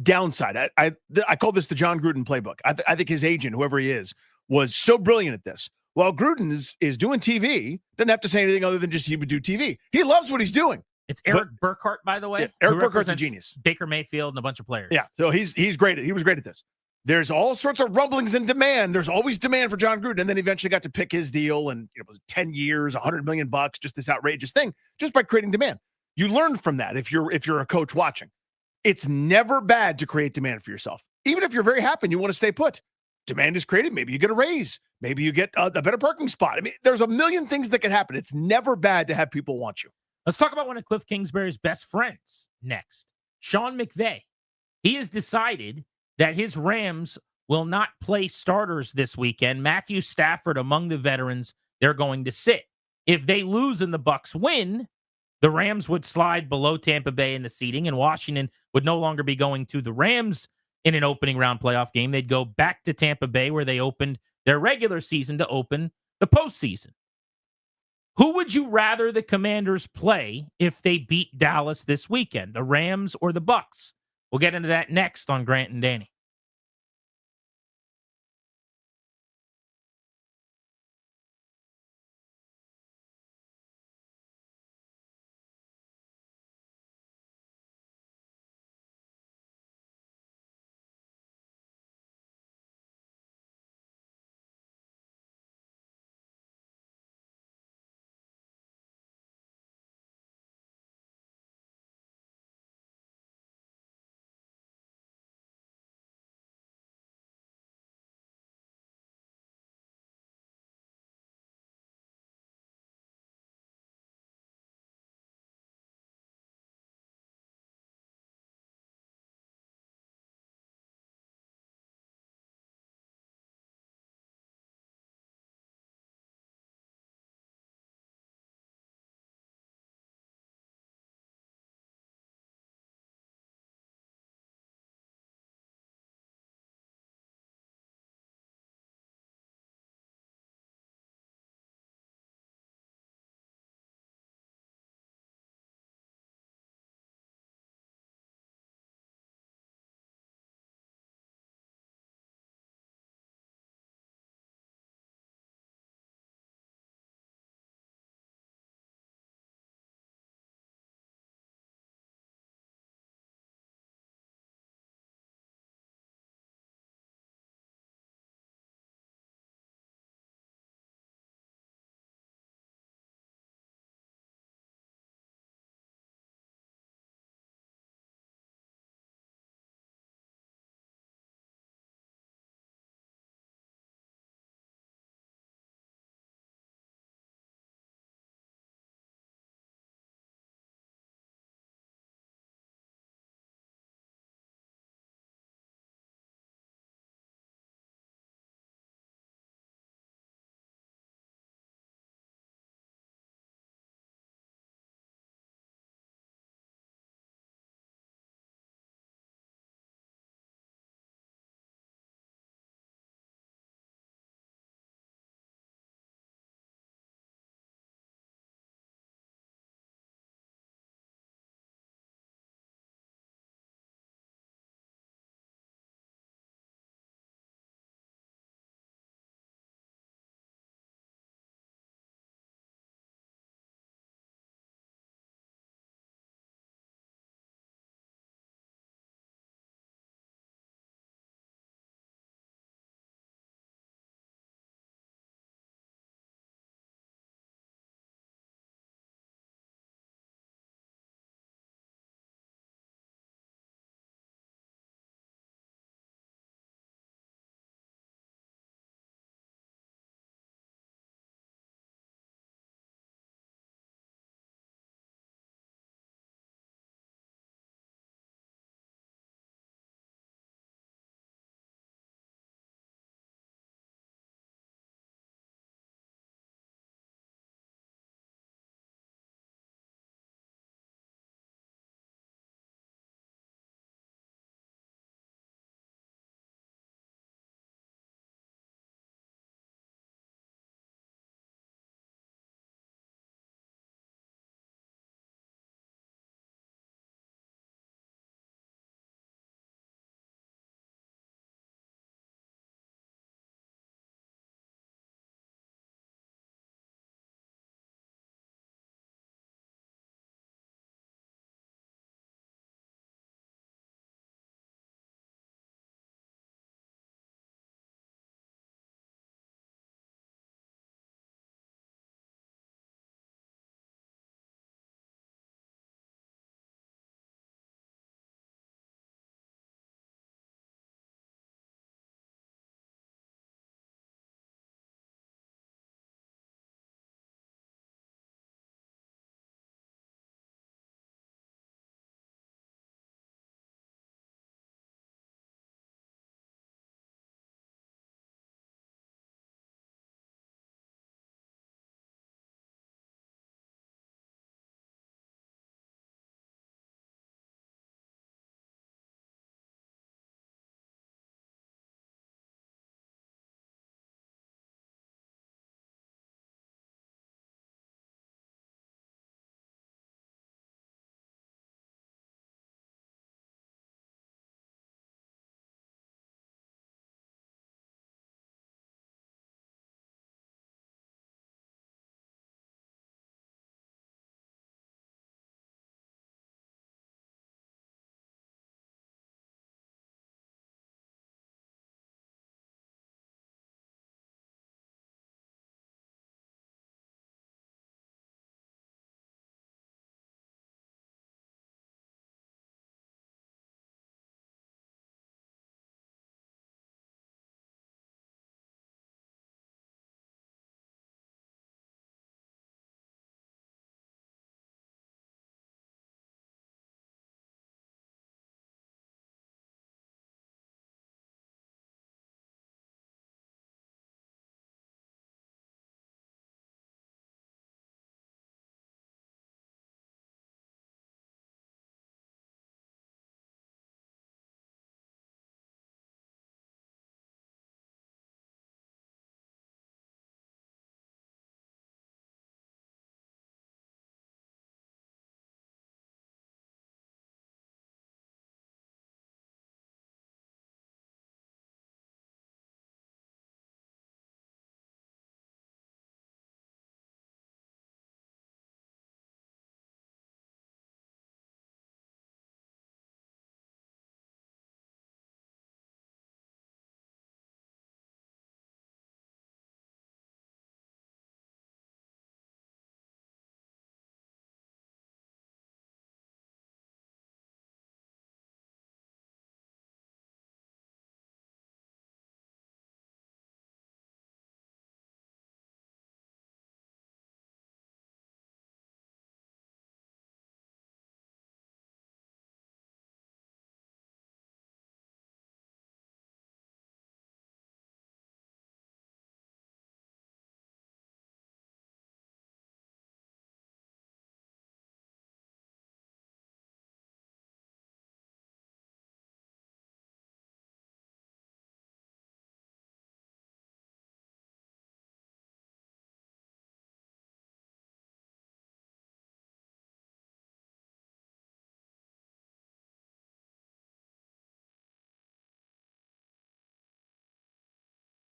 downside. I call this the John Gruden playbook. I think his agent, whoever he is, was so brilliant at this. While Gruden is doing TV, doesn't have to say anything other than just he would do TV. He loves what he's doing. It's Eric Burkhart, by the way. Yeah, Eric who Burkhart's a represents genius. Baker Mayfield and a bunch of players. Yeah, so he's great. He was great at this. There's all sorts of rumblings and demand. There's always demand for John Gruden, and then eventually got to pick his deal, and it was 10 years, $100 million, just this outrageous thing, just by creating demand. You learn from that if you're a coach watching. It's never bad to create demand for yourself, even if you're very happy and you want to stay put. Demand is created. Maybe you get a raise. Maybe you get a better parking spot. I mean, there's a million things that can happen. It's never bad to have people want you. Let's talk about one of Cliff Kingsbury's best friends next. Sean McVay. He has decided that his Rams will not play starters this weekend. Matthew Stafford among the veterans, they're going to sit. If they lose and the Bucs win, the Rams would slide below Tampa Bay in the seeding, and Washington would no longer be going to the Rams in an opening round playoff game. They'd go back to Tampa Bay where they opened their regular season to open the postseason. Who would you rather the Commanders play if they beat Dallas this weekend, the Rams or the Bucs? We'll get into that next on Grant and Danny.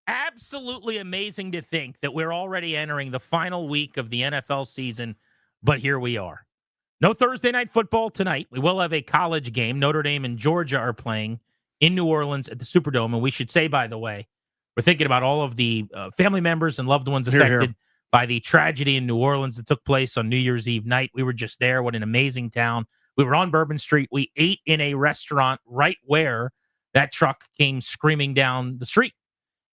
Absolutely amazing to think that we're already entering the final week of the NFL season, but here we are. No Thursday night football tonight. We will have a college game. Notre Dame and Georgia are playing in New Orleans at the Superdome. And we should say, by the way, we're thinking about all of the family members and loved ones affected by the tragedy in New Orleans that took place on New Year's Eve night. We were just there. What an amazing town. We were on Bourbon Street. We ate in a restaurant right where that truck came screaming down the street.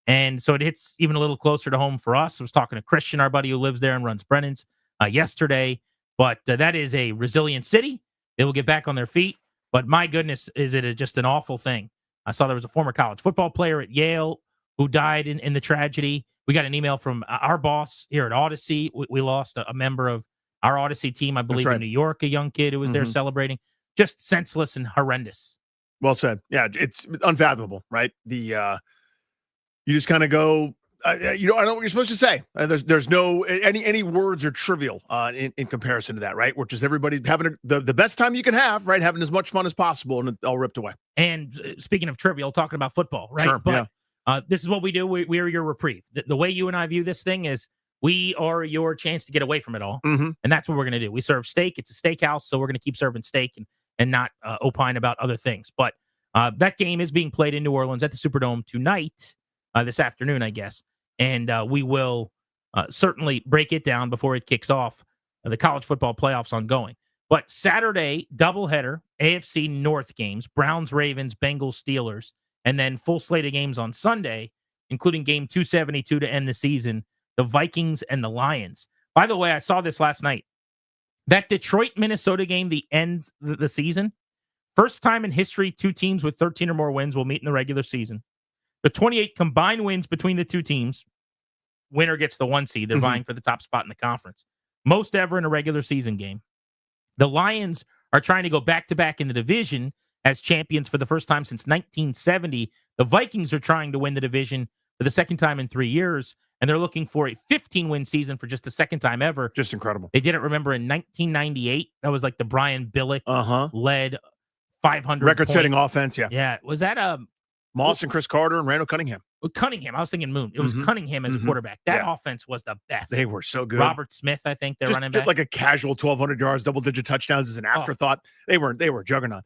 And so it hits even a little closer to home for us. I was talking to Christian, our buddy who lives there and runs Brennan's yesterday. But that is a resilient city. They will get back on their feet. But my goodness, is it just an awful thing. I saw there was a former college football player at Yale who died in the tragedy. We got an email from our boss here at Odyssey. We lost a member of our Odyssey team, I believe, in New York, a young kid who was there celebrating. Just senseless and horrendous. Well said. Yeah, it's unfathomable, right? You just kind of go, I don't know what you're supposed to say. There's no, any words are trivial in comparison to that, right? Which is everybody having the best time you can have, right? Having as much fun as possible, and it all ripped away. And speaking of trivial, talking about football, right? Sure, but this is what we do. We are your reprieve. The way you and I view this thing is we are your chance to get away from it all. And that's what we're going to do. We serve steak. It's a steakhouse, so we're going to keep serving steak and not opine about other things. But that game is being played in New Orleans at the Superdome tonight, this afternoon, I guess. And we will certainly break it down before it kicks off. The college football playoffs ongoing. But Saturday, doubleheader, AFC North games, Browns, Ravens, Bengals, Steelers, and then full slate of games on Sunday, including game 272 to end the season, the Vikings and the Lions. By the way, I saw this last night. That Detroit-Minnesota game, the ends the season, first time in history, two teams with 13 or more wins will meet in the regular season. The 28 combined wins between the two teams, winner gets the 1 seed. They're vying for the top spot in the conference. Most ever in a regular season game. The Lions are trying to go back-to-back in the division as champions for the first time since 1970. The Vikings are trying to win the division for the second time in 3 years, and they're looking for a 15-win season for just the second time ever. Just incredible. They did it, remember, in 1998. That was like the Brian Billick led 500 record-setting offense, yeah. Yeah. Was that Moss and Chris Carter and Randall Cunningham? Cunningham. I was thinking Moon. It was Cunningham as a quarterback. That offense was the best. They were so good. Robert Smith, I think, they're running back. Like a casual 1,200 yards, double-digit touchdowns as an afterthought. They were a juggernaut.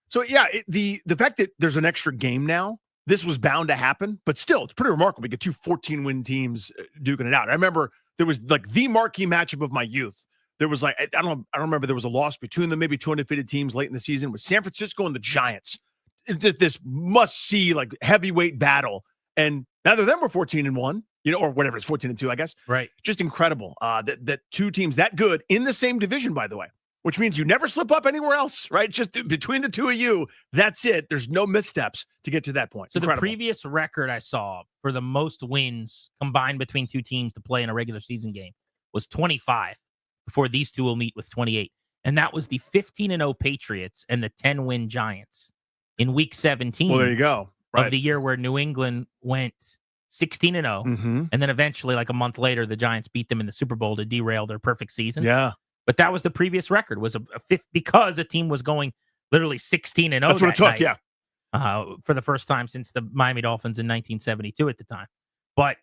So, yeah, the fact that there's an extra game now, this was bound to happen, but still, it's pretty remarkable. We get two 14-win teams duking it out. I remember there was like the marquee matchup of my youth. There was like, I don't remember, there was a loss between them, maybe two undefeated teams late in the season with San Francisco and the Giants. This must-see like heavyweight battle, and neither of them were 14-1, or whatever, it's 14-2, I guess. Right. Just incredible that two teams that good in the same division, by the way, which means you never slip up anywhere else, right? Just between the two of you, that's it. There's no missteps to get to that point. So Incredible. The previous record I saw for the most wins combined between two teams to play in a regular season game was 25. Before these two will meet with 28, and that was the 15-0 Patriots and the 10-win Giants in Week 17. Well, there you go. Right. Of the year where New England went 16-0, and then eventually, like a month later, the Giants beat them in the Super Bowl to derail their perfect season. Yeah, but that was the previous record, was a fifth, because a team was going literally 16-0. That's what it took. Night, for the first time since the Miami Dolphins in 1972 at the time. But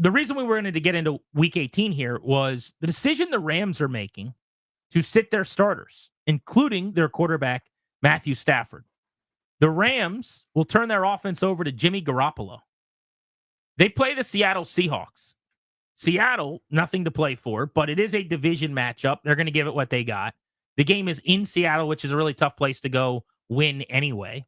the reason we were going to get into Week 18 here was the decision the Rams are making to sit their starters, including their quarterback, Matthew Stafford. The Rams will turn their offense over to Jimmy Garoppolo. They play the Seattle Seahawks. Seattle, nothing to play for, but it is a division matchup. They're going to give it what they got. The game is in Seattle, which is a really tough place to go win anyway.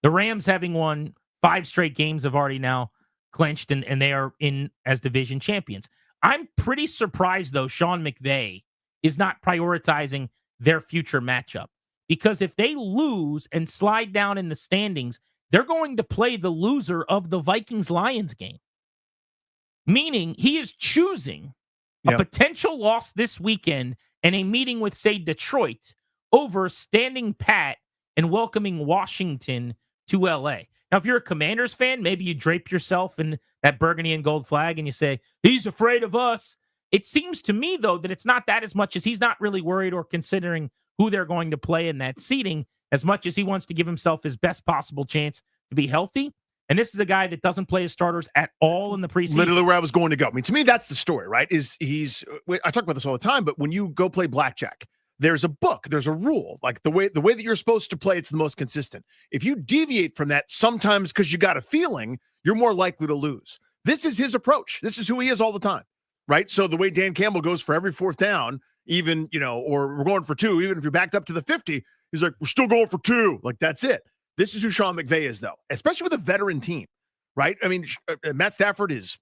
The Rams, having won 5 straight games, have already now clinched, and they are in as division champions. I'm pretty surprised, though, Sean McVay is not prioritizing their future matchup, because if they lose and slide down in the standings, they're going to play the loser of the Vikings-Lions game, meaning he is choosing a potential loss this weekend and a meeting with, say, Detroit over standing pat and welcoming Washington to L.A. Now, if you're a Commanders fan, maybe you drape yourself in that burgundy and gold flag and you say, he's afraid of us. It seems to me, though, that it's not that as much as he's not really worried or considering who they're going to play in that seating as much as he wants to give himself his best possible chance to be healthy And this is a guy that doesn't play his starters at all in the preseason. Literally where I was going to go. I mean, to me, that's the story, right? I talk about this all the time, but when you go play blackjack, there's a book, there's a rule. Like the way that you're supposed to play, it's the most consistent. If you deviate from that, sometimes because you got a feeling, you're more likely to lose. This is his approach. This is who he is all the time, right? So the way Dan Campbell goes for every fourth down, even, or we're going for 2, even if you're backed up to the 50, he's like, we're still going for 2. Like, that's it. This is who Sean McVay is, though, especially with a veteran team, right? I mean, Matt Stafford is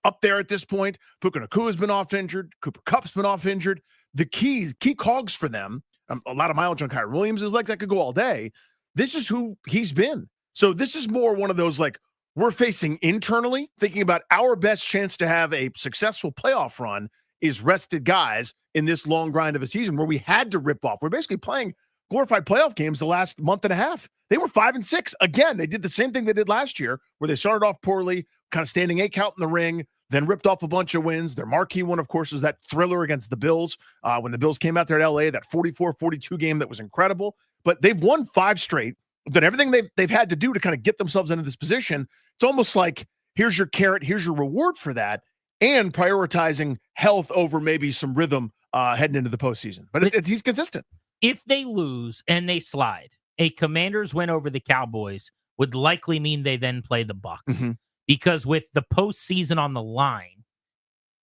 up there at this point. Puka Nakua's been off injured. Cooper Kupp's been off injured. The key cogs for them, a lot of mileage on Kyrie Williams' legs. That could go all day. This is who he's been. So this is more one of those, like, we're facing internally, thinking about our best chance to have a successful playoff run is rested guys in this long grind of a season where we had to rip off. We're basically playing glorified playoff games the last month and a half. They were 5-6. Again, they did the same thing they did last year, where they started off poorly, kind of standing 8 count in the ring, then ripped off a bunch of wins. Their marquee one, of course, was that thriller against the Bills when the Bills came out there at LA, that 44-42 game that was incredible. But they've won 5 straight, done everything they've had to do to kind of get themselves into this position. It's almost like, here's your carrot, here's your reward for that, and prioritizing health over maybe some rhythm heading into the postseason. But he's consistent. If they lose and they slide, a Commanders win over the Cowboys would likely mean they then play the Bucks. Because with the postseason on the line,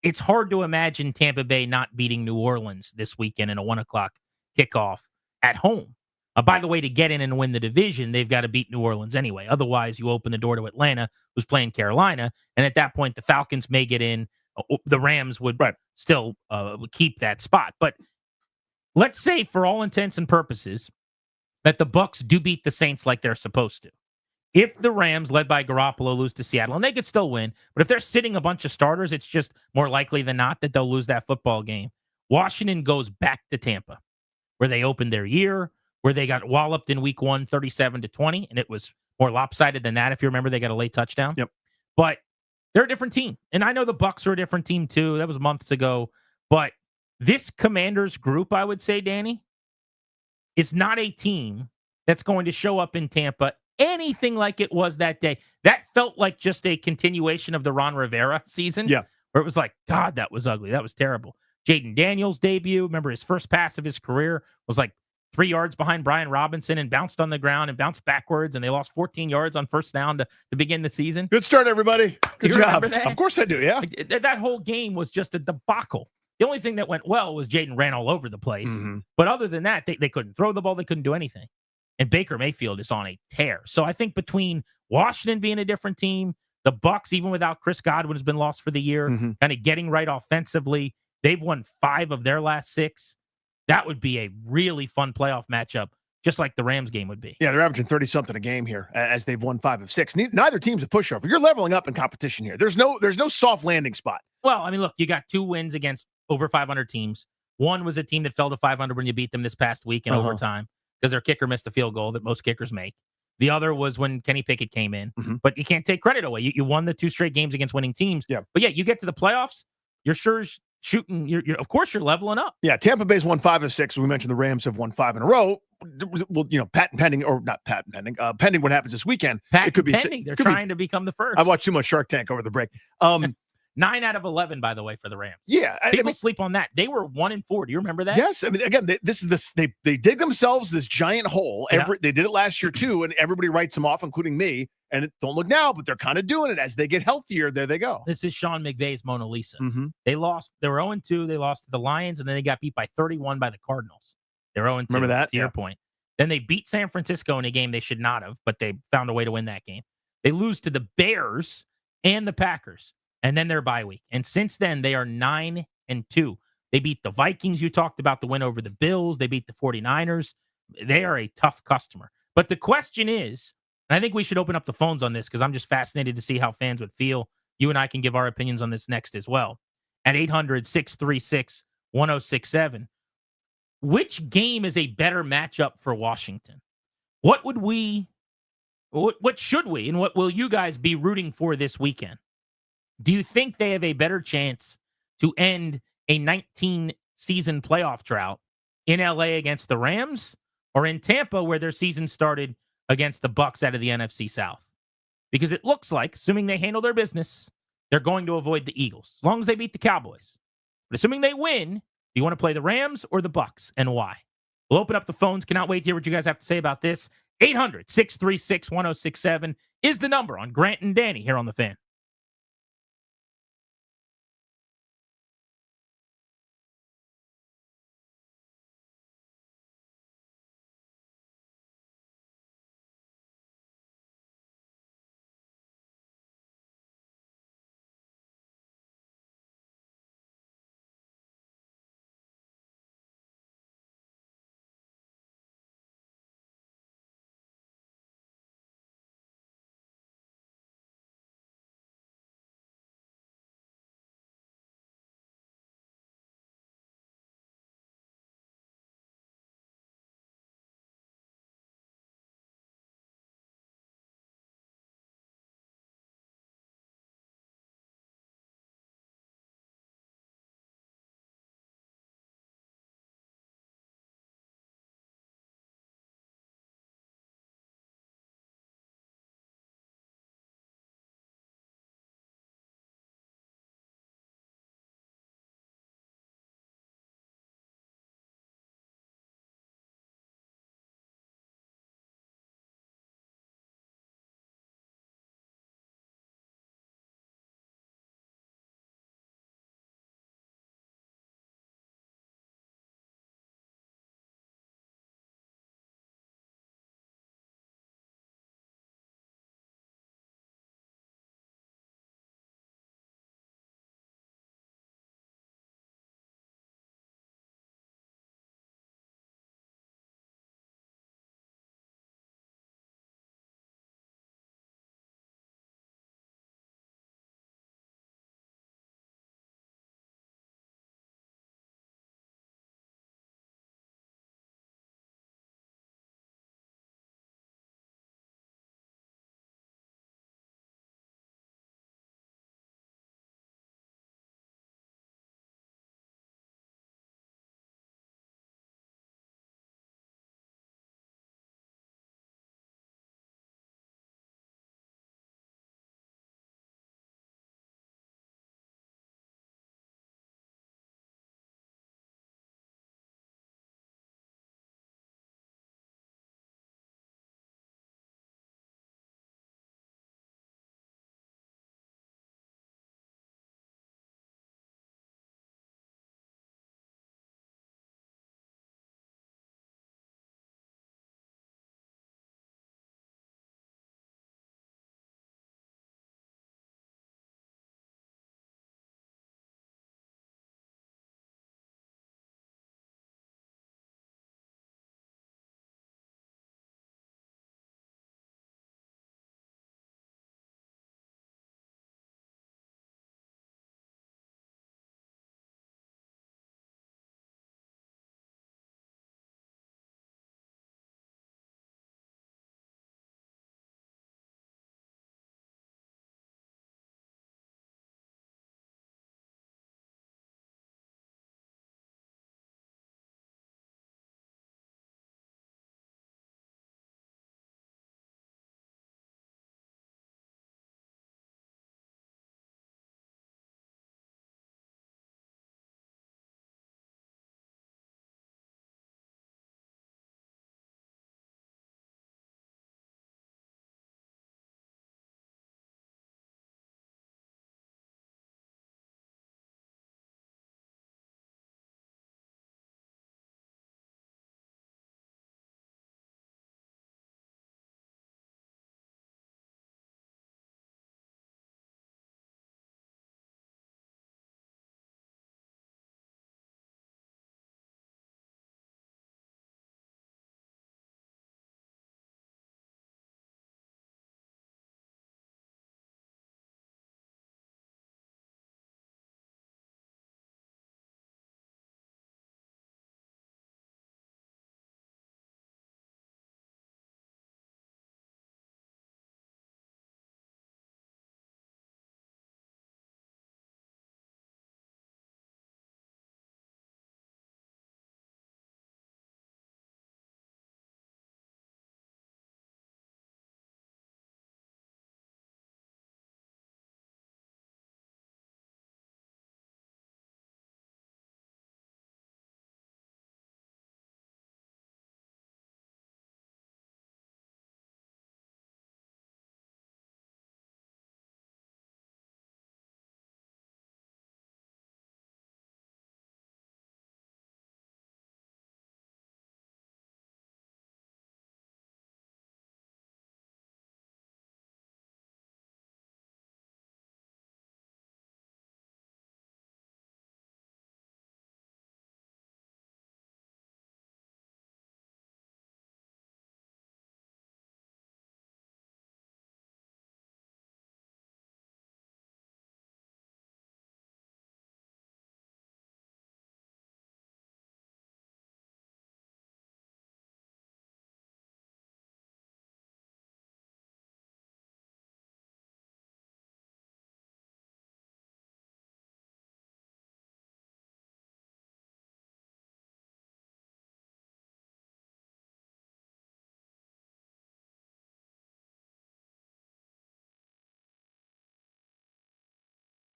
it's hard to imagine Tampa Bay not beating New Orleans this weekend in a 1:00 kickoff at home. By the way, to get in and win the division, they've got to beat New Orleans anyway. Otherwise, you open the door to Atlanta, who's playing Carolina. And at that point, the Falcons may get in. The Rams would still keep that spot. But let's say, for all intents and purposes, that the Bucks do beat the Saints like they're supposed to. If the Rams, led by Garoppolo, lose to Seattle, and they could still win, but if they're sitting a bunch of starters, it's just more likely than not that they'll lose that football game. Washington goes back to Tampa, where they opened their year, where they got walloped in week 1, 37-20, and it was more lopsided than that. If you remember, they got a late touchdown. Yep. But they're a different team. And I know the Bucks are a different team too. That was months ago. But this Commanders group, I would say, Danny, is not a team that's going to show up in Tampa anything like it was that day. That felt like just a continuation of the Ron Rivera season. Yeah. Where it was like, God, that was ugly. That was terrible. Jaden Daniels' debut, remember his first pass of his career was like 3 yards behind Brian Robinson and bounced on the ground and bounced backwards, and they lost 14 yards on first down to begin the season. Good start, everybody. Good job. That? Of course I do, yeah. That whole game was just a debacle. The only thing that went well was Jaden ran all over the place. But other than that, they couldn't throw the ball. They couldn't do anything. And Baker Mayfield is on a tear. So I think between Washington being a different team, the Bucks, even without Chris Godwin, has been lost for the year, kind of getting right offensively. They've won 5 of their last 6. That would be a really fun playoff matchup, just like the Rams game would be. Yeah, they're averaging 30-something a game here as they've won 5 of 6. Neither team's a pushover. You're leveling up in competition here. There's no soft landing spot. Well, I mean, look, you got 2 wins against over 500 teams. One was a team that fell to 500 when you beat them this past week in overtime because their kicker missed a field goal that most kickers make. The other was when Kenny Pickett came in. But you can't take credit away. You won the 2 straight games against winning teams. Yeah. But yeah, you get to the playoffs, you're sure shooting. You're of course you're leveling up. Yeah, Tampa Bay's won 5 of 6. We mentioned the Rams have won 5 in a row. Well, patent pending, or not patent pending, pending what happens this weekend. Patent it could be pending. They're trying to become the first. I watched too much Shark Tank over the break. 9 out of 11, by the way, for the Rams. Yeah, people sleep on that. They were 1-4. Do you remember that? Yes, I mean, again, they dig themselves this giant hole. They did it last year too, and everybody writes them off, including me. And don't look now, but they're kind of doing it as they get healthier. There they go. This is Sean McVay's Mona Lisa. They lost. They were 0-2. They lost to the Lions, and then they got beat by 31 by the Cardinals. They're 0-2. Remember that? To your point. Then they beat San Francisco in a game they should not have, but they found a way to win that game. They lose to the Bears and the Packers. And then their bye week. And since then, they are 9-2. They beat the Vikings. You talked about the win over the Bills. They beat the 49ers. They are a tough customer. But the question is, and I think we should open up the phones on this because I'm just fascinated to see how fans would feel. You and I can give our opinions on this next as well. At 800-636-1067. Which game is a better matchup for Washington? What should we, and what will you guys be rooting for this weekend? Do you think they have a better chance to end a 19-season playoff drought in LA against the Rams or in Tampa where their season started against the Bucks out of the NFC South? because it looks like, assuming they handle their business, they're going to avoid the Eagles, as long as they beat the Cowboys. But assuming they win, do you want to play the Rams or the Bucks, and why? We'll open up the phones. Cannot wait to hear what you guys have to say about this. 800-636-1067 is the number on Grant and Danny here on The Fan.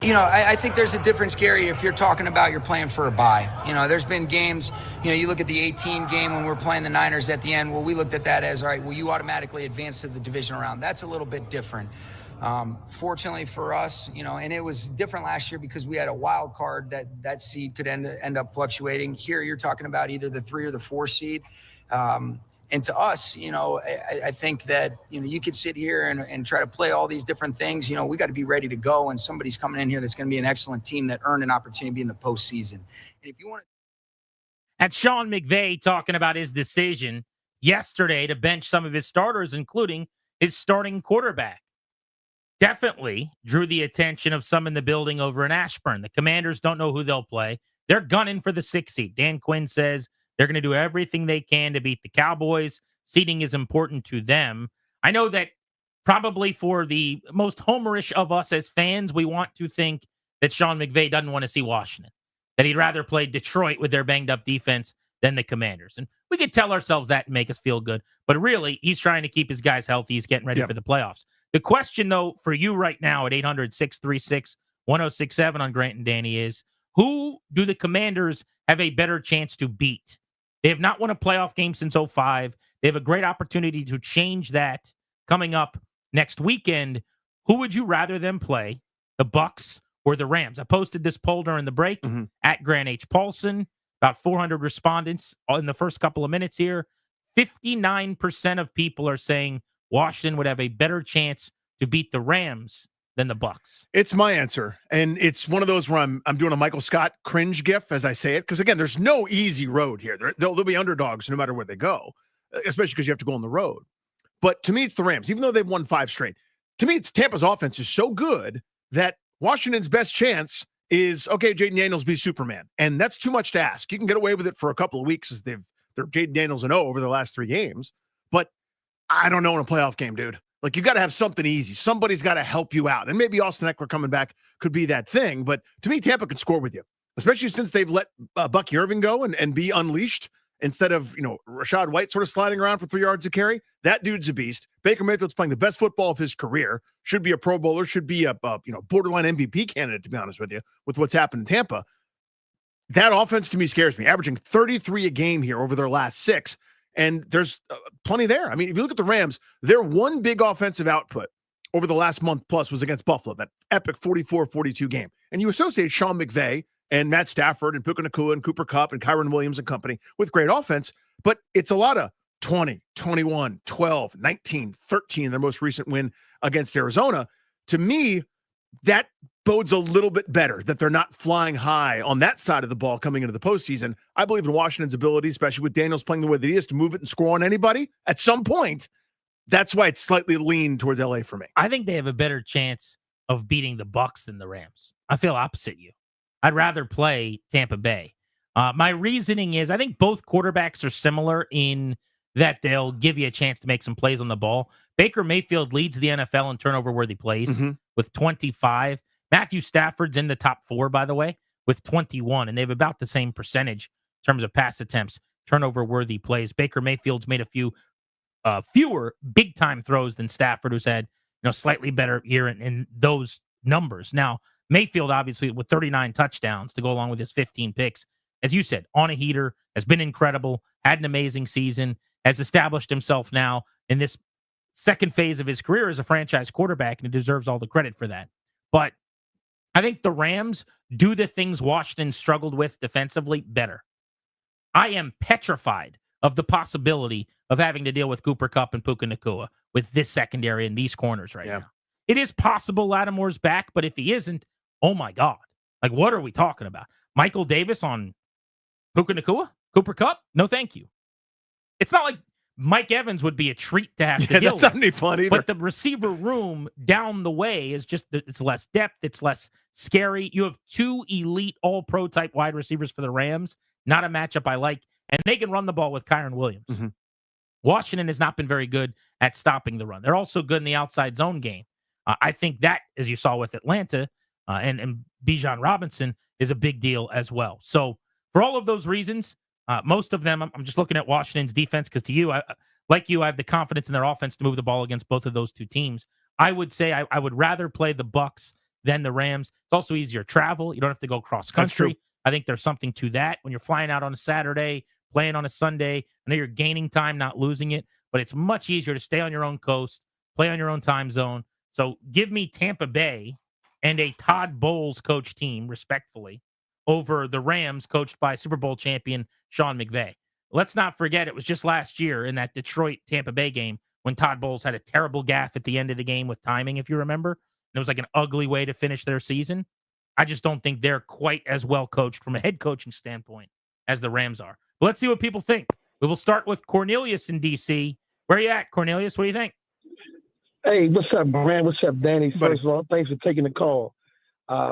I think there's a difference, Gary, if you're talking about you're playing for a bye. There's been games, you look at the 18 game when we're playing the Niners at the end. Well, we looked at that as, all right, well, you automatically advance to the divisional round. That's a little bit different. Fortunately for us, and it was different last year because we had a wild card that seed could end up fluctuating. Here you're talking about either the 3 or the 4 seed. And to us, I think that, you could sit here and try to play all these different things. We got to be ready to go. And somebody's coming in here that's going to be an excellent team that earned an opportunity to be in the postseason. And if you want to. That's Sean McVay talking about his decision yesterday to bench some of his starters, including his starting quarterback. Definitely drew the attention of some in the building over in Ashburn. The Commanders don't know who they'll play. They're gunning for the 6th seed. Dan Quinn says they're going to do everything they can to beat the Cowboys. Seeding is important to them. I know that probably for the most homerish of us as fans, we want to think that Sean McVay doesn't want to see Washington, that he'd rather play Detroit with their banged-up defense than the Commanders. And we could tell ourselves that and make us feel good. But really, he's trying to keep his guys healthy. He's getting ready for the playoffs. The question, though, for you right now at 800-636-1067 on Grant and Danny is, who do the Commanders have a better chance to beat? They have not won a playoff game since 2005. They have a great opportunity to change that coming up next weekend. Who would you rather them play, the Bucs or the Rams? I posted this poll during the break at Grant H. Paulson. About 400 respondents in the first couple of minutes here. 59% of people are saying Washington would have a better chance to beat the Rams than the Bucs. It's my answer, and it's one of those where I'm doing a Michael Scott cringe gif as I say it, because again, there's no easy road here. They'll be underdogs no matter where they go, especially because you have to go on the road. But to me, it's the Rams, even though they've won 5 straight. To me, it's Tampa's offense is so good that Washington's best chance is, okay, Jaden Daniels be Superman, and that's too much to ask. You can get away with it for a couple of weeks as they're Jaden Daniels and over the last 3 games, but I don't know in a playoff game, dude. Like, you got to have something easy. Somebody's got to help you out. And maybe Austin Eckler coming back could be that thing. But to me, Tampa can score with you, especially since they've let Bucky Irving go and be unleashed instead of, Rashad White sort of sliding around for 3 yards to carry. That dude's a beast. Baker Mayfield's playing the best football of his career. Should be a Pro Bowler. Should be a borderline MVP candidate, to be honest with you, with what's happened in Tampa. That offense to me scares me, averaging 33 a game here over their last 6. And there's plenty there. I mean, if you look at the Rams, their one big offensive output over the last month plus was against Buffalo, that epic 44-42 game. And you associate Sean McVay and Matt Stafford and Puka Nacua and Cooper Kupp and Kyron Williams and company with great offense, but it's a lot of 20, 21, 12, 19, 13, their most recent win against Arizona. To me, that bodes a little bit better that they're not flying high on that side of the ball coming into the postseason. I believe in Washington's ability, especially with Daniels playing the way that he is, to move it and score on anybody at some point. That's why it's slightly leaned towards LA for me. I think they have a better chance of beating the Bucs than the Rams. I feel opposite you. I'd rather play Tampa Bay. My reasoning is I think both quarterbacks are similar in that they'll give you a chance to make some plays on the ball. Baker Mayfield leads the NFL in turnover-worthy plays with 25. Matthew Stafford's in the top 4, by the way, with 21, and they have about the same percentage in terms of pass attempts, turnover-worthy plays. Baker Mayfield's made a few fewer big-time throws than Stafford, who's had slightly better year in those numbers. Now, Mayfield, obviously, with 39 touchdowns to go along with his 15 picks, as you said, on a heater, has been incredible, had an amazing season, has established himself now in this second phase of his career as a franchise quarterback, and he deserves all the credit for that. But I think the Rams do the things Washington struggled with defensively better. I am petrified of the possibility of having to deal with Cooper Kupp and Puka Nacua with this secondary and these corners right now. It is possible Lattimore's back, but if he isn't, oh my God. Like, what are we talking about? Michael Davis on Puka Nacua? Cooper Kupp? No, thank you. It's not like Mike Evans would be a treat to have to deal that's with. not any fun either. But the receiver room down the way is just, it's less depth. It's less scary. You have 2 elite all-pro type wide receivers for the Rams. Not a matchup I like. And they can run the ball with Kyron Williams. Washington has not been very good at stopping the run. They're also good in the outside zone game. I think that, as you saw with Atlanta and Bijan Robinson, is a big deal as well. So for all of those reasons, most of them, I'm just looking at Washington's defense because to you, I have the confidence in their offense to move the ball against both of those two teams. I would say I would rather play the Bucs than the Rams. It's also easier travel. You don't have to go cross country. I think there's something to that when you're flying out on a Saturday, playing on a Sunday. I know you're gaining time, not losing it, but it's much easier to stay on your own coast, play on your own time zone. So give me Tampa Bay and a Todd Bowles coach team, respectfully, over the Rams coached by Super Bowl champion Sean McVay. Let's not forget it was just last year in that Detroit-Tampa Bay game when Todd Bowles had a terrible gaffe at the end of the game with timing, if you remember. And it was like an ugly way to finish their season. I just don't think they're quite as well coached from a head coaching standpoint as the Rams are. But let's see what people think. We will start with Cornelius in D.C. Where are you at, Cornelius? What do you think? Hey, what's up, Grant? What's up, Danny? First of all, thanks for taking the call.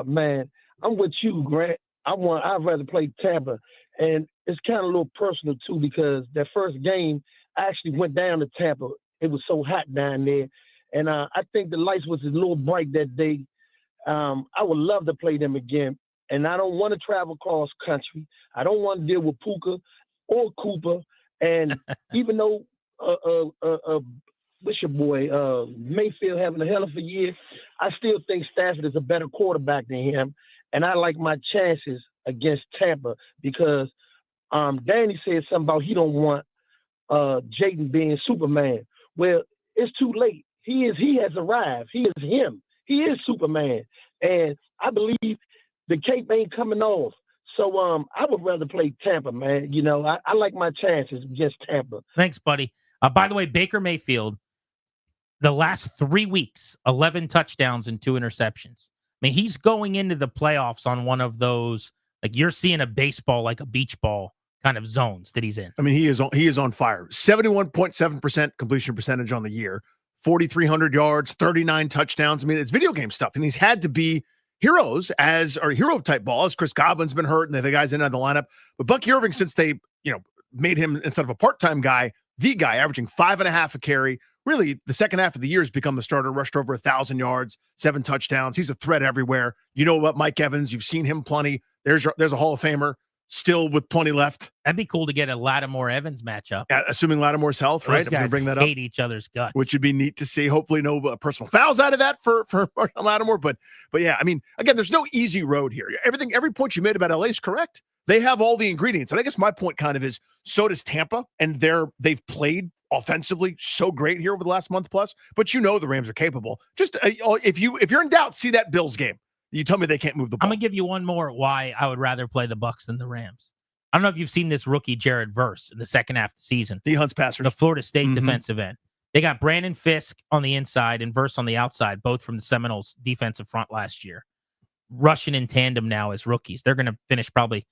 Man, I'm with you, Grant. I'd rather play Tampa. And it's kind of a little personal, too, because that first game, I actually went down to Tampa. It was so hot down there. And I think the lights was a little bright that day. I would love to play them again. And I don't want to travel cross country. I don't want to deal with Puka or Cooper. And even though what's your boy, Mayfield having a hell of a year, I still think Stafford is a better quarterback than him. And I like my chances against Tampa because Danny said something about he don't want Jayden being Superman. Well, it's too late. He has arrived. He is him. He is Superman. And I believe the cape ain't coming off. So I would rather play Tampa, man. You know, I like my chances against Tampa. Thanks, buddy. By the way, Baker Mayfield, the last 3 weeks, 11 touchdowns and 2 interceptions. I mean, he's going into the playoffs on one of those, like you're seeing a baseball, like a beach ball kind of zones that he's in. I mean, he is on fire. 71.7% completion percentage on the year, 4,300 yards, 39 touchdowns. I mean, it's video game stuff. And he's had to be hero type ball as Chris Godwin's been hurt and the guys in on the lineup. But Bucky Irving, since they, made him instead of a part-time guy, the guy averaging 5.5 a carry, really the second half of the year has become the starter, rushed over 1,000 yards, 7 touchdowns. He's a threat everywhere. You know about Mike Evans. You've seen him plenty. There's a Hall of Famer still with plenty left. That'd be cool to get a Lattimore-Evans matchup. Assuming Lattimore's health, right? Those guys bring that hate up, each other's guts. which would be neat to see. Hopefully no personal fouls out of that for Lattimore. But yeah, I mean, again, there's no easy road here. Every point you made about LA is correct. They have all the ingredients. And I guess my point kind of is, so does Tampa. And they've played offensively so great here over the last month plus. But the Rams are capable. Just if you're in doubt, see that Bills game. You tell me they can't move the ball. I'm going to give you one more why I would rather play the Bucs than the Rams. I don't know if you've seen this rookie Jared Verse in the second half of the season. He hunts passers. The Florida State defensive end. They got Brandon Fisk on the inside and Verse on the outside, both from the Seminoles defensive front last year. Rushing in tandem now as rookies. They're going to finish probably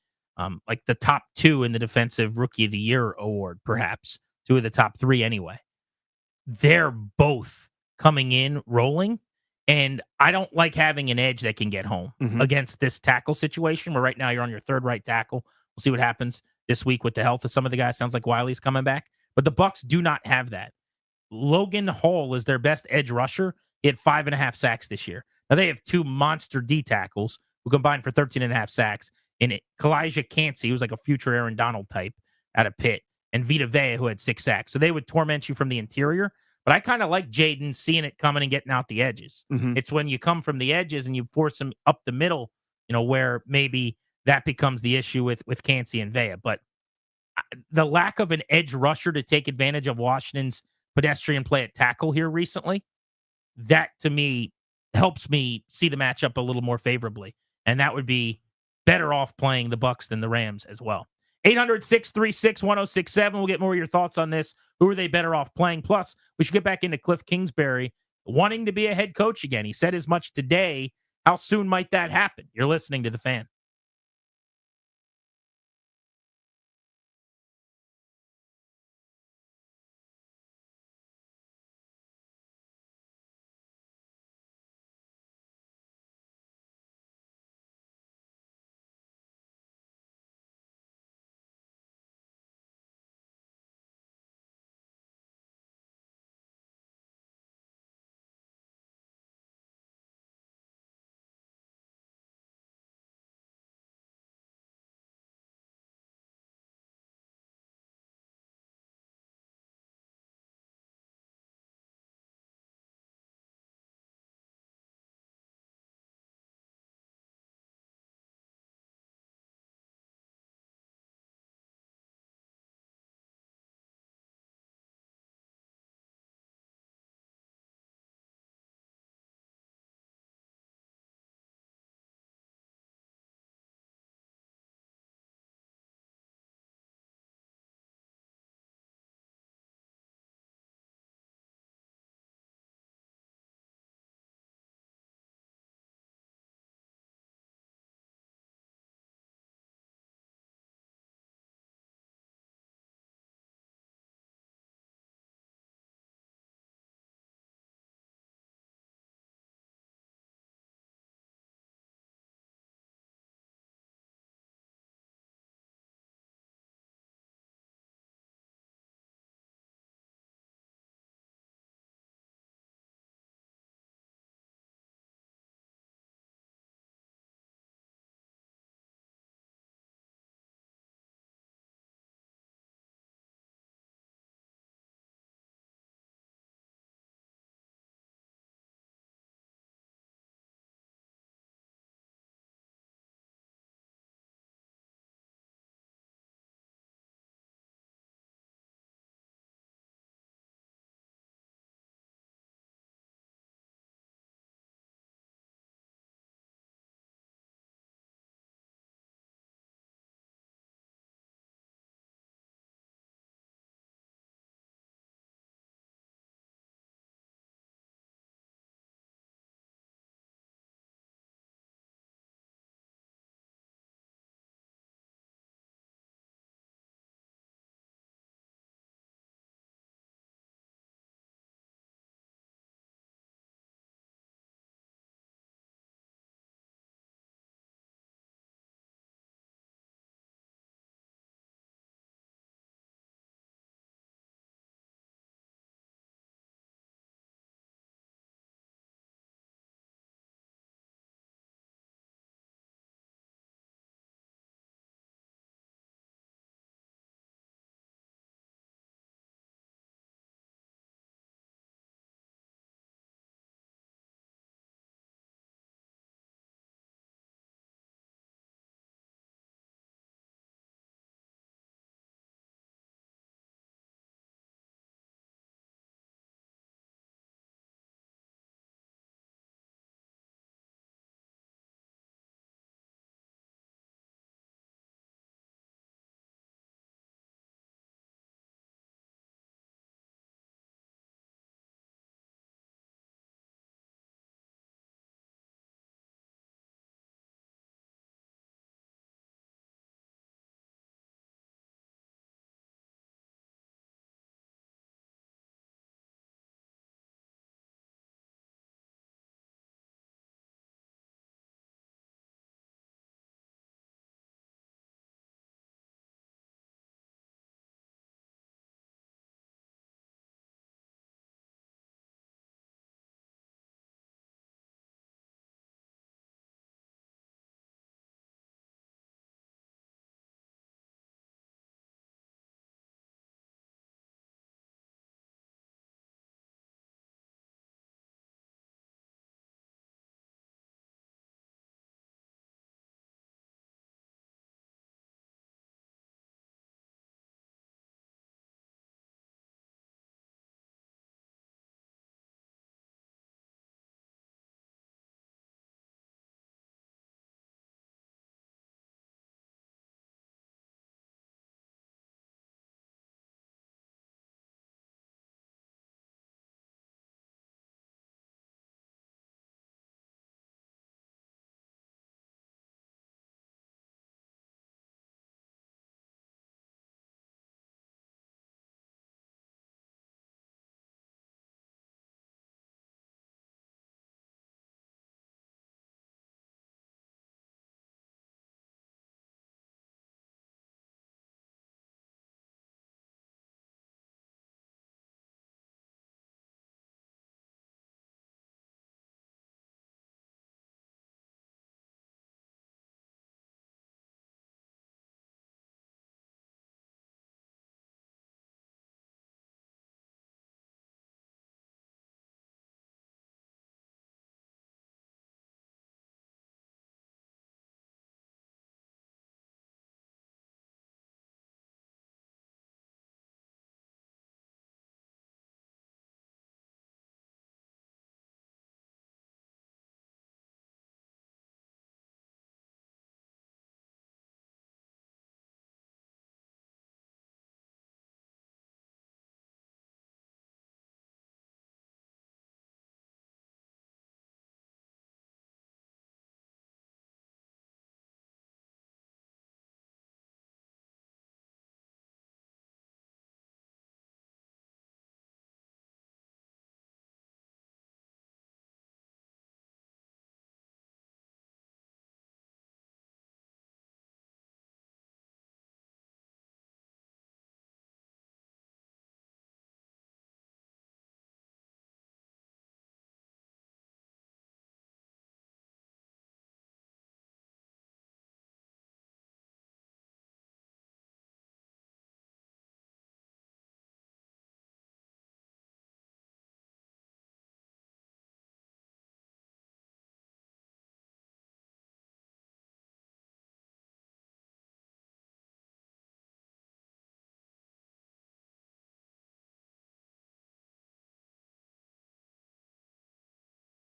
like the top 2 in the Defensive Rookie of the Year award, perhaps. 2 of the top 3 anyway. They're both coming in rolling. And I don't like having an edge that can get home against this tackle situation where right now you're on your third right tackle. We'll see what happens this week with the health of some of the guys. Sounds like Wiley's coming back. But the Bucs do not have that. Logan Hall is their best edge rusher. He had 5.5 sacks this year. Now they have 2 monster D tackles who combined for 13.5 sacks. In it, Kalijah Cansey, who's like a future Aaron Donald type out of Pitt, and Vita Vea, who had 6 sacks. So they would torment you from the interior. But I kind of like Jayden seeing it coming and getting out the edges. It's when you come from the edges and you force him up the middle, where maybe that becomes the issue with Cansey and Vea. But the lack of an edge rusher to take advantage of Washington's pedestrian play at tackle here recently, that to me helps me see the matchup a little more favorably. And that would be better off playing the Bucs than the Rams as well. 800-636-1067. We'll get more of your thoughts on this. Who are they better off playing? Plus, we should get back into Cliff Kingsbury wanting to be a head coach again. He said as much today. How soon might that happen? You're listening to The Fan.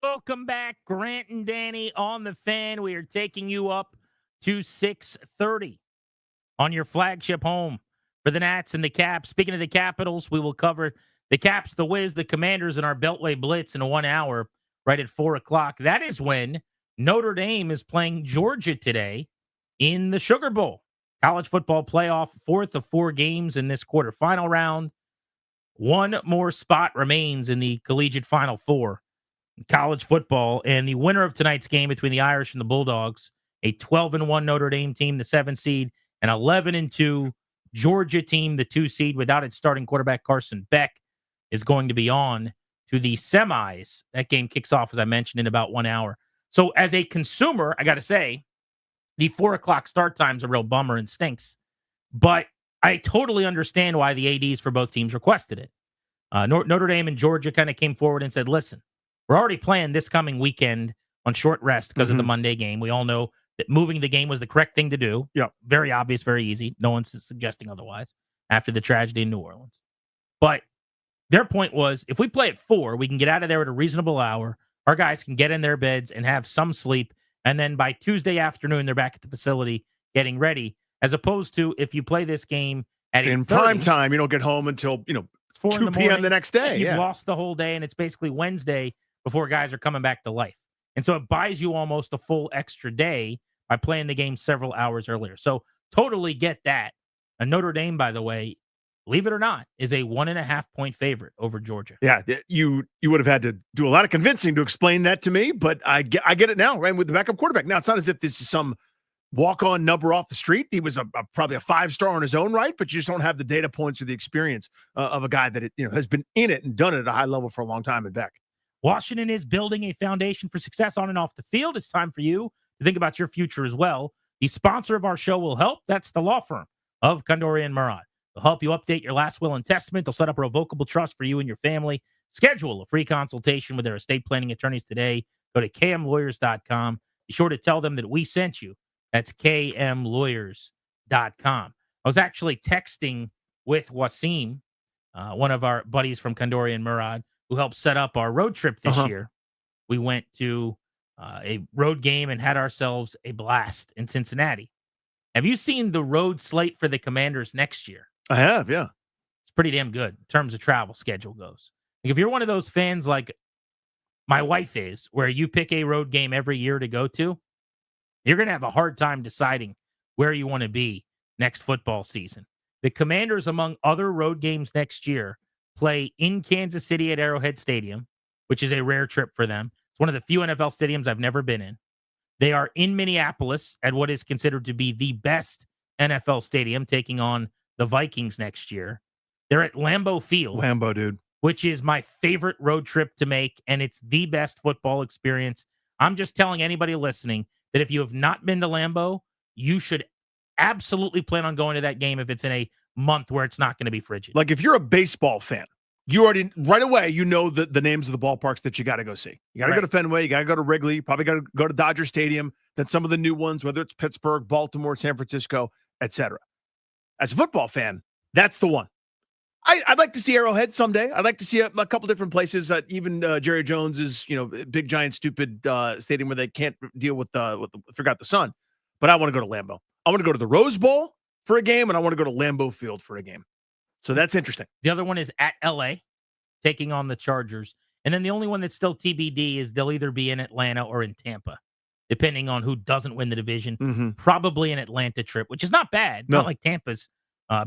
Welcome back, Grant and Danny on the Fan. We are taking you up to 6:30 on your flagship home for the Nats and the Caps. Speaking of the Capitals, we will cover the Caps, the Wiz, the Commanders, and our Beltway Blitz in 1 hour right at 4 o'clock. That is when Notre Dame is playing Georgia today in the Sugar Bowl. College football playoff, 4th of 4 games in this quarterfinal round. One more spot remains in the collegiate Final Four in college football, and the winner of tonight's game between the Irish and the Bulldogs, a 12-1 Notre Dame team, the 7 seed, an 11-2 Georgia team, the 2 seed, without its starting quarterback Carson Beck, is going to be on to the semis. That game kicks off, as I mentioned, in about 1 hour. So as a consumer, I got to say, the 4 o'clock start time's a real bummer and stinks. But I totally understand why the ADs for both teams requested it. Notre Dame and Georgia kind of came forward and said, listen, we're already playing this coming weekend on short rest because of the Monday game. We all know that moving the game was the correct thing to do. Yeah. Very obvious, very easy. No one's suggesting otherwise after the tragedy in New Orleans. But their point was, if we play at 4, we can get out of there at a reasonable hour. Our guys can get in their beds and have some sleep. And then by Tuesday afternoon, they're back at the facility getting ready. As opposed to if you play this game at in prime time, you don't get home until 2 p.m. the next day. You've lost the whole day, and it's basically Wednesday before guys are coming back to life. And so it buys you almost a full extra day by playing the game several hours earlier. So totally get that. And Notre Dame, by the way, believe it or not, is a 1.5-point favorite over Georgia. Yeah, you would have had to do a lot of convincing to explain that to me, but I get it now, right? With the backup quarterback. Now, it's not as if this is some walk-on number off the street. He was probably a 5-star on his own right, but you just don't have the data points or the experience of a guy that has been in it and done it at a high level for a long time. And Beck. Washington is building a foundation for success on and off the field. It's time for you to think about your future as well. The sponsor of our show will help. That's the law firm of Condori and Murad. They'll help you update your last will and testament. They'll set up a revocable trust for you and your family. Schedule a free consultation with their estate planning attorneys today. Go to kmlawyers.com. Be sure to tell them that we sent you. That's kmlawyers.com. I was actually texting with Wasim, one of our buddies from Condori and Murad, who helped set up our road trip this year. We went to a road game and had ourselves a blast in Cincinnati. Have you seen the road slate for the Commanders next year? I have, yeah. It's pretty damn good in terms of travel schedule goes. Like if you're one of those fans like my wife is, where you pick a road game every year to go to, you're going to have a hard time deciding where you want to be next football season. The Commanders, among other road games next year, play in Kansas City at Arrowhead Stadium, which is a rare trip for them. It's one of the few NFL stadiums I've never been in. They are in Minneapolis at what is considered to be the best NFL stadium, taking on the Vikings next year. They're at Lambeau Field. Lambeau, dude. Which is my favorite road trip to make, and it's the best football experience. I'm just telling anybody listening that if you have not been to Lambeau, you should absolutely plan on going to that game if it's in a month where it's not going to be frigid. Like if you're a baseball fan, you already right away the names of the ballparks that you got to go see. You got to go to Fenway, you got to go to Wrigley, you probably got to go to Dodger Stadium, then some of the new ones, whether it's Pittsburgh, Baltimore, San Francisco, etc. As a football fan, that's the one. I'd like to see Arrowhead someday. I'd like to see a couple different places. Even Jerry Jones's, big giant stupid stadium where they can't deal with forgot the sun. But I want to go to Lambeau. I want to go to the Rose Bowl for a game, and I want to go to Lambeau Field for a game. So that's interesting. The other one is at LA, taking on the Chargers. And then the only one that's still TBD is they'll either be in Atlanta or in Tampa, depending on who doesn't win the division. Probably an Atlanta trip, which is not bad. No. Not like Tampa's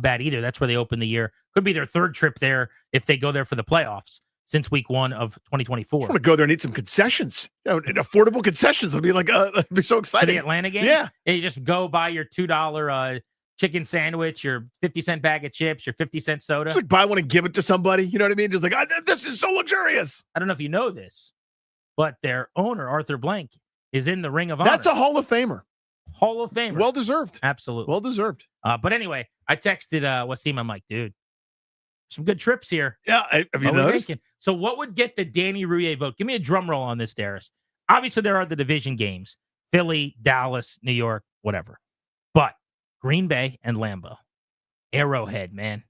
bad either. That's where they open the year. Could be their third trip there if they go there for the playoffs since week 1 of 2024. I want to go there and eat some concessions. Affordable concessions. It'll be like, it'll be so exciting. For the Atlanta game? Yeah. And you just go buy your $2 chicken sandwich, your 50-cent bag of chips, your 50-cent soda. Just like buy one and give it to somebody. You know what I mean? Just like, this is so luxurious. I don't know if you know this, but their owner, Arthur Blank, is in the Ring of Honor. That's a Hall of Famer. Hall of Famer. Well deserved. Absolutely. Well deserved. But anyway, I texted Wasim. I'm like, dude, some good trips here. Yeah. Have you noticed? So what would get the Danny Rouillet vote? Give me a drum roll on this, Darius. Obviously, there are the division games. Philly, Dallas, New York, whatever. But Green Bay and Lambeau. Arrowhead, man.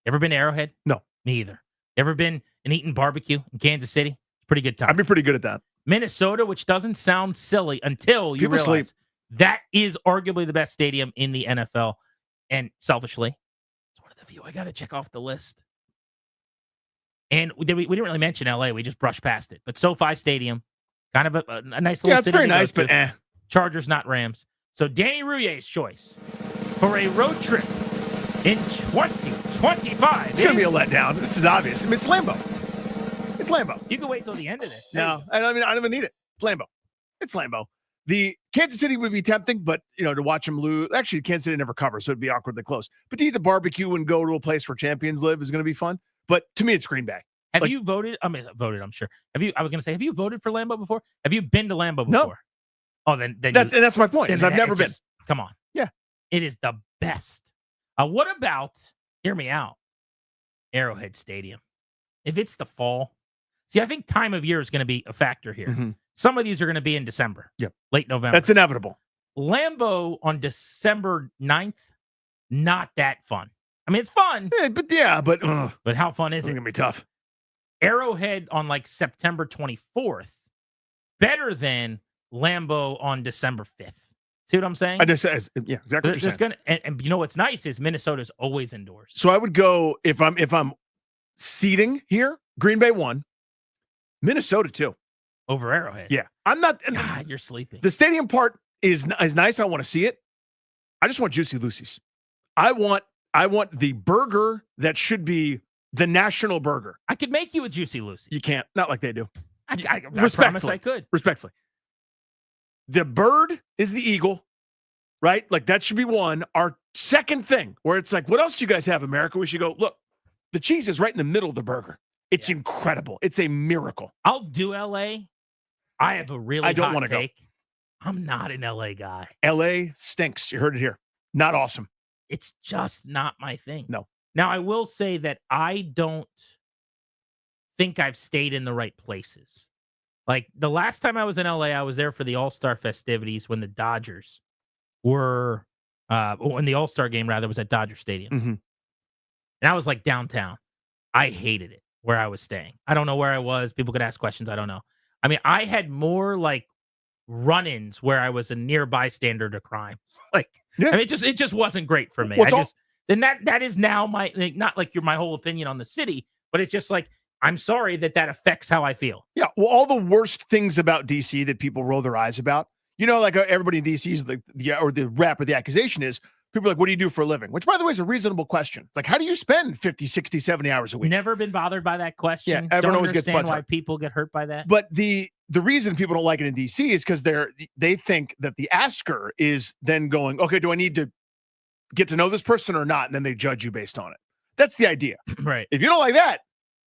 Ever been to Arrowhead? No. Me either. Ever been and eaten barbecue in Kansas City? It's pretty good time. I'd be pretty good at that. Minnesota, which doesn't sound silly until you People realize sleep. that is arguably the best stadium in the NFL. And selfishly, it's one of the few I got to check off the list. And we didn't really mention LA. We just brushed past it. But SoFi Stadium, kind of a nice little Yeah, it's city very to go nice, to. but Chargers, not Rams. So Danny Rouillet's choice for a road trip in 2025. It's going to be a letdown. This is obvious. I mean, it's Lambeau. It's Lambeau. You can wait till the end of this. No, I don't even need it. It's Lambeau. It's Lambeau. The Kansas City would be tempting, but to watch them lose. Actually, Kansas City never covers, so it'd be awkwardly close. But to eat the barbecue and go to a place where champions live is going to be fun. But to me, it's Green Bay. Have you voted? I mean, voted. I'm sure. I was going to say, have you voted for Lambeau before? Have you been to Lambeau before? No. Oh, then that's my point. Is I've never been. Come on. Yeah, it is the best. What about? Hear me out. Arrowhead Stadium. If it's the fall, see, I think time of year is going to be a factor here. Mm-hmm. Some of these are going to be in December. Yep. Late November. That's inevitable. Lambeau on December 9th, not that fun. I mean, it's fun. But how fun is it? It's going to be tough. Arrowhead on September 24th, better than Lambeau on December 5th. See what I'm saying? Yeah, exactly. What you're saying. And you know what's nice is Minnesota's always indoors. So I would go if I'm seating here. Green Bay 1, Minnesota 2 over Arrowhead. Yeah, I'm not. God, you're sleeping. The stadium part is nice. I want to see it. I just want Juicy Lucy's. I want the burger that should be the national burger. I could make you a Juicy Lucy. You can't. Not like they do. I promise I could. Respectfully. The bird is the eagle, right? Like that should be one. Our second thing where it's like, what else do you guys have, America? We should go, look, the cheese is right in the middle of the burger. It's incredible. It's a miracle. I'll do LA. I have a really I don't hot want to go. take. I'm not an LA guy. LA stinks. You heard it here. Not awesome. It's just not my thing. No. Now, I will say that I don't think I've stayed in the right places. Like the last time I was in LA, I was there for the All-Star festivities when the Dodgers were, when the All-Star game rather was at Dodger Stadium. Mm-hmm. And I was like downtown. I hated it where I was staying. I don't know where I was. People could ask questions. I don't know. I mean, I had more like run-ins where I was a near bystander to crimes. I mean, it just wasn't great for me. Then that is now my, not like my whole opinion on the city, but it's just like, I'm sorry that affects how I feel. Yeah. Well, all the worst things about DC that people roll their eyes about, like everybody in DC is like the rep or the accusation is people are like, what do you do for a living? Which, by the way, is a reasonable question. It's like, how do you spend 50, 60, 70 hours a week? Never been bothered by that question. Yeah, everyone always gets understand why people get hurt by that. But the reason people don't like it in DC is because they think that the asker is then going, okay, do I need to get to know this person or not? And then they judge you based on it. That's the idea. Right. If you don't like that,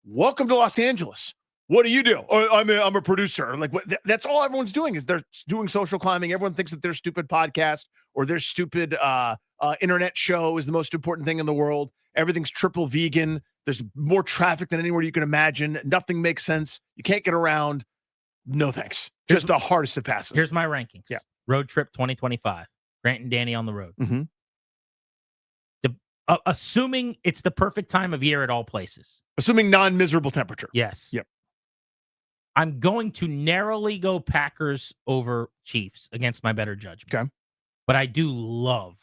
welcome to Los Angeles. What do you do? Oh, I'm a producer. Like that's all everyone's doing is they're doing social climbing. Everyone thinks that their stupid podcast or their stupid internet show is the most important thing in the world. Everything's triple vegan. There's more traffic than anywhere you can imagine. Nothing makes sense. You can't get around. No thanks. Just the hardest of passes. Here's my rankings. Yeah. Road trip 2025. Grant and Danny on the road. Mm-hmm. Assuming it's the perfect time of year at all places. Assuming non-miserable temperature. Yes. Yep. I'm going to narrowly go Packers over Chiefs against my better judgment. Okay. But I do love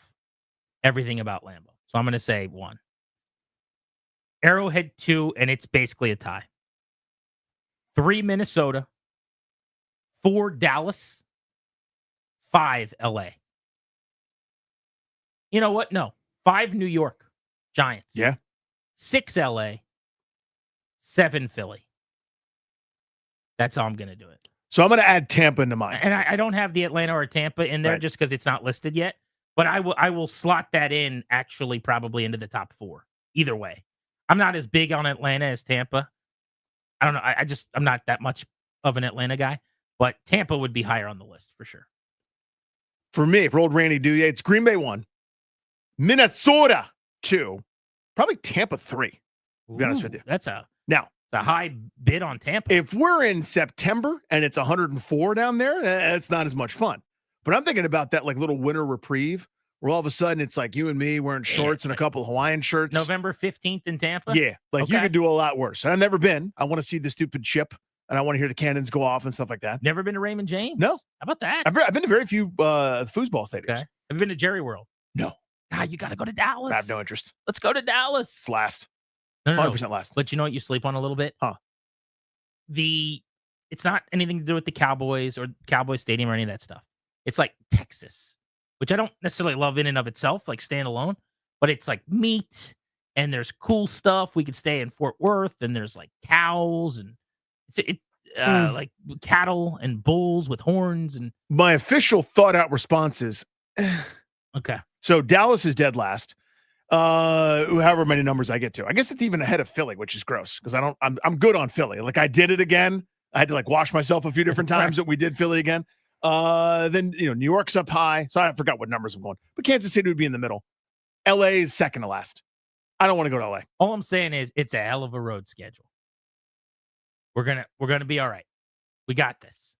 everything about Lambeau. So I'm going to say 1. Arrowhead 2, and it's basically a tie. 3 Minnesota. 4 Dallas. 5 LA. You know what? No. 5 New York Giants. Yeah. 6 LA. 7 Philly. That's how I'm going to do it. So I'm going to add Tampa into mine. And I don't have the Atlanta or Tampa in there just because it's not listed yet. But I will slot that in actually probably into the top 4. Either way. I'm not as big on Atlanta as Tampa. I don't know. I'm not that much of an Atlanta guy. But Tampa would be higher on the list for sure. For me, for old Randy Douye, it's Green Bay 1. Minnesota 2. Probably Tampa 3. To be honest with you. That's a high bid on Tampa. If we're in September and it's 104 down there, it's not as much fun. But I'm thinking about that like little winter reprieve where all of a sudden it's like you and me wearing shorts and a couple of Hawaiian shirts. November 15th in Tampa? Yeah. Like you could do a lot worse. I've never been. I want to see the stupid chip and I want to hear the cannons go off and stuff like that. Never been to Raymond James? No. How about that? I've been to very few foosball stadiums. Okay. Have you been to Jerry World? No. God, you got to go to Dallas. I have no interest. Let's go to Dallas. It's last. No, 100% last. But you know what you sleep on a little bit? Huh. It's not anything to do with the Cowboys or Cowboy Stadium or any of that stuff. It's like Texas, which I don't necessarily love in and of itself, like standalone, but it's like meat and there's cool stuff. We could stay in Fort Worth and there's like cows and like cattle and bulls with horns. And my official thought out response is okay. So Dallas is dead last. However many numbers I get to. I guess it's even ahead of Philly, which is gross because I'm good on Philly. Like I did it again. I had to like wash myself a few different times that we did Philly again. Then New York's up high. So I forgot what numbers I'm going. But Kansas City would be in the middle. LA is second to last. I don't want to go to LA. All I'm saying is it's a hell of a road schedule. We're gonna be all right. We got this.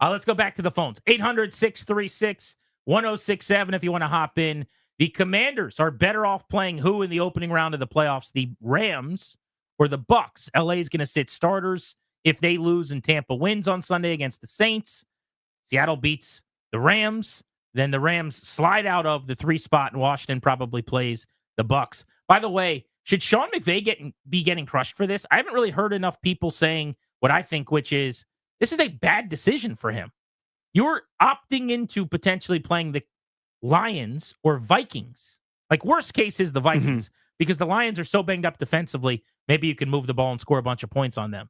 Let's go back to the phones. 800-636-1067 if you want to hop in. The Commanders are better off playing who in the opening round of the playoffs, the Rams or the Bucks? LA is going to sit starters if they lose and Tampa wins on Sunday against the Saints. Seattle beats the Rams. Then the Rams slide out of the 3 spot and Washington probably plays the Bucks. By the way, should Sean McVay be getting crushed for this? I haven't really heard enough people saying what I think, which is this is a bad decision for him. You're opting into potentially playing the Lions or Vikings. Like worst case is the Vikings because the Lions are so banged up defensively. Maybe you can move the ball and score a bunch of points on them.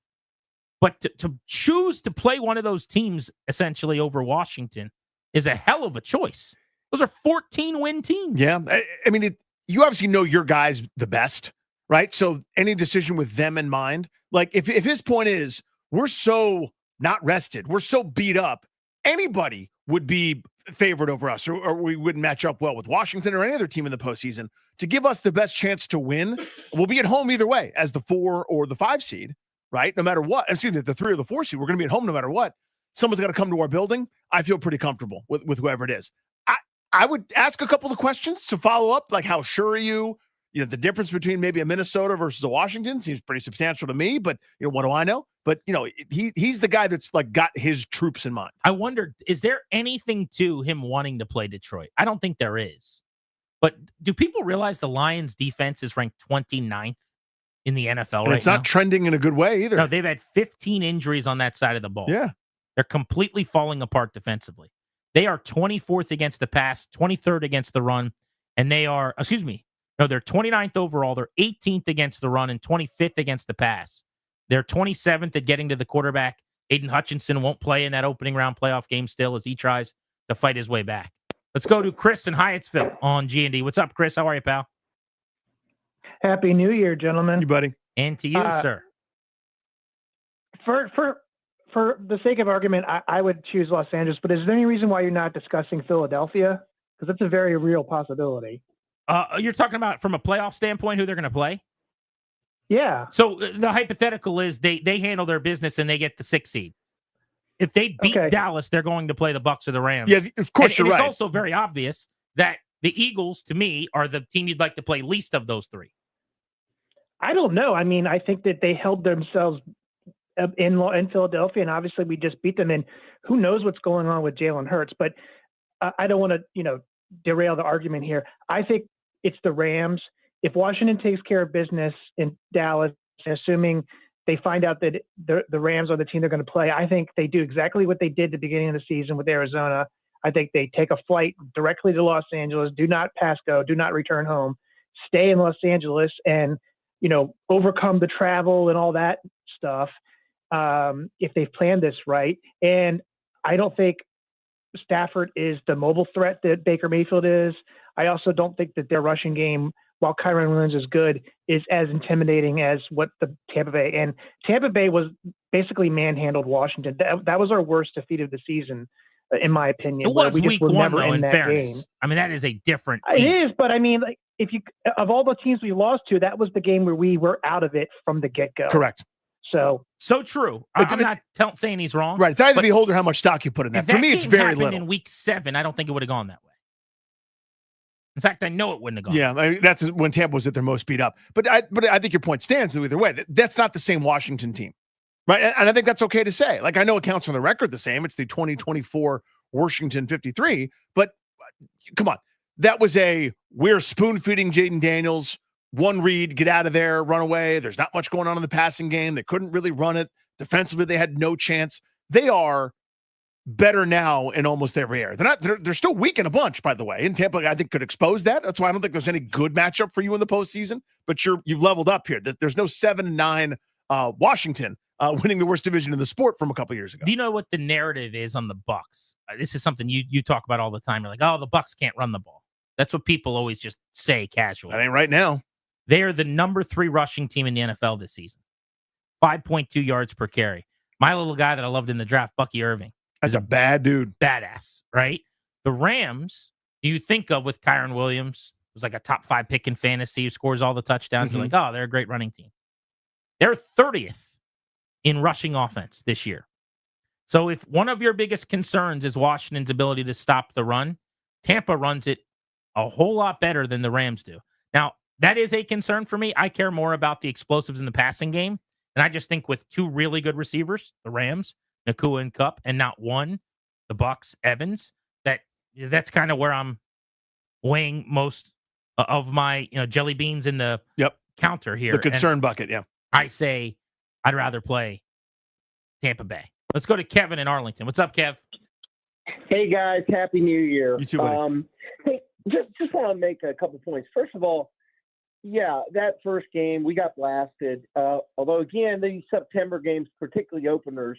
But to choose to play one of those teams essentially over Washington is a hell of a choice. Those are 14-win teams. Yeah. I mean, you obviously know your guys the best, right? So any decision with them in mind, like if his point is we're so not rested, we're so beat up, anybody would be favored over us or we wouldn't match up well with Washington or any other team in the postseason. To give us the best chance to win, we'll be at home either way as the 4 or the 5 seed, right? No matter what. Excuse me, the 3 or the 4 seed, we're going to be at home no matter what. Someone's got to come to our building. I feel pretty comfortable with whoever it is. I would ask a couple of questions to follow up, like how sure are you? The difference between maybe a Minnesota versus a Washington seems pretty substantial to me, but what do I know? But he's the guy that's like got his troops in mind. I wonder, is there anything to him wanting to play Detroit? I don't think there is. But do people realize the Lions defense is ranked 29th in the NFL and it's not trending in a good way either. No, they've had 15 injuries on that side of the ball. Yeah. They're completely falling apart defensively. They are 24th against the pass, 23rd against the run, and they're 29th overall. They're 18th against the run and 25th against the pass. They're 27th at getting to the quarterback. Aiden Hutchinson won't play in that opening round playoff game still as he tries to fight his way back. Let's go to Chris in Hyattsville on G&D. What's up, Chris? How are you, pal? Happy New Year, gentlemen. You, buddy. And to you, sir. For the sake of argument, I would choose Los Angeles, but is there any reason why you're not discussing Philadelphia? Because that's a very real possibility. You're talking about from a playoff standpoint who they're going to play? Yeah. So the hypothetical is they handle their business and they get the 6th seed. If they beat Dallas, they're going to play the Bucks or the Rams. Yeah, of course you're right. It's also very obvious that the Eagles, to me, are the team you'd like to play least of those 3. I don't know. I mean, I think that they held themselves in Philadelphia, and obviously we just beat them. And who knows what's going on with Jalen Hurts? But I don't want to, derail the argument here. I think it's the Rams. If Washington takes care of business in Dallas, assuming they find out that the Rams are the team they're going to play, I think they do exactly what they did at the beginning of the season with Arizona. I think they take a flight directly to Los Angeles, do not pass go, do not return home, stay in Los Angeles and, overcome the travel and all that stuff. If they've planned this right. And I don't think Stafford is the mobile threat that Baker Mayfield is. I also don't think that their rushing game, while Kyron Williams is good, is as intimidating as what the Tampa Bay was basically manhandled Washington. That was our worst defeat of the season, in my opinion. It was we just week were 1, never though, in that fairness. game. I mean, that is a different team. It is, but I mean, like, if you of all the teams we lost to, that was the game where we were out of it from the get-go. Correct. So true. I'm not saying he's wrong. Right. It's either the beholder how much stock you put in that. For me, it's very little. In week 7, I don't think it would have gone that way. In fact, I know it wouldn't have gone. Yeah, I mean, that's when Tampa was at their most beat up. But I think your point stands either way. That's not the same Washington team. Right. And I think that's okay to say. Like, I know it counts on the record the same. It's the 2024 Washington 53. But come on. That was we're spoon feeding Jaden Daniels. One read, get out of there, run away. There's not much going on in the passing game. They couldn't really run it. Defensively, they had no chance. They are better now in almost every area. They're still weak in a bunch, by the way. And Tampa, I think, could expose that. That's why I don't think there's any good matchup for you in the postseason. But you've leveled up here. There's no 7-9 Washington winning the worst division in the sport from a couple years ago. Do you know what the narrative is on the Bucks? This is something you talk about all the time. You're like, oh, the Bucks can't run the ball. That's what people always just say casually. That ain't right now. They are the number 3 rushing team in the NFL this season. 5.2 yards per carry. My little guy that I loved in the draft, Bucky Irving. That's a bad dude. Badass, right? The Rams, you think of with Kyron Williams, who's like a top 5 pick in fantasy, who scores all the touchdowns. You're like, oh, they're a great running team. They're 30th in rushing offense this year. So if one of your biggest concerns is Washington's ability to stop the run, Tampa runs it a whole lot better than the Rams do. Now, that is a concern for me. I care more about the explosives in the passing game. And I just think with 2 really good receivers, the Rams, Nakua and Kupp, and not one, the Bucks, Evans, that's kind of where I'm weighing most of my jelly beans in the counter here. The concern bucket, yeah. I say I'd rather play Tampa Bay. Let's go to Kevin in Arlington. What's up, Kev? Hey, guys. Happy New Year. You too, buddy. Hey, just want to make a couple points. First of all, yeah, that first game, we got blasted. Although, again, these September games, particularly openers,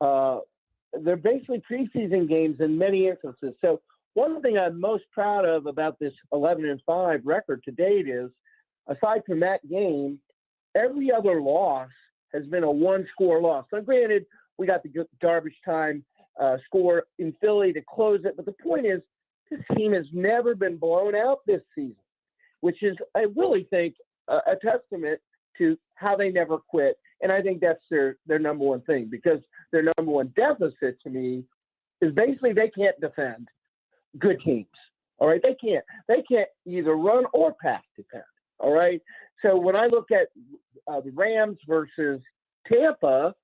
they're basically preseason games in many instances. So one thing I'm most proud of about this 11-5 record to date is, aside from that game, every other loss has been a 1-score loss. So granted, we got the garbage time score in Philly to close it. But the point is, this team has never been blown out this season, which is, I really think, a testament to how they never quit. And I think that's their number one thing, because their number one deficit to me is basically they can't defend good teams. All right. They can't either run or pass defend. All right. So when I look at the Rams versus Tampa,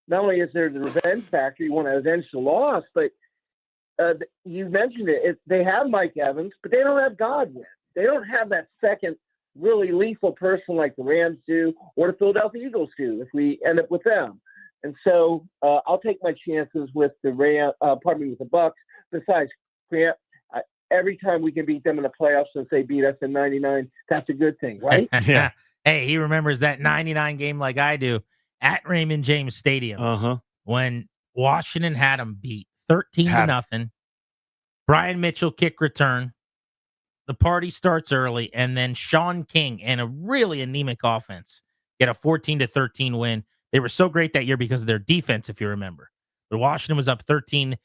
not only is there the revenge factor, you want to avenge the loss, but you mentioned it. They have Mike Evans, but they don't have Godwin. They don't have that second really lethal person like the Rams do or the Philadelphia Eagles do if we end up with them. And so I'll take my chances with the with the Bucks. Besides, Grant, every time we can beat them in the playoffs since they beat us in '99, that's a good thing, right? Yeah. Hey, he remembers that '99 game like I do at Raymond James Stadium when Washington had them beat 13-0. Brian Mitchell kick return. The party starts early, and then Sean King and a really anemic offense get a 14-13 win. They were so great that year because of their defense, if you remember. But Washington was up 13-0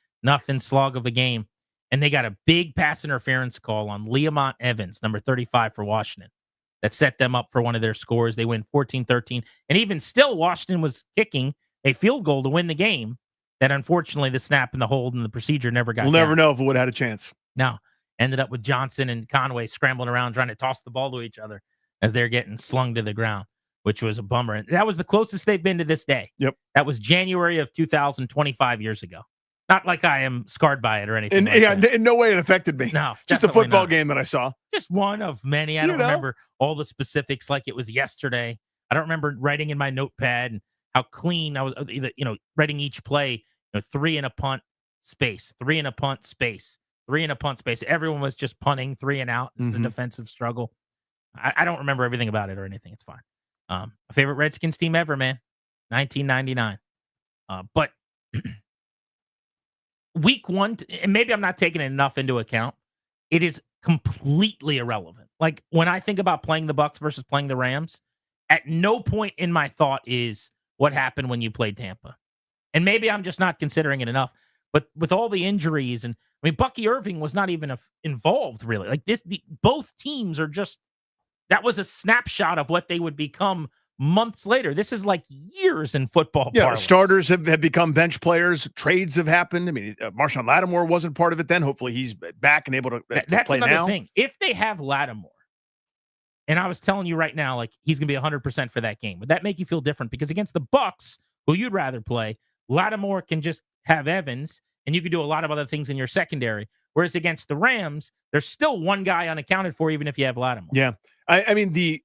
slog of a game, and they got a big pass interference call on Leamont Evans, number 35 for Washington, that set them up for one of their scores. They win 14-13, and even still, Washington was kicking a field goal to win the game that unfortunately the snap and the hold and the procedure never got We'll down. never know if it would have had a chance. No. Ended up with Johnson and Conway scrambling around trying to toss the ball to each other as they're getting slung to the ground, which was a bummer. And that was the closest they've been to this day. Yep. That was January of 2025 years ago. Not like I am scarred by it or anything. And like in no way it affected me. No, just a definitely football not. game that I saw. Just one of many. I don't remember all the specifics like it was yesterday. I don't remember writing in my notepad and how clean I was, writing each play, 3 in a punt space, 3 in a punt space, 3 in a punt space. Everyone was just punting 3 and out. It's a defensive struggle. I don't remember everything about it or anything. It's fine. My favorite Redskins team ever, man. 1999. But week 1, and maybe I'm not taking enough into account, it is completely irrelevant. Like when I think about playing the Bucks versus playing the Rams, at no point in my thought is what happened when you played Tampa. And maybe I'm just not considering it enough. But with all the injuries, and I mean, Bucky Irving was not even involved really. Like both teams are just, that was a snapshot of what they would become months later. This is like years in football. Yeah, parlance. starters have become bench players. Trades have happened. I mean, Marshawn Lattimore wasn't part of it then. Hopefully he's back and able to That's play another now. thing. If they have Lattimore, And I was telling you right now, like, he's going to be 100% for that game. Would that make you feel different? Because against the Bucks, who you'd rather play, Lattimore can just have Evans, and you can do a lot of other things in your secondary. Whereas against the Rams, there's still one guy unaccounted for, even if you have Lattimore. Yeah. I mean,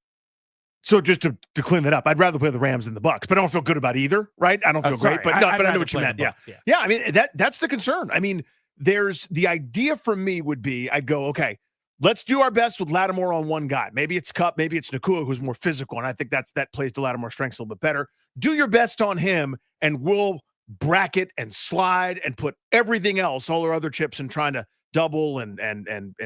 so just to clean that up, I'd rather play the Rams than the Bucks, but I don't feel good about either, right? I don't feel great, but I know what you meant. Yeah. Yeah. Yeah. I mean, that's the concern. I mean, there's the idea for me would be I'd go, okay, let's do our best with Lattimore on one guy. Maybe it's Kupp, maybe it's Nakua, who's more physical, and I think that plays to Lattimore's strengths a little bit better. Do your best on him, and we'll bracket and slide and put everything else, all our other chips, and trying to double and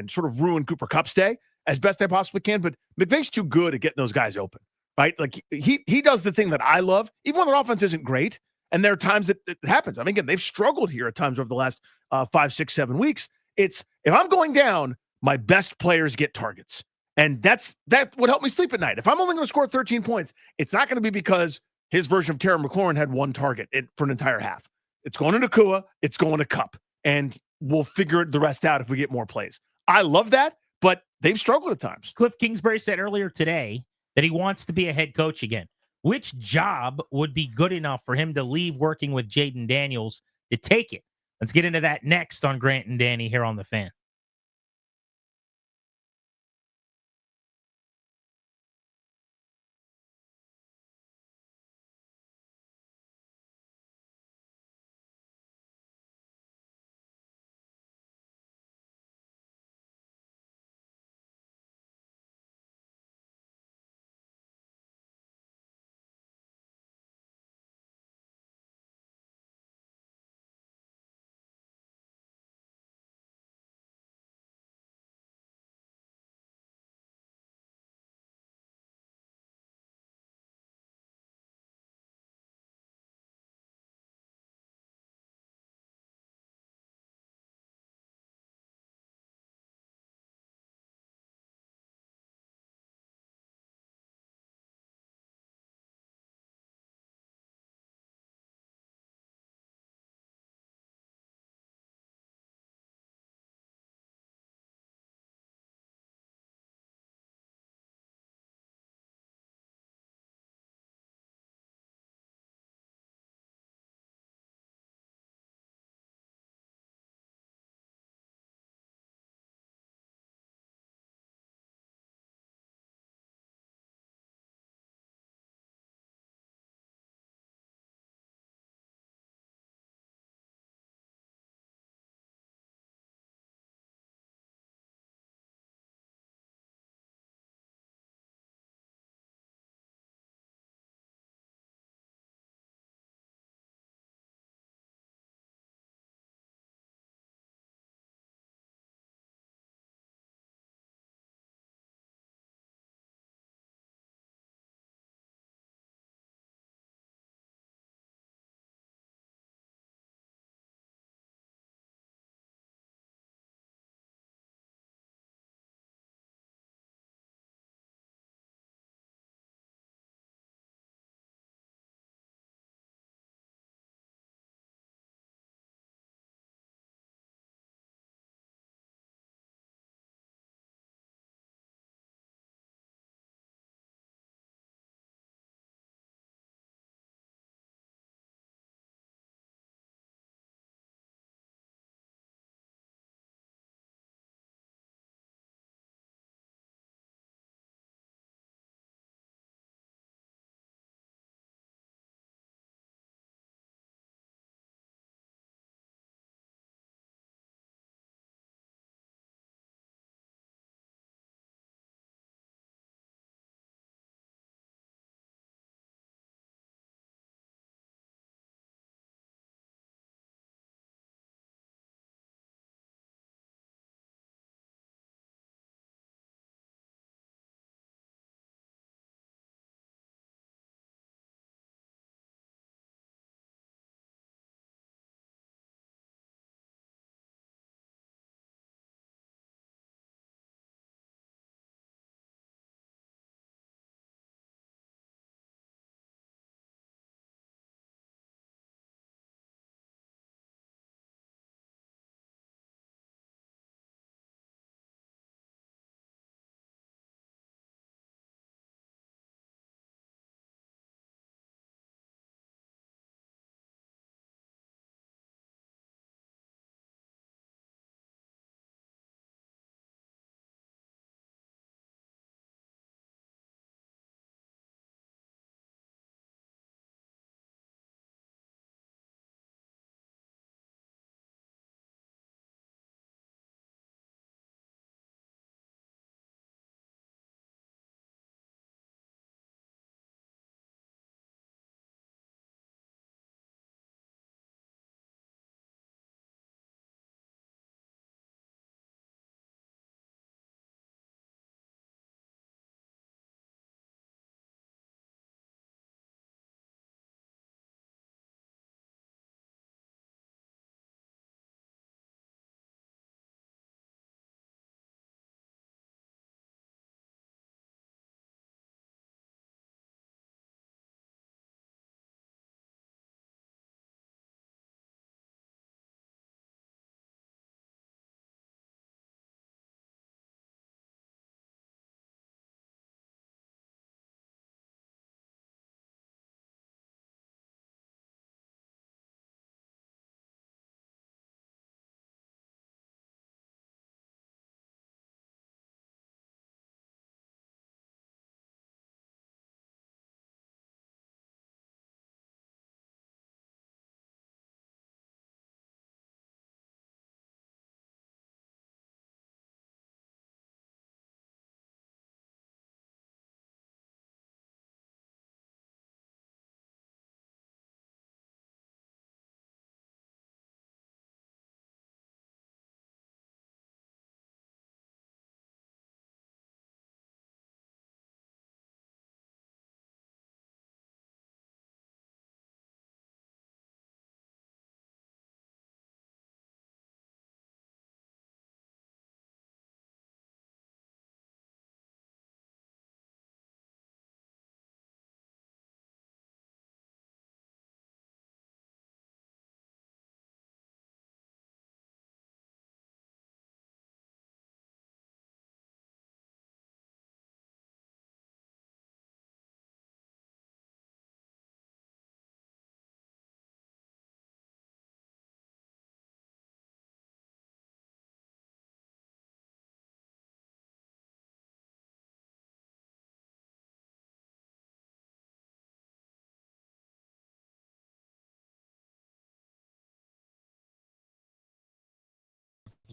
sort of ruin Cooper Kupp's day as best I possibly can. But McVay's too good at getting those guys open, right? Like he does the thing that I love, even when their offense isn't great. And there are times that it happens. I mean, again, they've struggled here at times over the last 5, 6, 7 weeks. It's if I'm going down, my best players get targets. And that would help me sleep at night. If I'm only going to score 13 points, it's not going to be because his version of Terry McLaurin had one target for an entire half. It's going to Nakua, it's going to Kupp, and we'll figure the rest out if we get more plays. I love that, but they've struggled at times. Cliff Kingsbury said earlier today that he wants to be a head coach again. Which job would be good enough for him to leave working with Jaden Daniels to take it? Let's get into that next on Grant and Danny here on The Fan.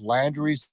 Landry's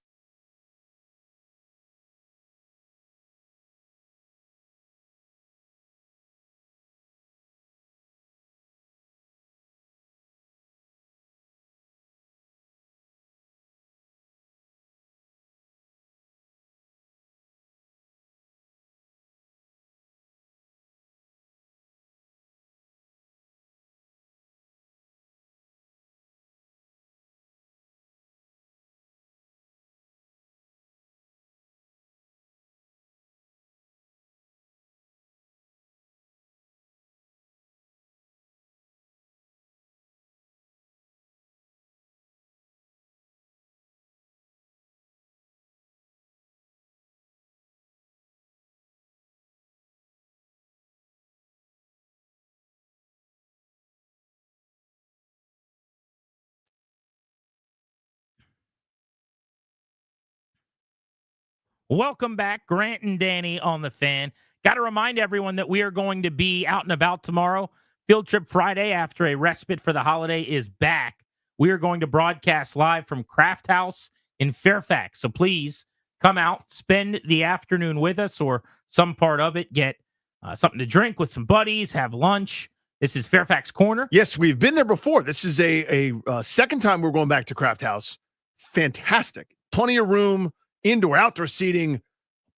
Welcome back, Grant and Danny on the Fan. Got to remind everyone that we are going to be out and about tomorrow. Field Trip Friday, after a respite for the holiday, is back. We are going to broadcast live from Craft House in Fairfax. So please come out, spend the afternoon with us or some part of it. Get something to drink with some buddies, have lunch. This is Fairfax Corner. Yes, we've been there before. This is a second time we're going back to Craft House. Fantastic. Plenty of room. Indoor, outdoor seating,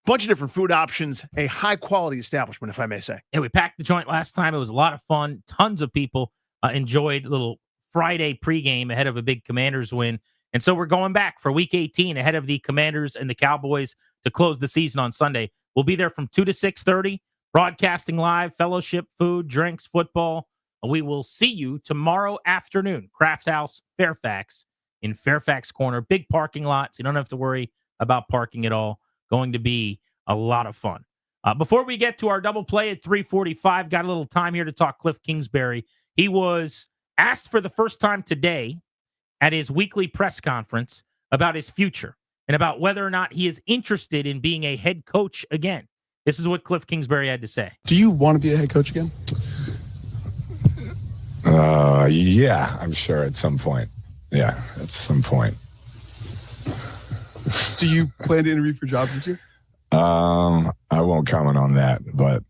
bunch of different food options, a high-quality establishment, if I may say. Yeah, we packed the joint last time. It was a lot of fun. Tons of people enjoyed a little Friday pregame ahead of a big Commanders win. And so we're going back for Week 18 ahead of the Commanders and the Cowboys to close the season on Sunday. We'll be there from 2 to 6:30, broadcasting live, fellowship, food, drinks, football. We will see you tomorrow afternoon, Craft House, Fairfax, in Fairfax Corner. Big parking lot, so you don't have to worry about parking at all. Going to be a lot of fun. Before we get to our double play at 3:45, got a little time here to talk Cliff Kingsbury. He was asked for the first time today at his weekly press conference about his future and about whether or not he is interested in being a head coach again. This is what Cliff Kingsbury had to say. Do you want to be a head coach again? Yeah, I'm sure at some point. Yeah, at some point. Do you plan to interview for jobs this year? I won't comment on that, but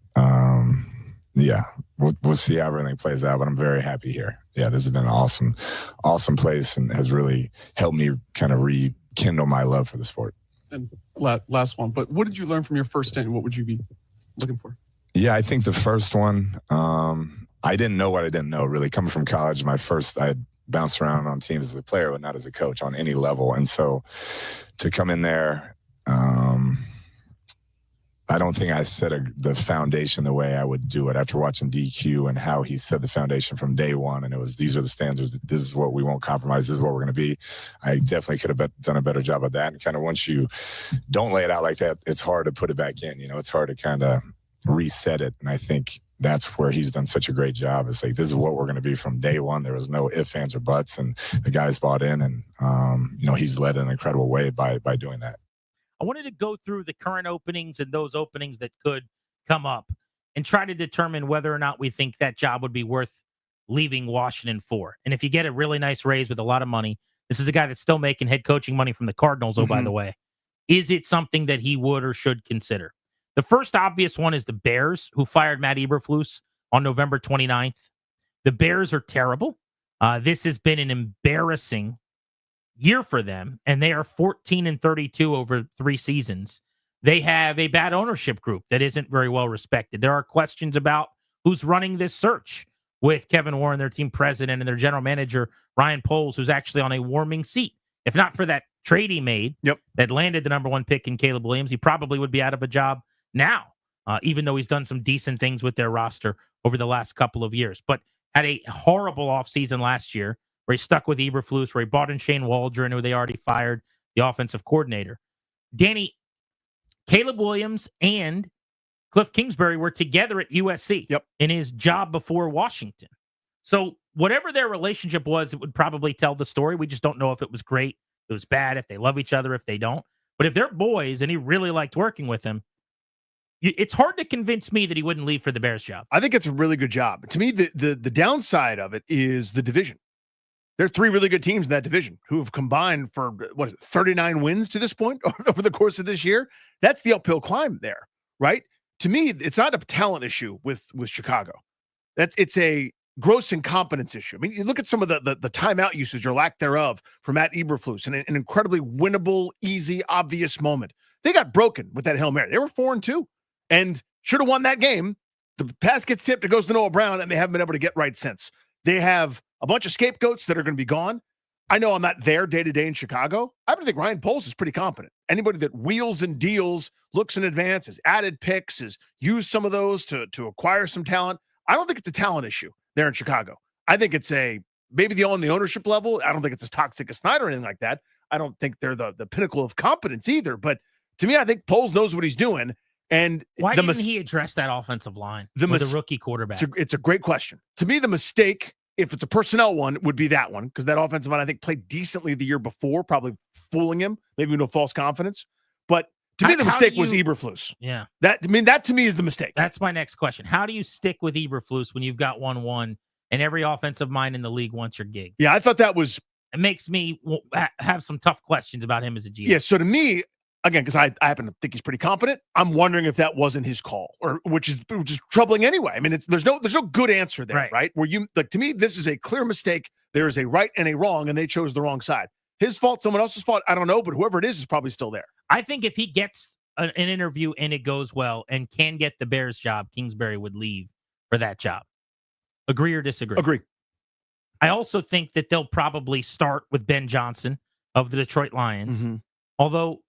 yeah, we'll see how everything plays out. But I'm very happy here. Yeah, this has been an awesome place and has really helped me kind of rekindle my love for the sport. And last one, but what did you learn from your first stint and what would you be looking for? Yeah, I think the first one, I didn't know what I didn't know, really. Coming from college, I had bounced around on teams as a player, but not as a coach on any level. And so to come in there, I don't think I set the foundation the way I would do it after watching DQ and how he set the foundation from day one. And it was, these are the standards. This is what we won't compromise. This is what we're going to be. I definitely could have done a better job of that. And kind of once you don't lay it out like that, it's hard to put it back in. You know, it's hard to kind of reset it. And I think that's where he's done such a great job. It's like, this is what we're going to be from day one. There was no ifs, ands, or buts, and the guys bought in, and he's led in an incredible way by doing that. I wanted to go through the current openings and those openings that could come up and try to determine whether or not we think that job would be worth leaving Washington for. And if you get a really nice raise with a lot of money, this is a guy that's still making head coaching money from the Cardinals, by the way. Is it something that he would or should consider? The first obvious one is the Bears, who fired Matt Eberflus on November 29th. The Bears are terrible. This has been an embarrassing year for them, and they are 14-32 over 3 seasons. They have a bad ownership group that isn't very well respected. There are questions about who's running this search with Kevin Warren, their team president, and their general manager, Ryan Poles, who's actually on a warming seat. If not for that trade he made that landed the number 1 pick in Caleb Williams, he probably would be out of a job now, even though he's done some decent things with their roster over the last couple of years. But had a horrible offseason last year where he stuck with Eberflus, where he brought in Shane Waldron, who they already fired, the offensive coordinator. Danny, Caleb Williams and Cliff Kingsbury were together at USC in his job before Washington. So whatever their relationship was, it would probably tell the story. We just don't know if it was great, if it was bad, if they love each other, if they don't. But if they're boys and he really liked working with him, it's hard to convince me that he wouldn't leave for the Bears job. I think it's a really good job. To me, the downside of it is the division. There are 3 really good teams in that division who have combined for 39 wins to this point over the course of this year. That's the uphill climb there, right? To me, it's not a talent issue with Chicago. It's a gross incompetence issue. I mean, you look at some of the timeout usage or lack thereof for Matt Eberflus, and an incredibly winnable, easy, obvious moment. They got broken with that Hail Mary. They were 4-2 and should have won that game. The pass gets tipped, it goes to Noah Brown, and they haven't been able to get right since. They have a bunch of scapegoats that are going to be gone. I know I'm not there day-to-day in Chicago. I think Ryan Poles is pretty competent. Anybody that wheels and deals, looks in advance, has added picks, has used some of those to acquire some talent. I don't think it's a talent issue there in Chicago. I think it's maybe on the ownership level. I don't think it's as toxic as Snyder or anything like that. I don't think they're the pinnacle of competence either. But to me, I think Poles knows what he's doing. And why didn't he address that offensive line with a rookie quarterback? It's a great question. To me, the mistake, if it's a personnel one, would be that one, because that offensive line, I think, played decently the year before, probably fooling him, maybe no false confidence. But to me, the mistake was Eberflus. Yeah. That to me is the mistake. That's my next question. How do you stick with Eberflus when you've got 1-1 and every offensive mind in the league wants your gig? Yeah, I thought that was... It makes me have some tough questions about him as a GM. Yeah, so to me, again, because I happen to think he's pretty competent, I'm wondering if that wasn't his call, or which is troubling anyway. I mean, there's no good answer there, right? Where to me, this is a clear mistake. There is a right and a wrong, and they chose the wrong side. His fault, someone else's fault, I don't know, but whoever it is probably still there. I think if he gets an interview and it goes well and can get the Bears job, Kingsbury would leave for that job. Agree or disagree? Agree. I also think that they'll probably start with Ben Johnson of the Detroit Lions, although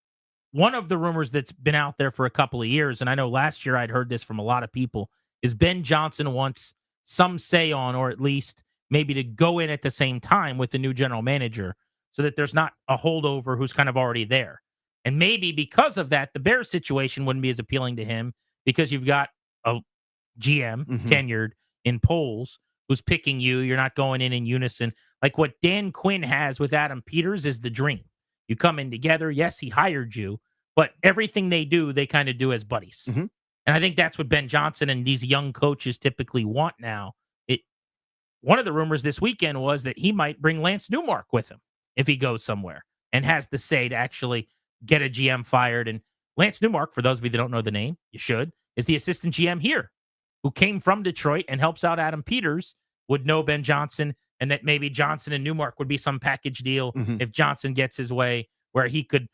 one of the rumors that's been out there for a couple of years, and I know last year I'd heard this from a lot of people, is Ben Johnson wants some say on, or at least maybe to go in at the same time with the new general manager so that there's not a holdover who's kind of already there. And maybe because of that, the Bears situation wouldn't be as appealing to him because you've got a GM tenured in Poles who's picking you. You're not going in unison. Like what Dan Quinn has with Adam Peters is the dream. You come in together. Yes, he hired you, but everything they do, they kind of do as buddies. And I think that's what Ben Johnson and these young coaches typically want now. One of the rumors this weekend was that he might bring Lance Newmark with him if he goes somewhere and has the say to actually get a GM fired. And Lance Newmark, for those of you that don't know the name, you should, is the assistant GM here who came from Detroit and helps out Adam Peters, would know Ben Johnson, and that maybe Johnson and Newmark would be some package deal if Johnson gets his way, where he could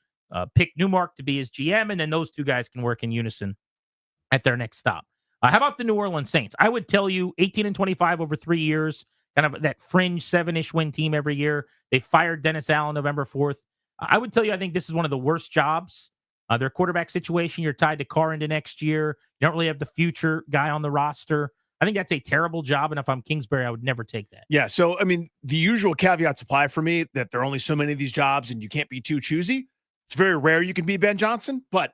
pick Newmark to be his GM, and then those two guys can work in unison at their next stop. How about the New Orleans Saints? I would tell you 18-25 over 3 years, kind of that fringe 7-ish win team every year. They fired Dennis Allen November 4th. I would tell you, I think this is one of the worst jobs. Their quarterback situation, you're tied to Carr into next year. You don't really have the future guy on the roster. I think that's a terrible job, and if I'm Kingsbury, I would never take that. Yeah, so, I mean, the usual caveats apply for me that there are only so many of these jobs and you can't be too choosy. It's very rare you can be Ben Johnson, but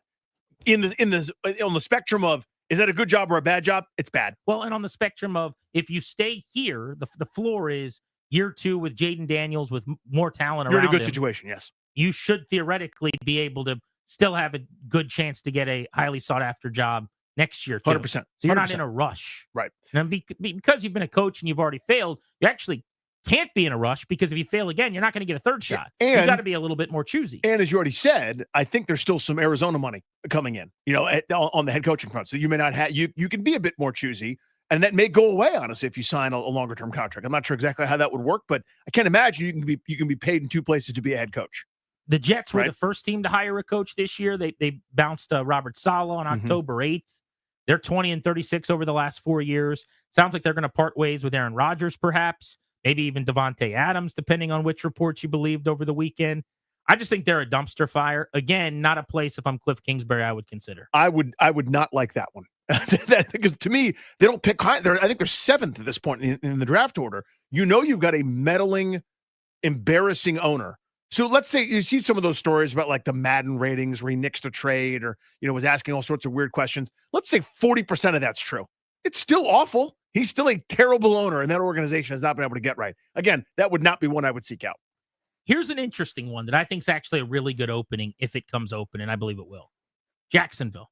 on the spectrum of, is that a good job or a bad job? It's bad. Well, and on the spectrum of, if you stay here, the floor is year 2 with Jaden Daniels with more talent You're around him. in a good situation, yes. You should theoretically be able to still have a good chance to get a highly sought-after job next year, too. 100%. So you're not in a rush. Right. And because you've been a coach and you've already failed, you actually can't be in a rush, because if you fail again, you're not going to get a third shot. And you've got to be a little bit more choosy. And as you already said, I think there's still some Arizona money coming in, on the head coaching front. So you may not have, you can be a bit more choosy, and that may go away, honestly, if you sign a longer term contract. I'm not sure exactly how that would work, but I can't imagine you can be paid in 2 places to be a head coach. The Jets were the first team to hire a coach this year. They bounced Robert Saleh on October 8th. They're 20-36 over the last 4 years. Sounds like they're going to part ways with Aaron Rodgers, perhaps, maybe even Devontae Adams, depending on which reports you believed over the weekend. I just think they're a dumpster fire. Again, not a place, if I'm Cliff Kingsbury, I would consider. I would not like that one. Because to me, they don't pick high. I think they're 7th at this point in the draft order. You've got a meddling, embarrassing owner. So let's say you see some of those stories about like the Madden ratings where he nixed a trade or, was asking all sorts of weird questions. Let's say 40% of that's true. It's still awful. He's still a terrible owner, and that organization has not been able to get right. Again, that would not be one I would seek out. Here's an interesting one that I think is actually a really good opening if it comes open, and I believe it will. Jacksonville.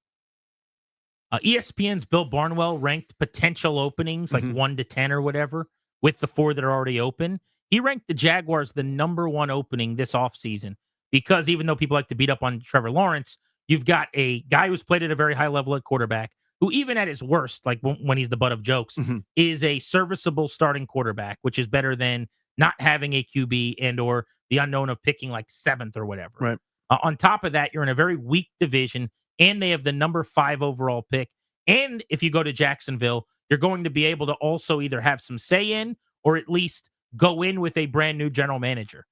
ESPN's Bill Barnwell ranked potential openings like 1 to 10 or whatever with the 4 that are already open. He ranked the Jaguars the number 1 opening this offseason because even though people like to beat up on Trevor Lawrence, you've got a guy who's played at a very high level at quarterback who even at his worst, like when he's the butt of jokes, is a serviceable starting quarterback, which is better than not having a QB and or the unknown of picking like 7th or whatever. Right. On top of that, you're in a very weak division, and they have the number 5 overall pick. And if you go to Jacksonville, you're going to be able to also either have some say in or at least go in with a brand new general manager,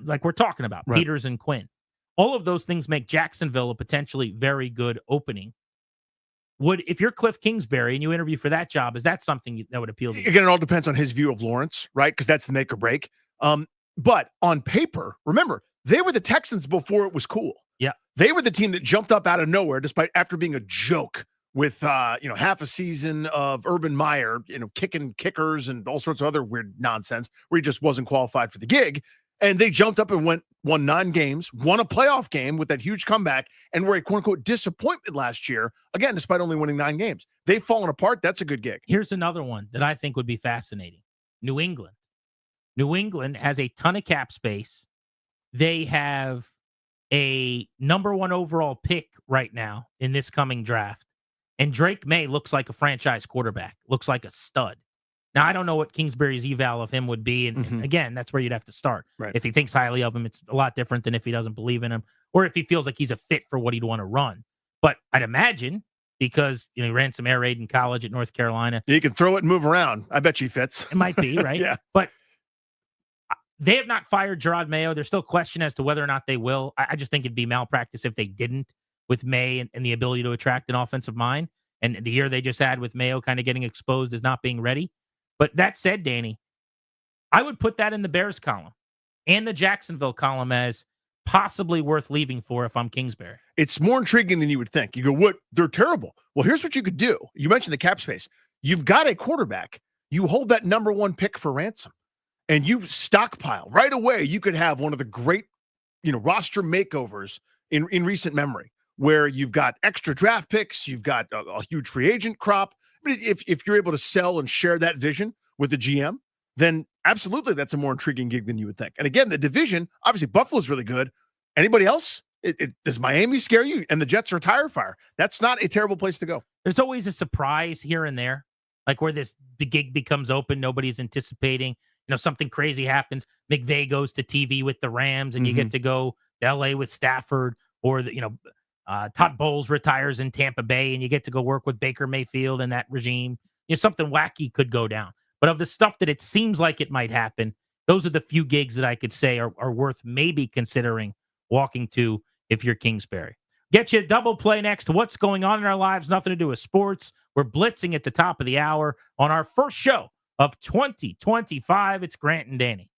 like we're talking about, Right. Peters and Quinn. All of those things make Jacksonville a potentially very good opening. If you're Cliff Kingsbury and you interview for that job, is that something that would appeal to you? Again, it all depends on his view of Lawrence, right? Because that's the make or break. But on paper, remember, they were the Texans before it was cool. Yeah. They were the team that jumped up out of nowhere, despite after being a joke with half a season of Urban Meyer, kicking kickers and all sorts of other weird nonsense where he just wasn't qualified for the gig. And they jumped up and won 9 games, won a playoff game with that huge comeback, and were a quote-unquote disappointment last year, again, despite only winning 9 games. They've fallen apart. That's a good gig. Here's another one that I think would be fascinating. New England. New England has a ton of cap space. They have a number 1 overall pick right now in this coming draft. And Drake May looks like a franchise quarterback, looks like a stud. Now, I don't know what Kingsbury's eval of him would be. And again, that's where you'd have to start. Right. If he thinks highly of him, it's a lot different than if he doesn't believe in him or if he feels like he's a fit for what he'd want to run. But I'd imagine because he ran some air raid in college at North Carolina. He can throw it and move around. I bet you fits. It might be, right? Yeah. But they have not fired Gerard Mayo. There's still question as to whether or not they will. I just think it'd be malpractice if they didn't with May and the ability to attract an offensive mind. And the year they just had with Mayo kind of getting exposed as not being ready. But that said, Danny, I would put that in the Bears column and the Jacksonville column as possibly worth leaving for if I'm Kingsbury. It's more intriguing than you would think. You go, what? They're terrible. Well, here's what you could do. You mentioned the cap space. You've got a quarterback. You hold that number 1 pick for ransom and you stockpile right away. You could have one of the great, roster makeovers in recent memory where you've got extra draft picks. You've got a huge free agent crop. But if you're able to sell and share that vision with the GM, then absolutely that's a more intriguing gig than you would think. And again, the division, obviously Buffalo's really good. Anybody else? Does Miami scare you? And the Jets are a tire fire. That's not a terrible place to go. There's always a surprise here and there, like where the gig becomes open. Nobody's anticipating, something crazy happens. McVay goes to TV with the Rams and you get to go to LA with Stafford or Todd Bowles retires in Tampa Bay and you get to go work with Baker Mayfield and that regime. Something wacky could go down. But of the stuff that it seems like it might happen, those are the few gigs that I could say are worth maybe considering walking to if you're Kingsbury. Get you a double play next. What's going on in our lives? Nothing to do with sports. We're blitzing at the top of the hour on our first show of 2025. It's Grant and Danny.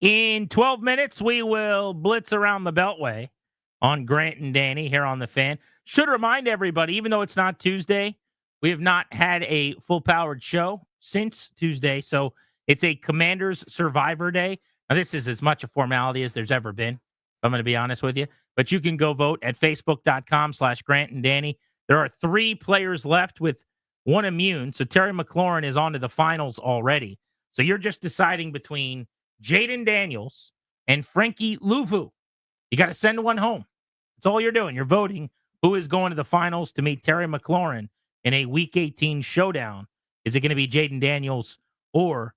In 12 minutes, we will blitz around the Beltway on Grant and Danny here on the Fan. Should remind everybody, even though it's not Tuesday, we have not had a full-powered show since Tuesday, so it's a Commanders Survivor Day. Now, this is as much a formality as there's ever been, if I'm going to be honest with you. But you can go vote at facebook.com/Grant and Danny. There are 3 players left with 1 immune, so Terry McLaurin is on to the finals already. So you're just deciding between Jaden Daniels and Frankie Louvu. You got to send one home. That's all you're doing. You're voting who is going to the finals to meet Terry McLaurin in a Week 18 showdown. Is it going to be Jaden Daniels or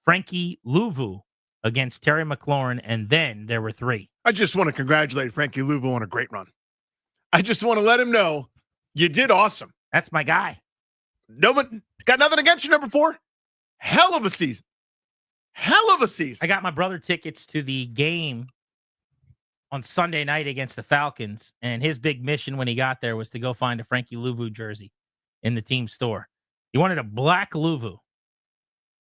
Frankie Louvu against Terry McLaurin? And then there were 3. I just want to congratulate Frankie Louvu on a great run. I just want to let him know you did awesome. That's my guy. No one got nothing against you, number 4. Hell of a season. Hell of a season. I got my brother tickets to the game on Sunday night against the Falcons, and his big mission when he got there was to go find a Frankie Louvu jersey in the team store. He wanted a black Louvu.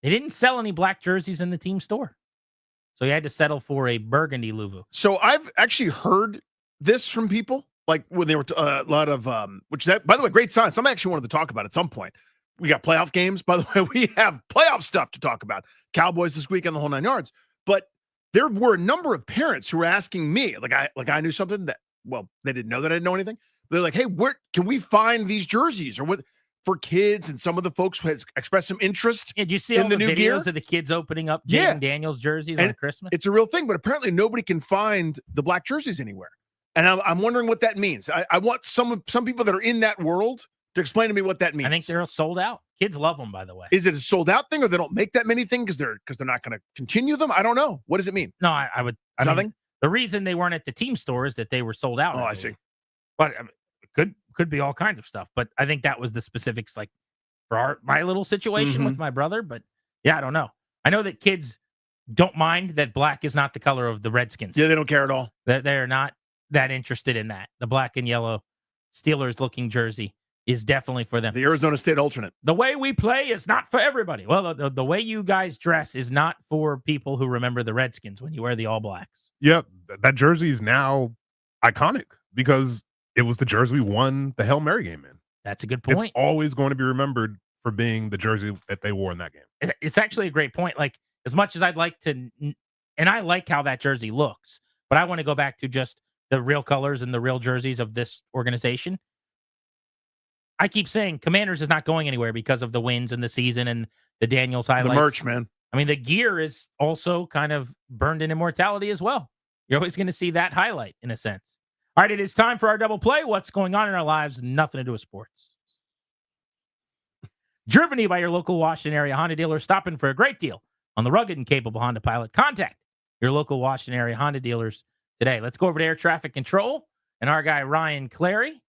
They didn't sell any black jerseys in the team store, so he had to settle for a burgundy Louvu. So I've actually heard this from people, like when they were a lot of, which that, by the way, great sign. Some actually wanted to talk about at some point. We got playoff games. By the way, we have playoff stuff to talk about. Cowboys this weekend, the whole 9 yards. But there were a number of parents who were asking me, like I knew something that, well, they didn't know that I didn't know anything. They're like, hey, where can we find these jerseys or what for kids? And some of the folks who had expressed some interest Did you see in all the the new videos gear of the kids opening up Yeah. Jaden Daniels jerseys And on Christmas? It's a real thing, but apparently nobody can find the black jerseys anywhere. And I'm wondering what that means. I want some people that are in that world to explain to me what that means. I think they're sold out. Kids love them, by the way. Is it a sold out thing, or they don't make that many things because they're not going to continue them? I don't know. What does it mean? No, I would. Nothing? The reason they weren't at the team store is that they were sold out. Oh, I see. But it could be all kinds of stuff. But I think that was the specifics, like for my little situation with my brother. But yeah, I don't know. I know that kids don't mind that black is not the color of the Redskins. Yeah, they don't care at all. They're not that interested in that. The black and yellow Steelers-looking jersey is definitely for them. The Arizona State alternate. The way we play is not for everybody. Well, the way you guys dress is not for people who remember the Redskins when you wear the All Blacks. Yep, that jersey is now iconic because it was the jersey we won the Hail Mary game in. That's a good point. It's always going to be remembered for being the jersey that they wore in that game. It's actually a great point. Like, as much as I'd like to, and I like how that jersey looks, but I want to go back to just the real colors and the real jerseys of this organization. I keep saying Commanders is not going anywhere because of the wins and the season and the Daniels highlights. The merch, man. I mean, the gear is also kind of burned in immortality as well. You're always going to see that highlight in a sense. All right, it is time for our double play. What's going on in our lives? Nothing to do with sports. Driven to you by your local Washington area Honda dealer, stopping for a great deal on the rugged and capable Honda Pilot. Contact your local Washington area Honda dealers today. Let's go over to air traffic control and our guy, Ryan Clary.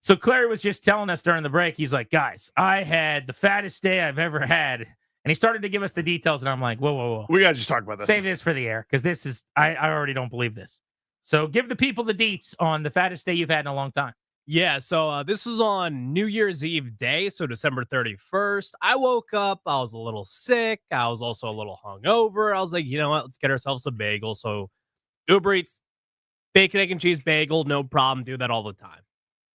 So Clary was just telling us during the break, he's like, guys, I had the fattest day I've ever had. And he started to give us the details, and I'm like, whoa. We got to just talk about this. Save this for the air, because this is, I already don't believe this. So give the people the deets on the fattest day you've had in a long time. Yeah, so this was on New Year's Eve day, so December 31st. I woke up, I was a little sick. I was also a little hungover. I was like, you know what, let's get ourselves a bagel. So Uber Eats, bacon, egg, and cheese bagel, no problem. Do that all the time.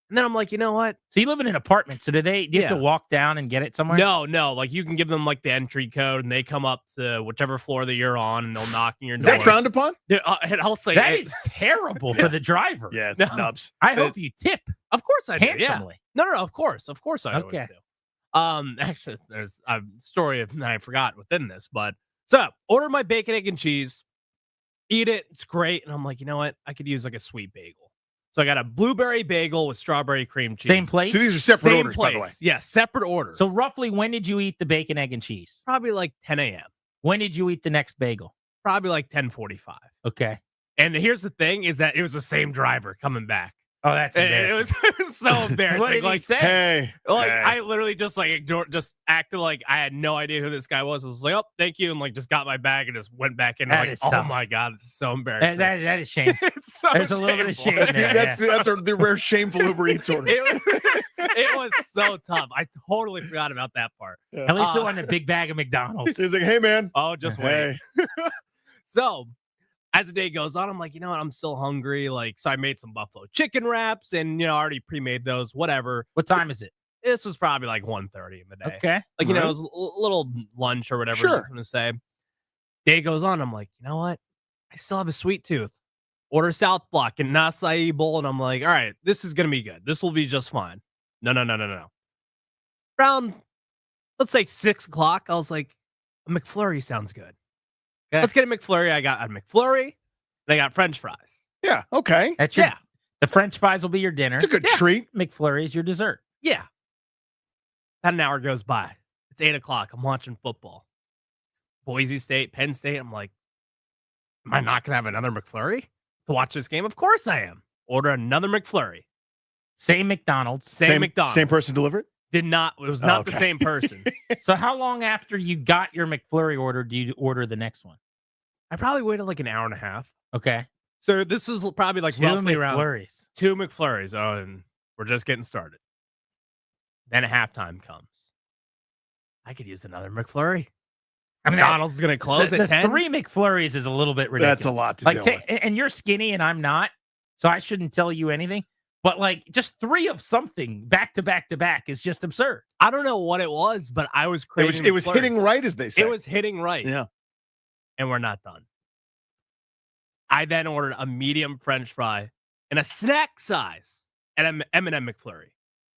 And then I'm like, you know what? So you live in an apartment. So do you have to walk down and get it somewhere? No. Like you can give them like the entry code and they come up to whichever floor that you're on and they'll knock on your door. Is that frowned upon? And I'll say that is terrible for the driver. Yeah, it's nubs. I hope you tip. Of course I do. Handsomely. Yeah. No, of course. Of course I always do. Actually, there's a story that I forgot within this, but so order my bacon, egg, and cheese, eat it. It's great. And I'm like, you know what? I could use like a sweet bagel. So I got a blueberry bagel with strawberry cream cheese. Same place? So these are separate Same orders, place. by the way. Yeah, separate orders. So roughly when did you eat the bacon, egg, and cheese? Probably like 10 a.m. When did you eat the next bagel? Probably like 10:45. Okay. And here's the thing is that it was the same driver coming back. Oh, that's embarrassing. It was so embarrassing. What did he say? Hey. I literally just like ignored, just acted like I had no idea who this guy was. I was like, oh, thank you. And like just got my bag and just went back in. That Like, is oh tough. my God, it's so embarrassing. That is shame. It's so There's a little bit of shame shameful. there. That's the rare shameful Uber Eats order. It was so tough. I totally forgot about that part. At least it wasn't a big bag of McDonald's. He's like, hey, man. Oh, just wait. So as the day goes on, I'm like, you know what? I'm still hungry. Like, so I made some buffalo chicken wraps and, I already pre-made those, whatever. What time is it? This was probably like 1:30 in the day. Okay. Like, it was a little lunch or whatever you're going to say. Day goes on. I'm like, you know what? I still have a sweet tooth. Order South Block and an acai bowl. And I'm like, all right, this is going to be good. This will be just fine. No. Around, let's say 6 o'clock, I was like, a McFlurry sounds good. Okay. Let's get a McFlurry. I got a McFlurry and I got French fries. Yeah. Okay. That's your, The French fries will be your dinner. It's a good treat. McFlurry is your dessert. Yeah. About an hour goes by. It's 8 o'clock. I'm watching football. Boise State, Penn State. I'm like, am I not going to have another McFlurry to watch this game? Of course I am. Order another McFlurry. Same McDonald's. Same McDonald's. Same person deliver it? It was not the same person. So how long after you got your McFlurry order do you order the next one? I probably waited like an hour and a half. Okay. So this is probably like Two roughly around McFlurries. 2 McFlurries. Oh, and we're just getting started. Then halftime comes. I could use another McFlurry. I mean, McDonald's is going to close the at 10. 3 McFlurries is a little bit ridiculous. That's a lot to deal with. And you're skinny and I'm not, so I shouldn't tell you anything. But like just 3 of something back to back to back is just absurd. I don't know what it was, but I was craving. It was McFlurry. hitting right, as they say. It was hitting right. Yeah. And we're not done. I then ordered a medium French fry and a snack size and an M&M McFlurry.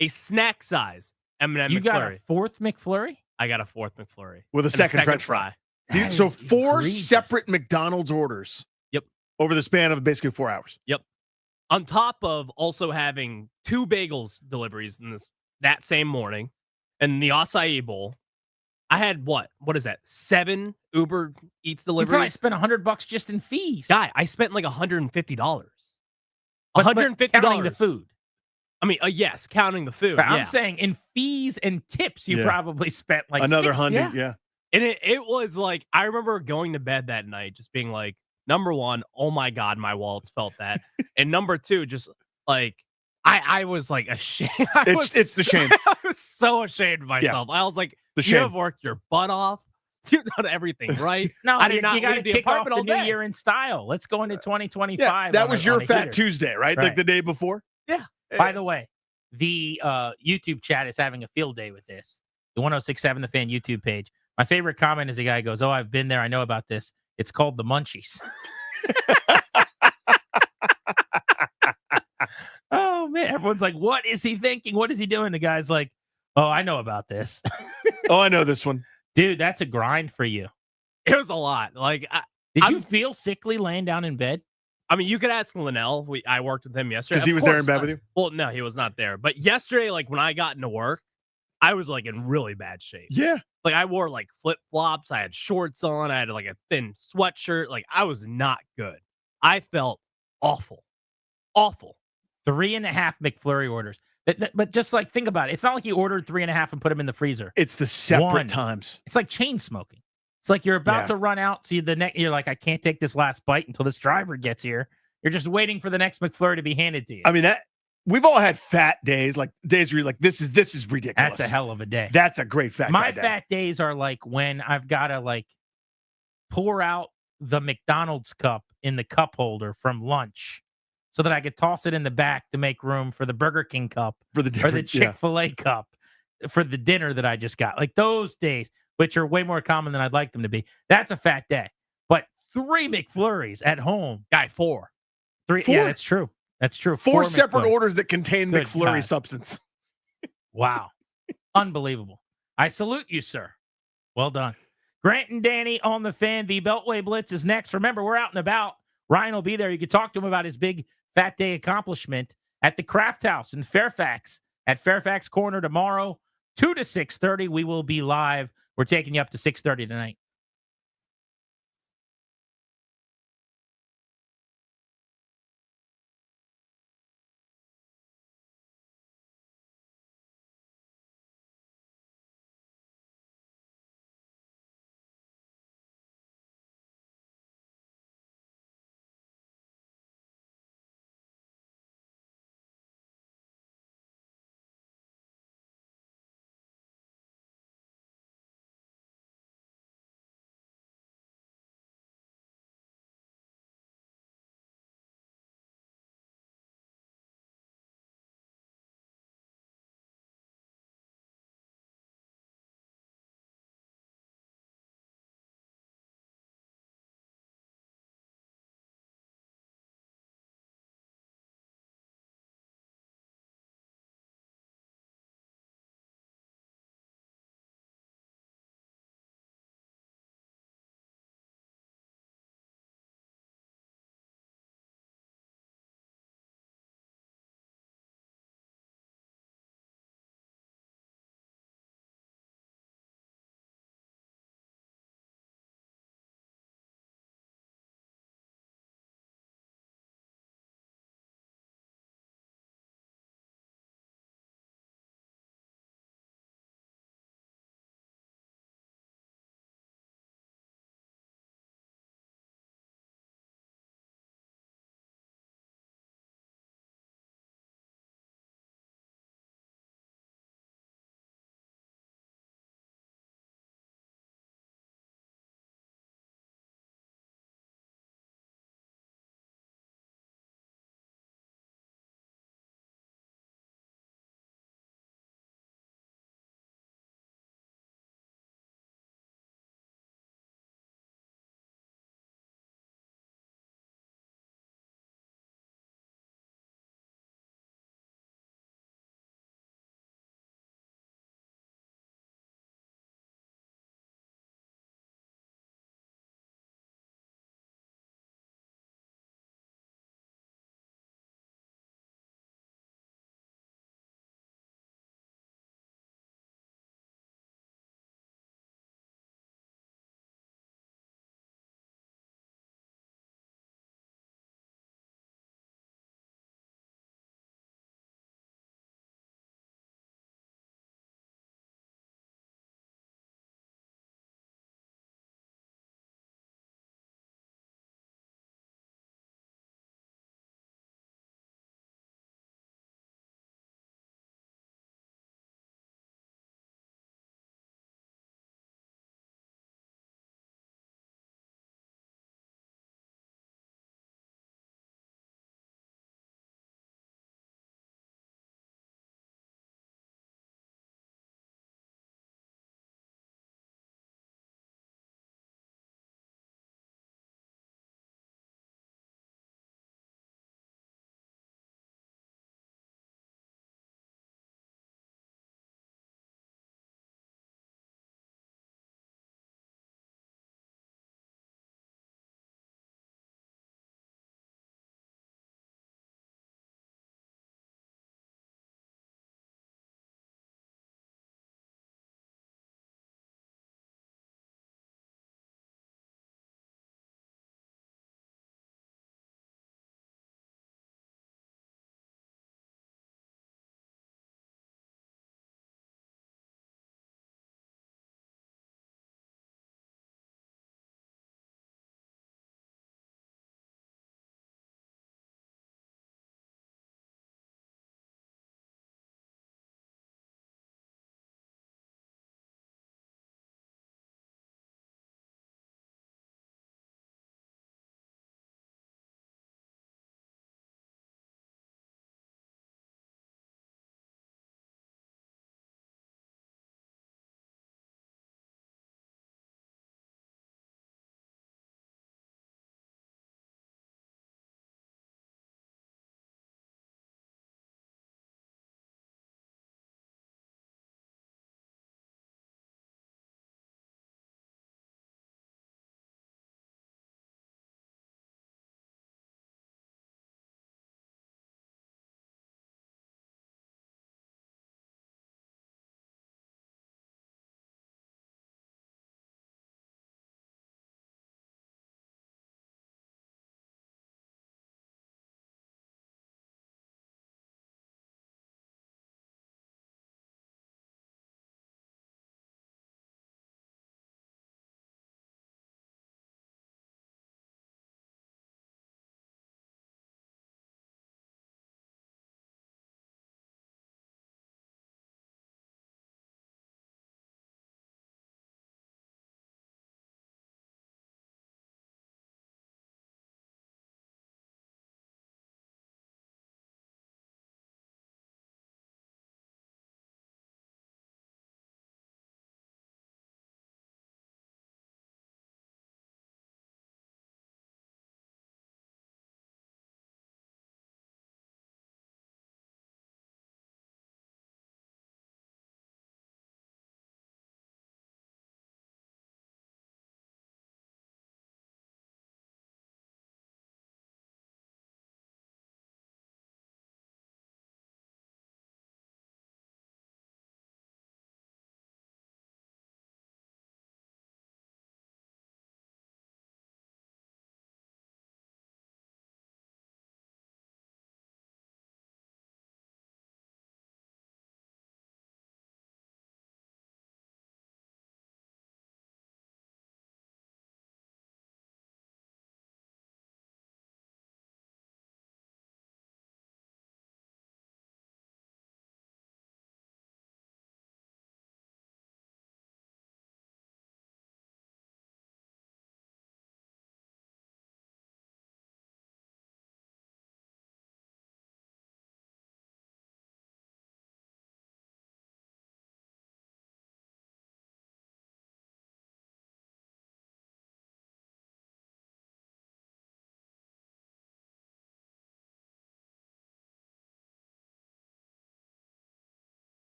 A snack size M&M You McFlurry. got a 4th McFlurry? I got a 4th McFlurry. With a And second French fry. That So is 4 egregious. separate McDonald's orders. Yep. Over the span of basically 4 hours. Yep. On top of also having 2 bagels deliveries in that same morning and the acai bowl. I had what is that? 7 Uber Eats You probably deliveries. spent $100 just in fees. Guy, I spent like $150. But $150 counting the food. I mean, yes, counting the food. But yeah. I'm saying in fees and tips, you Yeah. probably spent like Another 60. 100. Yeah. And it was like, I remember going to bed that night just being like, number one, oh my God, my wallets felt that. And number two, just like, I was like ashamed. It's the shame. I was so ashamed of myself. I was like, The you shame. have worked your butt off. You've done everything right. No, I did you not got to leave the kick off apartment the all new day. year in style. Let's go into 2025. Yeah, that on was a- your on a Fat heater. Tuesday, right? Right. Like the day before? Yeah. By the way, the YouTube chat is having a field day with this. The 1067 The Fan YouTube page. My favorite comment is a guy goes, "Oh, I've been there. I know about this. It's called the Munchies." Oh man, everyone's like, "What is he thinking? What is he doing?" The guy's like, "Oh, I know about this." Oh, I know this one. Dude, that's a grind for you. It was a lot. Like, Did you feel sickly laying down in bed? I mean, you could ask Linnell. I worked with him yesterday. 'Cause he Of was there in course bed not. with you? Well, no, he was not there. But yesterday, like when I got into work, I was like in really bad shape. Yeah. Like I wore like flip flops. I had shorts on. I had like a thin sweatshirt. Like I was not good. I felt awful. Awful. 3.5 McFlurry orders. But just like think about it. It's not like you ordered 3.5 and put them in the freezer. It's the separate One. times. It's like chain smoking. It's like you're about Yeah. to run out. So you're like, I can't take this last bite until this driver gets here. You're just waiting for the next McFlurry to be handed to you. I mean, that we've all had fat days, like days where you're like, this is ridiculous. That's a hell of a day. That's a great fat My guy day. fat days are like when I've got to like pour out the McDonald's cup in the cup holder from lunch so that I could toss it in the back to make room for the Burger King cup For the or the different- yeah. Chick-fil-A cup for the dinner that I just got. Like those days, which are way more common than I'd like them to be. That's a fat day. But 3 McFlurries at home. Guy, 4. 3. Four. Yeah, that's true. That's true. Four separate McFlurries. orders that contain Good McFlurry God. substance. Wow. Unbelievable. I salute you, sir. Well done. Grant and Danny on the Fan. The Beltway Blitz is next. Remember, we're out and about. Ryan will be there. You can talk to him about his big Fat Day accomplishment at the Craft House in Fairfax at Fairfax Corner tomorrow, 2 to 6:30. We will be live. We're taking you up to 6:30 tonight.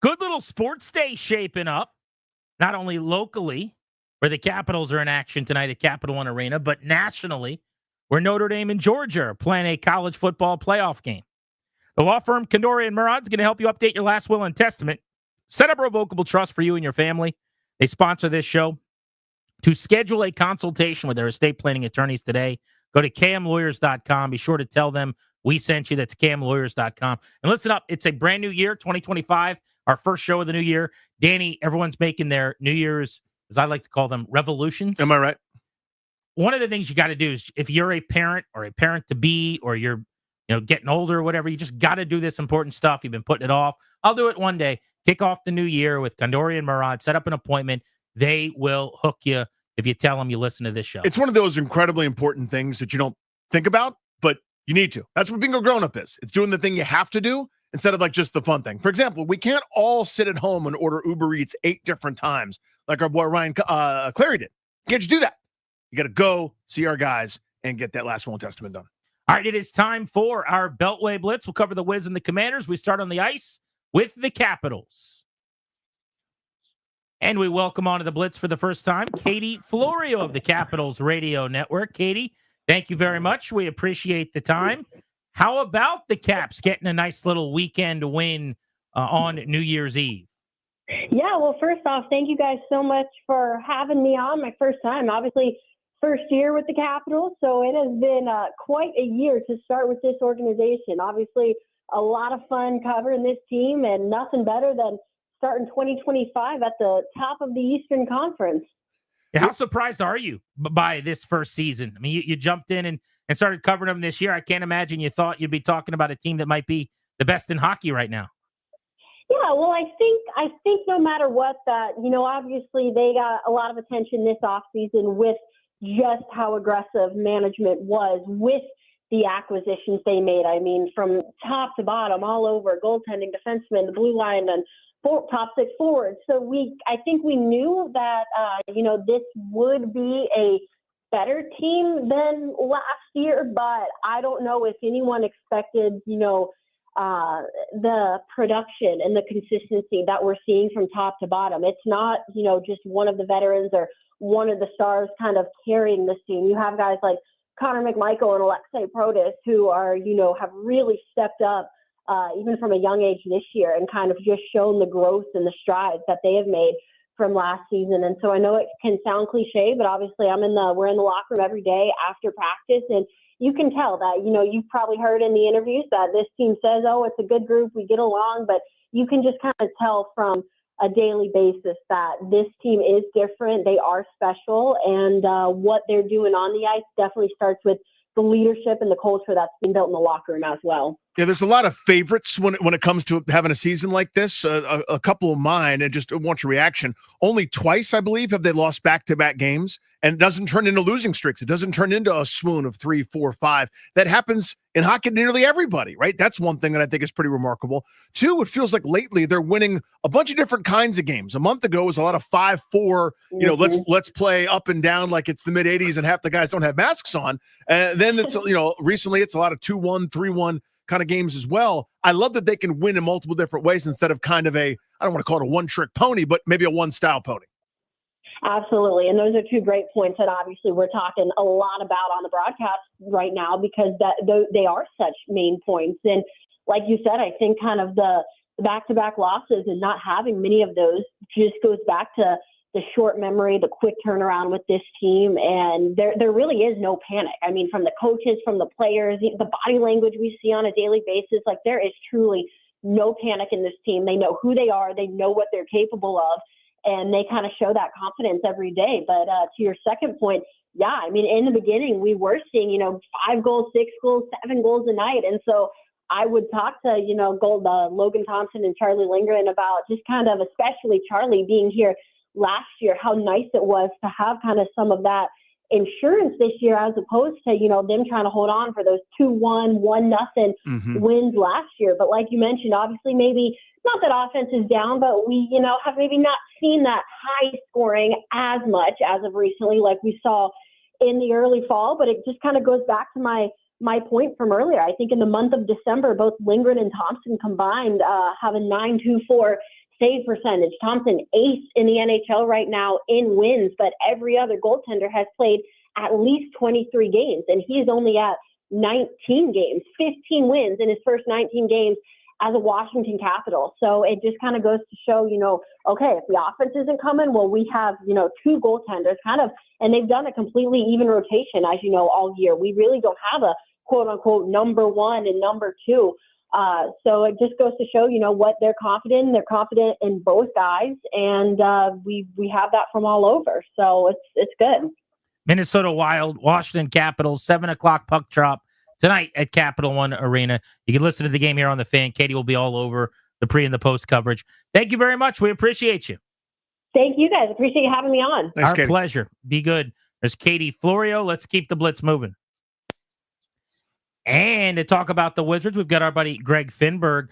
Good little sports day shaping up, not only locally, where the Capitals are in action tonight at Capital One Arena, but nationally, where Notre Dame and Georgia are playing a college football playoff game. The law firm Kandori and Murad's going to help you update your last will and testament, set up a revocable trust for you and your family. They sponsor this show. To schedule a consultation with their estate planning attorneys today, go to kmlawyers.com. Be sure to tell them we sent you. That's kmlawyers.com. And listen up, it's a brand new year, 2025, our first show of the new year. Danny, everyone's making their New Year's, as I like to call them, revolutions. Am I right? One of the things you got to do is, if you're a parent or a parent-to-be, or you're getting older or whatever, you just got to do this important stuff. You've been putting it off. I'll do it one day. Kick off the new year with Kandori and Murad. Set up an appointment. They will hook you if you tell them you listen to this show. It's one of those incredibly important things that you don't think about, but you need to. That's what being a grown-up is. It's doing the thing you have to do instead of like just the fun thing. For example, we can't all sit at home and order Uber Eats 8 different times like our boy Ryan Clary did. You can't just do that. You got to go see our guys and get that last will and testament done. All right, it is time for our Beltway Blitz. We'll cover the Wiz and the Commanders. We start on the ice with the Capitals. And we welcome onto the Blitz for the first time, Katie Florio of the Capitals Radio Network. Katie, thank you very much. We appreciate the time. How about the Caps getting a nice little weekend win on New Year's Eve? Yeah, well, first off, thank you guys so much for having me on. My first time, obviously, first year with the Capitals, so it has been quite a year to start with this organization. Obviously, a lot of fun covering this team, and nothing better than starting 2025 at the top of the Eastern Conference. How surprised are you by this first season? I mean, you jumped in and started covering them this year. I can't imagine you thought you'd be talking about a team that might be the best in hockey right now. Yeah, well, I think no matter what, that, obviously they got a lot of attention this offseason with just how aggressive management was with the acquisitions they made. I mean, from top to bottom, all over, goaltending, defensemen, the blue line, and top 6 forwards. So I think we knew that, this would be a better team than last year, but I don't know if anyone expected, the production and the consistency that we're seeing from top to bottom. It's not, just one of the veterans or one of the stars kind of carrying this team. You have guys like Connor McMichael and Alexei Protas who are, have really stepped up even from a young age this year and kind of just shown the growth and the strides that they have made from last season. And so I know it can sound cliche, but obviously we're in the locker room every day after practice, and you can tell that, you've probably heard in the interviews that this team says, oh, it's a good group, we get along, but you can just kind of tell from a daily basis that this team is different. They are special, and what they're doing on the ice definitely starts with the leadership and the culture that's been built in the locker room as well. Yeah, there's a lot of favorites when it comes to having a season like this. A couple of mine, and just want your reaction. Only twice, I believe, have they lost back-to-back games, and it doesn't turn into losing streaks. It doesn't turn into a swoon of 3, 4, 5. That happens in hockey to nearly everybody, right? That's one thing that I think is pretty remarkable. 2, it feels like lately they're winning a bunch of different kinds of games. A month ago was a lot of 5-4. Let's play up and down like it's the mid 80s, and half the guys don't have masks on. And then it's recently it's a lot of 2-1, 3-1. Kind of games as well. I love that they can win in multiple different ways instead of kind of I don't want to call it a one-trick pony, but maybe a one-style pony. Absolutely. And those are 2 great points that obviously we're talking a lot about on the broadcast right now, because they are such main points. And like you said, I think kind of the back-to-back losses and not having many of those just goes back to the short memory, the quick turnaround with this team, and there really is no panic. I mean, from the coaches, from the players, the body language we see on a daily basis, like there is truly no panic in this team. They know who they are, they know what they're capable of, and they kind of show that confidence every day. But to your second point, yeah, I mean, in the beginning, we were seeing, 5 goals, 6 goals, 7 goals a night, and so I would talk to, Logan Thompson and Charlie Lindgren about just kind of, especially Charlie being here last year, how nice it was to have kind of some of that insurance this year, as opposed to, them trying to hold on for those 2-1, 1-0 wins last year. But like you mentioned, obviously maybe not that offense is down, but we, have maybe not seen that high scoring as much as of recently, like we saw in the early fall. But it just kind of goes back to my point from earlier. I think in the month of December, both Lindgren and Thompson combined have a 9.24 save percentage. Thompson, ace in the NHL right now in wins, but every other goaltender has played at least 23 games, and he is only at 19 games, 15 wins in his first 19 games as a Washington Capital. So it just kind of goes to show, okay, if the offense isn't coming, well, we have, two goaltenders kind of, and they've done a completely even rotation, as you know, all year. We really don't have a quote unquote number one and number two. So it just goes to show, what they're confident in. They're confident in both guys, and we have that from all over. So it's good. Minnesota Wild, Washington Capitals, 7:00 puck drop tonight at Capital One Arena. You can listen to the game here on the Fan. Katie will be all over the pre and the post coverage. Thank you very much. We appreciate you. Thank you, guys. Appreciate you having me on. Thanks, Our Katie. pleasure. Be good. There's Katie Florio. Let's keep the blitz moving. And to talk about the Wizards, we've got our buddy Greg Finberg.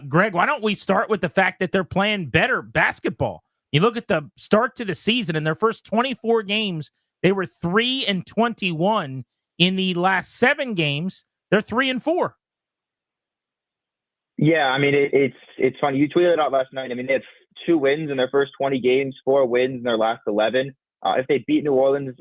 Greg, why don't we start with the fact that they're playing better basketball? You look at the start to the season, in their first 24 games, they were 3-21. In the last 7 games, they're 3-4. Yeah, I mean, it's funny. You tweeted it out last night. I mean, they had 2 wins in their first 20 games, 4 wins in their last 11. If they beat New Orleans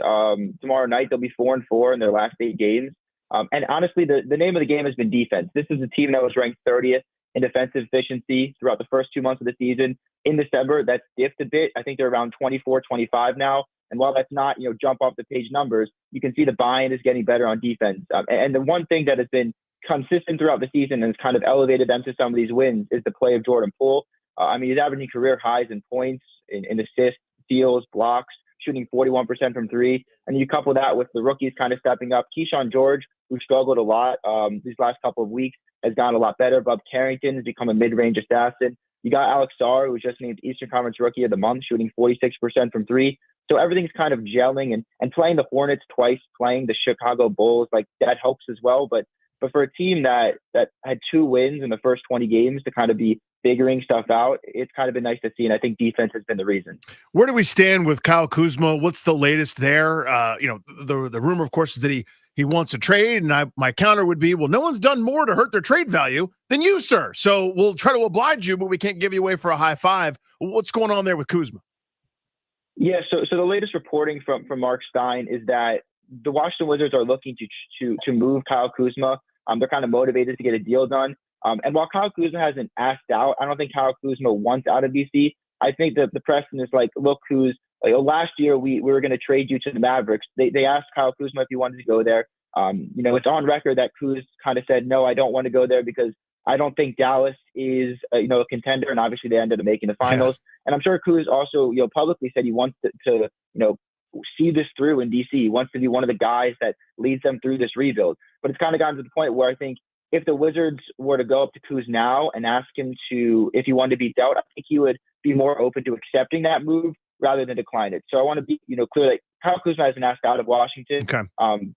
tomorrow night, they'll be 4-4 in their last 8 games. And honestly, the name of the game has been defense. This is a team that was ranked 30th in defensive efficiency throughout the first 2 months of the season. In December, that's dipped a bit. I think they're around 24, 25 now. And while that's not, jump off the page numbers, you can see the buy-in is getting better on defense. And the one thing that has been consistent throughout the season and has kind of elevated them to some of these wins is the play of Jordan Poole. I mean, he's averaging career highs in points, in assists, steals, blocks, shooting 41% from 3. And you couple that with the rookies kind of stepping up. Keyshawn George, who struggled a lot these last couple of weeks, has gotten a lot better. Bob Carrington has become a mid-range assassin. You got Alex Sarr, who was just named Eastern Conference Rookie of the Month, shooting 46% from 3. So everything's kind of gelling, and playing the Hornets twice, playing the Chicago Bulls, like that helps as well. But for a team that had 2 wins in the first 20 games to kind of be figuring stuff out, it's kind of been nice to see. And I think defense has been the reason. Where do we stand with Kyle Kuzma? What's the latest there? The rumor, of course, is that he wants a trade. And my counter would be, well, no one's done more to hurt their trade value than you, sir. So we'll try to oblige you, but we can't give you away for a high five. What's going on there with Kuzma? Yeah, so the latest reporting from Mark Stein is that the Washington Wizards are looking to move Kyle Kuzma. They're kind of motivated to get a deal done. And while Kyle Kuzma hasn't asked out, I don't think Kyle Kuzma wants out of DC. I think that the precedent is like, look, Kuz, last year we were going to trade you to the Mavericks. They asked Kyle Kuzma if he wanted to go there. It's on record that Kuz kind of said, no, I don't want to go there because I don't think Dallas is, a contender. And obviously they ended up making the finals. Yeah. And I'm sure Kuz also, publicly said he wants to see this through in DC. He wants to be one of the guys that leads them through this rebuild. But it's kind of gotten to the point where I think if the Wizards were to go up to Kuz now and ask him if he wanted to be dealt, I think he would be more open to accepting that move rather than decline it. So I want to be, clear that Kyle Kuzma hasn't asked out of Washington. Okay.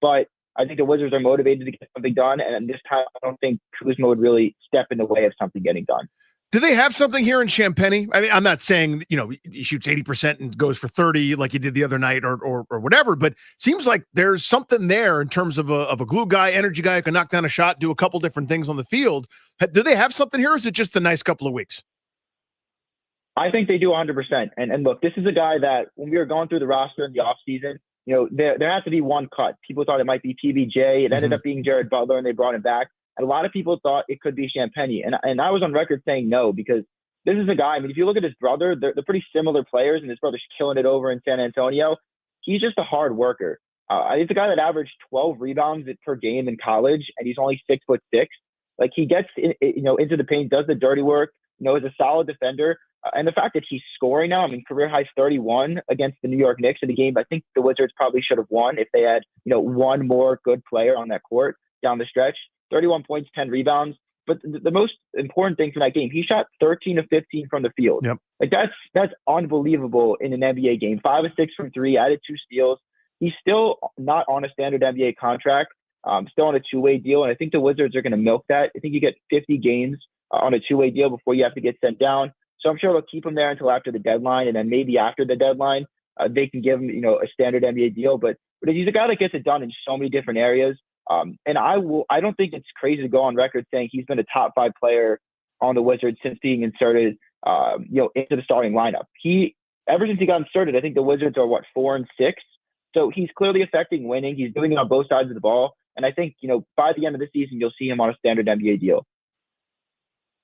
But I think the Wizards are motivated to get something done. And this time, I don't think Kuzma would really step in the way of something getting done. Do they have something here in Champaign? I mean, I'm not saying, he shoots 80% and goes for 30 like he did the other night or whatever, but seems like there's something there in terms of a glue guy, energy guy who can knock down a shot, do a couple different things on the field. Do they have something here, or is it just a nice couple of weeks? I think they do 100%. And look, this is a guy that when we were going through the roster in the offseason, there has to be one cut. People thought it might be PBJ. It ended up being Jared Butler, and they brought him back. And a lot of people thought it could be Champagny. And I was on record saying no, because this is a guy, I mean, if you look at his brother, they're pretty similar players, and his brother's killing it over in San Antonio. He's just a hard worker. He's a guy that averaged 12 rebounds per game in college, and he's only 6'6". Like, he gets into the paint, does the dirty work, is a solid defender. And the fact that he's scoring now, I mean, career high 31 against the New York Knicks in the game. I think the Wizards probably should have won if they had, one more good player on that court down the stretch. 31 points, 10 rebounds. But the most important thing from that game, he shot 13 of 15 from the field. Yep. Like, that's unbelievable in an NBA game. 5 of 6 from 3, added 2 steals. He's still not on a standard NBA contract, still on a 2-way deal. And I think the Wizards are going to milk that. I think you get 50 games on a 2-way deal before you have to get sent down. So I'm sure they'll keep him there until after the deadline. And then maybe after the deadline, they can give him, a standard NBA deal. But he's a guy that gets it done in so many different areas. And I don't think it's crazy to go on record saying he's been a top 5 player on the Wizards since being inserted into the starting lineup. Ever since he got inserted, I think the Wizards are 4-6. So he's clearly affecting winning. He's doing it on both sides of the ball. And I think, by the end of the season, you'll see him on a standard NBA deal.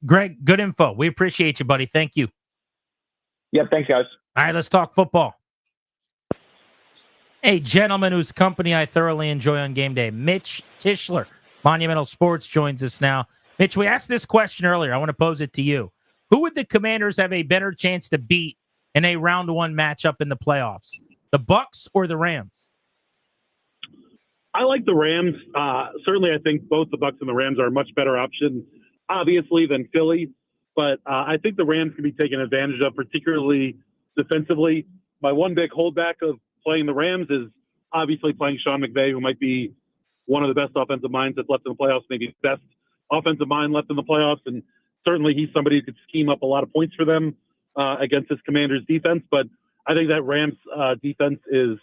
Greg, good info. We appreciate you, buddy. Thank you. Yep. Thanks, guys. All right, let's talk football. A gentleman whose company I thoroughly enjoy on game day, Mitch Tischler, Monumental Sports, joins us now. Mitch, we asked this question earlier. I want to pose it to you. Who would the Commanders have a better chance to beat in a round one matchup in the playoffs? The Bucks or the Rams? I like the Rams. Certainly, I think both the Bucks and the Rams are a much better option, obviously, than Philly. But I think the Rams can be taken advantage of, particularly defensively. My one big holdback of playing the Rams is obviously playing Sean McVay, who might be one of the best offensive minds that's left in the playoffs, maybe the best offensive mind left in the playoffs. And certainly he's somebody who could scheme up a lot of points for them against this Commanders defense. But I think that Rams defense is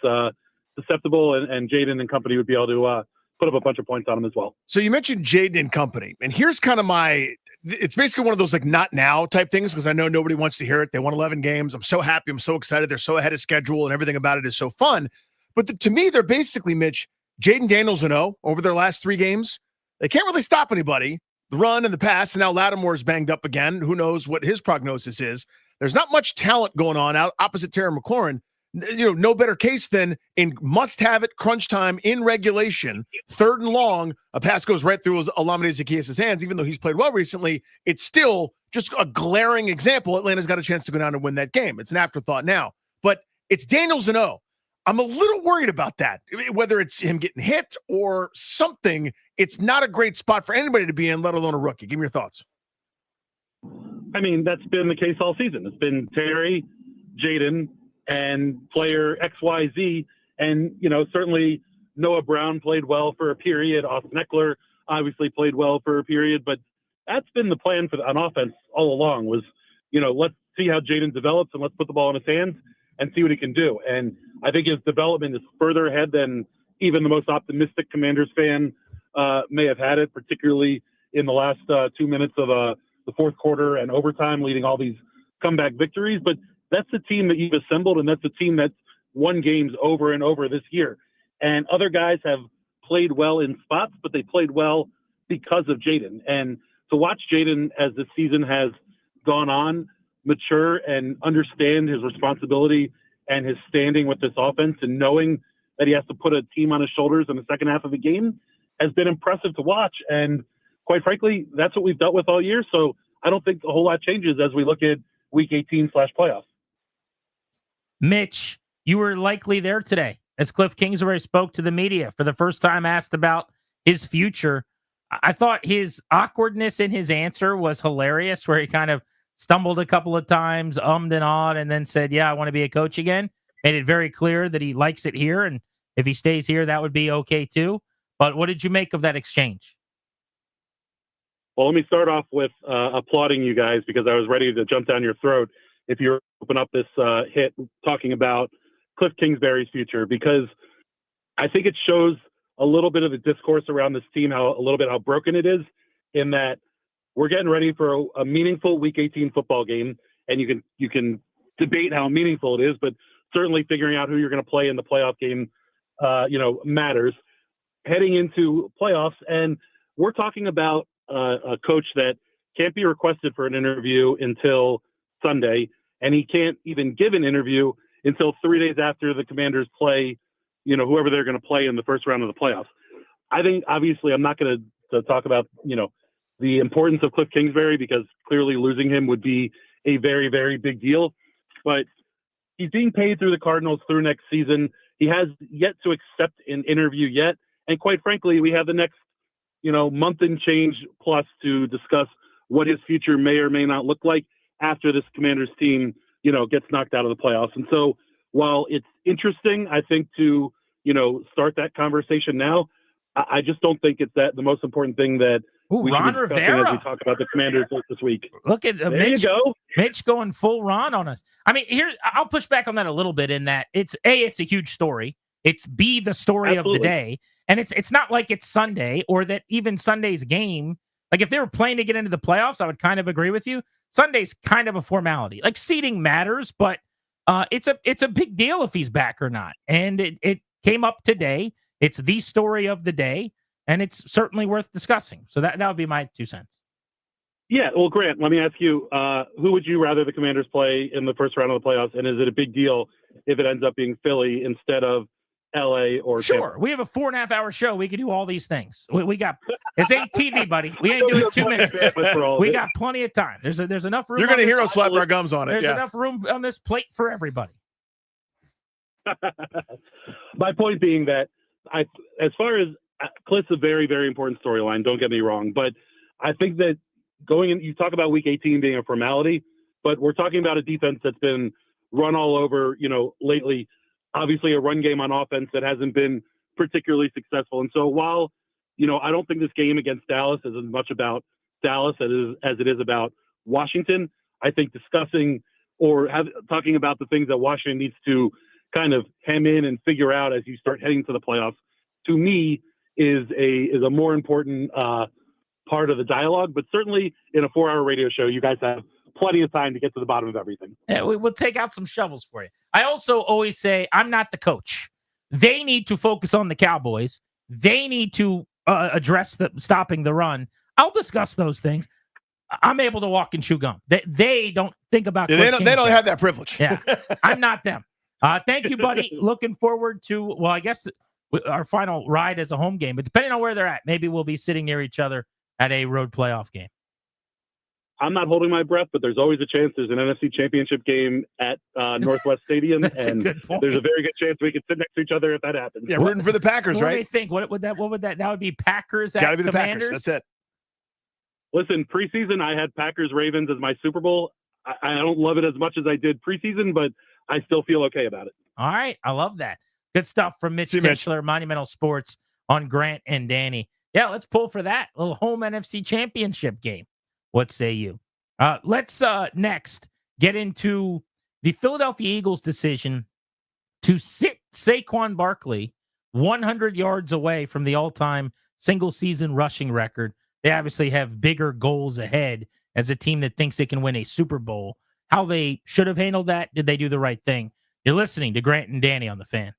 susceptible, and Jaden and company would be able to put up a bunch of points on them as well. So you mentioned Jaden and company, and here's kind of it's basically one of those like not now type things, because I know nobody wants to hear it. They won 11 games. I'm so happy. I'm so excited. They're so ahead of schedule, and everything about it is so fun. But to me, they're basically, Mitch, Jaden Daniels and over their last 3 games. They can't really stop anybody. The run and the pass, and now Lattimore's banged up again. Who knows what his prognosis is? There's not much talent going on out opposite Terry McLaurin. No better case than in must-have-it crunch time in regulation, 3rd and long, a pass goes right through Olamide Zaccheaus' hands. Even though he's played well recently, it's still just a glaring example. Atlanta's got a chance to go down and win that game. It's an afterthought now. But it's Daniels and I'm a little worried about that. Whether it's him getting hit or something, it's not a great spot for anybody to be in, let alone a rookie. Give me your thoughts. I mean, that's been the case all season. It's been Terry, Jaden, and player XYZ. And, certainly Noah Brown played well for a period. Austin Eckler obviously played well for a period. But that's been the plan on offense all along was, let's see how Jaden develops and let's put the ball in his hands and see what he can do. And I think his development is further ahead than even the most optimistic Commanders fan may have had it, particularly in the last 2 minutes of the fourth quarter and overtime, leading all these comeback victories. But that's the team that you've assembled, and that's the team that's won games over and over this year. And other guys have played well in spots, but they played well because of Jaden. And to watch Jaden as the season has gone on, mature and understand his responsibility and his standing with this offense and knowing that he has to put a team on his shoulders in the second half of the game has been impressive to watch. And quite frankly, that's what we've dealt with all year. So I don't think a whole lot changes as we look at week 18/playoffs. Mitch, you were likely there today as Cliff Kingsbury spoke to the media for the first time, asked about his future. I thought his awkwardness in his answer was hilarious, where he kind of stumbled a couple of times, ummed and awed, and then said, yeah, I want to be a coach again. Made it very clear that he likes it here, and if he stays here, that would be okay too. But what did you make of that exchange? Well, let me start off with applauding you guys, because I was ready to jump down your throat if you open up this hit talking about Cliff Kingsbury's future, because I think it shows a little bit of the discourse around this team, how broken it is, in that we're getting ready for a meaningful Week 18 football game, and you can debate how meaningful it is, but certainly figuring out who you're going to play in the playoff game, matters. Heading into playoffs, and we're talking about a coach that can't be requested for an interview until Sunday, and he can't even give an interview until 3 days after the Commanders play, whoever they're going to play in the first round of the playoffs. I think, obviously, I'm not going to talk about, the importance of Cliff Kingsbury, because clearly losing him would be a very, very big deal. But he's being paid through the Cardinals through next season. He has yet to accept an interview yet. And quite frankly, we have the next, month and change plus to discuss what his future may or may not look like after this Commanders team, gets knocked out of the playoffs. And so while it's interesting, I think, to, start that conversation now, I just don't think it's the most important thing that we Ron should be discussing Rivera. as we talk about the Commanders this week. Look at there Mitch, you go. Mitch going full Ron on us. I mean, I'll push back on that a little bit in that it's a huge story. It's the story Absolutely. of the day. And it's not like it's Sunday, or that even Sunday's game Like if they were playing to get into the playoffs, I would kind of agree with you. Sunday's kind of a formality. Like seeding matters, but it's a big deal if he's back or not. And it came up today. It's the story of the day, and it's certainly worth discussing. So that would be my 2 cents. Yeah, well, Grant, let me ask you, who would you rather the Commanders play in the first round of the playoffs, and is it a big deal if it ends up being Philly instead of L.A. or Sure. Tampa? We have a 4.5-hour show. We can do all these things. We got this ain't TV, buddy. We ain't doing 2 minutes. We got plenty of time. There's enough room. You're going to hear us slap slap our gums on it. There's Yeah. enough room on this plate for everybody. My point being that as far as Cliff's a very, very important storyline, don't get me wrong, but I think that going in, you talk about week 18 being a formality, but we're talking about a defense that's been run all over, lately, obviously a run game on offense that hasn't been particularly successful. And so while, I don't think this game against Dallas is as much about Dallas as it is about Washington, I think discussing or talking about the things that Washington needs to kind of hem in and figure out as you start heading to the playoffs, to me, is a more important part of the dialogue. But certainly in a 4-hour radio show, you guys have plenty of time to get to the bottom of everything. Yeah, we'll take out some shovels for you. I also always say I'm not the coach. They need to focus on the Cowboys. They need to address stopping the run. I'll discuss those things. I'm able to walk and chew gum. They don't think about. Yeah, they don't have that privilege. Yeah, I'm not them. Thank you, buddy. Looking forward to, I guess our final ride as a home game, but depending on where they're at, maybe we'll be sitting near each other at a road playoff game. I'm not holding my breath, but there's always a chance there's an NFC Championship game at Northwest Stadium, and there's a very good chance we could sit next to each other if that happens. Yeah, rooting for the Packers, What do right? they think? What would that? That would be Packers at Got to be the Commanders? Packers. That's it. Listen, preseason, I had Packers Ravens as my Super Bowl. I don't love it as much as I did preseason, but I still feel okay about it. All right. I love that. Good stuff from Mitch Tischler, Monumental Sports on Grant and Danny. Yeah, let's pull for that. A little home NFC Championship game. What say you? Let's next get into the Philadelphia Eagles' decision to sit Saquon Barkley 100 yards away from the all-time single-season rushing record. They obviously have bigger goals ahead as a team that thinks it can win a Super Bowl. How they should have handled that? Did they do the right thing? You're listening to Grant and Danny on The Fan.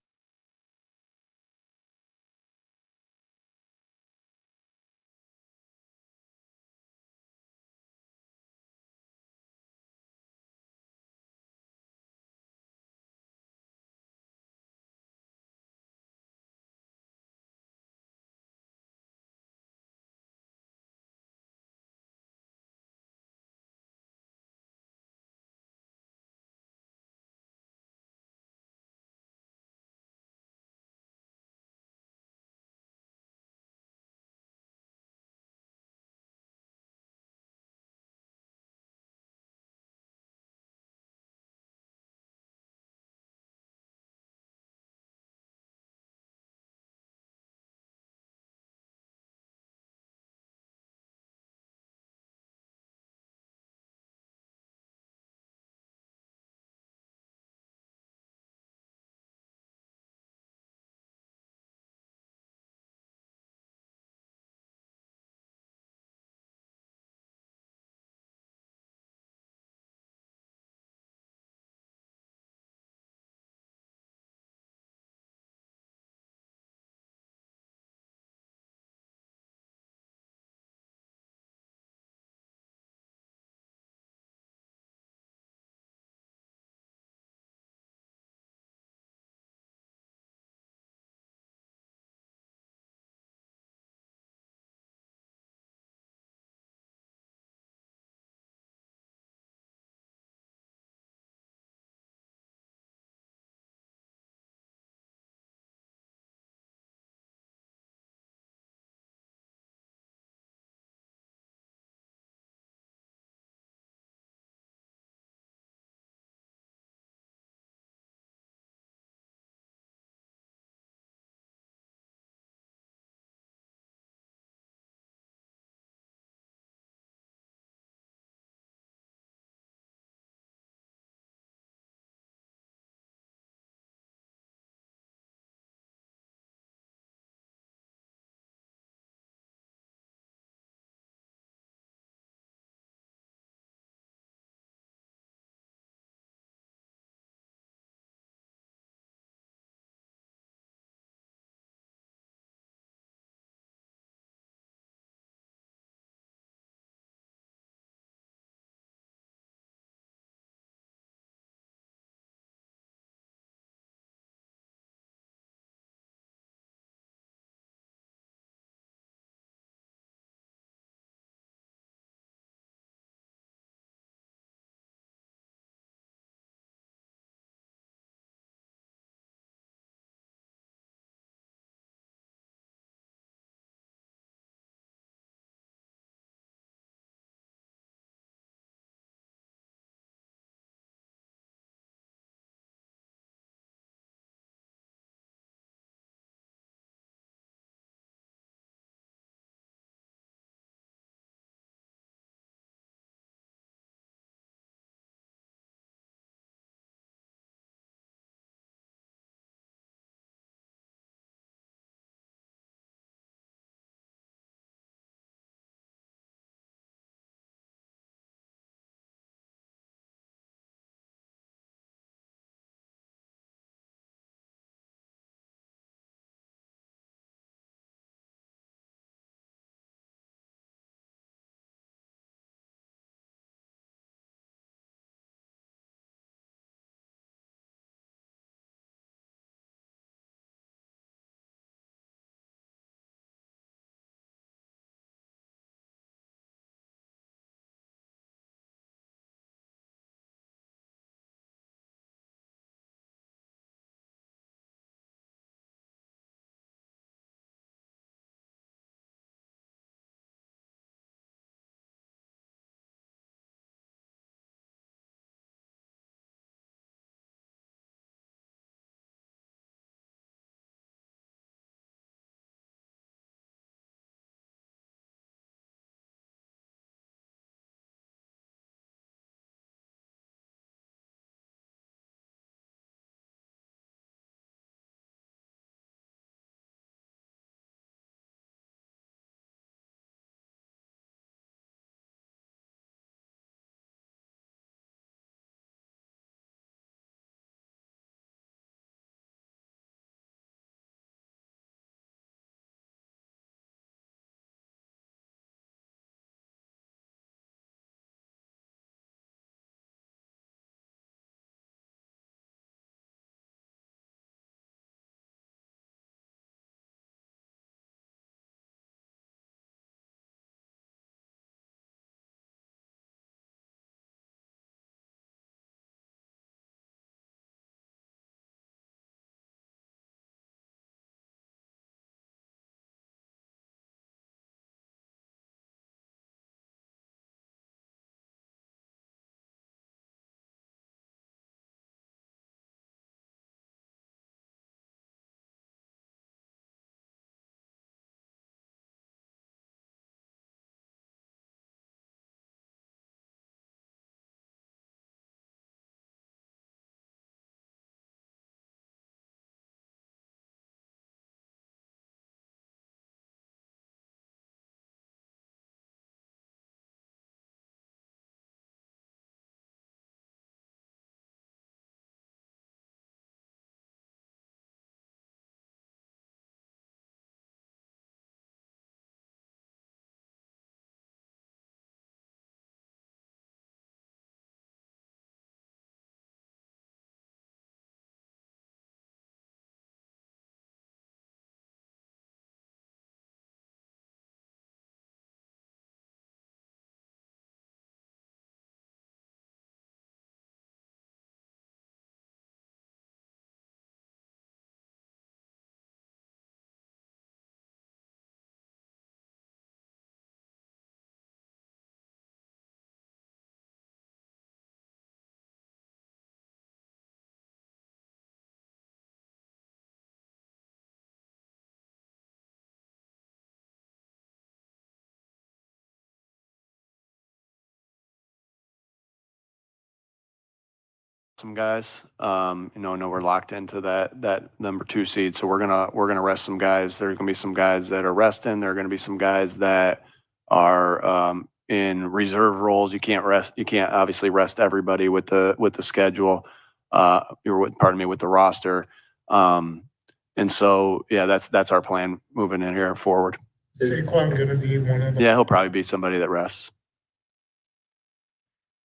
some guys. No, we're locked into that number 2 seed, so we're gonna rest some guys. There are gonna be some guys that are resting. There are gonna be some guys that are in reserve roles. You can't obviously rest everybody with the schedule. With the roster. And so that's our plan moving in here forward. Is Saquon gonna be one of them? Yeah, he'll probably be somebody that rests.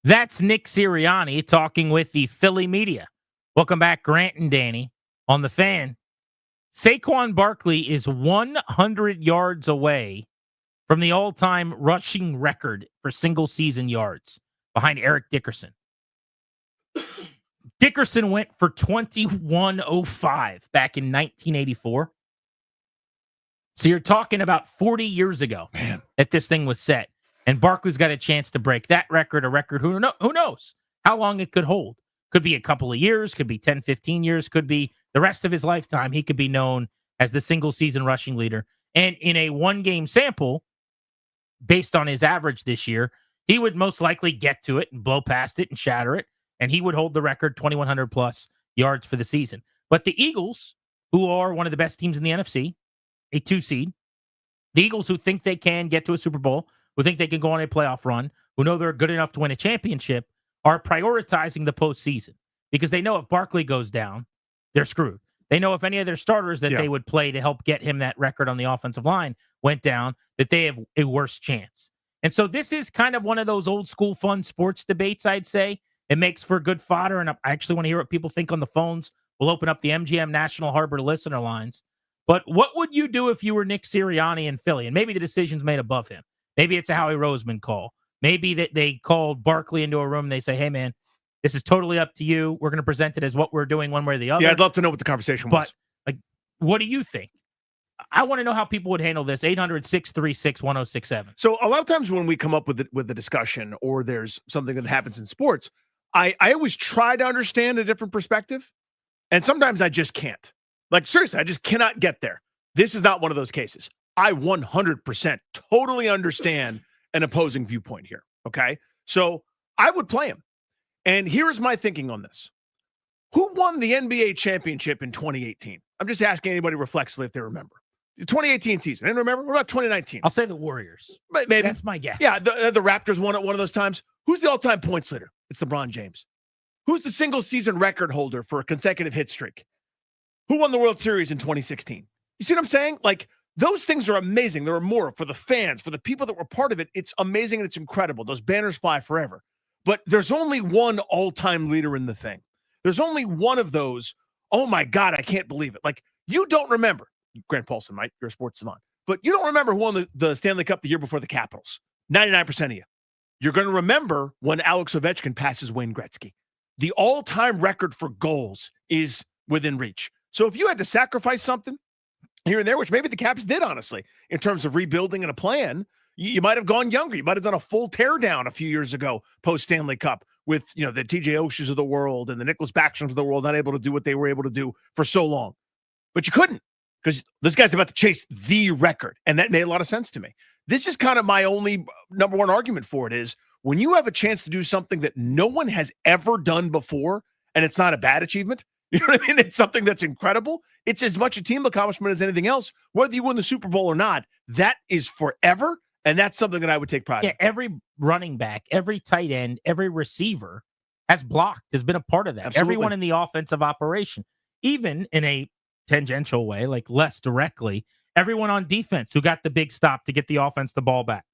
That's Nick Sirianni talking with the Philly media. Welcome back, Grant and Danny, on the Fan. Saquon Barkley is 100 yards away from the all-time rushing record for single-season yards, behind Eric Dickerson. Dickerson went for 2105 back in 1984. So you're talking about 40 years ago that this thing was set. And Barkley's got a chance to break that record, a record who knows how long it could hold. Could be a couple of years, could be 10, 15 years, could be the rest of his lifetime. He could be known as the single-season rushing leader. And in a one-game sample, based on his average this year, he would most likely get to it and blow past it and shatter it, and he would hold the record 2,100-plus yards for the season. But the Eagles, who are one of the best teams in the NFC, a 2 seed, the Eagles who think they can get to a Super Bowl, who think they can go on a playoff run, who know they're good enough to win a championship, are prioritizing the postseason because they know if Barkley goes down, they're screwed. They know if any of their starters that they would play to help get him that record on the offensive line went down, that they have a worse chance. And so this is kind of one of those old school fun sports debates, I'd say. It makes for good fodder, and I actually want to hear what people think on the phones. We'll open up the MGM National Harbor listener lines. But what would you do if you were Nick Sirianni in Philly? And maybe the decision's made above him. Maybe it's a Howie Roseman call. Maybe that they called Barkley into a room and they say, hey, man, this is totally up to you. We're going to present it as what we're doing one way or the other. Yeah, I'd love to know what the conversation was. But, what do you think? I want to know how people would handle this. 800-636-1067. So a lot of times when we come up with the discussion or there's something that happens in sports, I always try to understand a different perspective. And sometimes I just can't. Like, seriously, I just cannot get there. This is not one of those cases. I 100% totally understand an opposing viewpoint here, okay? So I would play him. And here's my thinking on this. Who won the NBA championship in 2018? I'm just asking anybody reflexively if they remember. The 2018 season. Anyone remember? What about 2019? I'll say the Warriors. Maybe. That's my guess. Yeah, the Raptors won at one of those times. Who's the all-time points leader? It's LeBron James. Who's the single-season record holder for a consecutive hit streak? Who won the World Series in 2016? You see what I'm saying? Like, those things are amazing. There are more for the fans, for the people that were part of it. It's amazing and it's incredible. Those banners fly forever. But there's only one all-time leader in the thing. There's only one of those. Oh, my God, I can't believe it. Like, you don't remember. Grant Paulson, Mike, you're a sports savant. But you don't remember who won the Stanley Cup the year before the Capitals. 99% of you. You're going to remember when Alex Ovechkin passes Wayne Gretzky. The all-time record for goals is within reach. So if you had to sacrifice something here and there, which maybe the Caps did, honestly, in terms of rebuilding and a plan, you might have gone younger. You might have done a full teardown a few years ago, post-Stanley Cup, with the TJ Oshers of the world and the Nicholas Backstroms of the world not able to do what they were able to do for so long. But you couldn't, because this guy's about to chase the record, and that made a lot of sense to me. This is kind of my only number one argument for it is when you have a chance to do something that no one has ever done before, and it's not a bad achievement, you know what I mean? It's something that's incredible. It's as much a team accomplishment as anything else. Whether you win the Super Bowl or not, that is forever, and that's something that I would take pride in. Every running back, every tight end, every receiver has blocked, has been a part of that. Absolutely. Everyone in the offensive operation, even in a tangential way, like less directly, everyone on defense who got the big stop to get the offense the ball back,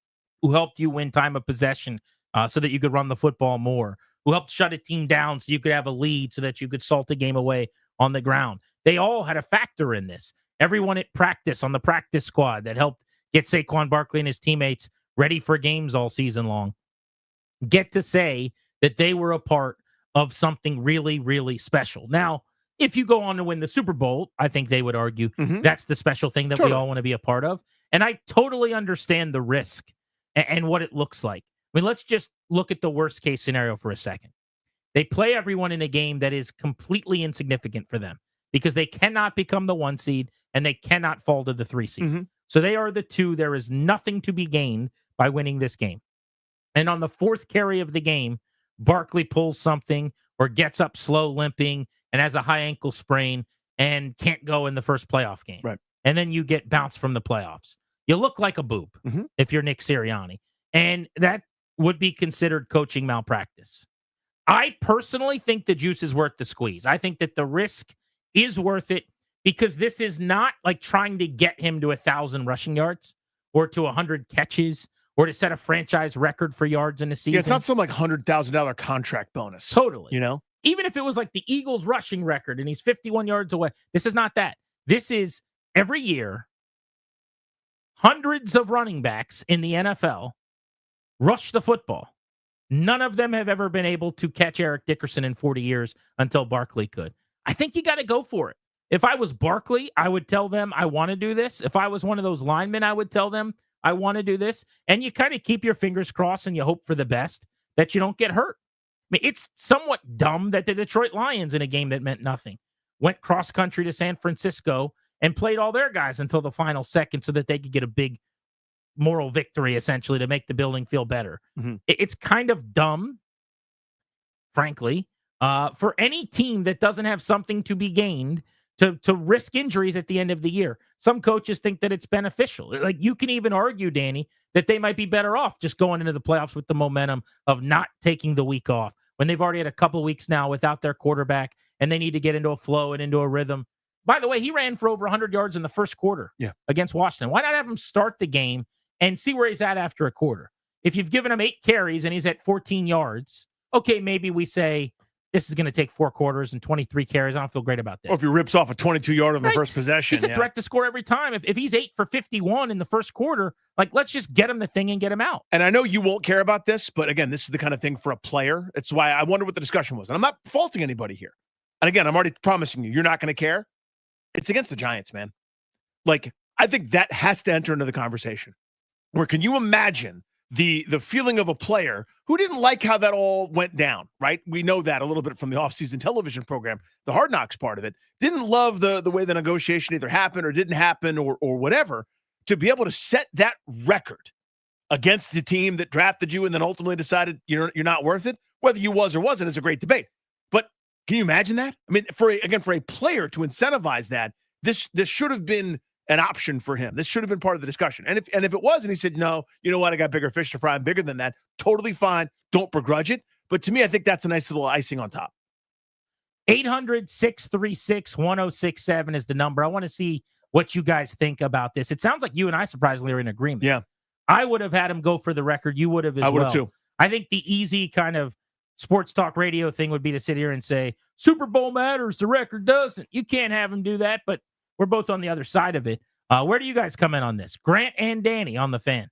who helped you win time of possession so that you could run the football more, who helped shut a team down so you could have a lead so that you could salt a game away on the ground. They all had a factor in this. Everyone at practice on the practice squad that helped get Saquon Barkley and his teammates ready for games all season long get to say that they were a part of something really, really special. Now, if you go on to win the Super Bowl, I think they would argue that's the special thing that we all want to be a part of. And I totally understand the risk and what it looks like. I mean, let's just look at the worst case scenario for a second. They play everyone in a game that is completely insignificant for them because they cannot become the 1 seed and they cannot fall to the 3 seed. So they are the 2. There is nothing to be gained by winning this game. And on the 4th carry of the game, Barkley pulls something or gets up slow limping and has a high ankle sprain and can't go in the first playoff game. Right. And then you get bounced from the playoffs. You look like a boob if you're Nick Sirianni. And that would be considered coaching malpractice. I personally think the juice is worth the squeeze. I think that the risk is worth it because this is not like trying to get him to 1,000 rushing yards or to 100 catches or to set a franchise record for yards in a season. Yeah, it's not some like $100,000 contract bonus. Totally. You know? Even if it was like the Eagles rushing record and he's 51 yards away, this is not that. This is every year, hundreds of running backs in the NFL rush the football. None of them have ever been able to catch Eric Dickerson in 40 years until Barkley could. I think you got to go for it. If I was Barkley, I would tell them I want to do this. If I was one of those linemen, I would tell them I want to do this. And you kind of keep your fingers crossed and you hope for the best that you don't get hurt. I mean, it's somewhat dumb that the Detroit Lions, in a game that meant nothing, went cross country to San Francisco and played all their guys until the final second so that they could get a big moral victory, essentially, to make the building feel better. It's kind of dumb, frankly, for any team that doesn't have something to be gained to risk injuries at the end of the year. Some coaches think that it's beneficial. Like, you can even argue, Danny, that they might be better off just going into the playoffs with the momentum of not taking the week off when they've already had a couple weeks now without their quarterback and they need to get into a flow and into a rhythm. By the way, he ran for over 100 yards in the first quarter against Washington. Why not have him start the game and see where he's at after a quarter? If you've given him 8 carries and he's at 14 yards, okay, maybe we say this is going to take 4 quarters and 23 carries. I don't feel great about this. Or if he rips off a 22-yarder in the first possession. He's a threat to score every time. If he's 8 for 51 in the first quarter, like, let's just get him the thing and get him out. And I know you won't care about this, but again, this is the kind of thing for a player. It's why I wonder what the discussion was. And I'm not faulting anybody here. And again, I'm already promising you're not going to care. It's against the Giants, man. Like, I think that has to enter into the conversation. Where can you imagine the feeling of a player who didn't like how that all went down, right? We know that a little bit from the offseason television program, the Hard Knocks part of it. Didn't love the way the negotiation either happened or didn't happen or whatever. To be able to set that record against the team that drafted you and then ultimately decided you're not worth it, whether you was or wasn't, is a great debate. But can you imagine that? I mean, for a player to incentivize that, this should have been an option for him. This should have been part of the discussion. And if it was, and he said, no, you know what? I got bigger fish to fry. I'm bigger than that. Totally fine. Don't begrudge it. But to me, I think that's a nice little icing on top. 800-636-1067 is the number. I want to see what you guys think about this. It sounds like you and I surprisingly are in agreement. Yeah. I would have had him go for the record. You would have as well. I would have too. I think the easy kind of sports talk radio thing would be to sit here and say, Super Bowl matters, the record doesn't. You can't have him do that, but we're both on the other side of it. Where do you guys come in on this? Grant and Danny on the Fan.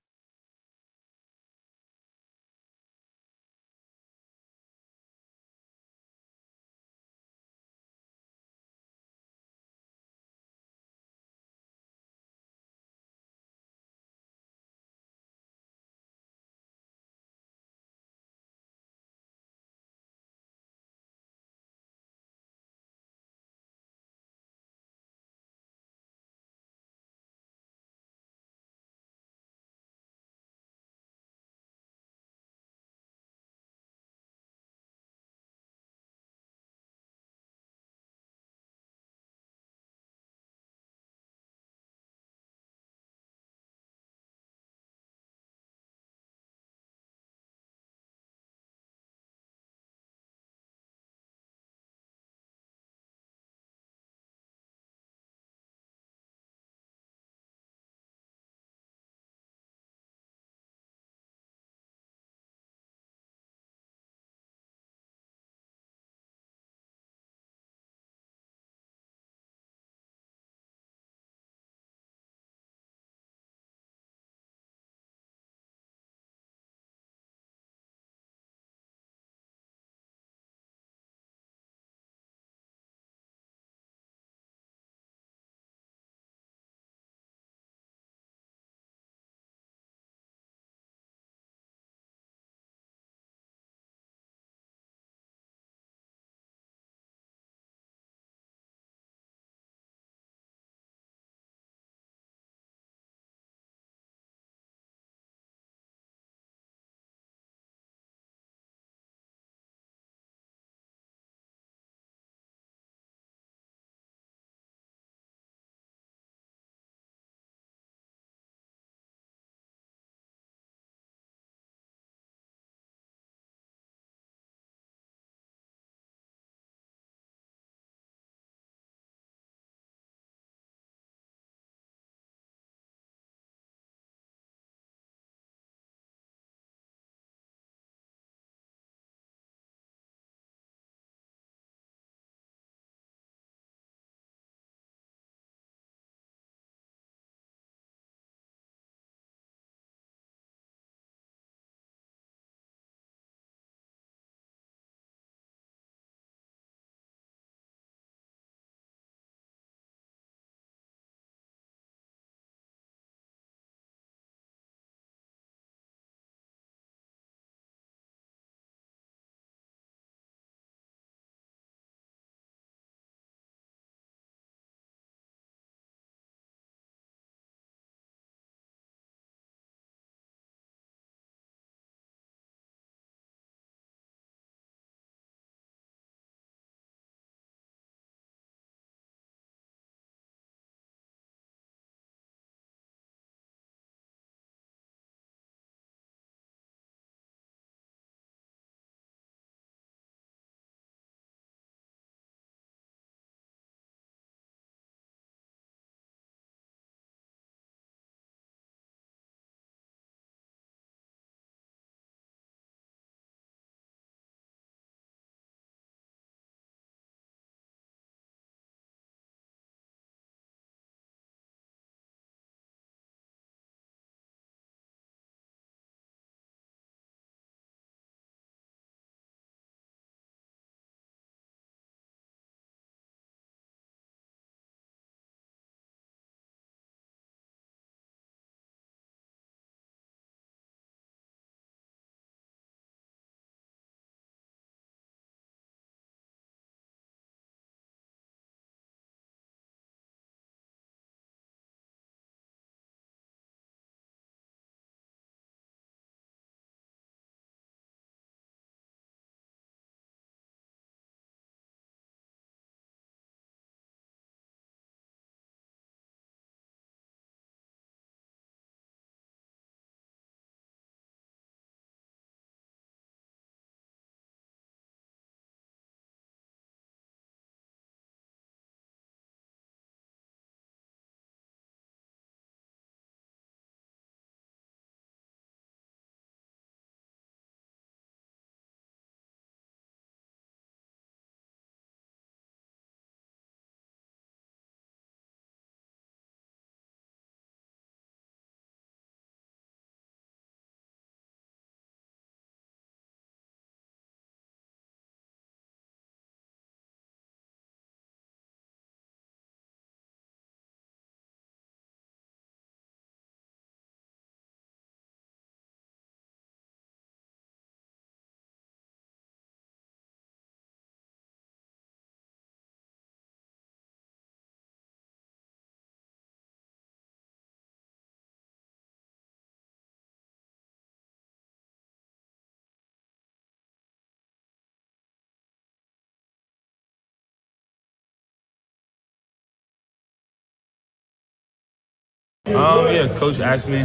Yeah, coach asked me,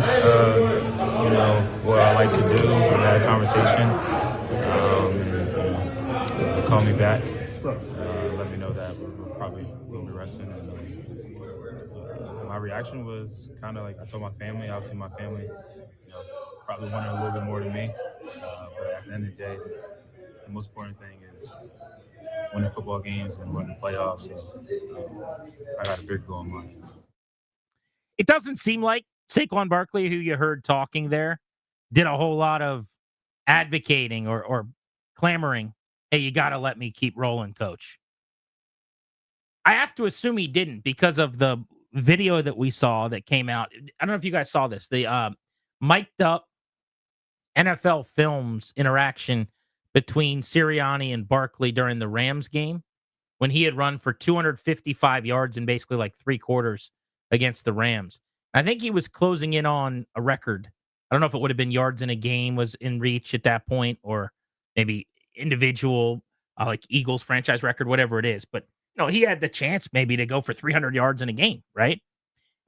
what I like to do. We had a conversation. And, he called me back, let me know that we're probably will be resting. And my reaction was kind of like I told my family. Obviously, my family, probably wanted a little bit more than me. But at the end of the day, the most important thing is winning football games and winning the playoffs. So I got a big goal in mind. It doesn't seem like Saquon Barkley, who you heard talking there, did a whole lot of advocating or clamoring, hey, you got to let me keep rolling, coach. I have to assume he didn't because of the video that we saw that came out. I don't know if you guys saw this. The mic'd up NFL Films interaction between Sirianni and Barkley during the Rams game when he had run for 255 yards in basically like 3 quarters against the Rams. I think he was closing in on a record. I don't know if it would have been yards in a game was in reach at that point, or maybe individual like Eagles franchise record, whatever it is. But he had the chance maybe to go for 300 yards in a game, right?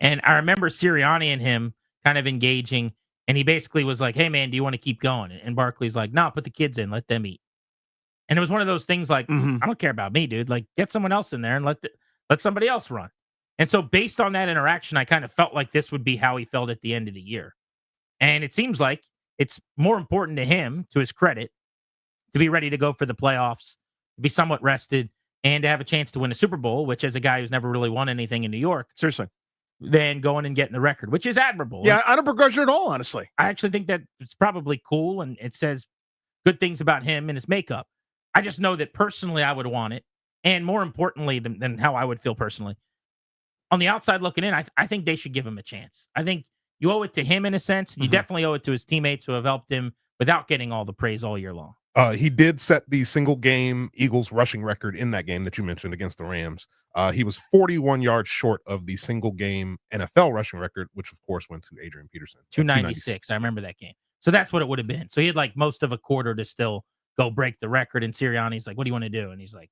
And I remember Sirianni and him kind of engaging, and he basically was like, "Hey man, do you want to keep going?" And Barkley's like, "No, put the kids in, let them eat." And it was one of those things like, I don't care about me, dude. Like, get someone else in there and let somebody else run. And so based on that interaction, I kind of felt like this would be how he felt at the end of the year. And it seems like it's more important to him, to his credit, to be ready to go for the playoffs, to be somewhat rested, and to have a chance to win a Super Bowl, which as a guy who's never really won anything in New York, seriously, than going and getting the record, which is admirable. Yeah, I don't begrudge it at all, honestly. I actually think that it's probably cool, and it says good things about him and his makeup. I just know that personally I would want it, and more importantly than how I would feel personally, on the outside looking in, I think they should give him a chance. I think you owe it to him in a sense. You definitely owe it to his teammates who have helped him without getting all the praise all year long. He did set the single game Eagles rushing record in that game that you mentioned against the Rams. He was 41 yards short of the single game NFL rushing record, which of course went to Adrian Peterson. 296. I remember that game. So that's what it would have been. So he had like most of a quarter to still go break the record. And Sirianni's like, "What do you want to do?" And he's like,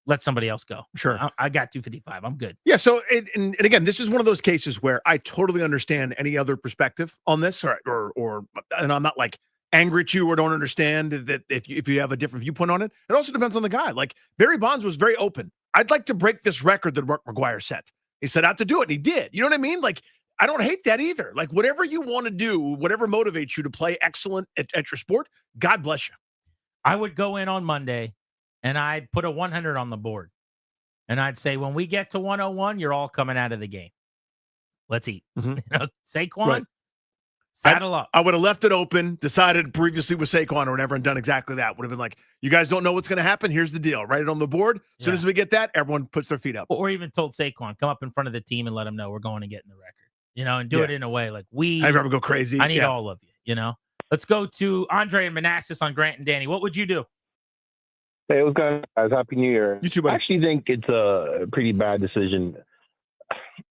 "Let somebody else go." Sure. I got 255. I'm good. Yeah. So, and again, this is one of those cases where I totally understand any other perspective on this, or and I'm not like angry at you or don't understand that if you have a different viewpoint on it. It also depends on the guy. Like Barry Bonds was very open. I'd like to break this record that Mark McGwire set. He set out to do it, and he did. You know what I mean? Like, I don't hate that either. Like, whatever you want to do, whatever motivates you to play excellent at your sport, God bless you. I would go in on Monday and I'd put a 100 on the board. And I'd say, when we get to 101, you're all coming out of the game. Let's eat. Saquon, Right. saddle up. I would have left it open, decided previously with Saquon or whatever, and done exactly that. Would have been like, you guys don't know what's going to happen. Here's the deal. Write it on the board. As soon as we get that, everyone puts their feet up. Or even told Saquon, come up in front of the team and let them know we're going to get in the record. And do it in a way like I never go crazy. I need all of you, Let's go to Andre and Manassas on Grant and Danny. What would you do? Hey, what's going on, guys? Happy New Year. You too, buddy. I actually think it's a pretty bad decision.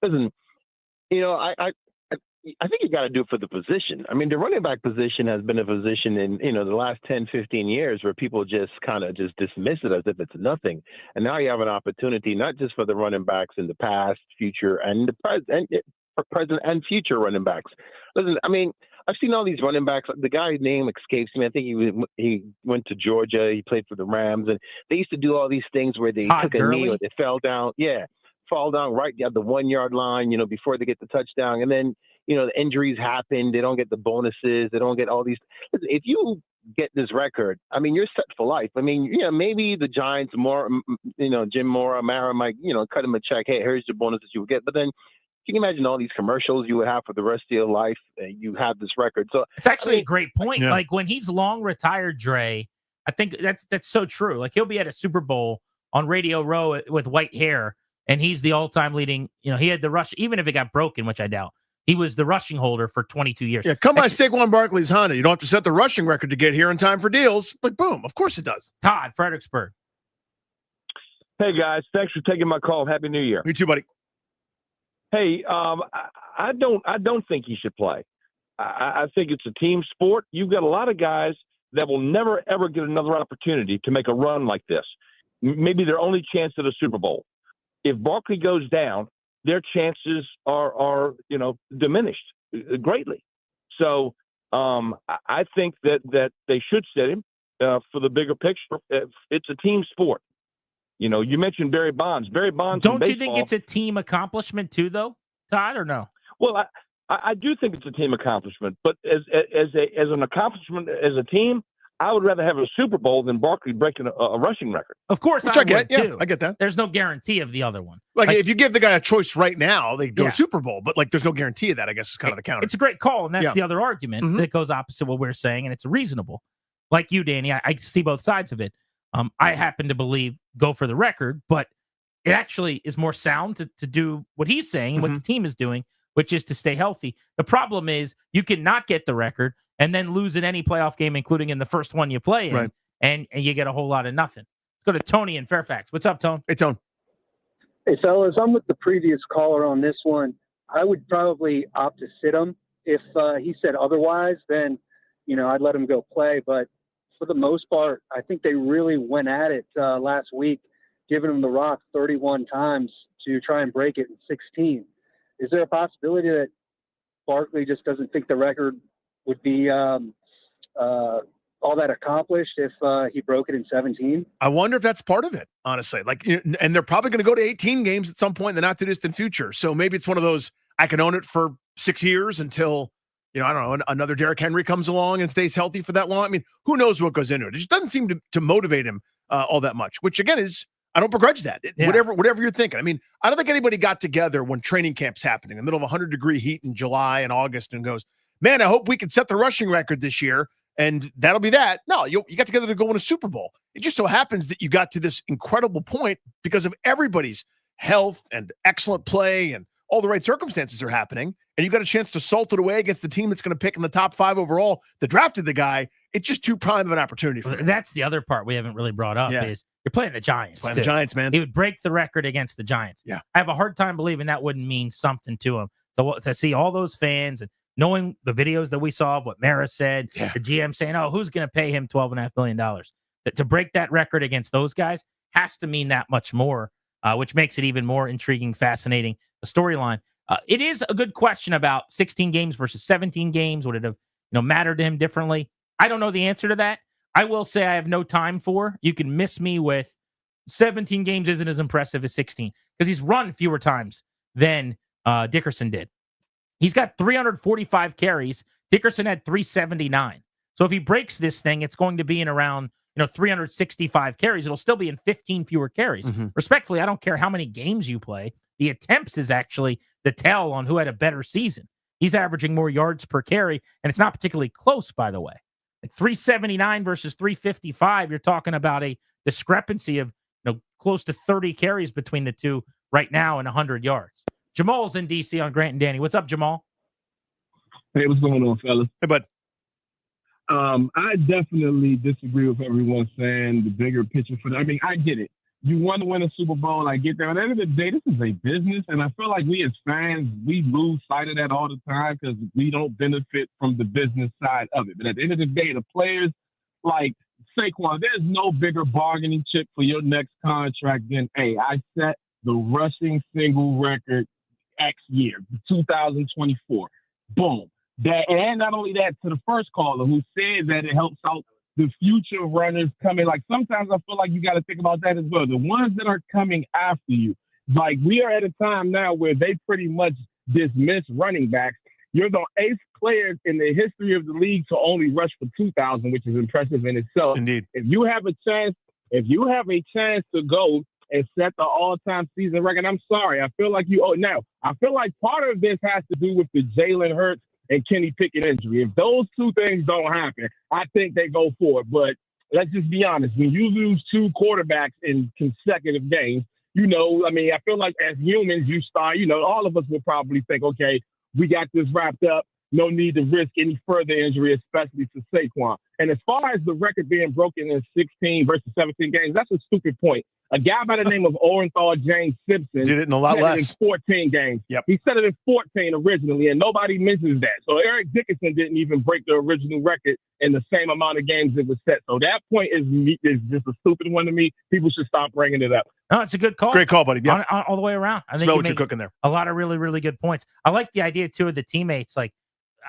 Listen, I think you got to do it for the position. I mean, the running back position has been a position in, the last 10, 15 years where people just kind of just dismiss it as if it's nothing. And now you have an opportunity, not just for the running backs in the past, future, and the present and future running backs. Listen, I mean, I've seen all these running backs. The guy's name escapes me. I think he went to Georgia. He played for the Rams, and they used to do all these things where they took a knee or they fell down. Yeah, fall down right at the 1 yard line. Before they get the touchdown, and then the injuries happen. They don't get the bonuses. They don't get all these. Listen, if you get this record, I mean, you're set for life. I mean, maybe the Giants Jim Mora might cut him a check. Hey, here's your bonus that you will get, but then. Can you imagine all these commercials you would have for the rest of your life? You have this record. So it's actually a great point. Yeah. Like when he's long retired, Dre, I think that's so true. Like he'll be at a Super Bowl on Radio Row with white hair, and he's the all-time leading. He had the rush, even if it got broken, which I doubt. He was the rushing holder for 22 years. Yeah, come by Saquon Barkley's Honda. You don't have to set the rushing record to get here in time for deals. But boom, of course it does. Todd, Fredericksburg. Hey guys, thanks for taking my call. Happy New Year. You too, buddy. Hey, I don't think he should play. I think it's a team sport. You've got a lot of guys that will never, ever get another opportunity to make a run like this. Maybe their only chance at a Super Bowl. If Barkley goes down, their chances are diminished greatly. So I think that they should sit him for the bigger picture. It's a team sport. You mentioned Barry Bonds. Barry Bonds. Don't you think it's a team accomplishment too, though, Todd, or no? Well, I do think it's a team accomplishment, but as an accomplishment as a team, I would rather have a Super Bowl than Barkley breaking a rushing record. Of course, Which I get. would, Yeah, too. I get that. There's no guarantee of the other one. Like if you give the guy a choice right now, they go Yeah. Super Bowl, but like there's no guarantee of that. I guess is kind of the counter. It's a great call, and that's Yeah. the other argument that goes opposite what we're saying, and it's reasonable. Like you, Danny, I see both sides of it. I happen to believe go for the record, but it actually is more sound to do what he's saying and what the team is doing, which is to stay healthy. The problem is you cannot get the record and then lose in any playoff game, including in the first one you play in, Right. and you get a whole lot of nothing. Let's go to Tony in Fairfax. What's up, Tone? Hey, Tone. Hey, fellas, I'm with the previous caller on this one. I would probably opt to sit him. If he said otherwise, then, I'd let him go play. But for the most part, I think they really went at it last week, giving him the rock 31 times to try and break it in 16. Is there a possibility that Barkley just doesn't think the record would be all that accomplished if he broke it in 17? I wonder if that's part of it, honestly. Like, and they're probably going to go to 18 games at some point in the not too distant future. So maybe it's one of those, I can own it for 6 years until, I don't know, another Derrick Henry comes along and stays healthy for that long. I mean, who knows what goes into it? It just doesn't seem to motivate him all that much, which again is, I don't begrudge that. Whatever you're thinking. I mean, I don't think anybody got together when training camp's happening in the middle of 100-degree heat in July and August and goes, man, I hope we can set the rushing record this year. And that'll be that. No, you got together to go win a Super Bowl. It just so happens that you got to this incredible point because of everybody's health and excellent play and all the right circumstances are happening. And you got a chance to salt it away against the team that's going to pick in the top 5 overall that drafted the guy. It's just too prime of an opportunity for him. That's the other part we haven't really brought up is you're playing the Giants. Playing the Giants, man. He would break the record against the Giants. Yeah. I have a hard time believing that wouldn't mean something to him. So to see all those fans and knowing the videos that we saw of what Mara said, the GM saying, oh, who's going to pay him $12.5 million? To break that record against those guys has to mean that much more, which makes it even more intriguing, fascinating, the storyline. It is a good question about 16 games versus 17 games. Would it have mattered to him differently? I don't know the answer to that. I will say I have no time for. You can miss me with 17 games isn't as impressive as 16 because he's run fewer times than Dickerson did. He's got 345 carries. Dickerson had 379. So if he breaks this thing, it's going to be in around 365 carries. It'll still be in 15 fewer carries. Respectfully, I don't care how many games you play. The attempts is actually the tell on who had a better season. He's averaging more yards per carry, and it's not particularly close, by the way. Like 379 versus 355, you're talking about a discrepancy of close to 30 carries between the two right now and 100 yards. Jamal's in D.C. on Grant and Danny. What's up, Jamal? Hey, what's going on, fellas? Hey, bud. I definitely disagree with everyone saying the bigger picture for that. I mean, I get it. You want to win a Super Bowl. I get that. At the end of the day, this is a business, and I feel like we as fans, we lose sight of that all the time because we don't benefit from the business side of it. But at the end of the day, the players, like Saquon, there's no bigger bargaining chip for your next contract than, hey, I set the rushing single record X year, 2024. Boom. That, and not only that, to the first caller who said that it helps out the future runners coming. Like sometimes I feel like you got to think about that as well. The ones that are coming after you, like we are at a time now where they pretty much dismiss running backs. You're the 8th player in the history of the league to only rush for 2,000, which is impressive in itself. Indeed. If you have a chance to go and set the all-time season record, I'm sorry. I feel like you owe. Now, I feel like part of this has to do with the Jalen Hurts and Kenny Pickett injury. If those two things don't happen, I think they go for it. But let's just be honest. When you lose 2 quarterbacks in consecutive games, I feel like as humans, you start, all of us will probably think, okay, we got this wrapped up. no need to risk any further injury, especially to Saquon. And as far as the record being broken in 16 versus 17 games, that's a stupid point. A guy by the name of Orenthal James Simpson did it in a lot said less. it in 14 games. Yep. He said it in 14 originally, and nobody mentions that. So Eric Dickerson didn't even break the original record in the same amount of games it was set. So that point is just a stupid one to me. People should stop bringing it up. No, it's a good call. Great call, buddy. Yep. All the way around. I think Smell you what you're make cooking there. a lot of really, really good points. I like the idea, too, of the teammates. Like,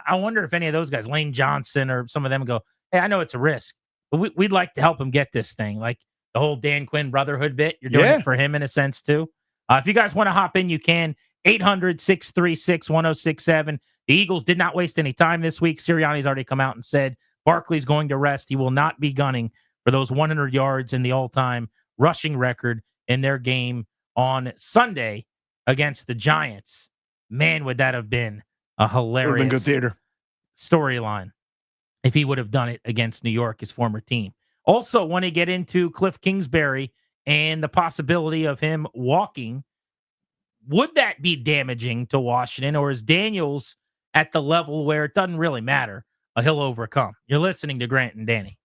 I wonder if any of those guys, Lane Johnson or some of them, go, hey, I know it's a risk, but we'd like to help him get this thing. Like the whole Dan Quinn brotherhood bit. You're doing it for him in a sense, too. If you guys want to hop in, you can. 800-636-1067. The Eagles did not waste any time this week. Sirianni's already come out and said Barkley's going to rest. He will not be gunning for those 100 yards in the all-time rushing record in their game on Sunday against the Giants. Man, would that have been a hilarious been good theater storyline if he would have done it against New York, his former team. Also, want to get into Cliff Kingsbury and the possibility of him walking. Would that be damaging to Washington, or is Daniels at the level where it doesn't really matter? He'll overcome. You're listening to Grant and Danny.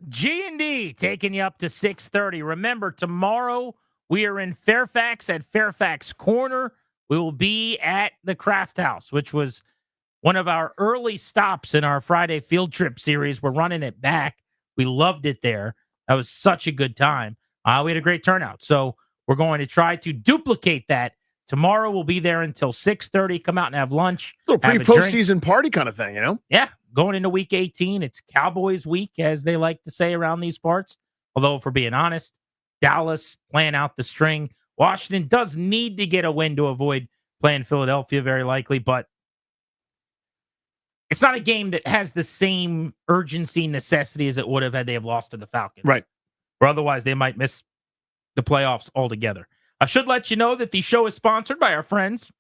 G&D taking you up to 6:30. Remember, tomorrow we are in Fairfax at Fairfax Corner. We will be at the Craft House, which was one of our early stops in our Friday field trip series. We're running it back. We loved it there. That was such a good time. We had a great turnout. So we're going to try to duplicate that. Tomorrow we'll be there until 6:30. Come out and have lunch. Little pre-postseason party kind of thing, you know? Yeah. Going into week 18. It's Cowboys week, as they like to say around these parts. Although, if we're being honest, Dallas playing out the string. Washington does need to get a win to avoid playing Philadelphia, very likely, but it's not a game that has the same urgency, necessity as it would have had they have lost to the Falcons. Right. Or otherwise, they might miss the playoffs altogether. I should let you know that the show is sponsored by our friends,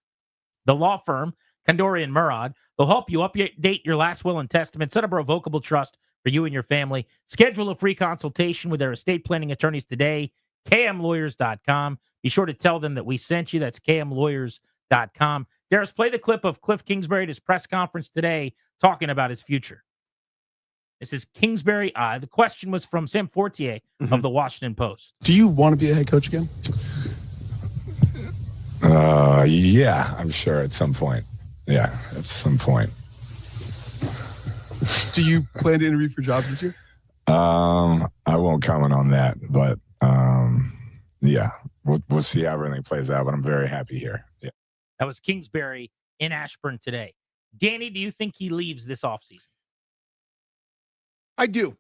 the law firm, Kandori and Murad. They'll help you update your last will and testament, set up a revocable trust for you and your family. Schedule a free consultation with their estate planning attorneys today, kmlawyers.com. Be sure to tell them that we sent you. That's kmlawyers.com. Darius, play the clip of Cliff Kingsbury at his press conference today talking about his future. This is Kingsbury. The question was from Sam Fortier of the Washington Post. Do you want to be a head coach again? Yeah, I'm sure at some point. Yeah, at some point. Do you plan to interview for jobs this year? I won't comment on that, but yeah, we'll see how everything plays out. But I'm very happy here. Yeah. That was Kingsbury in Ashburn today. Danny, do you think he leaves this offseason? I do.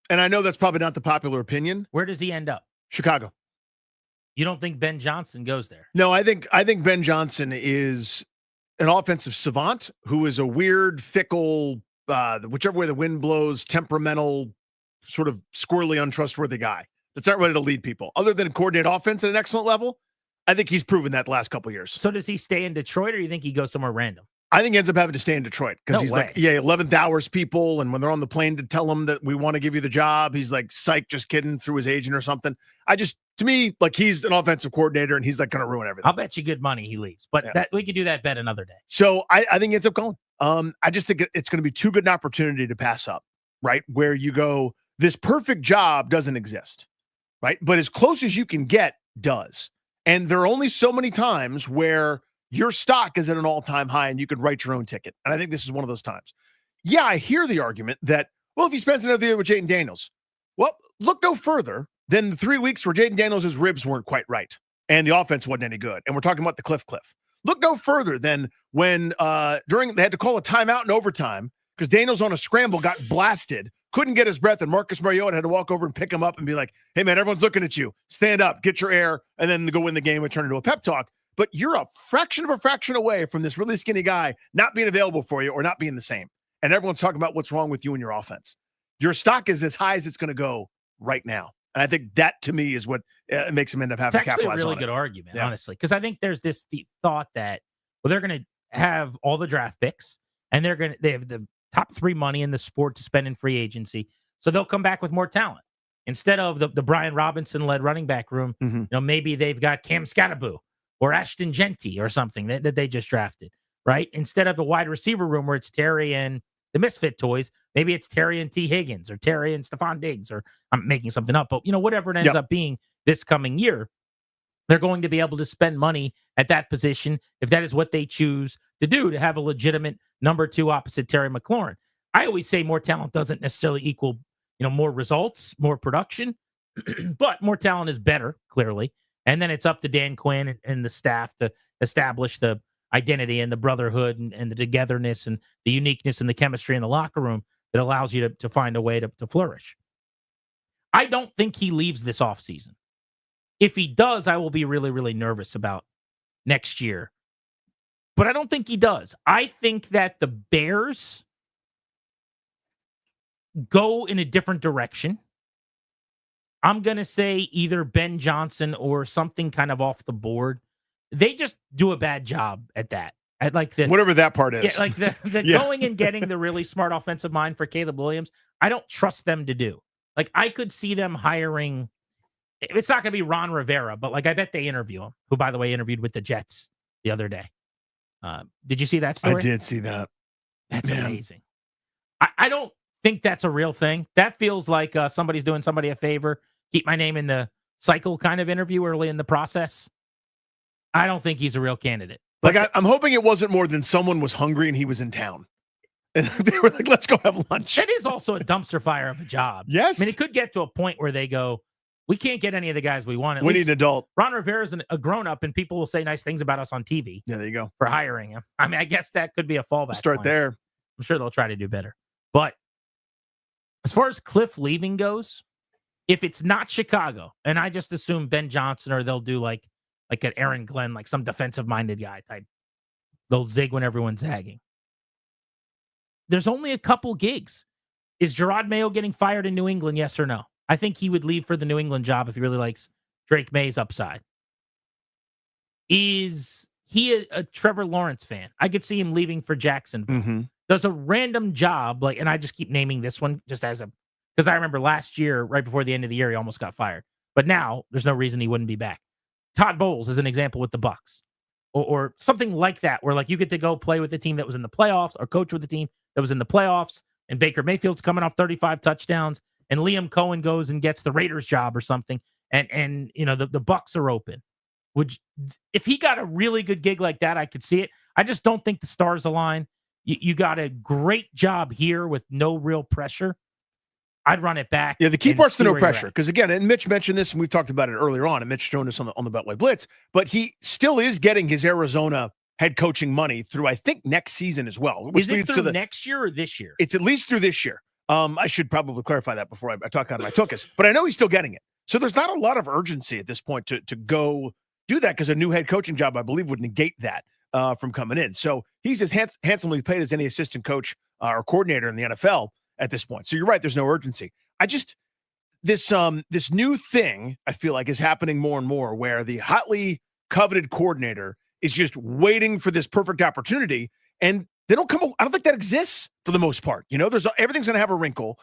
And I know that's probably not the popular opinion. Where does he end up? Chicago. You don't think Ben Johnson goes there? No, I think Ben Johnson is an offensive savant who is a weird, fickle, whichever way the wind blows, temperamental, sort of squirrely, untrustworthy guy that's not ready to lead people. Other than coordinate offense at an excellent level, I think he's proven that the last couple of years. So does he stay in Detroit, or you think he goes somewhere random? I think he ends up having to stay in Detroit because he's way. like, 11th hours people. And when they're on the plane to tell him that we want to give you the job, he's like, psych, just kidding, through his agent or something. To me, like, he's an offensive coordinator and he's like going to ruin everything. I'll bet you good money he leaves, but that we could do that bet another day. So I think he ends up going. I just think it's going to be too good an opportunity to pass up, right? Where you go, this perfect job doesn't exist, right? But as close as you can get does. And there are only so many times where your stock is at an all-time high and you could write your own ticket. And I think this is one of those times. Yeah, I hear the argument that, well, if he spends another year with Jaden Daniels, well, look no further than the 3 weeks where Jaden Daniels' ribs weren't quite right and the offense wasn't any good. And we're talking about the Cliff. Look no further than when they had to call a timeout in overtime because Daniels on a scramble got blasted, couldn't get his breath, and Marcus Mariota had to walk over and pick him up and be like, hey, man, everyone's looking at you. Stand up, get your air, and then go win the game and turn into a pep talk. But you're a fraction of a fraction away from this really skinny guy not being available for you or not being the same. And everyone's talking about what's wrong with you and your offense. Your stock is as high as it's going to go right now. And I think that, to me, is what makes him end up having to capitalize on it. It's actually a really good argument, honestly, because I think there's the thought that, well, they're going to have all the draft picks, and they have the top 3 money in the sport to spend in free agency, so they'll come back with more talent. Instead of the Brian Robinson-led running back room, maybe they've got Cam Scatteraboo or Ashton Genty or something that they just drafted, right? Instead of the wide receiver room where it's Terry and the Misfit Toys, maybe it's Terry and T. Higgins or Terry and Stephon Diggs, or I'm making something up, but whatever it ends up being this coming year, they're going to be able to spend money at that position if that is what they choose to do, to have a legitimate number 2 opposite Terry McLaurin. I always say more talent doesn't necessarily equal, more results, more production, but more talent is better, clearly. And then it's up to Dan Quinn and the staff to establish the identity and the brotherhood and the togetherness and the uniqueness and the chemistry in the locker room that allows you to find a way to flourish. I don't think he leaves this offseason. If he does, I will be really, really nervous about next year. But I don't think he does. I think that the Bears go in a different direction. I'm going to say either Ben Johnson or something kind of off the board. They just do a bad job at that. At like whatever that part is. Yeah, like the going and getting the really smart offensive mind for Caleb Williams, I don't trust them to do. Like, I could see them hiring, it's not going to be Ron Rivera, but like I bet they interview him, who, by the way, interviewed with the Jets the other day. Did you see that story? I did see that. That's amazing. I don't think that's a real thing. That feels like somebody's doing somebody a favor. Keep my name in the cycle kind of interview early in the process. I don't think he's a real candidate. Like, I'm hoping it wasn't more than someone was hungry and he was in town. And they were like, let's go have lunch. That is also a dumpster fire of a job. Yes. I mean, it could get to a point where they go, we can't get any of the guys we want. At We least need an adult. Ron Rivera's a grown-up, and people will say nice things about us on TV. Yeah, there you go. For hiring him. I mean, I guess that could be a fallback. Start point. there. I'm sure they'll try to do better. But as far as Cliff leaving goes, if it's not Chicago, and I just assume Ben Johnson, or they'll do like an Aaron Glenn, like some defensive-minded guy type. They'll zig when everyone's zagging. There's only a couple gigs. Is Gerard Mayo getting fired in New England, yes or no? I think he would leave for the New England job if he really likes Drake May's upside. Is he a Trevor Lawrence fan? I could see him leaving for Jacksonville. Mm-hmm. Does a random job, and I just keep naming this one just because I remember last year, right before the end of the year, he almost got fired. But now there's no reason he wouldn't be back. Todd Bowles is an example with the Bucs. Or something like that, where you get to go play with the team that was in the playoffs, or coach with the team that was in the playoffs, and Baker Mayfield's coming off 35 touchdowns, and Liam Cohen goes and gets the Raiders job or something, and the Bucs are open. If he got a really good gig like that, I could see it. I just don't think the stars align. You got a great job here with no real pressure. I'd run it back. Yeah, the key part's the no pressure. Because again, and Mitch mentioned this, and we've talked about it earlier on, and Mitch joined us on the Beltway Blitz, but he still is getting his Arizona head coaching money through, I think, next season as well. Which is it leads through to next year or this year? It's at least through this year. I should probably clarify that before I talk out of my tuchus, but I know he's still getting it. So there's not a lot of urgency at this point to go do that, because a new head coaching job, I believe, would negate that from coming in. So he's as handsomely paid as any assistant coach or coordinator in the NFL at this point. So you're right, there's no urgency. This new thing, I feel like, is happening more and more, where the hotly coveted coordinator is just waiting for this perfect opportunity, and they don't come. I don't think that exists for the most part. Everything's going to have a wrinkle,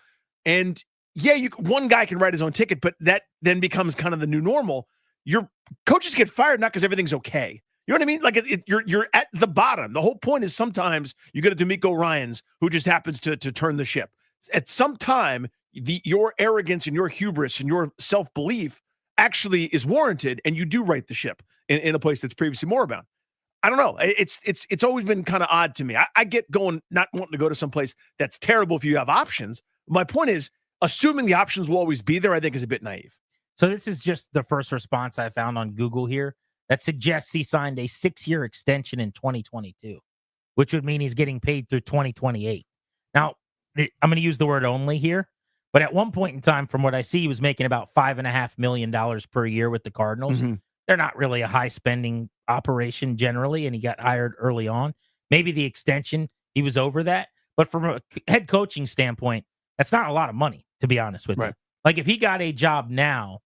and yeah, one guy can write his own ticket, but that then becomes kind of the new normal. Your coaches get fired not because everything's okay. You know what I mean? Like you're at the bottom. The whole point is sometimes you get a D'Amico Ryans who just happens to turn the ship. At some time, your arrogance and your hubris and your self-belief actually is warranted, and you do right the ship in a place that's previously moribund. I don't know. It's always been kind of odd to me. I get going, not wanting to go to some place that's terrible if you have options. My point is, assuming the options will always be there, I think, is a bit naive. So this is just the first response I found on Google here that suggests he signed a 6-year extension in 2022, which would mean he's getting paid through 2028. Now, I'm going to use the word only here, but at one point in time, from what I see, he was making about $5.5 million per year with the Cardinals. Mm-hmm. They're not really a high spending operation generally, and he got hired early on. Maybe the extension, he was over that. But from a head coaching standpoint, that's not a lot of money, to be honest with you. Like, if he got a job now,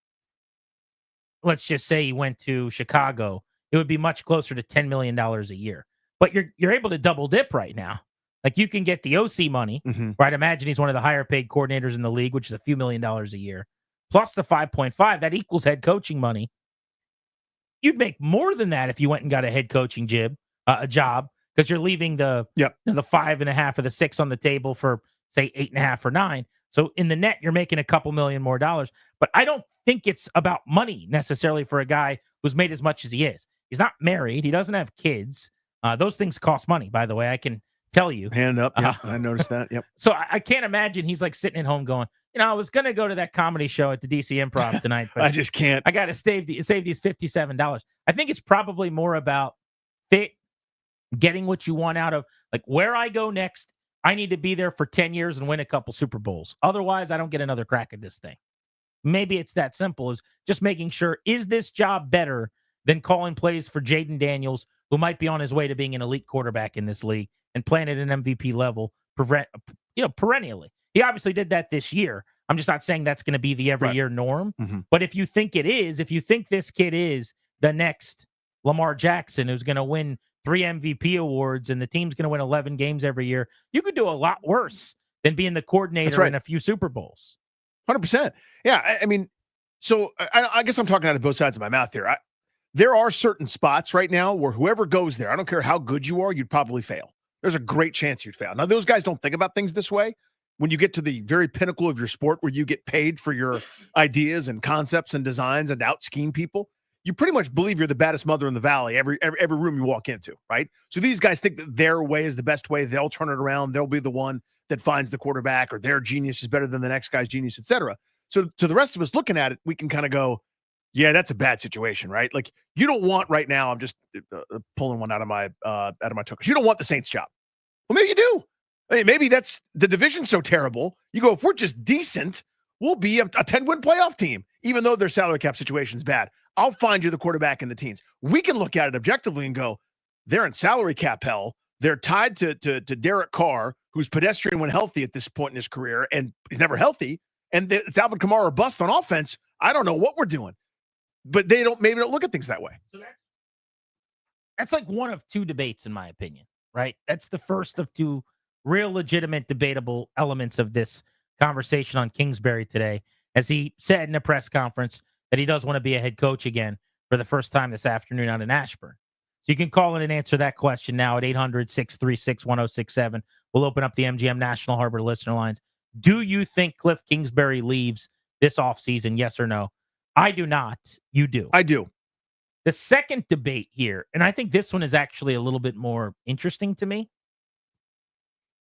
let's just say he went to Chicago, it would be much closer to $10 million a year. But you're able to double dip right now. Like, you can get the OC money, right? Imagine he's one of the higher paid coordinators in the league, which is a few $1 million a year, plus the 5.5. That equals head coaching money. You'd make more than that if you went and got a head coaching a job, because you're leaving the 5.5 or the 6 on the table for, say, 8.5 or 9. So in the net, you're making a couple million more dollars. But I don't think it's about money necessarily for a guy who's made as much as he is. He's not married. He doesn't have kids. Those things cost money, by the way. I can tell you. Hand up. Yeah, I noticed that. Yep. So I can't imagine he's like sitting at home going, I was going to go to that comedy show at the DC Improv tonight, but I just can't. I got to save these $57. I think it's probably more about fit, getting what you want out of, like, where I go next. I need to be there for 10 years and win a couple Super Bowls. Otherwise, I don't get another crack at this thing. Maybe it's that simple, is just making sure, is this job better than calling plays for Jaden Daniels, who might be on his way to being an elite quarterback in this league and playing at an MVP level perennially. He obviously did that this year. I'm just not saying that's going to be the every year norm. Mm-hmm. But if you think it is, if you think this kid is the next Lamar Jackson, who's going to win 3 MVP awards and the team's going to win 11 games every year, you could do a lot worse than being the coordinator in a few Super Bowls. 100%. Yeah. I mean, so I guess I'm talking out of both sides of my mouth here. There are certain spots right now where whoever goes there, I don't care how good you are, you'd probably fail. There's a great chance you'd fail. Now, those guys don't think about things this way, when you get to the very pinnacle of your sport where you get paid for your ideas and concepts and designs and out scheme people, you pretty much believe you're the baddest mother in the valley every room you walk into, right? So these guys think that their way is the best way. They'll turn it around. They'll be the one that finds the quarterback, or their genius is better than the next guy's genius, etc. So to the rest of us looking at it, we can kind of go, yeah, that's a bad situation, right? Like, you don't want right now, I'm just pulling one out of my tuchus. You don't want the Saints job. Well, maybe you do. I mean, maybe that's the division's so terrible. You go, if we're just decent, we'll be a 10-win playoff team, even though their salary cap situation's bad. I'll find you the quarterback in the teens. We can look at it objectively and go, they're in salary cap hell. They're tied to Derek Carr, who's pedestrian when healthy at this point in his career, and he's never healthy. And it's Alvin Kamara or bust on offense. I don't know what we're doing. But they don't look at things that way. So that's like one of two debates, in my opinion, right? That's the first of two real legitimate debatable elements of this conversation on Kingsbury today, as he said in a press conference that he does want to be a head coach again for the first time this afternoon out in Ashburn. So you can call in and answer that question now at 800-636-1067. We'll open up the MGM National Harbor listener lines. Do you think Cliff Kingsbury leaves this offseason? Yes or no? I do not. You do. I do. The second debate here, and I think this one is actually a little bit more interesting to me.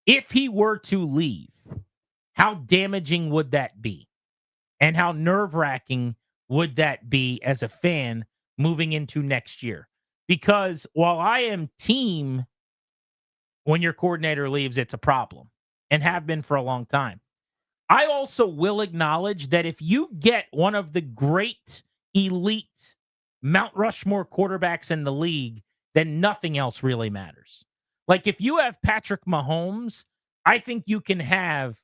If he were to leave, how damaging would that be? And how nerve-wracking would that be as a fan moving into next year? Because while I am team when your coordinator leaves, it's a problem, and have been for a long time, I also will acknowledge that if you get one of the great elite Mount Rushmore quarterbacks in the league, then nothing else really matters. Like, if you have Patrick Mahomes, I think you can have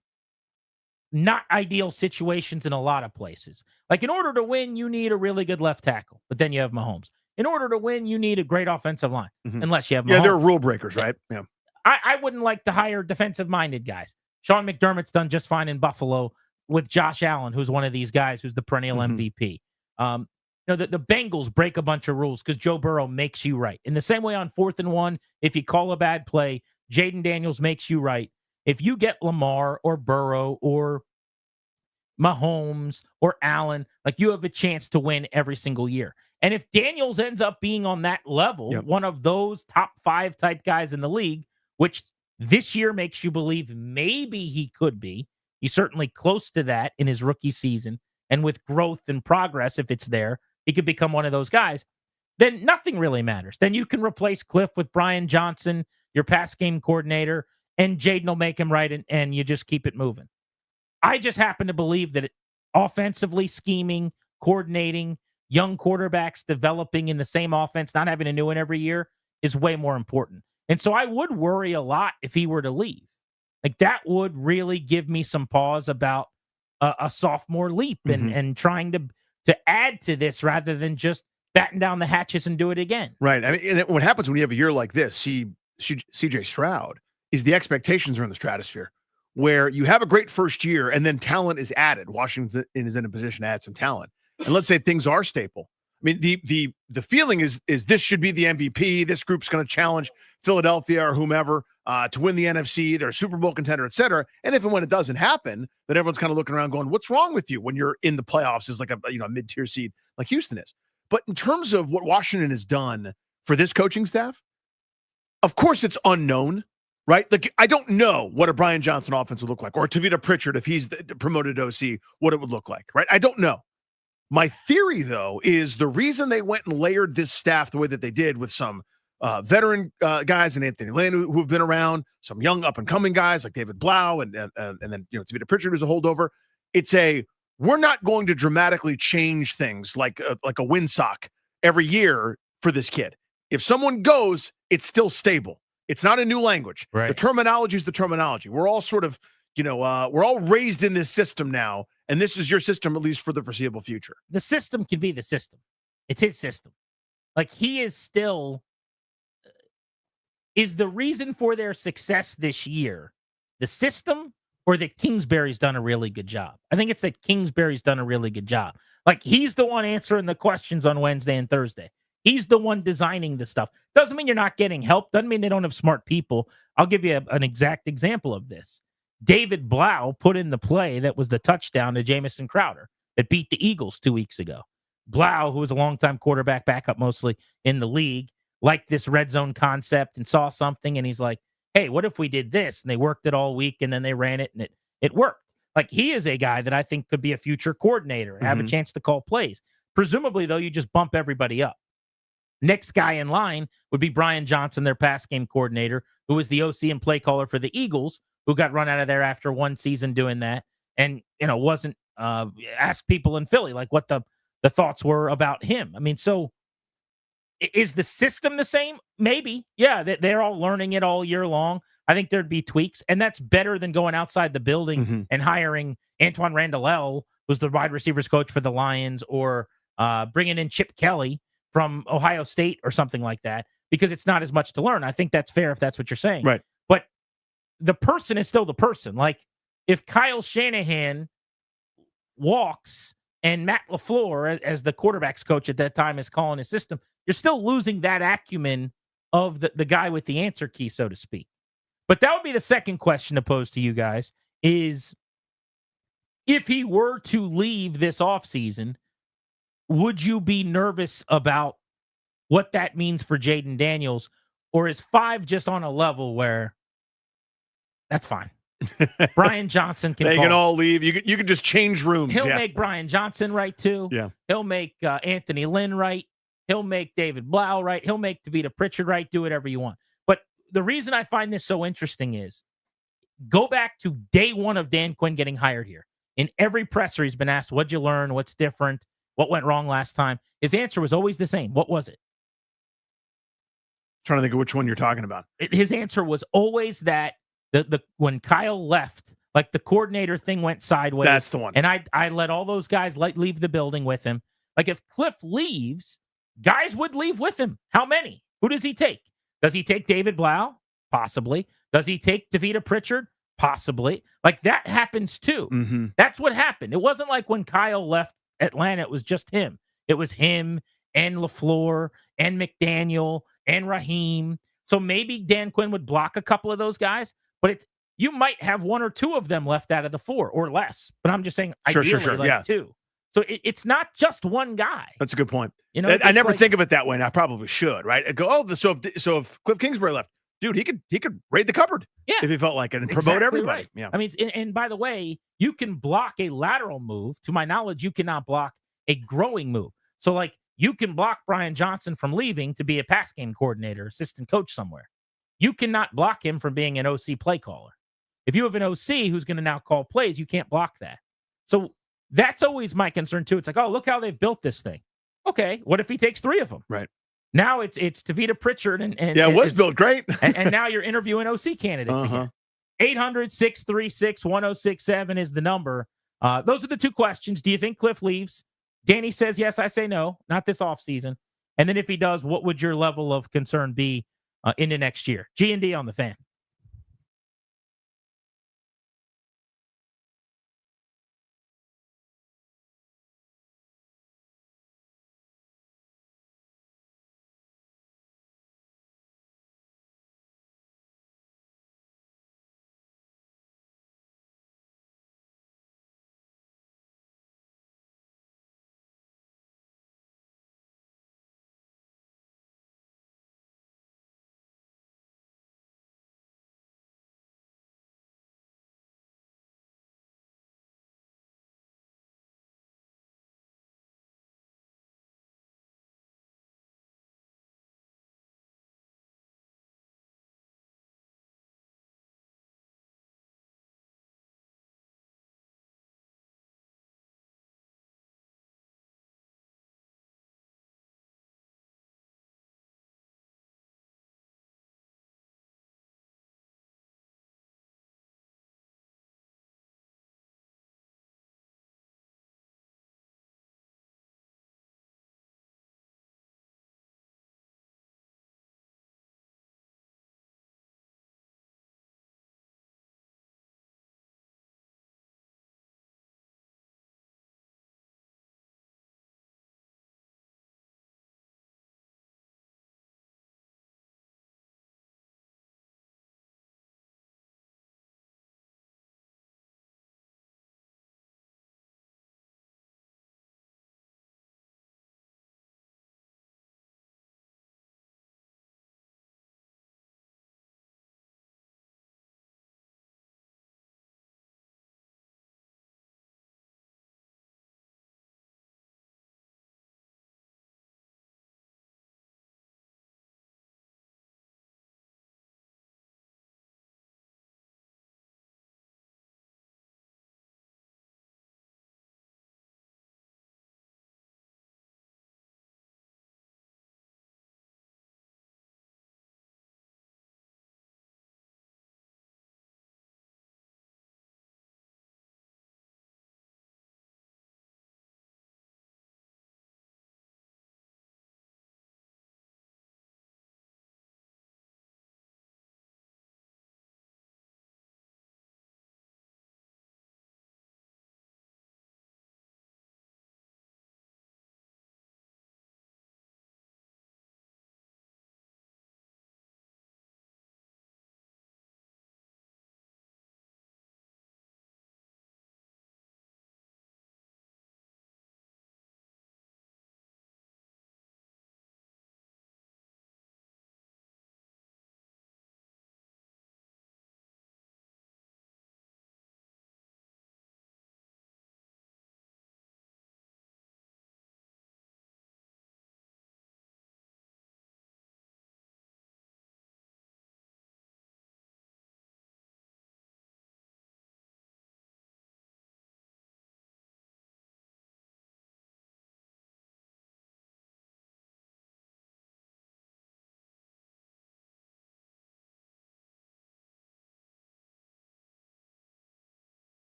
not ideal situations in a lot of places. Like, in order to win, you need a really good left tackle, but then you have Mahomes. In order to win, you need a great offensive line, unless you have Mahomes. Yeah, they're rule breakers, right? Yeah. I wouldn't like to hire defensive-minded guys. Sean McDermott's done just fine in Buffalo with Josh Allen, who's one of these guys who's the perennial MVP. The Bengals break a bunch of rules because Joe Burrow makes you right. In the same way on 4th and 1, if you call a bad play, Jaden Daniels makes you right. If you get Lamar or Burrow or Mahomes or Allen, like, you have a chance to win every single year. And if Daniels ends up being on that level, one of those top 5 type guys in the league, which this year makes you believe maybe he could be. He's certainly close to that in his rookie season. And with growth and progress, if it's there, he could become one of those guys. Then nothing really matters. Then you can replace Cliff with Brian Johnson, your pass game coordinator, and Jaden will make him right, and you just keep it moving. I just happen to believe that offensively scheming, coordinating, young quarterbacks developing in the same offense, not having a new one every year, is way more important. And so I would worry a lot if he were to leave. Like, that would really give me some pause about a sophomore leap and trying to add to this rather than just batten down the hatches and do it again. Right. I mean, and what happens when you have a year like this, CJ Stroud, is the expectations are in the stratosphere, where you have a great first year and then talent is added. Washington is in a position to add some talent. And let's say things are stable. I mean, the feeling is this should be the MVP. This group's going to challenge Philadelphia or whomever to win the NFC. They're a Super Bowl contender, et cetera. And if and when it doesn't happen, then everyone's kind of looking around going, what's wrong with you when you're in the playoffs as like a mid-tier seed like Houston is? But in terms of what Washington has done for this coaching staff, of course it's unknown, right? Like, I don't know what a Brian Johnson offense would look like, or Tavita Pritchard, if he's promoted to OC, what it would look like, right? I don't know. My theory, though, is the reason they went and layered this staff the way that they did with some veteran guys and Anthony Lynn who have been around, some young up-and-coming guys like David Blau, and then Tavita Pritchard who's a holdover. We're not going to dramatically change things like a windsock every year for this kid. If someone goes, it's still stable. It's not a new language. Right. The terminology is the terminology. We're all sort of, we're all raised in this system now, and this is your system, at least for the foreseeable future. The system can be the system. It's his system. Like, he is still is the reason for their success this year the system, or that Kingsbury's done a really good job? I think it's that Kingsbury's done a really good job. Like, he's the one answering the questions on Wednesday and Thursday. He's the one designing the stuff. Doesn't mean you're not getting help. Doesn't mean they don't have smart people. I'll give you an exact example of this. David Blau put in the play that was the touchdown to Jamison Crowder that beat the Eagles 2 weeks ago. Blau, who was a longtime quarterback, backup mostly in the league, liked this red zone concept and saw something, and he's like, hey, what if we did this? And they worked it all week, and then they ran it, and it worked. Like, he is a guy that I think could be a future coordinator and have a chance to call plays. Presumably, though, you just bump everybody up. Next guy in line would be Brian Johnson, their pass game coordinator, who was the OC and play caller for the Eagles, who got run out of there after one season doing that, and wasn't asked people in Philly like what the thoughts were about him. I mean, so is the system the same? Maybe. Yeah, they're all learning it all year long. I think there'd be tweaks, and that's better than going outside the building and hiring Antoine Randall, who's the wide receivers coach for the Lions, or bringing in Chip Kelly from Ohio State or something like that, because it's not as much to learn. I think that's fair if that's what you're saying. Right. But the person is still the person. Like, if Kyle Shanahan walks and Matt LaFleur, as the quarterback's coach at that time, is calling his system, you're still losing that acumen of the guy with the answer key, so to speak. But that would be the second question to pose to you guys, is if he were to leave this offseason, would you be nervous about what that means for Jaden Daniels? Or is 5 just on a level where that's fine? Brian Johnson can They call. can all leave. You can just change rooms. He'll yeah. make Brian Johnson right, too. Yeah. He'll make Anthony Lynn right. He'll make David Blau right. He'll make Tavita Pritchard right. Do whatever you want. But the reason I find this so interesting is, go back to day one of Dan Quinn getting hired here. In every presser, he's been asked, what'd you learn? What's different? What went wrong last time? His answer was always the same. What was it? Trying to think of which one you're talking about. His answer was always that the when Kyle left, like, the coordinator thing went sideways. That's the one. And I let all those guys leave the building with him. Like, if Cliff leaves, guys would leave with him. How many? Who does he take? Does he take David Blau? Possibly. Does he take Tavita Pritchard? Possibly. Like, that happens too. That's what happened. It wasn't like when Kyle left Atlanta, it was just him. It was him and LaFleur and McDaniel and Raheem. So maybe Dan Quinn would block a couple of those guys, but you might have 1 or 2 of them left out of the 4 or less. But I'm just saying, ideally, like yeah. 2. So it's not just one guy. That's a good point. I never think of it that way, and I probably should. Right? I go, so if Cliff Kingsbury left, dude, he could raid the cupboard if he felt like it and promote Exactly everybody. right. Yeah. I mean, and by the way, you can block a lateral move. To my knowledge, you cannot block a growing move. So, like, you can block Brian Johnson from leaving to be a pass game coordinator, assistant coach somewhere. You cannot block him from being an OC play caller. If you have an OC who's going to now call plays, you can't block that. So that's always my concern too. It's like, oh, look how they've built this thing. Okay, what if he takes 3 of them? Right. Now it's Tavita Pritchard and yeah, it was built great. and now you're interviewing OC candidates again. 800-636-1067 is the number. Those are the 2 questions. Do you think Cliff leaves? Danny says yes. I say no. Not this offseason. And then if he does, what would your level of concern be into next year? G&D on the Fan.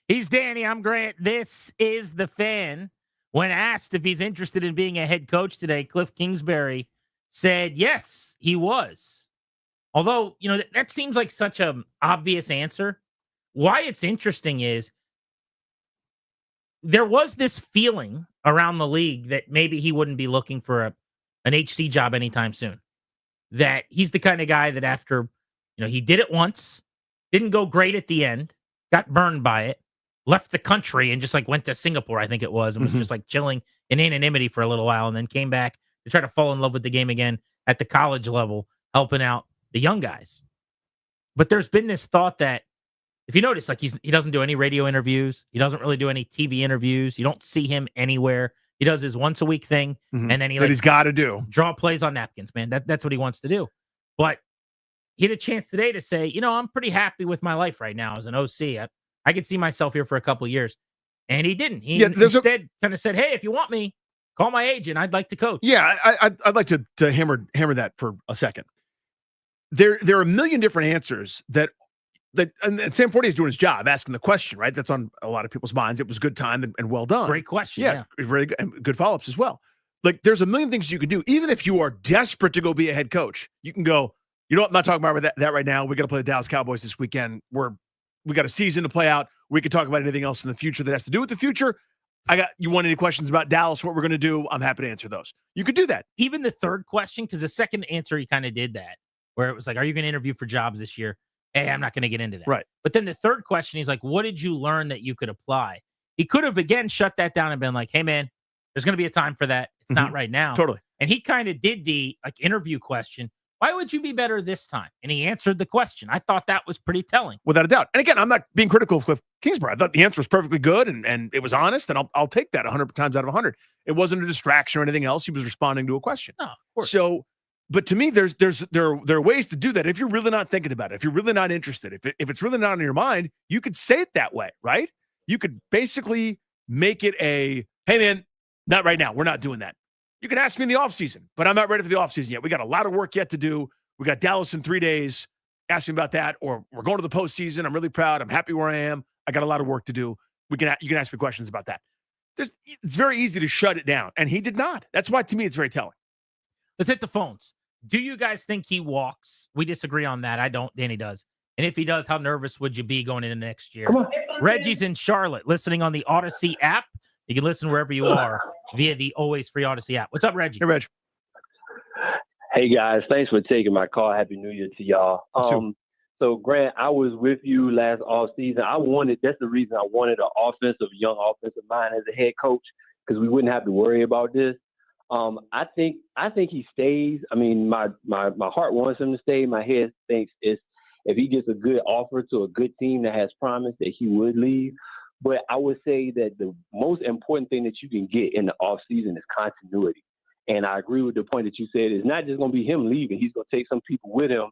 He's Danny. I'm Grant. This is The Fan. When asked if he's interested in being a head coach today, Cliff Kingsbury said yes, he was. Although, that seems like such an obvious answer. Why it's interesting is there was this feeling around the league that maybe he wouldn't be looking for an HC job anytime soon. That he's the kind of guy that after, he did it once, didn't go great at the end, got burned by it, left the country and just went to Singapore, I think it was, and was just chilling in anonymity for a little while, and then came back to try to fall in love with the game again at the college level, helping out the young guys. But there's been this thought that if you notice, he doesn't do any radio interviews, he doesn't really do any TV interviews, you don't see him anywhere. He does his once a week thing, and then he's got to do draw plays on napkins, man. That's what he wants to do. But he had a chance today to say, I'm pretty happy with my life right now as an OC. I could see myself here for a couple of years. And he didn't. He instead kind of said, hey, if you want me, call my agent. I'd like to coach. Yeah, I'd like to hammer that for a second. There are a million different answers that and Sam Fortier is doing his job, asking the question, right? That's on a lot of people's minds. It was good time and well done. Great question. Yeah. Very good, and good follow-ups as well. There's a million things you can do. Even if you are desperate to go be a head coach, you can go, I'm not talking about that right now. We got to play the Dallas Cowboys this weekend. We got a season to play out. We could talk about anything else in the future that has to do with the future. You want any questions about Dallas, what we're going to do? I'm happy to answer those. You could do that. Even the third question, because the second answer, he kind of did that, where it was like, are you going to interview for jobs this year? Hey, I'm not going to get into that. Right. But then the third question, he's like, what did you learn that you could apply? He could have, again, shut that down and been like, hey, man, there's going to be a time for that. It's not right now. Totally. And he kind of did the interview question. Why would you be better this time? And he answered the question. I thought that was pretty telling. Without a doubt. And again, I'm not being critical of Cliff Kingsbury. I thought the answer was perfectly good and it was honest, and I'll take that 100 times out of 100. It wasn't a distraction or anything else. He was responding to a question. No, of course. So, but to me, there are ways to do that. If you're really not thinking about it, if you're really not interested, if it's really not on your mind, you could say it that way, right? You could basically make it hey man, not right now. We're not doing that. You can ask me in the offseason, but I'm not ready for the offseason yet. We got a lot of work yet to do. We got Dallas in 3 days. Ask me about that. Or we're going to the postseason. I'm really proud. I'm happy where I am. I got a lot of work to do. You can ask me questions about that. It's very easy to shut it down. And he did not. That's why, to me, it's very telling. Let's hit the phones. Do you guys think he walks? We disagree on that. I don't. Danny does. And if he does, how nervous would you be going into next year? Reggie's in Charlotte, listening on the Odyssey app. You can listen wherever you are via the always free Odyssey app. What's up, Reggie? Hey, Reg. Hey, guys. Thanks for taking my call. Happy New Year to y'all. So, Grant, I was with you last off season. That's the reason I wanted an young offensive mind as a head coach, because we wouldn't have to worry about this. I think he stays. I mean, my heart wants him to stay. My head thinks if he gets a good offer to a good team that has promise, that he would leave. But I would say that the most important thing that you can get in the offseason is continuity. And I agree with the point that you said. It's not just going to be him leaving. He's going to take some people with him.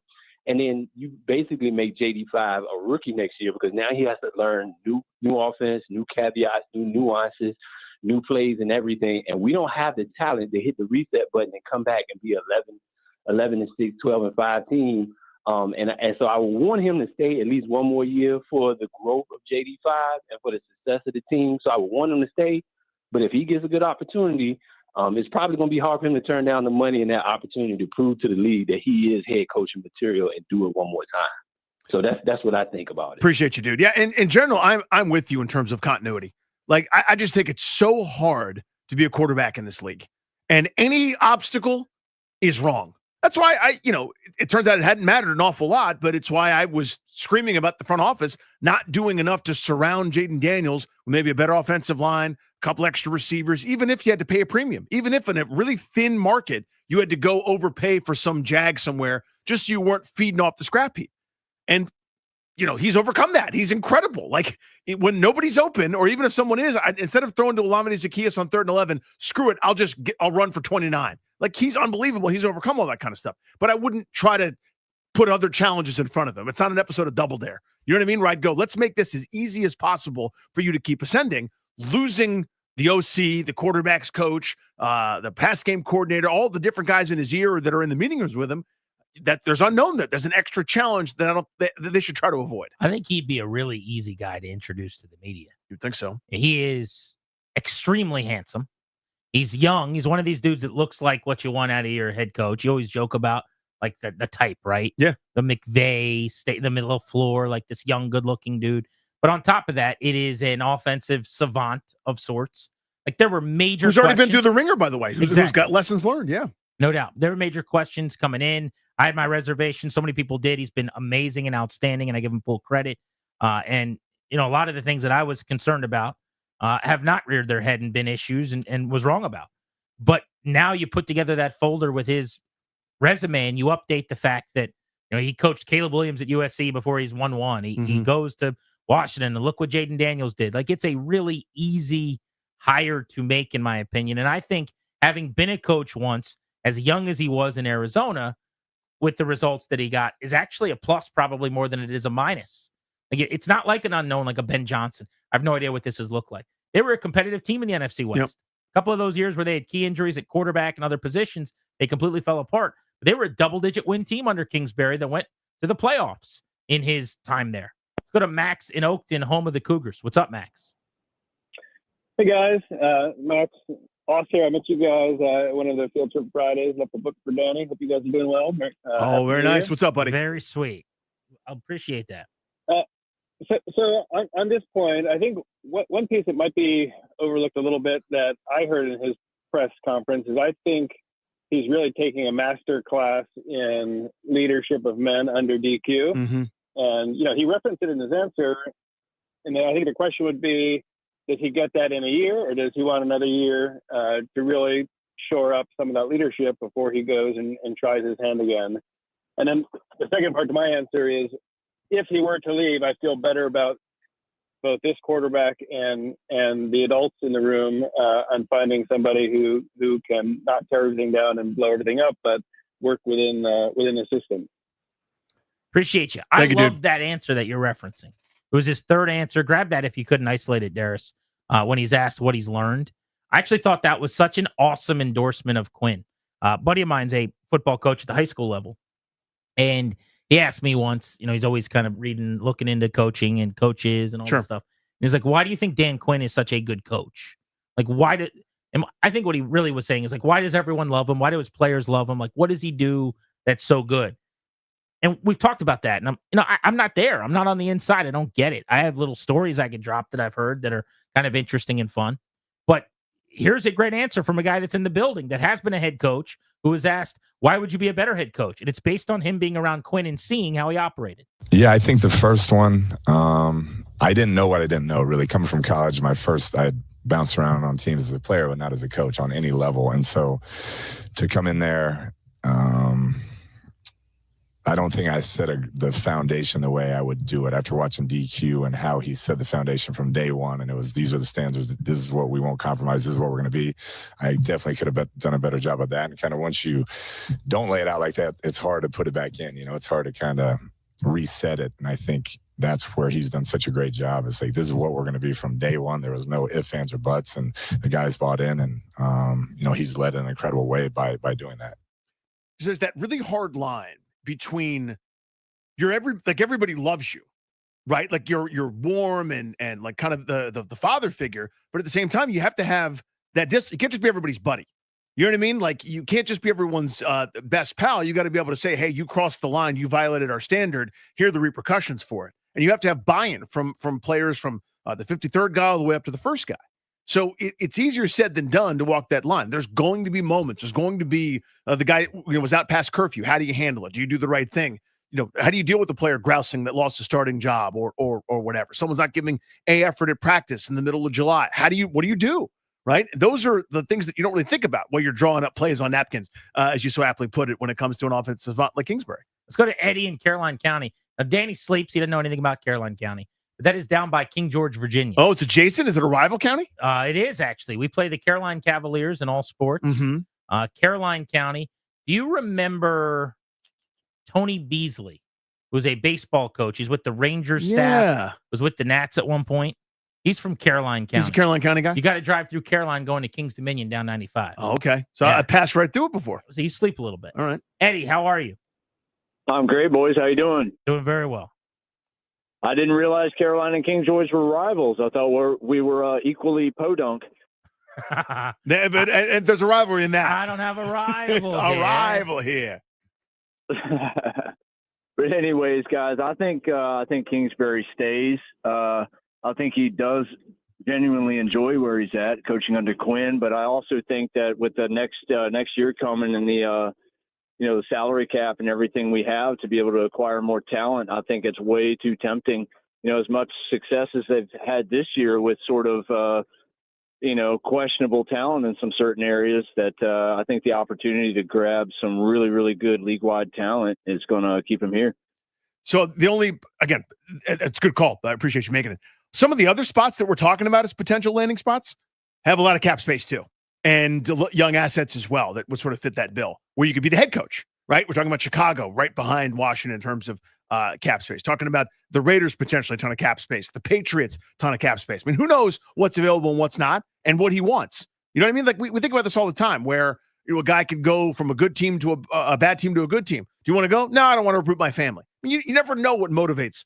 And then you basically make JD5 a rookie next year, because now he has to learn new offense, new caveats, new nuances, new plays and everything. And we don't have the talent to hit the reset button and come back and be 11-6, 12-5 team. And so I would want him to stay at least one more year for the growth of JD5 and for the success of the team. So I would want him to stay. But if he gets a good opportunity, it's probably going to be hard for him to turn down the money and that opportunity to prove to the league that he is head coaching material and do it one more time. So that's what I think about it. Appreciate you, dude. Yeah, in general, I'm with you in terms of continuity. Like, I just think it's so hard to be a quarterback in this league, and any obstacle is wrong. That's why it turns out it hadn't mattered an awful lot, but it's why I was screaming about the front office not doing enough to surround Jaden Daniels with maybe a better offensive line, a couple extra receivers, even if you had to pay a premium, even if in a really thin market, you had to go overpay for some jag somewhere just so you weren't feeding off the scrap heap. And, he's overcome that. He's incredible. Like, when nobody's open, or even if someone is, instead of throwing to Olamide Zaccheaus on 3rd and 11, screw it, I'll run for 29. Like, he's unbelievable. He's overcome all that kind of stuff. But I wouldn't try to put other challenges in front of him. It's not an episode of Double Dare. You know what I mean? Where I'd go, let's make this as easy as possible for you to keep ascending. Losing the OC, the quarterback's coach, the pass game coordinator, all the different guys in his ear that are in the meeting rooms with him, that there's unknown, that there's an extra challenge that that they should try to avoid. I think he'd be a really easy guy to introduce to the media. You think so? He is extremely handsome. He's young. He's one of these dudes that looks like what you want out of your head coach. You always joke about like the type, right? Yeah. The McVay, stay in the middle of the floor, like this young, good-looking dude. But on top of that, it is an offensive savant of sorts. Like there were major Who's already been questions. through the ringer, by the way. Who's got lessons learned? Yeah. No doubt. There were major questions coming in. I had my reservations. So many people did. He's been amazing and outstanding, and I give him full credit. And, you know, a lot of the things that I was concerned about have not reared their head and been issues and was wrong about. But now you put together that folder with his resume and you update the fact that, you know, he coached Caleb Williams at USC before he's won one. He goes to Washington and look what Jaden Daniels did. Like, it's a really easy hire to make, in my opinion. And I think having been a coach once, as young as he was in Arizona, with the results that he got, is actually a plus, probably more than it is a minus. Like, it's not like an unknown, like a Ben Johnson. I have no idea what this has looked like. They were a competitive team in the NFC West. Yep. A couple of those years where they had key injuries at quarterback and other positions, they completely fell apart. But they were a double-digit win team under Kingsbury that went to the playoffs in his time there. Let's go to Max in Oakton, home of the Cougars. What's up, Max? Hey, guys. Max Oss here. I met you guys at one of the Field Trip Fridays. Left a book for Danny. Hope you guys are doing well. Oh, very nice. What's up, buddy? Very sweet. I appreciate that. So on this point, I think one piece that might be overlooked a little bit that I heard in his press conference is I think he's really taking a master class in leadership of men under DQ. And, you know, he referenced it in his answer. And I think the question would be, does he get that in a year, or does he want another year to really shore up some of that leadership before he goes and tries his hand again? And then the second part to my answer is, if he were to leave, I feel better about both this quarterback and the adults in the room on finding somebody who can not tear everything down and blow everything up, but work within the system. Appreciate you. I love that answer that you're referencing. It was his third answer. Grab that if you couldn't isolate it, Darius, when he's asked what he's learned. I actually thought that was such an awesome endorsement of Quinn. Buddy of mine's a football coach at the high school level. And he asked me once, you know, he's always kind of looking into coaching and coaches and all that stuff. And he's like, why do you think Dan Quinn is such a good coach? Like, and I think what he really was saying is like, why does everyone love him? Why do his players love him? Like, what does he do that's so good? And we've talked about that. And I'm not there. I'm not on the inside. I don't get it. I have little stories I could drop that I've heard that are kind of interesting and fun. But here's a great answer from a guy that's in the building that has been a head coach who was asked, why would you be a better head coach? And it's based on him being around Quinn and seeing how he operated. Yeah, I think the first one, I didn't know what I didn't know, really. Coming from college, I had bounced around on teams as a player, but not as a coach on any level. And so to come in there, I don't think I set the foundation the way I would do it after watching DQ and how he set the foundation from day one. And it was, these are the standards. This is what we won't compromise. This is what we're going to be. I definitely could have done a better job of that. And kind of once you don't lay it out like that, it's hard to put it back in. You know, it's hard to kind of reset it. And I think that's where he's done such a great job. It's like, this is what we're going to be from day one. There was no ifs, ands, or buts. And the guys bought in. And, you know, he's led in an incredible way by doing that. There's that really hard line between everybody loves you, right? Like you're warm and like kind of the father figure, but at the same time you have to have that you can't just be everybody's buddy. You know what I mean? Like you can't just be everyone's best pal. You got to be able to say, hey, you crossed the line, you violated our standard, here are the repercussions for it. And you have to have buy-in from players from the 53rd guy all the way up to the first guy. So it's easier said than done to walk that line. There's going to be moments. There's going to be the guy was out past curfew. How do you handle it? Do you do the right thing? You know, how do you deal with the player grousing that lost a starting job or whatever? Someone's not giving a effort at practice in the middle of July. What do you do? Right? Those are the things that you don't really think about while you're drawing up plays on napkins, as you so aptly put it, when it comes to an offensive like Kingsbury. Let's go to Eddie in Caroline County. Now, Danny sleeps. He doesn't know anything about Caroline County. But that is down by King George, Virginia. Oh, it's adjacent? Is it a rival county? It is, actually. We play the Caroline Cavaliers in all sports. Caroline County. Do you remember Tony Beasley, who was a baseball coach? He's with the Rangers staff. Was with the Nats at one point. He's from Caroline County. He's a Caroline County guy? You got to drive through Caroline going to Kings Dominion down 95. Oh, okay. So I passed right through it before. So you sleep a little bit. All right. Eddie, how are you? I'm great, boys. How you doing? Doing very well. I didn't realize Carolina and Kingsboys were rivals. I thought we were equally podunk. But and there's a rivalry in that. I don't have a rival. rival here. But anyways, guys, I think Kingsbury stays. I think he does genuinely enjoy where he's at, coaching under Quinn. But I also think that with the next year coming and the salary cap and everything we have to be able to acquire more talent, I think it's way too tempting. As much success as they've had this year with sort of questionable talent in some certain areas, that I think the opportunity to grab some really, really good league-wide talent is going to keep him here. So again, it's a good call. I appreciate you making it. Some of the other spots that we're talking about as potential landing spots have a lot of cap space too, and young assets as well that would sort of fit that bill, where you could be the head coach, right? We're talking about Chicago right behind Washington in terms of cap space. Talking about the Raiders potentially a ton of cap space, the Patriots ton of cap space. I mean, who knows what's available and what's not, and what he wants. You know what I mean? Like we think about this all the time, where a guy could go from a good team to a bad team to a good team. Do you want to go? No, I don't want to recruit my family. I mean, you never know what motivates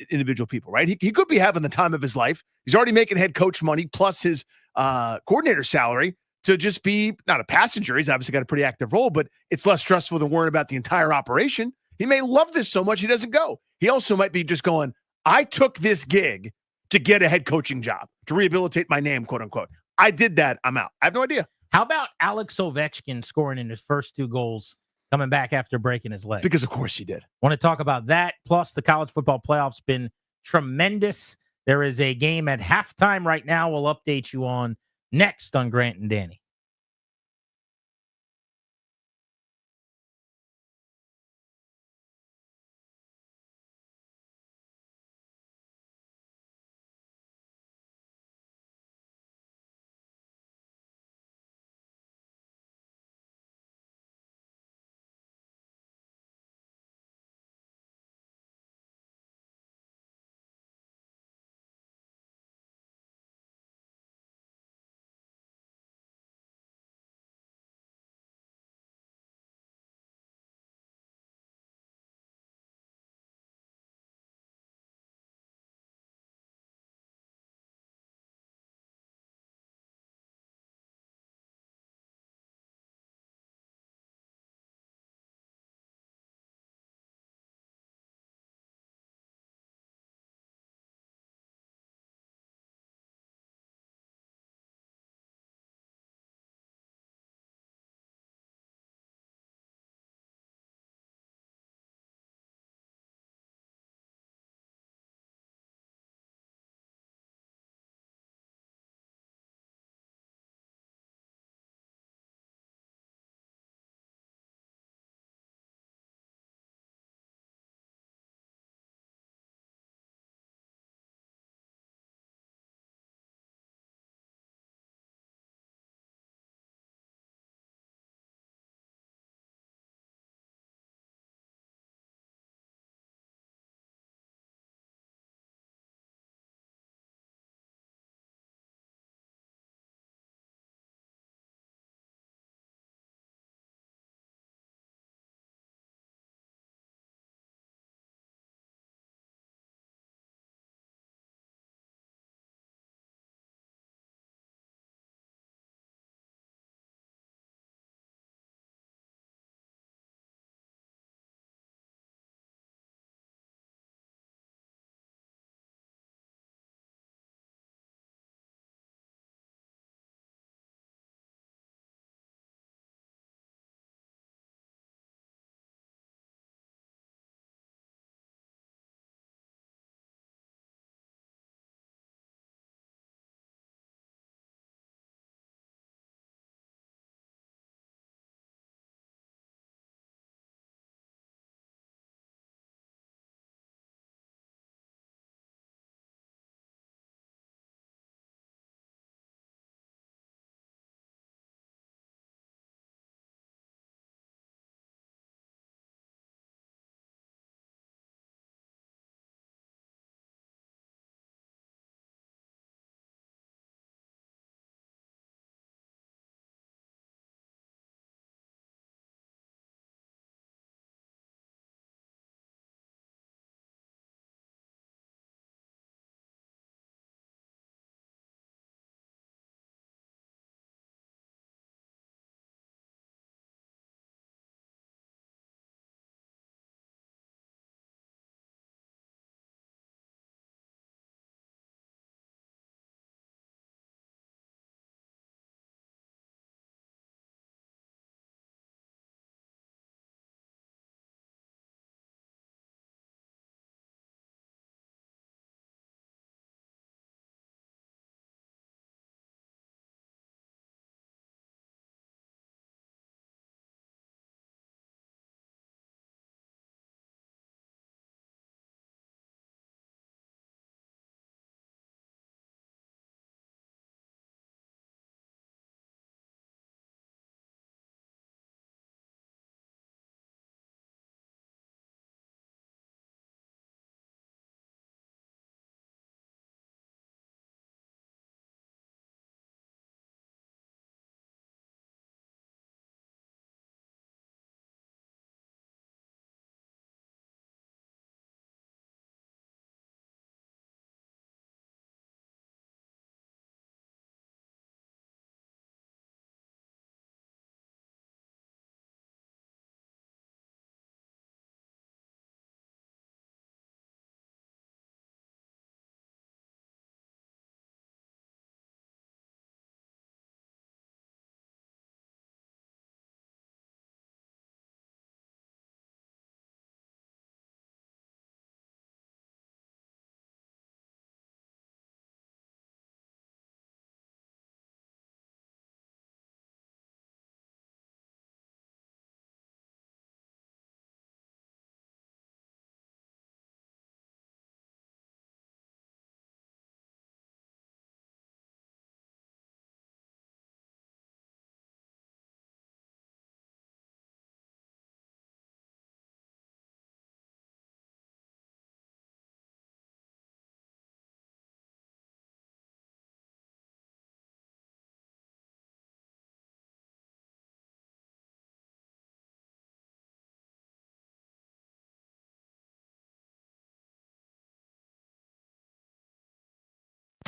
individual people, right? He could be having the time of his life. He's already making head coach money plus his coordinator salary to just be not a passenger. He's obviously got a pretty active role, but it's less stressful than worrying about the entire operation. He may love this so much he doesn't go. He also might be just going, I took this gig to get a head coaching job, to rehabilitate my name, quote unquote. I did that. I'm out. I have no idea. How about Alex Ovechkin scoring in his first 2 goals coming back after breaking his leg? Because of course he did. Want to talk about that. Plus the college football playoffs been tremendous. There is a game at halftime right now. We'll update you on next on Grant and Danny.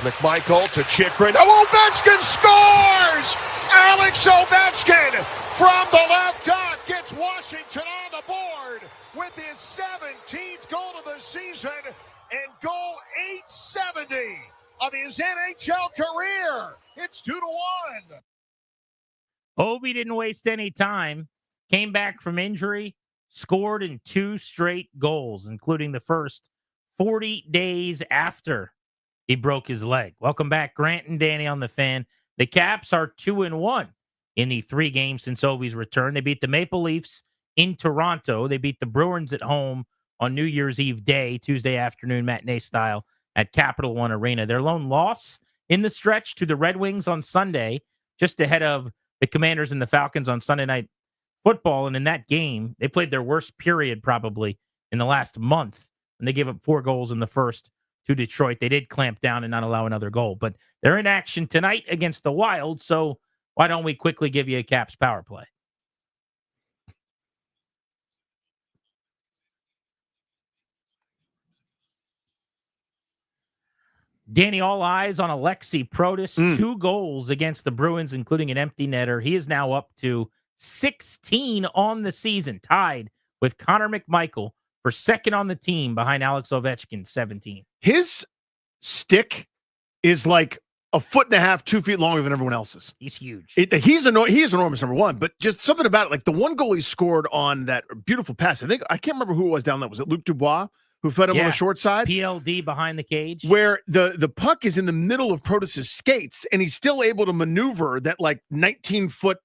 McMichael to Chikrin. Oh, Ovechkin scores! Alex Ovechkin from the left dot gets Washington on the board with his 17th goal of the season and goal 870 of his NHL career. It's 2-1. Ovi didn't waste any time, came back from injury, scored in 2 straight goals, including the first 40 days after he broke his leg. Welcome back, Grant and Danny on the Fan. The Caps are 2-1 in the 3 games since Ovi's return. They beat the Maple Leafs in Toronto. They beat the Bruins at home on New Year's Eve day, Tuesday afternoon matinee style at Capital One Arena. Their lone loss in the stretch to the Red Wings on Sunday, just ahead of the Commanders and the Falcons on Sunday Night Football. And in that game, they played their worst period probably in the last month. And they gave up 4 goals in the first to Detroit. They did clamp down and not allow another goal. But they're in action tonight against the Wild. So why don't we quickly give you a Caps power play? Danny, all eyes on Alexi Protas. 2 goals against the Bruins, including an empty netter. He is now up to 16 on the season, tied with Connor McMichael for second on the team behind Alex Ovechkin, 17. His stick is like a foot and a half, 2 feet longer than everyone else's. He's huge. He is enormous, number one, but just something about it. Like the one goal he scored on that beautiful pass. I can't remember who it was down there. Was it Luc Dubois who fed him on the short side? PLD behind the cage. Where the puck is in the middle of Protas' skates, and he's still able to maneuver that like 19-foot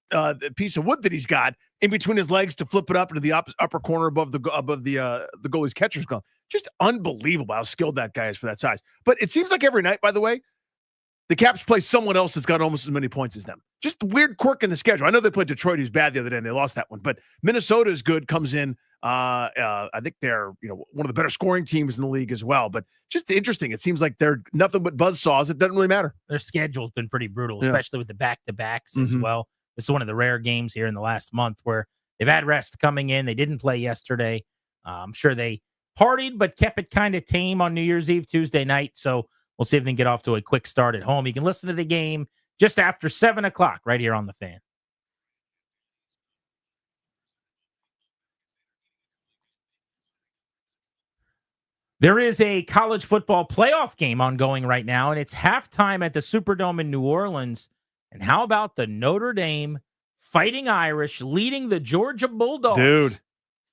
piece of wood that he's got in between his legs to flip it up into the upper corner above the goalie's catcher's glove. Just unbelievable how skilled that guy is for that size. But it seems like every night, by the way, the Caps play someone else that's got almost as many points as them. Just a weird quirk in the schedule. I know they played Detroit, who's bad the other day, and they lost that one. But Minnesota is good, comes in. I think they're one of the better scoring teams in the league as well. But just interesting. It seems like they're nothing but buzzsaws. It doesn't really matter. Their schedule's been pretty brutal, especially with the back-to-backs as well. This is one of the rare games here in the last month where they've had rest coming in. They didn't play yesterday. I'm sure they partied, but kept it kind of tame on New Year's Eve, Tuesday night. So we'll see if they can get off to a quick start at home. You can listen to the game just after 7 o'clock right here on The Fan. There is a college football playoff game ongoing right now, and it's halftime at the Superdome in New Orleans. And how about the Notre Dame Fighting Irish leading the Georgia Bulldogs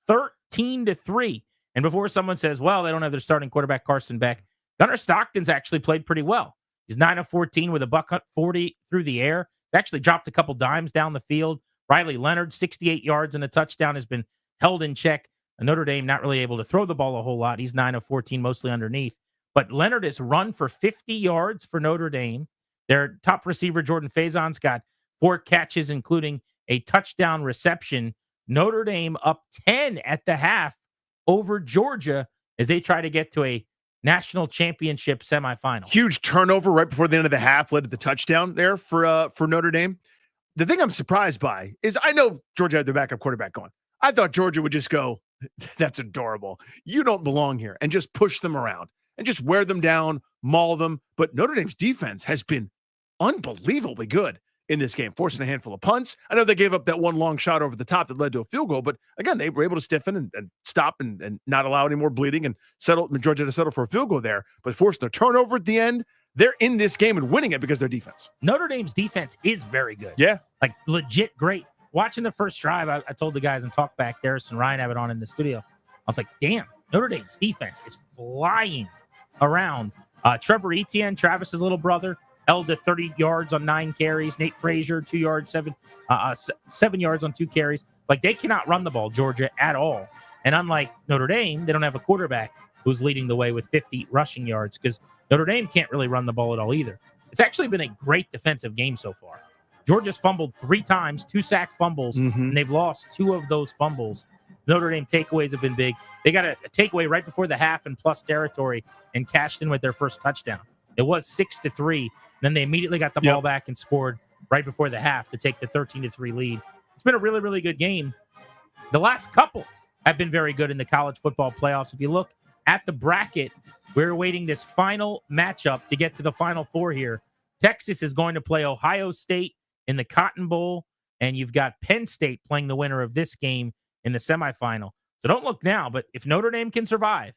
13-3? And before someone says, well, they don't have their starting quarterback Carson Beck, Gunnar Stockton's actually played pretty well. He's 9-14 with a .40 through the air. He's actually dropped a couple dimes down the field. Riley Leonard, 68 yards and a touchdown, has been held in check. Notre Dame not really able to throw the ball a whole lot. He's 9-14, mostly underneath. But Leonard has run for 50 yards for Notre Dame. Their top receiver, Jordan Faison's got 4 catches, including a touchdown reception. Notre Dame up 10 at the half over Georgia as they try to get to a national championship semifinal. Huge turnover right before the end of the half led to the touchdown there for Notre Dame. The thing I'm surprised by is I know Georgia had their backup quarterback going. I thought Georgia would just go, that's adorable. You don't belong here, and just push them around and just wear them down, maul them. But Notre Dame's defense has been unbelievably good in this game, forcing a handful of punts. I know they gave up that one long shot over the top that led to a field goal, but again, they were able to stiffen and stop and not allow any more bleeding and settle. Georgia to settle for a field goal there, but forcing a turnover at the end. They're in this game and winning it because their defense. Notre Dame's defense is very good. Yeah. Like legit great. Watching the first drive, I told the guys and talked back. Darius and Ryan have it on in the studio. I was like, damn, Notre Dame's defense is flying around. Trevor Etienne, Travis's little brother, held to 30 yards on 9 carries. Nate Frazier, 2 yards, 7 yards on 2 carries. Like, they cannot run the ball, Georgia, at all. And unlike Notre Dame, they don't have a quarterback who's leading the way with 50 rushing yards because Notre Dame can't really run the ball at all either. It's actually been a great defensive game so far. Georgia's fumbled 3 times, 2 sack fumbles, and they've lost 2 of those fumbles. Notre Dame takeaways have been big. They got a takeaway right before the half in plus territory and cashed in with their first touchdown. It was 6-3. Then they immediately got the ball back and scored right before the half to take the 13-3 lead. It's been a really, really good game. The last couple have been very good in the college football playoffs. If you look at the bracket, we're awaiting this final matchup to get to the Final Four here. Texas is going to play Ohio State in the Cotton Bowl, and you've got Penn State playing the winner of this game in the semifinal. So don't look now, but if Notre Dame can survive,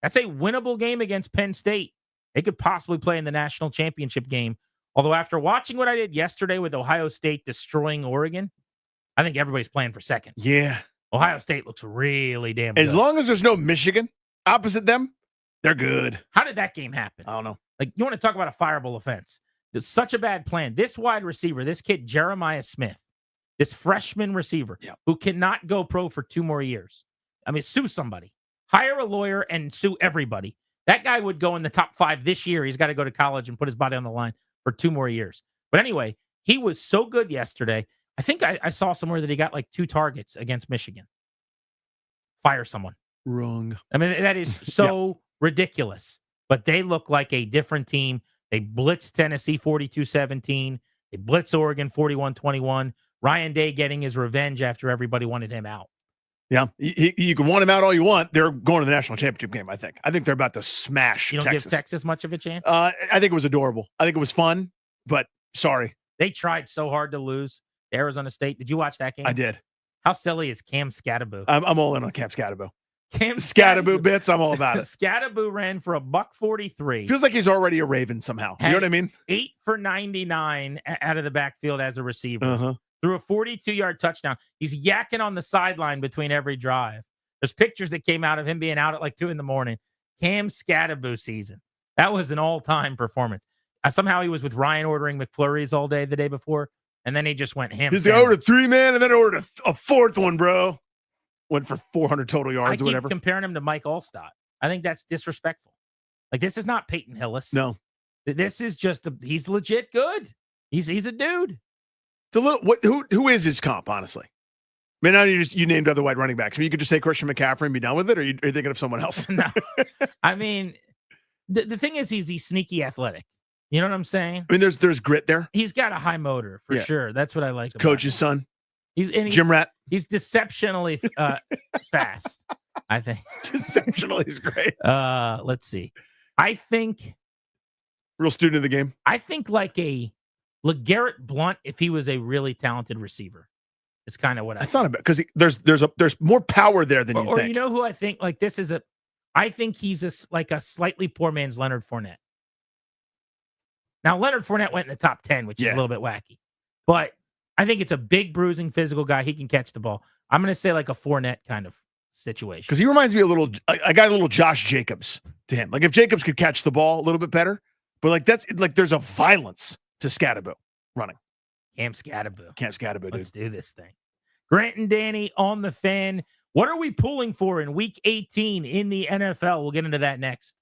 that's a winnable game against Penn State. They could possibly play in the national championship game. Although after watching what I did yesterday with Ohio State destroying Oregon, I think everybody's playing for second. Yeah. Ohio State looks really damn good. As long as there's no Michigan opposite them, they're good. How did that game happen? I don't know. Like, you want to talk about a fireable offense. It's such a bad plan. This wide receiver, this kid, Jeremiah Smith, this freshman receiver who cannot go pro for 2 more years. I mean, sue somebody. Hire a lawyer and sue everybody. That guy would go in the top 5 this year. He's got to go to college and put his body on the line for 2 more years. But anyway, he was so good yesterday. I think I saw somewhere that he got like 2 targets against Michigan. Fire someone. Wrong. I mean, that is so ridiculous. But they look like a different team. They blitzed Tennessee 42-17. They blitzed Oregon 41-21. Ryan Day getting his revenge after everybody wanted him out. Yeah, you can want him out all you want. They're going to the national championship game, I think. I think they're about to smash You don't Texas. give Texas much of a chance? I think it was adorable. I think it was fun, but sorry. They tried so hard to lose to Arizona State. Did you watch that game? I did. How silly is Cam Scatterbo? I'm all in on Cam Scatterbo. Cam Scatterbo bits, I'm all about it. Scatterbo ran for $143. Feels like he's already a Raven somehow. You know what I mean? 8 for 99 out of the backfield as a receiver. Uh-huh. Threw a 42-yard touchdown. He's yakking on the sideline between every drive. There's pictures that came out of him being out at like 2 a.m. Cam Scatterbo season. That was an all-time performance. Somehow he was with Ryan ordering McFlurries all day the day before, and then he just went ham. He's like, ordered 3, man, and then ordered a 4th one, bro. Went for 400 total yards I or keep whatever. comparing him to Mike Allstott. I think that's disrespectful. Like, this is not Peyton Hillis. No. This is just he's legit good. He's a dude. It's a little who is his comp, honestly? I mean, now you named other wide running backs. I mean, you could just say Christian McCaffrey and be done with it, or are you thinking of someone else? No. I mean, the thing is he's sneaky athletic. You know what I'm saying? I mean, there's grit there. He's got a high motor for Yeah. sure. That's what I like about Coach's him. son. He's Gym rat. He's deceptionally fast, I think. Deceptionally is great. Let's see. I think Real student of the game. I think like a LeGarrette Blount if he was a really talented receiver. Is kind of what I That's not a bad because there's more power there than you or think. you know who I think like this is I think he's like a slightly poor man's Leonard Fournette. Now Leonard Fournette went in the top 10, which is a little bit wacky. But I think it's a big bruising physical guy. He can catch the ball. I'm going to say like a Fournette kind of situation. Because he reminds me I got a little Josh Jacobs to him. Like if Jacobs could catch the ball a little bit better, but like that's like there's a violence to Scatterbo running. Cam Scatterbo. Dude. Let's do this thing. Grant and Danny on the Fan. What are we pulling for in Week 18 in the NFL? We'll get into that next.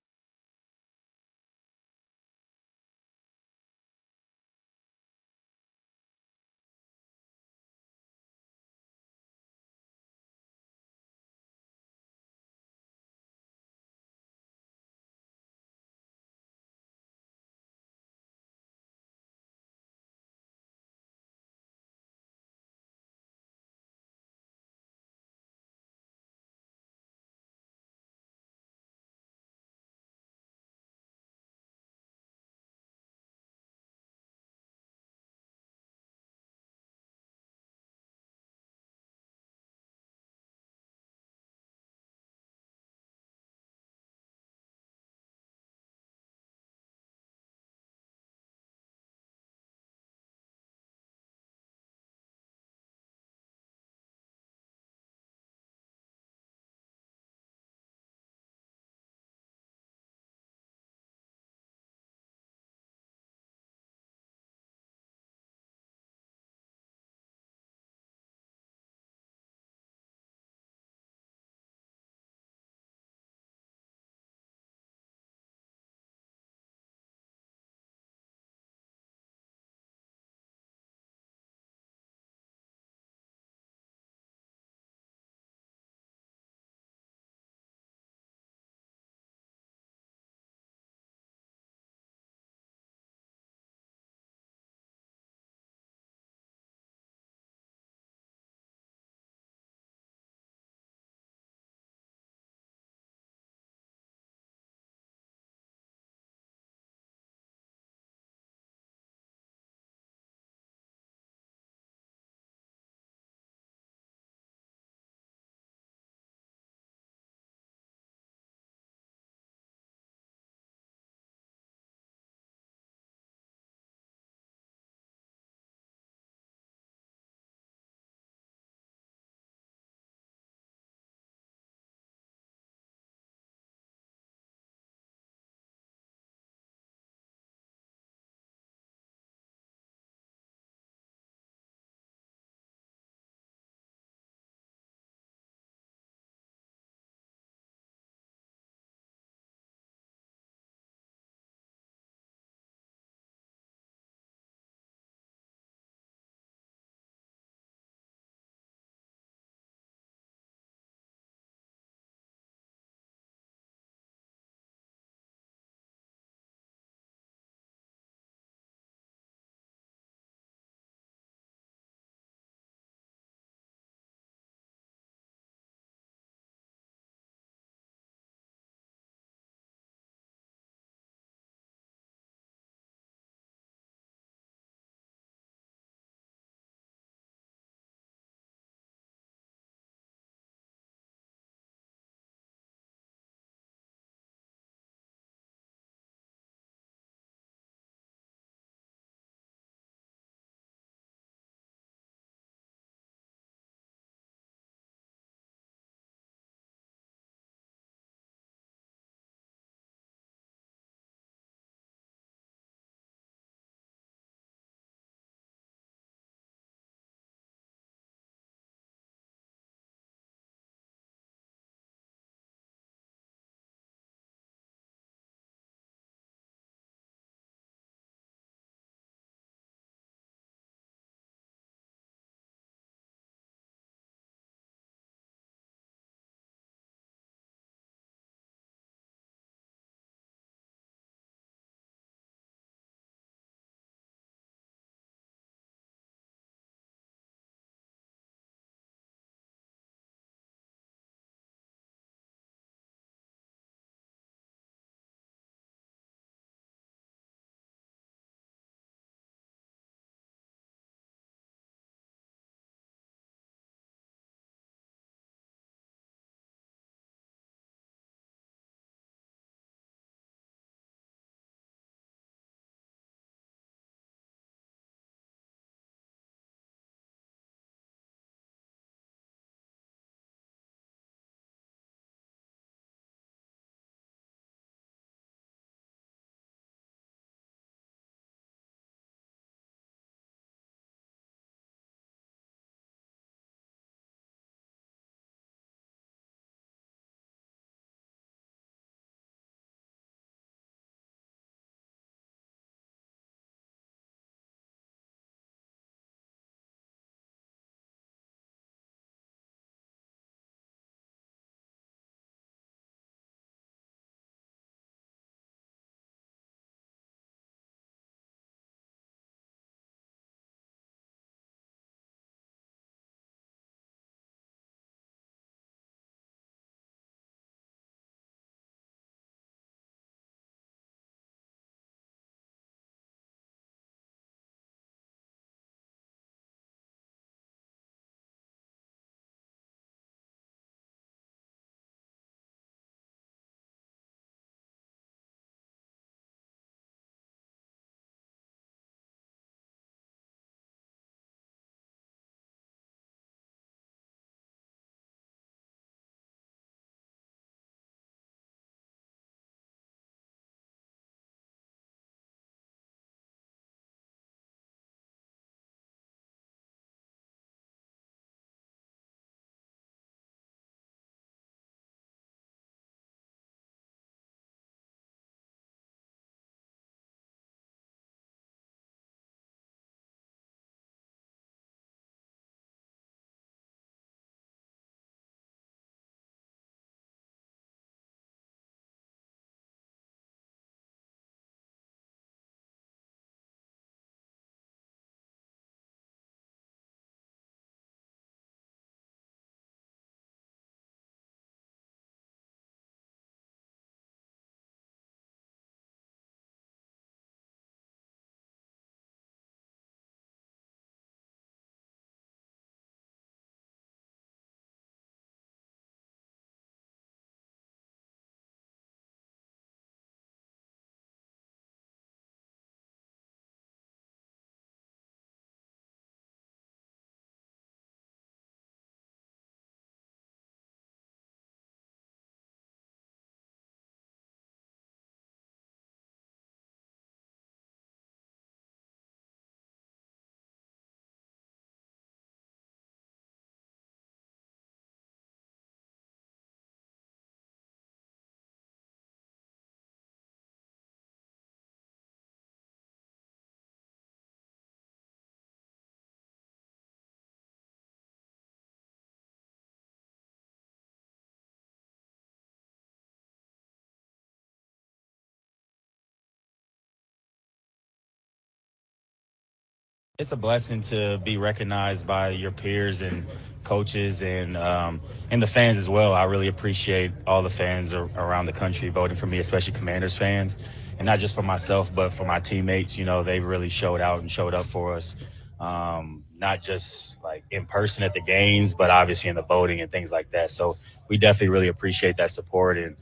It's a blessing to be recognized by your peers and coaches and the fans as well. I really appreciate all the fans around the country voting for me, especially Commanders fans, and not just for myself, but for my teammates. You know, they really showed out and showed up for us, not just like in person at the games, but obviously in the voting and things like that. So we definitely really appreciate that support. And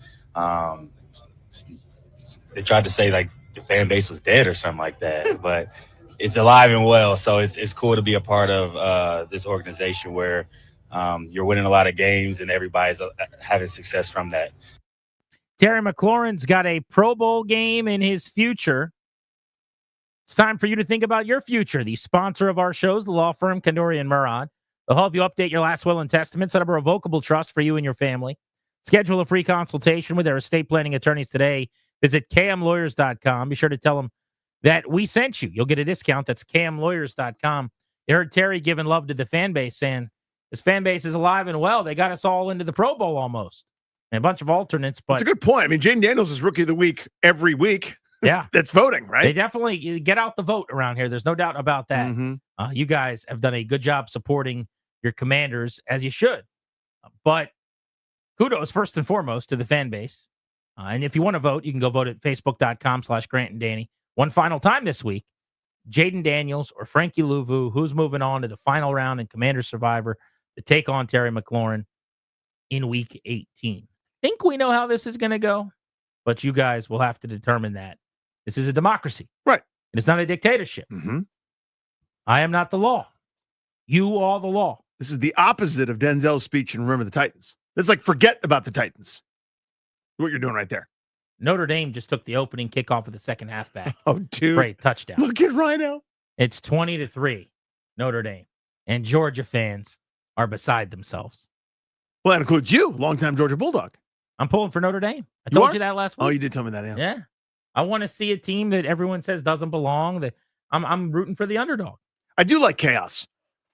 they tried to say like the fan base was dead or something like that, but it's alive and well. So it's cool to be a part of this organization where you're winning a lot of games and everybody's having success from that. Terry McLaurin's got a Pro Bowl game in his future. It's time for you to think about your future. The sponsor of our shows, the law firm Kandori and Murad. They'll help you update your last will and testament, set up a revocable trust for you and your family. Schedule a free consultation with their estate planning attorneys today. Visit kmlawyers.com. Be sure to tell them that we sent you. You'll get a discount. That's kmlawyers.com. You heard Terry giving love to the fan base, saying this fan base is alive and well. They got us all into the Pro Bowl almost. And a bunch of alternates. But that's a good point. I mean, Jaden Daniels is Rookie of the Week every week. Yeah. That's voting, right? They definitely get out the vote around here. There's no doubt about that. Mm-hmm. You guys have done a good job supporting your Commanders, as you should. But kudos, first and foremost, to the fan base. And if you want to vote, you can go vote at facebook.com/Grant and Danny. One final time this week, Jaden Daniels or Frankie Louvu, who's moving on to the final round in Commander Survivor to take on Terry McLaurin in Week 18. I think we know how this is going to go, but you guys will have to determine that. This is a democracy. Right. It's not a dictatorship. Mm-hmm. I am not the law. You are the law. This is the opposite of Denzel's speech in Remember the Titans. It's like, forget about the Titans. What you're doing right there. Notre Dame just took the opening kickoff of the second half back. Oh, dude. Great touchdown. Look at Rhino. It's 20-3, Notre Dame. And Georgia fans are beside themselves. Well, that includes you, longtime Georgia Bulldog. I'm pulling for Notre Dame. I told you that last week. Oh, you did tell me that, yeah. Yeah. I want to see a team that everyone says doesn't belong. That I'm rooting for the underdog. I do like chaos.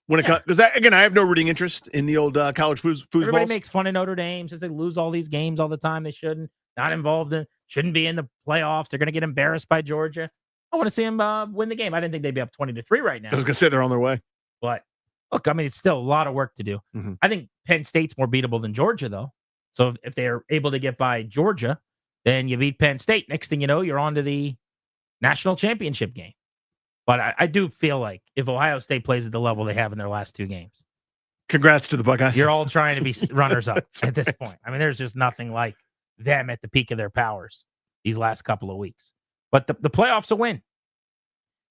When it comes, because again, I have no rooting interest in the old college foosballs. Everybody makes fun of Notre Dame, says they lose all these games all the time. They shouldn't. Not involved in. Shouldn't be in the playoffs. They're going to get embarrassed by Georgia. I want to see them win the game. I didn't think they'd be up 20-3 right now. I was going to say they're on their way. But look, I mean, it's still a lot of work to do. Mm-hmm. I think Penn State's more beatable than Georgia, though. So if they're able to get by Georgia, then you beat Penn State. Next thing you know, you're on to the national championship game. But I do feel like if Ohio State plays at the level they have in their last two games, congrats to the Buckeyes. You're all trying to be runners up at this point. I mean, there's just nothing like them at the peak of their powers these last couple of weeks. But the playoffs a win.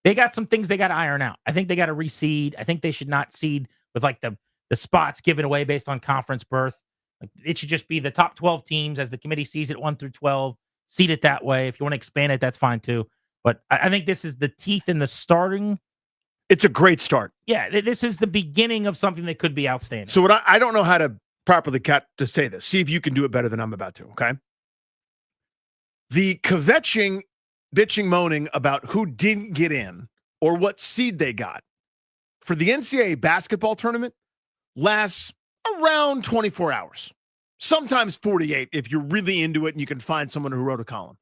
They got some things they got to iron out. I think they got to reseed. I think they should not seed with like the spots given away based on conference berth. Like, it should just be the top 12 teams as the committee sees it, 1 through 12. Seed it that way. If you want to expand it, that's fine too. But I think this is the teeth in the starting. It's a great start. Yeah, this is the beginning of something that could be outstanding. So what I don't know how to properly to say this. See if you can do it better than I'm about to, okay? The kvetching, bitching, moaning about who didn't get in or what seed they got for the NCAA basketball tournament lasts around 24 hours, sometimes 48 if you're really into it and you can find someone who wrote a column.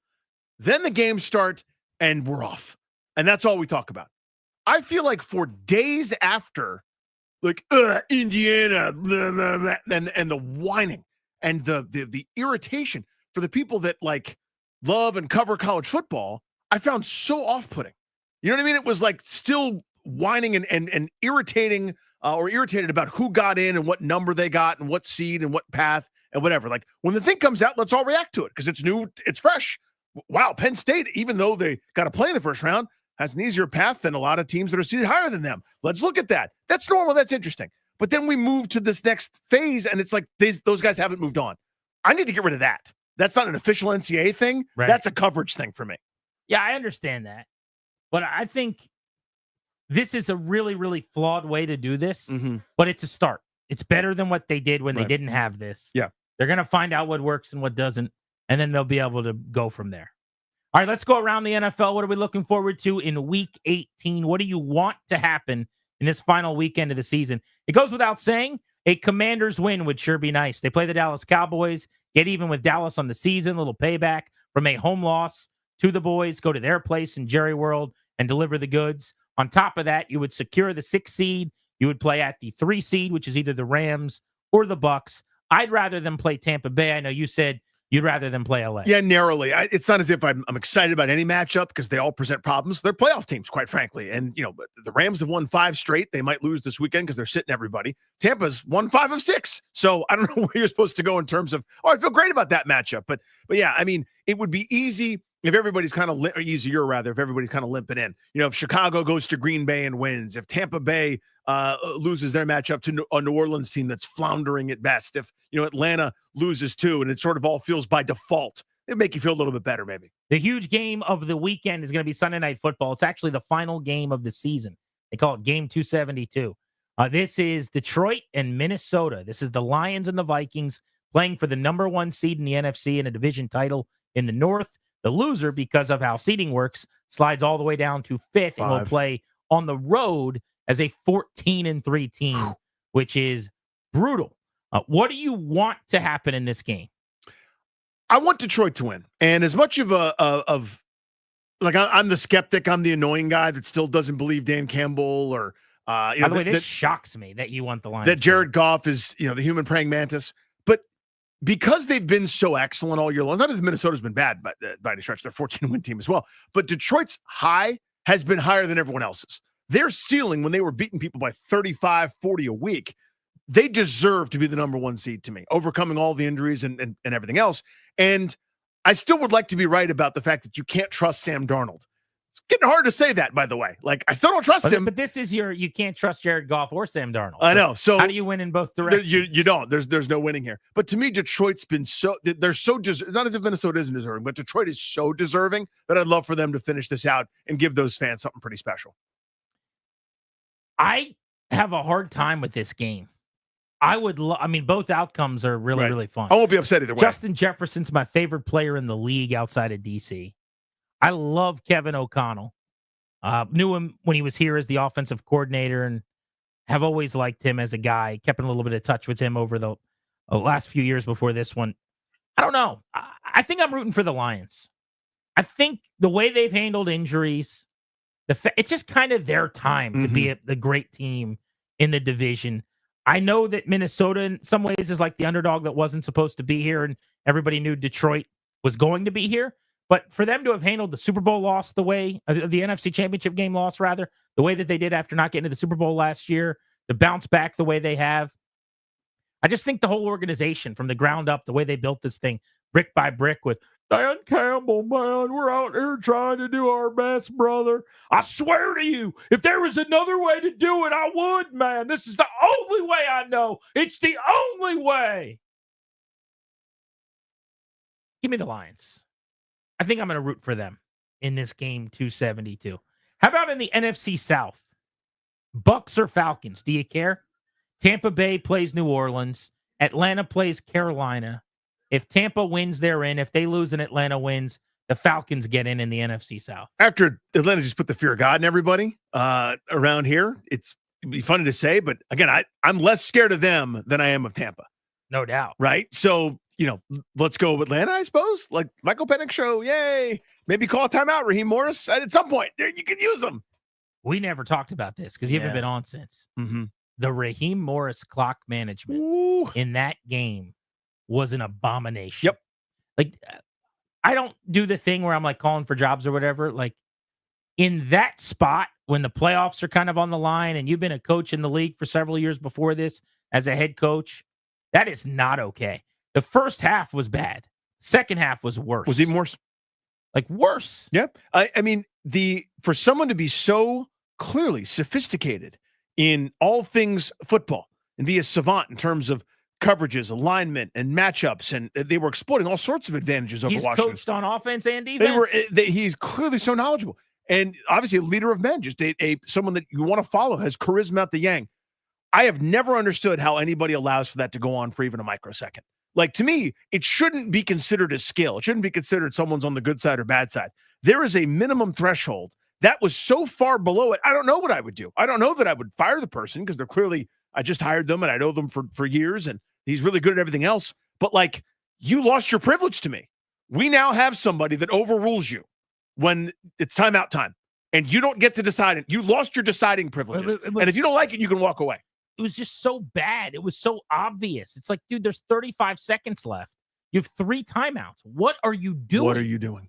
Then the games start and we're off. And that's all we talk about. I feel like for days after, like, Indiana, blah, blah, blah, and the whining and the irritation for the people that like love and cover college football, I found so off-putting. You know what I mean? It was like still whining and irritating or irritated about who got in and what number they got and what seed and what path and whatever. Like when the thing comes out, let's all react to it because it's new, it's fresh. Wow, Penn State, even though they got to play in the first round, has an easier path than a lot of teams that are seated higher than them. Let's look at that. That's normal. That's interesting. But then we move to this next phase, and it's like those guys haven't moved on. I need to get rid of that. That's not an official NCAA thing. Right. That's a coverage thing for me. Yeah, I understand that. But I think this is a really, really flawed way to do this, but it's a start. It's better than what they did when they didn't have this. Yeah. They're going to find out what works and what doesn't, and then they'll be able to go from there. All right, let's go around the NFL. What are we looking forward to in Week 18? What do you want to happen in this final weekend of the season? It goes without saying, a Commanders win would sure be nice. They play the Dallas Cowboys, get even with Dallas on the season, a little payback from a home loss to the boys, go to their place in Jerry World and deliver the goods. On top of that, you would secure the 6 seed. You would play at the 3 seed, which is either the Rams or the Bucks. I'd rather them play Tampa Bay. I know you said you'd rather them play LA. Yeah, narrowly. It's not as if I'm excited about any matchup because they all present problems. They're playoff teams, quite frankly. And, the Rams have won 5 straight. They might lose this weekend because they're sitting everybody. Tampa's won 5 of 6. So I don't know where you're supposed to go in terms of, I feel great about that matchup. But yeah, I mean, it would be easy if everybody's kind of easier, rather, if everybody's kind of limping in. If Chicago goes to Green Bay and wins, if Tampa Bay loses their matchup to a New Orleans team that's floundering at best, if Atlanta loses too, and it sort of all feels by default, it'd make you feel a little bit better, maybe. The huge game of the weekend is going to be Sunday Night Football. It's actually the final game of the season. They call it Game 272. This is Detroit and Minnesota. This is the Lions and the Vikings playing for the number 1 seed in the NFC and a division title in the North. The loser, because of how seeding works, slides all the way down to 5th and will play on the road as a 14-3 team, which is brutal. What do you want to happen in this game? I want Detroit to win. And as much of I'm the skeptic, I'm the annoying guy that still doesn't believe Dan Campbell or By the way, this shocks me that you want the Lions. That Jared Goff is, the human praying mantis. But because they've been so excellent all year long, not as Minnesota's been bad by any stretch, they're 14-win team as well. But Detroit's high has been higher than everyone else's. Their ceiling, when they were beating people by 35, 40 a week, they deserve to be the number 1 seed to me, overcoming all the injuries and everything else. And I still would like to be right about the fact that you can't trust Sam Darnold. It's getting hard to say that, by the way. Like, I still don't trust him. But this is you can't trust Jared Goff or Sam Darnold. I know. So how do you win in both directions? You don't. There's no winning here. But to me, Detroit's been they're so it's not as if Minnesota isn't deserving, but Detroit is so deserving that I'd love for them to finish this out and give those fans something pretty special. I have a hard time with this game. I mean, both outcomes are really, really fun. I won't be upset either way. Justin Jefferson's my favorite player in the league outside of DC. I love Kevin O'Connell. Knew him when he was here as the offensive coordinator and have always liked him as a guy. Kept in a little bit of touch with him over the last few years before this one. I don't know. I think I'm rooting for the Lions. I think the way they've handled injuries, it's just kind of their time to be the great team in the division. I know that Minnesota in some ways is like the underdog that wasn't supposed to be here, and everybody knew Detroit was going to be here. But for them to have handled the Super Bowl loss the way, the NFC Championship game loss, rather, the way that they did after not getting to the Super Bowl last year, to bounce back the way they have, I just think the whole organization from the ground up, the way they built this thing brick by brick with Dan Campbell, man, we're out here trying to do our best, brother. I swear to you, if there was another way to do it, I would, man. This is the only way I know. It's the only way. Give me the Lions. I think I'm going to root for them in this game 272. How about in the NFC South? Bucks or Falcons? Do you care? Tampa Bay plays New Orleans. Atlanta plays Carolina. If Tampa wins, they're in. If they lose and Atlanta wins, the Falcons get in the NFC South. After Atlanta just put the fear of God in everybody around here, it'd be funny to say, but again, I'm less scared of them than I am of Tampa. No doubt. Right? So, let's go with Atlanta, I suppose. Like Michael Penix show, yay. Maybe call a timeout, Raheem Morris. At some point, there you can use them. We never talked about this because you haven't been on since. The Raheem Morris clock management in that game was an abomination. Yep. Like, I don't do the thing where I'm like calling for jobs or whatever. Like, in that spot when the playoffs are kind of on the line and you've been a coach in the league for several years before this as a head coach, that is not okay. The first half was bad. Second half was worse. Was even worse? Like, worse. Yeah. I mean, for someone to be so clearly sophisticated in all things football and be a savant in terms of coverages, alignment, and matchups, and they were exploiting all sorts of advantages over Washington. He's coached on offense and defense. He's clearly so knowledgeable, and obviously a leader of men, just someone that you want to follow, has charisma at the yang. I have never understood how anybody allows for that to go on for even a microsecond. Like, to me, it shouldn't be considered a skill. It shouldn't be considered someone's on the good side or bad side. There is a minimum threshold that was so far below it. I don't know what I would do. I don't know that I would fire the person because they're clearly, I just hired them and I know them for years and he's really good at everything else. But like, you lost your privilege to me. We now have somebody that overrules you when it's timeout time. and you don't get to decide it. You lost your deciding privileges. And if you don't like it, you can walk away. It was just so bad. It was so obvious. It's like, dude, there's 35 seconds left. You have 3 timeouts. What are you doing? What are you doing?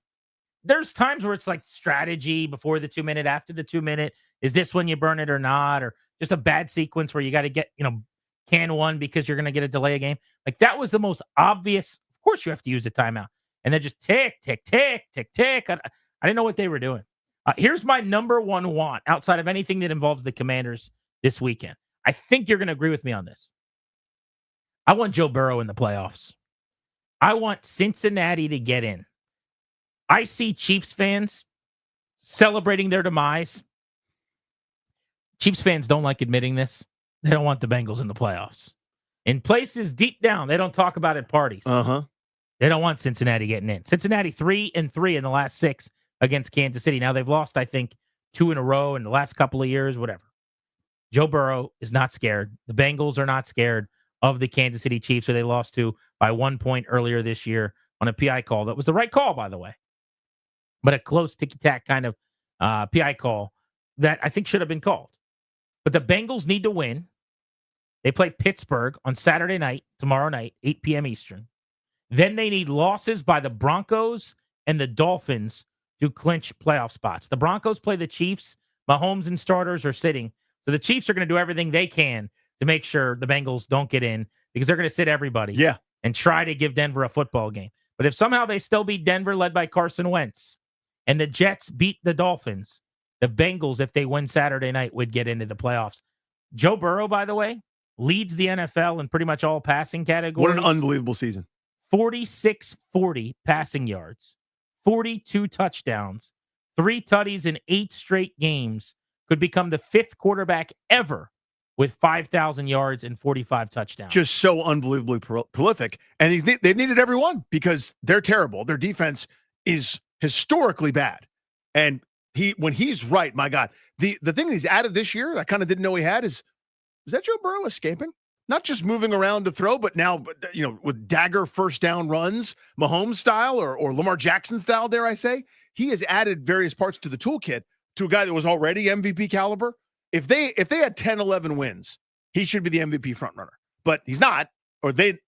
There's times where it's like strategy before the 2 minute, after the 2 minute. Is this when you burn it or not? Or just a bad sequence where you got to get, can one because you're going to get a delay a game. Like that was the most obvious. Of course you have to use a timeout. And then just tick, tick, tick, tick, tick. I didn't know what they were doing. Here's my number one want outside of anything that involves the Commanders this weekend. I think you're going to agree with me on this. I want Joe Burrow in the playoffs. I want Cincinnati to get in. I see Chiefs fans celebrating their demise. Chiefs fans don't like admitting this. They don't want the Bengals in the playoffs. In places deep down, they don't talk about it at parties. They don't want Cincinnati getting in. Cincinnati 3-3 in the last 6 against Kansas City. Now they've lost, I think, 2 in a row in the last couple of years, whatever. Joe Burrow is not scared. The Bengals are not scared of the Kansas City Chiefs, who they lost to by 1 point earlier this year on a PI call. That was the right call, by the way. But a close ticky-tack kind of PI call that I think should have been called. But the Bengals need to win. They play Pittsburgh on Saturday night, tomorrow night, 8 p.m. Eastern. Then they need losses by the Broncos and the Dolphins to clinch playoff spots. The Broncos play the Chiefs. Mahomes and starters are sitting. So the Chiefs are going to do everything they can to make sure the Bengals don't get in because they're going to sit everybody and try to give Denver a football game. But if somehow they still beat Denver led by Carson Wentz and the Jets beat the Dolphins, the Bengals, if they win Saturday night, would get into the playoffs. Joe Burrow, by the way, leads the NFL in pretty much all passing categories. What an unbelievable season. 46-40 passing yards, 42 touchdowns, 3 tutties in 8 straight games, could become the 5th quarterback ever with 5,000 yards and 45 touchdowns. Just so unbelievably prolific. And they've needed every one because they're terrible. Their defense is historically bad. And when he's right, my God, the thing he's added this year, I kind of didn't know he had is that Joe Burrow escaping? Not just moving around to throw, but now, with dagger first down runs, Mahomes style or Lamar Jackson style, dare I say. He has added various parts to the toolkit to a guy that was already MVP caliber. If they had 10, 11 wins, he should be the MVP frontrunner. But he's not, or they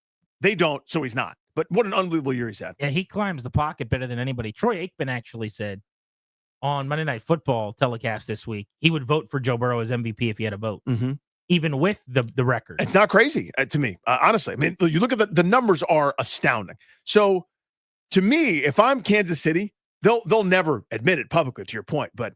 don't, so he's not. But what an unbelievable year he's had. Yeah, he climbs the pocket better than anybody. Troy Aikman actually said on Monday Night Football telecast this week, he would vote for Joe Burrow as MVP if he had a vote, even with the record. It's not crazy to me, honestly. I mean, you look at the numbers are astounding. So to me, if I'm Kansas City, they'll never admit it publicly, to your point. But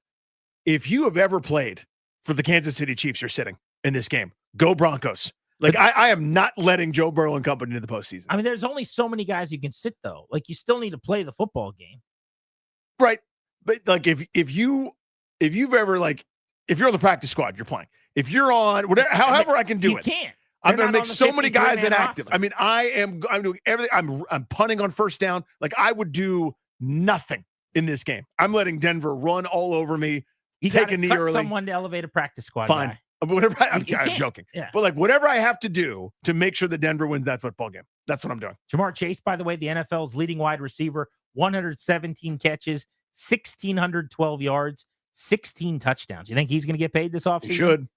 if you have ever played for the Kansas City Chiefs, you're sitting in this game. Go Broncos. Like, I am not letting Joe Burrow and company into the postseason. I mean, there's only so many guys you can sit, though. Like, you still need to play the football game. Right. But, like, if you've ever, like, if you're on the practice squad, you're playing. If you're on, whatever, however I can do it. You can't. I'm going to make so many guys inactive. I mean, I'm doing everything. I'm punting on first down. Like, I would do nothing in this game. I'm letting Denver run all over me, take a knee early. Someone to elevate a practice squad. Fine. Guy. Whatever. I'm joking. Yeah. But, like, whatever I have to do to make sure that Denver wins that football game, that's what I'm doing. Jamar Chase, by the way, the NFL's leading wide receiver, 117 catches, 1,612 yards, 16 touchdowns. You think he's going to get paid this offseason? He should.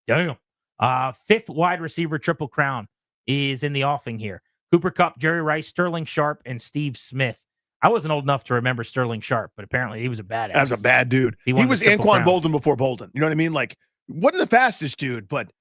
Damn. 5th wide receiver triple crown is in the offing here. Cooper Kupp, Jerry Rice, Sterling Sharp, and Steve Smith. I wasn't old enough to remember Sterling Sharp, but apparently he was a badass. That was a bad dude. He was Anquan Bolden before Bolden. You know what I mean? Like, wasn't the fastest dude, but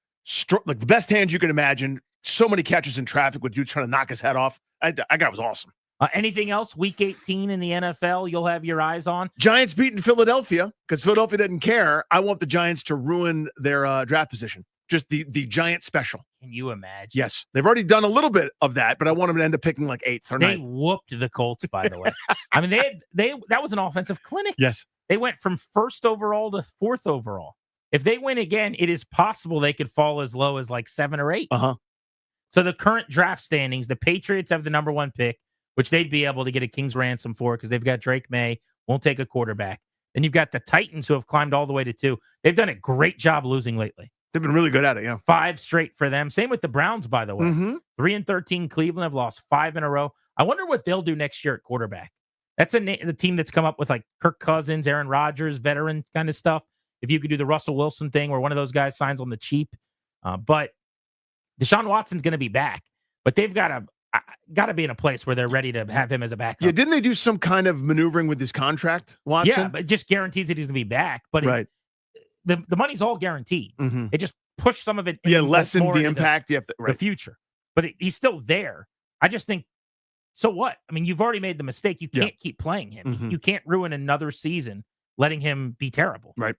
like the best hands you can imagine. So many catches in traffic with dudes trying to knock his head off. That guy was awesome. Anything else? Week 18 in the NFL you'll have your eyes on? Giants beating Philadelphia because Philadelphia didn't care. I want the Giants to ruin their draft position. Just the Giant special. Can you imagine? Yes. They've already done a little bit of that, but I want them to end up picking like 8th or 9th. They whooped the Colts, by the way. I mean, that was an offensive clinic. Yes. They went from 1st overall to 4th overall. If they win again, it is possible they could fall as low as like 7 or 8. So the current draft standings, the Patriots have the number 1 pick, which they'd be able to get a king's ransom for because they've got Drake May, won't take a quarterback. Then you've got the Titans who have climbed all the way to 2. They've done a great job losing lately. They've been really good at it, yeah. 5 straight for them. Same with the Browns, by the way. 3-13 Cleveland have lost 5 in a row. I wonder what they'll do next year at quarterback. That's the team that's come up with like Kirk Cousins, Aaron Rodgers, veteran kind of stuff. If you could do the Russell Wilson thing where one of those guys signs on the cheap. But Deshaun Watson's going to be back. But they've got to be in a place where they're ready to have him as a backup. Yeah, didn't they do some kind of maneuvering with his contract, Watson? Yeah, but it just guarantees that he's going to be back. But right. The money's all guaranteed. Mm-hmm. It just pushed some of it. Lessen the into impact. The future. But he's still there. I just think, so what? I mean, you've already made the mistake. You can't keep playing him. Mm-hmm. You can't ruin another season letting him be terrible. Right.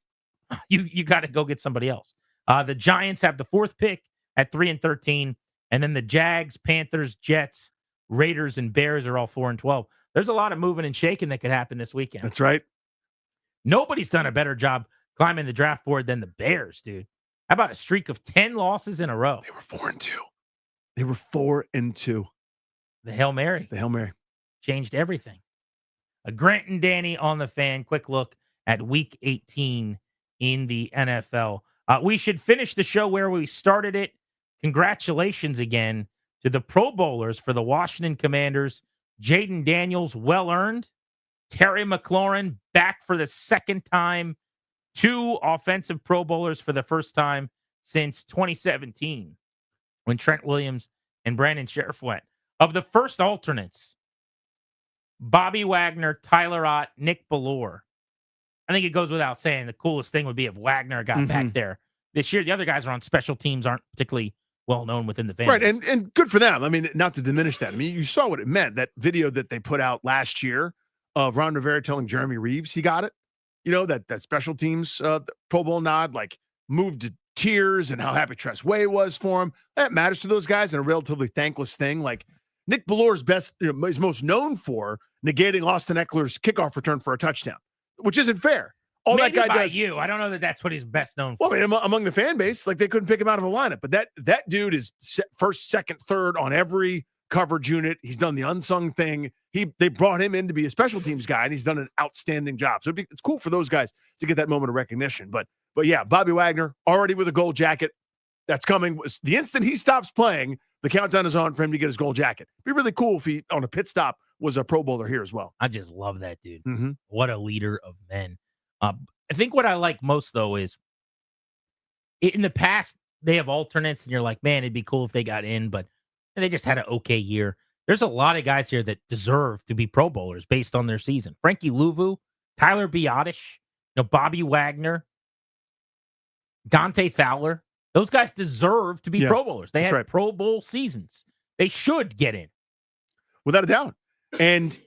You got to go get somebody else. The Giants have the 4th pick at 3-13, and then the Jags, Panthers, Jets, Raiders, and Bears are all 4-12. There's a lot of moving and shaking that could happen this weekend. That's right. Nobody's done a better job climbing the draft board than the Bears, dude. How about a streak of 10 losses in a row? They were 4-2. They were 4-2. The Hail Mary. The Hail Mary changed everything. Grant and Danny on the Fan. Quick look at Week 18 in the NFL. We should finish the show where we started it. Congratulations again to the Pro Bowlers for the Washington Commanders. Jaden Daniels, well earned. Terry McLaurin back for the second time. 2 offensive Pro Bowlers for the first time since 2017 when Trent Williams and Brandon Sheriff went. Of the first alternates, Bobby Wagner, Tyler Ott, Nick Bellore. I think it goes without saying the coolest thing would be if Wagner got back there this year. The other guys are on special teams, aren't particularly well known within the fan right, base. and good for them. I mean, not to diminish that. I mean, you saw what it meant. That video that they put out last year of Ron Rivera telling Jeremy Reeves he got it. You know, that special teams Pro Bowl nod, like moved to tears and how happy Tress Way was for him. That matters to those guys and a relatively thankless thing. Like Nick Bellore's is most known for negating Austin Eckler's kickoff return for a touchdown, which isn't fair. All Maybe that guy by does. I don't know that that's what he's best known for. Well, I mean, among the fan base, like they couldn't pick him out of a lineup, but that dude is first, second, third on every coverage unit. He's done the unsung thing. They brought him in to be a special teams guy, and he's done an outstanding job. So it's cool for those guys to get that moment of recognition. But yeah, Bobby Wagner already with a gold jacket. That's coming. The instant he stops playing, the countdown is on for him to get his gold jacket. It'd be really cool if he, on a pit stop, was a Pro Bowler here as well. I just love that dude. Mm-hmm. What a leader of men. I think what I like most, though, is in the past, they have alternates, and you're like, man, it'd be cool if they got in, but they just had an okay year. There's a lot of guys here that deserve to be Pro Bowlers based on their season. Frankie Louvu, Tyler Biotish, Bobby Wagner, Dante Fowler. Those guys deserve to be Pro Bowlers. They had Pro Bowl seasons. They should get in. Without a doubt. And,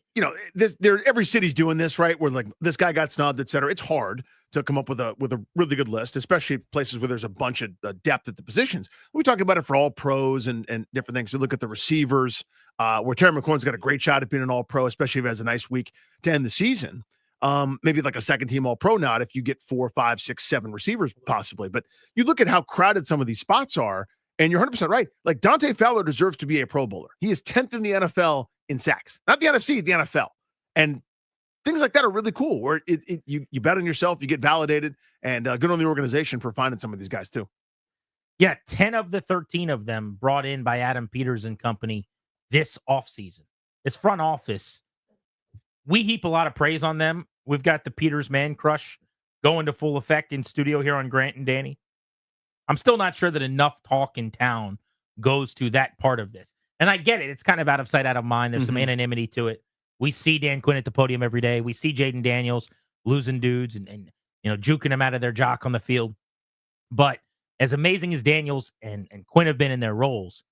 every city's doing this, right? Where like this guy got snubbed, et cetera. It's hard to come up with a really good list, especially places where there's a bunch of depth at the positions. We talk about it for all pros and different things. You look at the receivers, where Terry McLaurin's got a great shot at being an all pro, especially if he has a nice week to end the season. Maybe like a second team all pro nod if you get 4, 5, 6, 7 receivers possibly. But you look at how crowded some of these spots are, and you're 100% right. Like Dante Fowler deserves to be a Pro Bowler. He is 10th in the NFL in sacks, not the NFC, the NFL. And things like that are really cool where you bet on yourself, you get validated, and good on the organization for finding some of these guys too. Yeah, 10 of the 13 of them brought in by Adam Peters and company this offseason. This front office, we heap a lot of praise on them. We've got the Peters man crush going to full effect in studio here on Grant and Danny. I'm still not sure that enough talk in town goes to that part of this. And I get it. It's kind of out of sight, out of mind. There's some anonymity to it. We see Dan Quinn at the podium every day. We see Jaden Daniels losing dudes and juking them out of their jock on the field. But as amazing as Daniels and Quinn have been in their roles,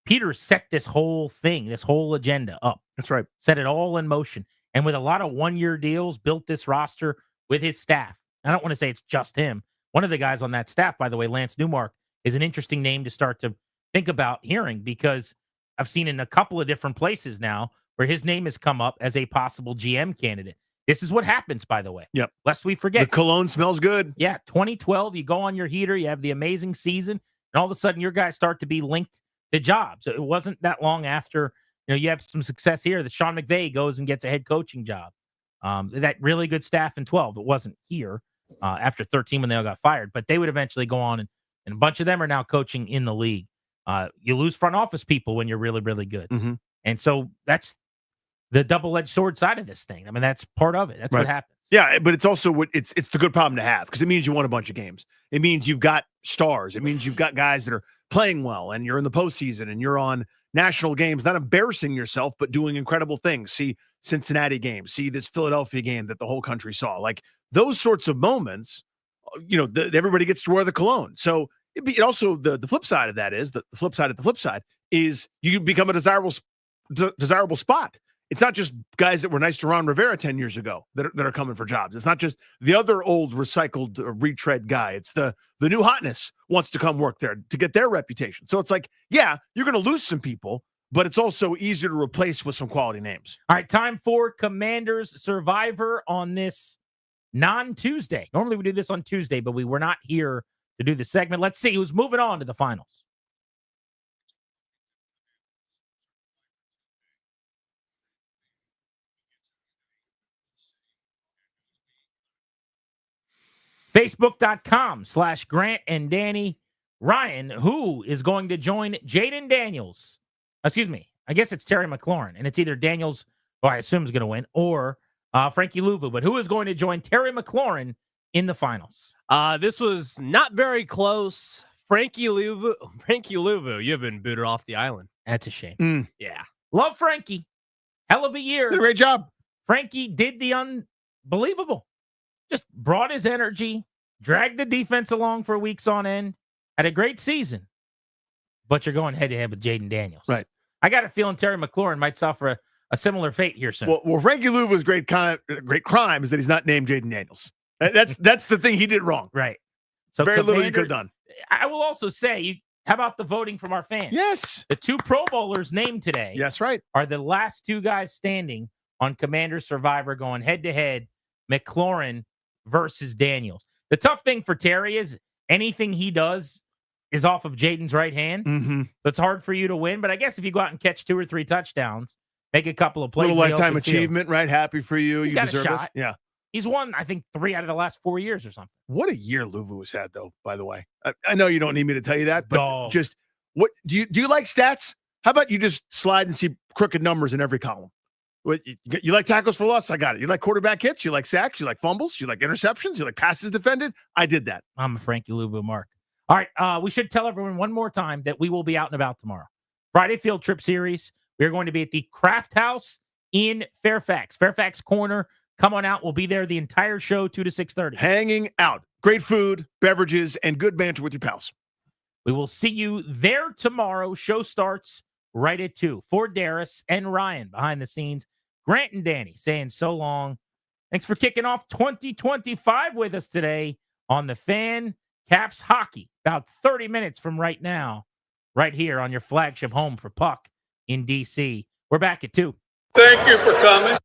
Peters set this whole thing, this whole agenda up. That's right. Set it all in motion. And with a lot of one-year deals, built this roster with his staff. I don't want to say it's just him. One of the guys on that staff, by the way, Lance Newmark, is an interesting name to start to think about hearing because I've seen in a couple of different places now where his name has come up as a possible GM candidate. This is what happens, by the way. Yep. Lest we forget. The cologne smells good. Yeah, 2012, you go on your heater, you have the amazing season, and all of a sudden your guys start to be linked to jobs. It wasn't that long after you have some success here that Sean McVay goes and gets a head coaching job. That really good staff in 12. It wasn't here after 13 when they all got fired, but they would eventually go on, and a bunch of them are now coaching in the league. You lose front office people when you're really, really good. Mm-hmm. And so that's the double-edged sword side of this thing. I mean, that's part of it. That's what happens. Yeah, but it's also it's the good problem to have because it means you won a bunch of games. It means you've got stars. It means you've got guys that are playing well and you're in the postseason and you're on national games, not embarrassing yourself, but doing incredible things. See Cincinnati game, see this Philadelphia game that the whole country saw. Like those sorts of moments, everybody gets to wear the cologne. So it also the flip side of that is the flip side of the flip side is you become a desirable spot. It's not just guys that were nice to Ron Rivera 10 years ago that are coming for jobs. It's not just the other old recycled retread guy. It's the new hotness wants to come work there to get their reputation. So it's like, yeah, you're going to lose some people, but it's also easier to replace with some quality names. All right, time for Commanders Survivor on this non-Tuesday. Normally we do this on Tuesday, but we were not here to do the segment. Let's see who's moving on to the finals. Facebook.com/Grant and Danny. Ryan, who is going to join Jaden Daniels? Excuse me. I guess it's Terry McLaurin, and it's either Daniels, who I assume is going to win, or Frankie Louvu. But who is going to join Terry McLaurin in the finals? This was not very close. Frankie Louvu, you've been booted off the island. That's a shame. Yeah. Love Frankie. Hell of a year. Did a great job. Frankie did the unbelievable. Just brought his energy, dragged the defense along for weeks on end, had a great season. But you're going head-to-head with Jaden Daniels. Right. I got a feeling Terry McLaurin might suffer a similar fate here soon. Well, Frankie Louvu's great crime is that he's not named Jaden Daniels. That's the thing he did wrong. Right. So very little you could have done. I will also say, how about the voting from our fans? Yes. The two Pro Bowlers named today. Yes, right. Are the last two guys standing on Commanders Survivor going head-to-head, McLaurin versus Daniels. The tough thing for Terry is anything he does is off of Jaden's right hand. Mm-hmm. So it's hard for you to win. But I guess if you go out and catch 2 or 3 touchdowns, make a couple of plays. Little lifetime achievement, right? Happy for you. He's you got deserve a this. shot. Yeah. He's won, I think, 3 out of the last 4 years or something. What a year Louvu has had, though, by the way. I know you don't need me to tell you that, but just what do you like stats? How about you just slide and see crooked numbers in every column? You like tackles for loss? I got it. You like quarterback hits? You like sacks? You like fumbles? You like interceptions? You like passes defended? I did that. I'm a Frankie Louvu mark. All right, we should tell everyone one more time that we will be out and about tomorrow. Friday Field Trip Series. We are going to be at the Craft House in Fairfax. Fairfax Corner. Come on out. We'll be there the entire show, 2 to 6:30. Hanging out. Great food, beverages, and good banter with your pals. We will see you there tomorrow. Show starts right at 2. For Darius and Ryan behind the scenes, Grant and Danny saying so long. Thanks for kicking off 2025 with us today on the Fan. Caps Hockey, about 30 minutes from right now, right here on your flagship home for Puck in D.C. We're back at 2. Thank you for coming.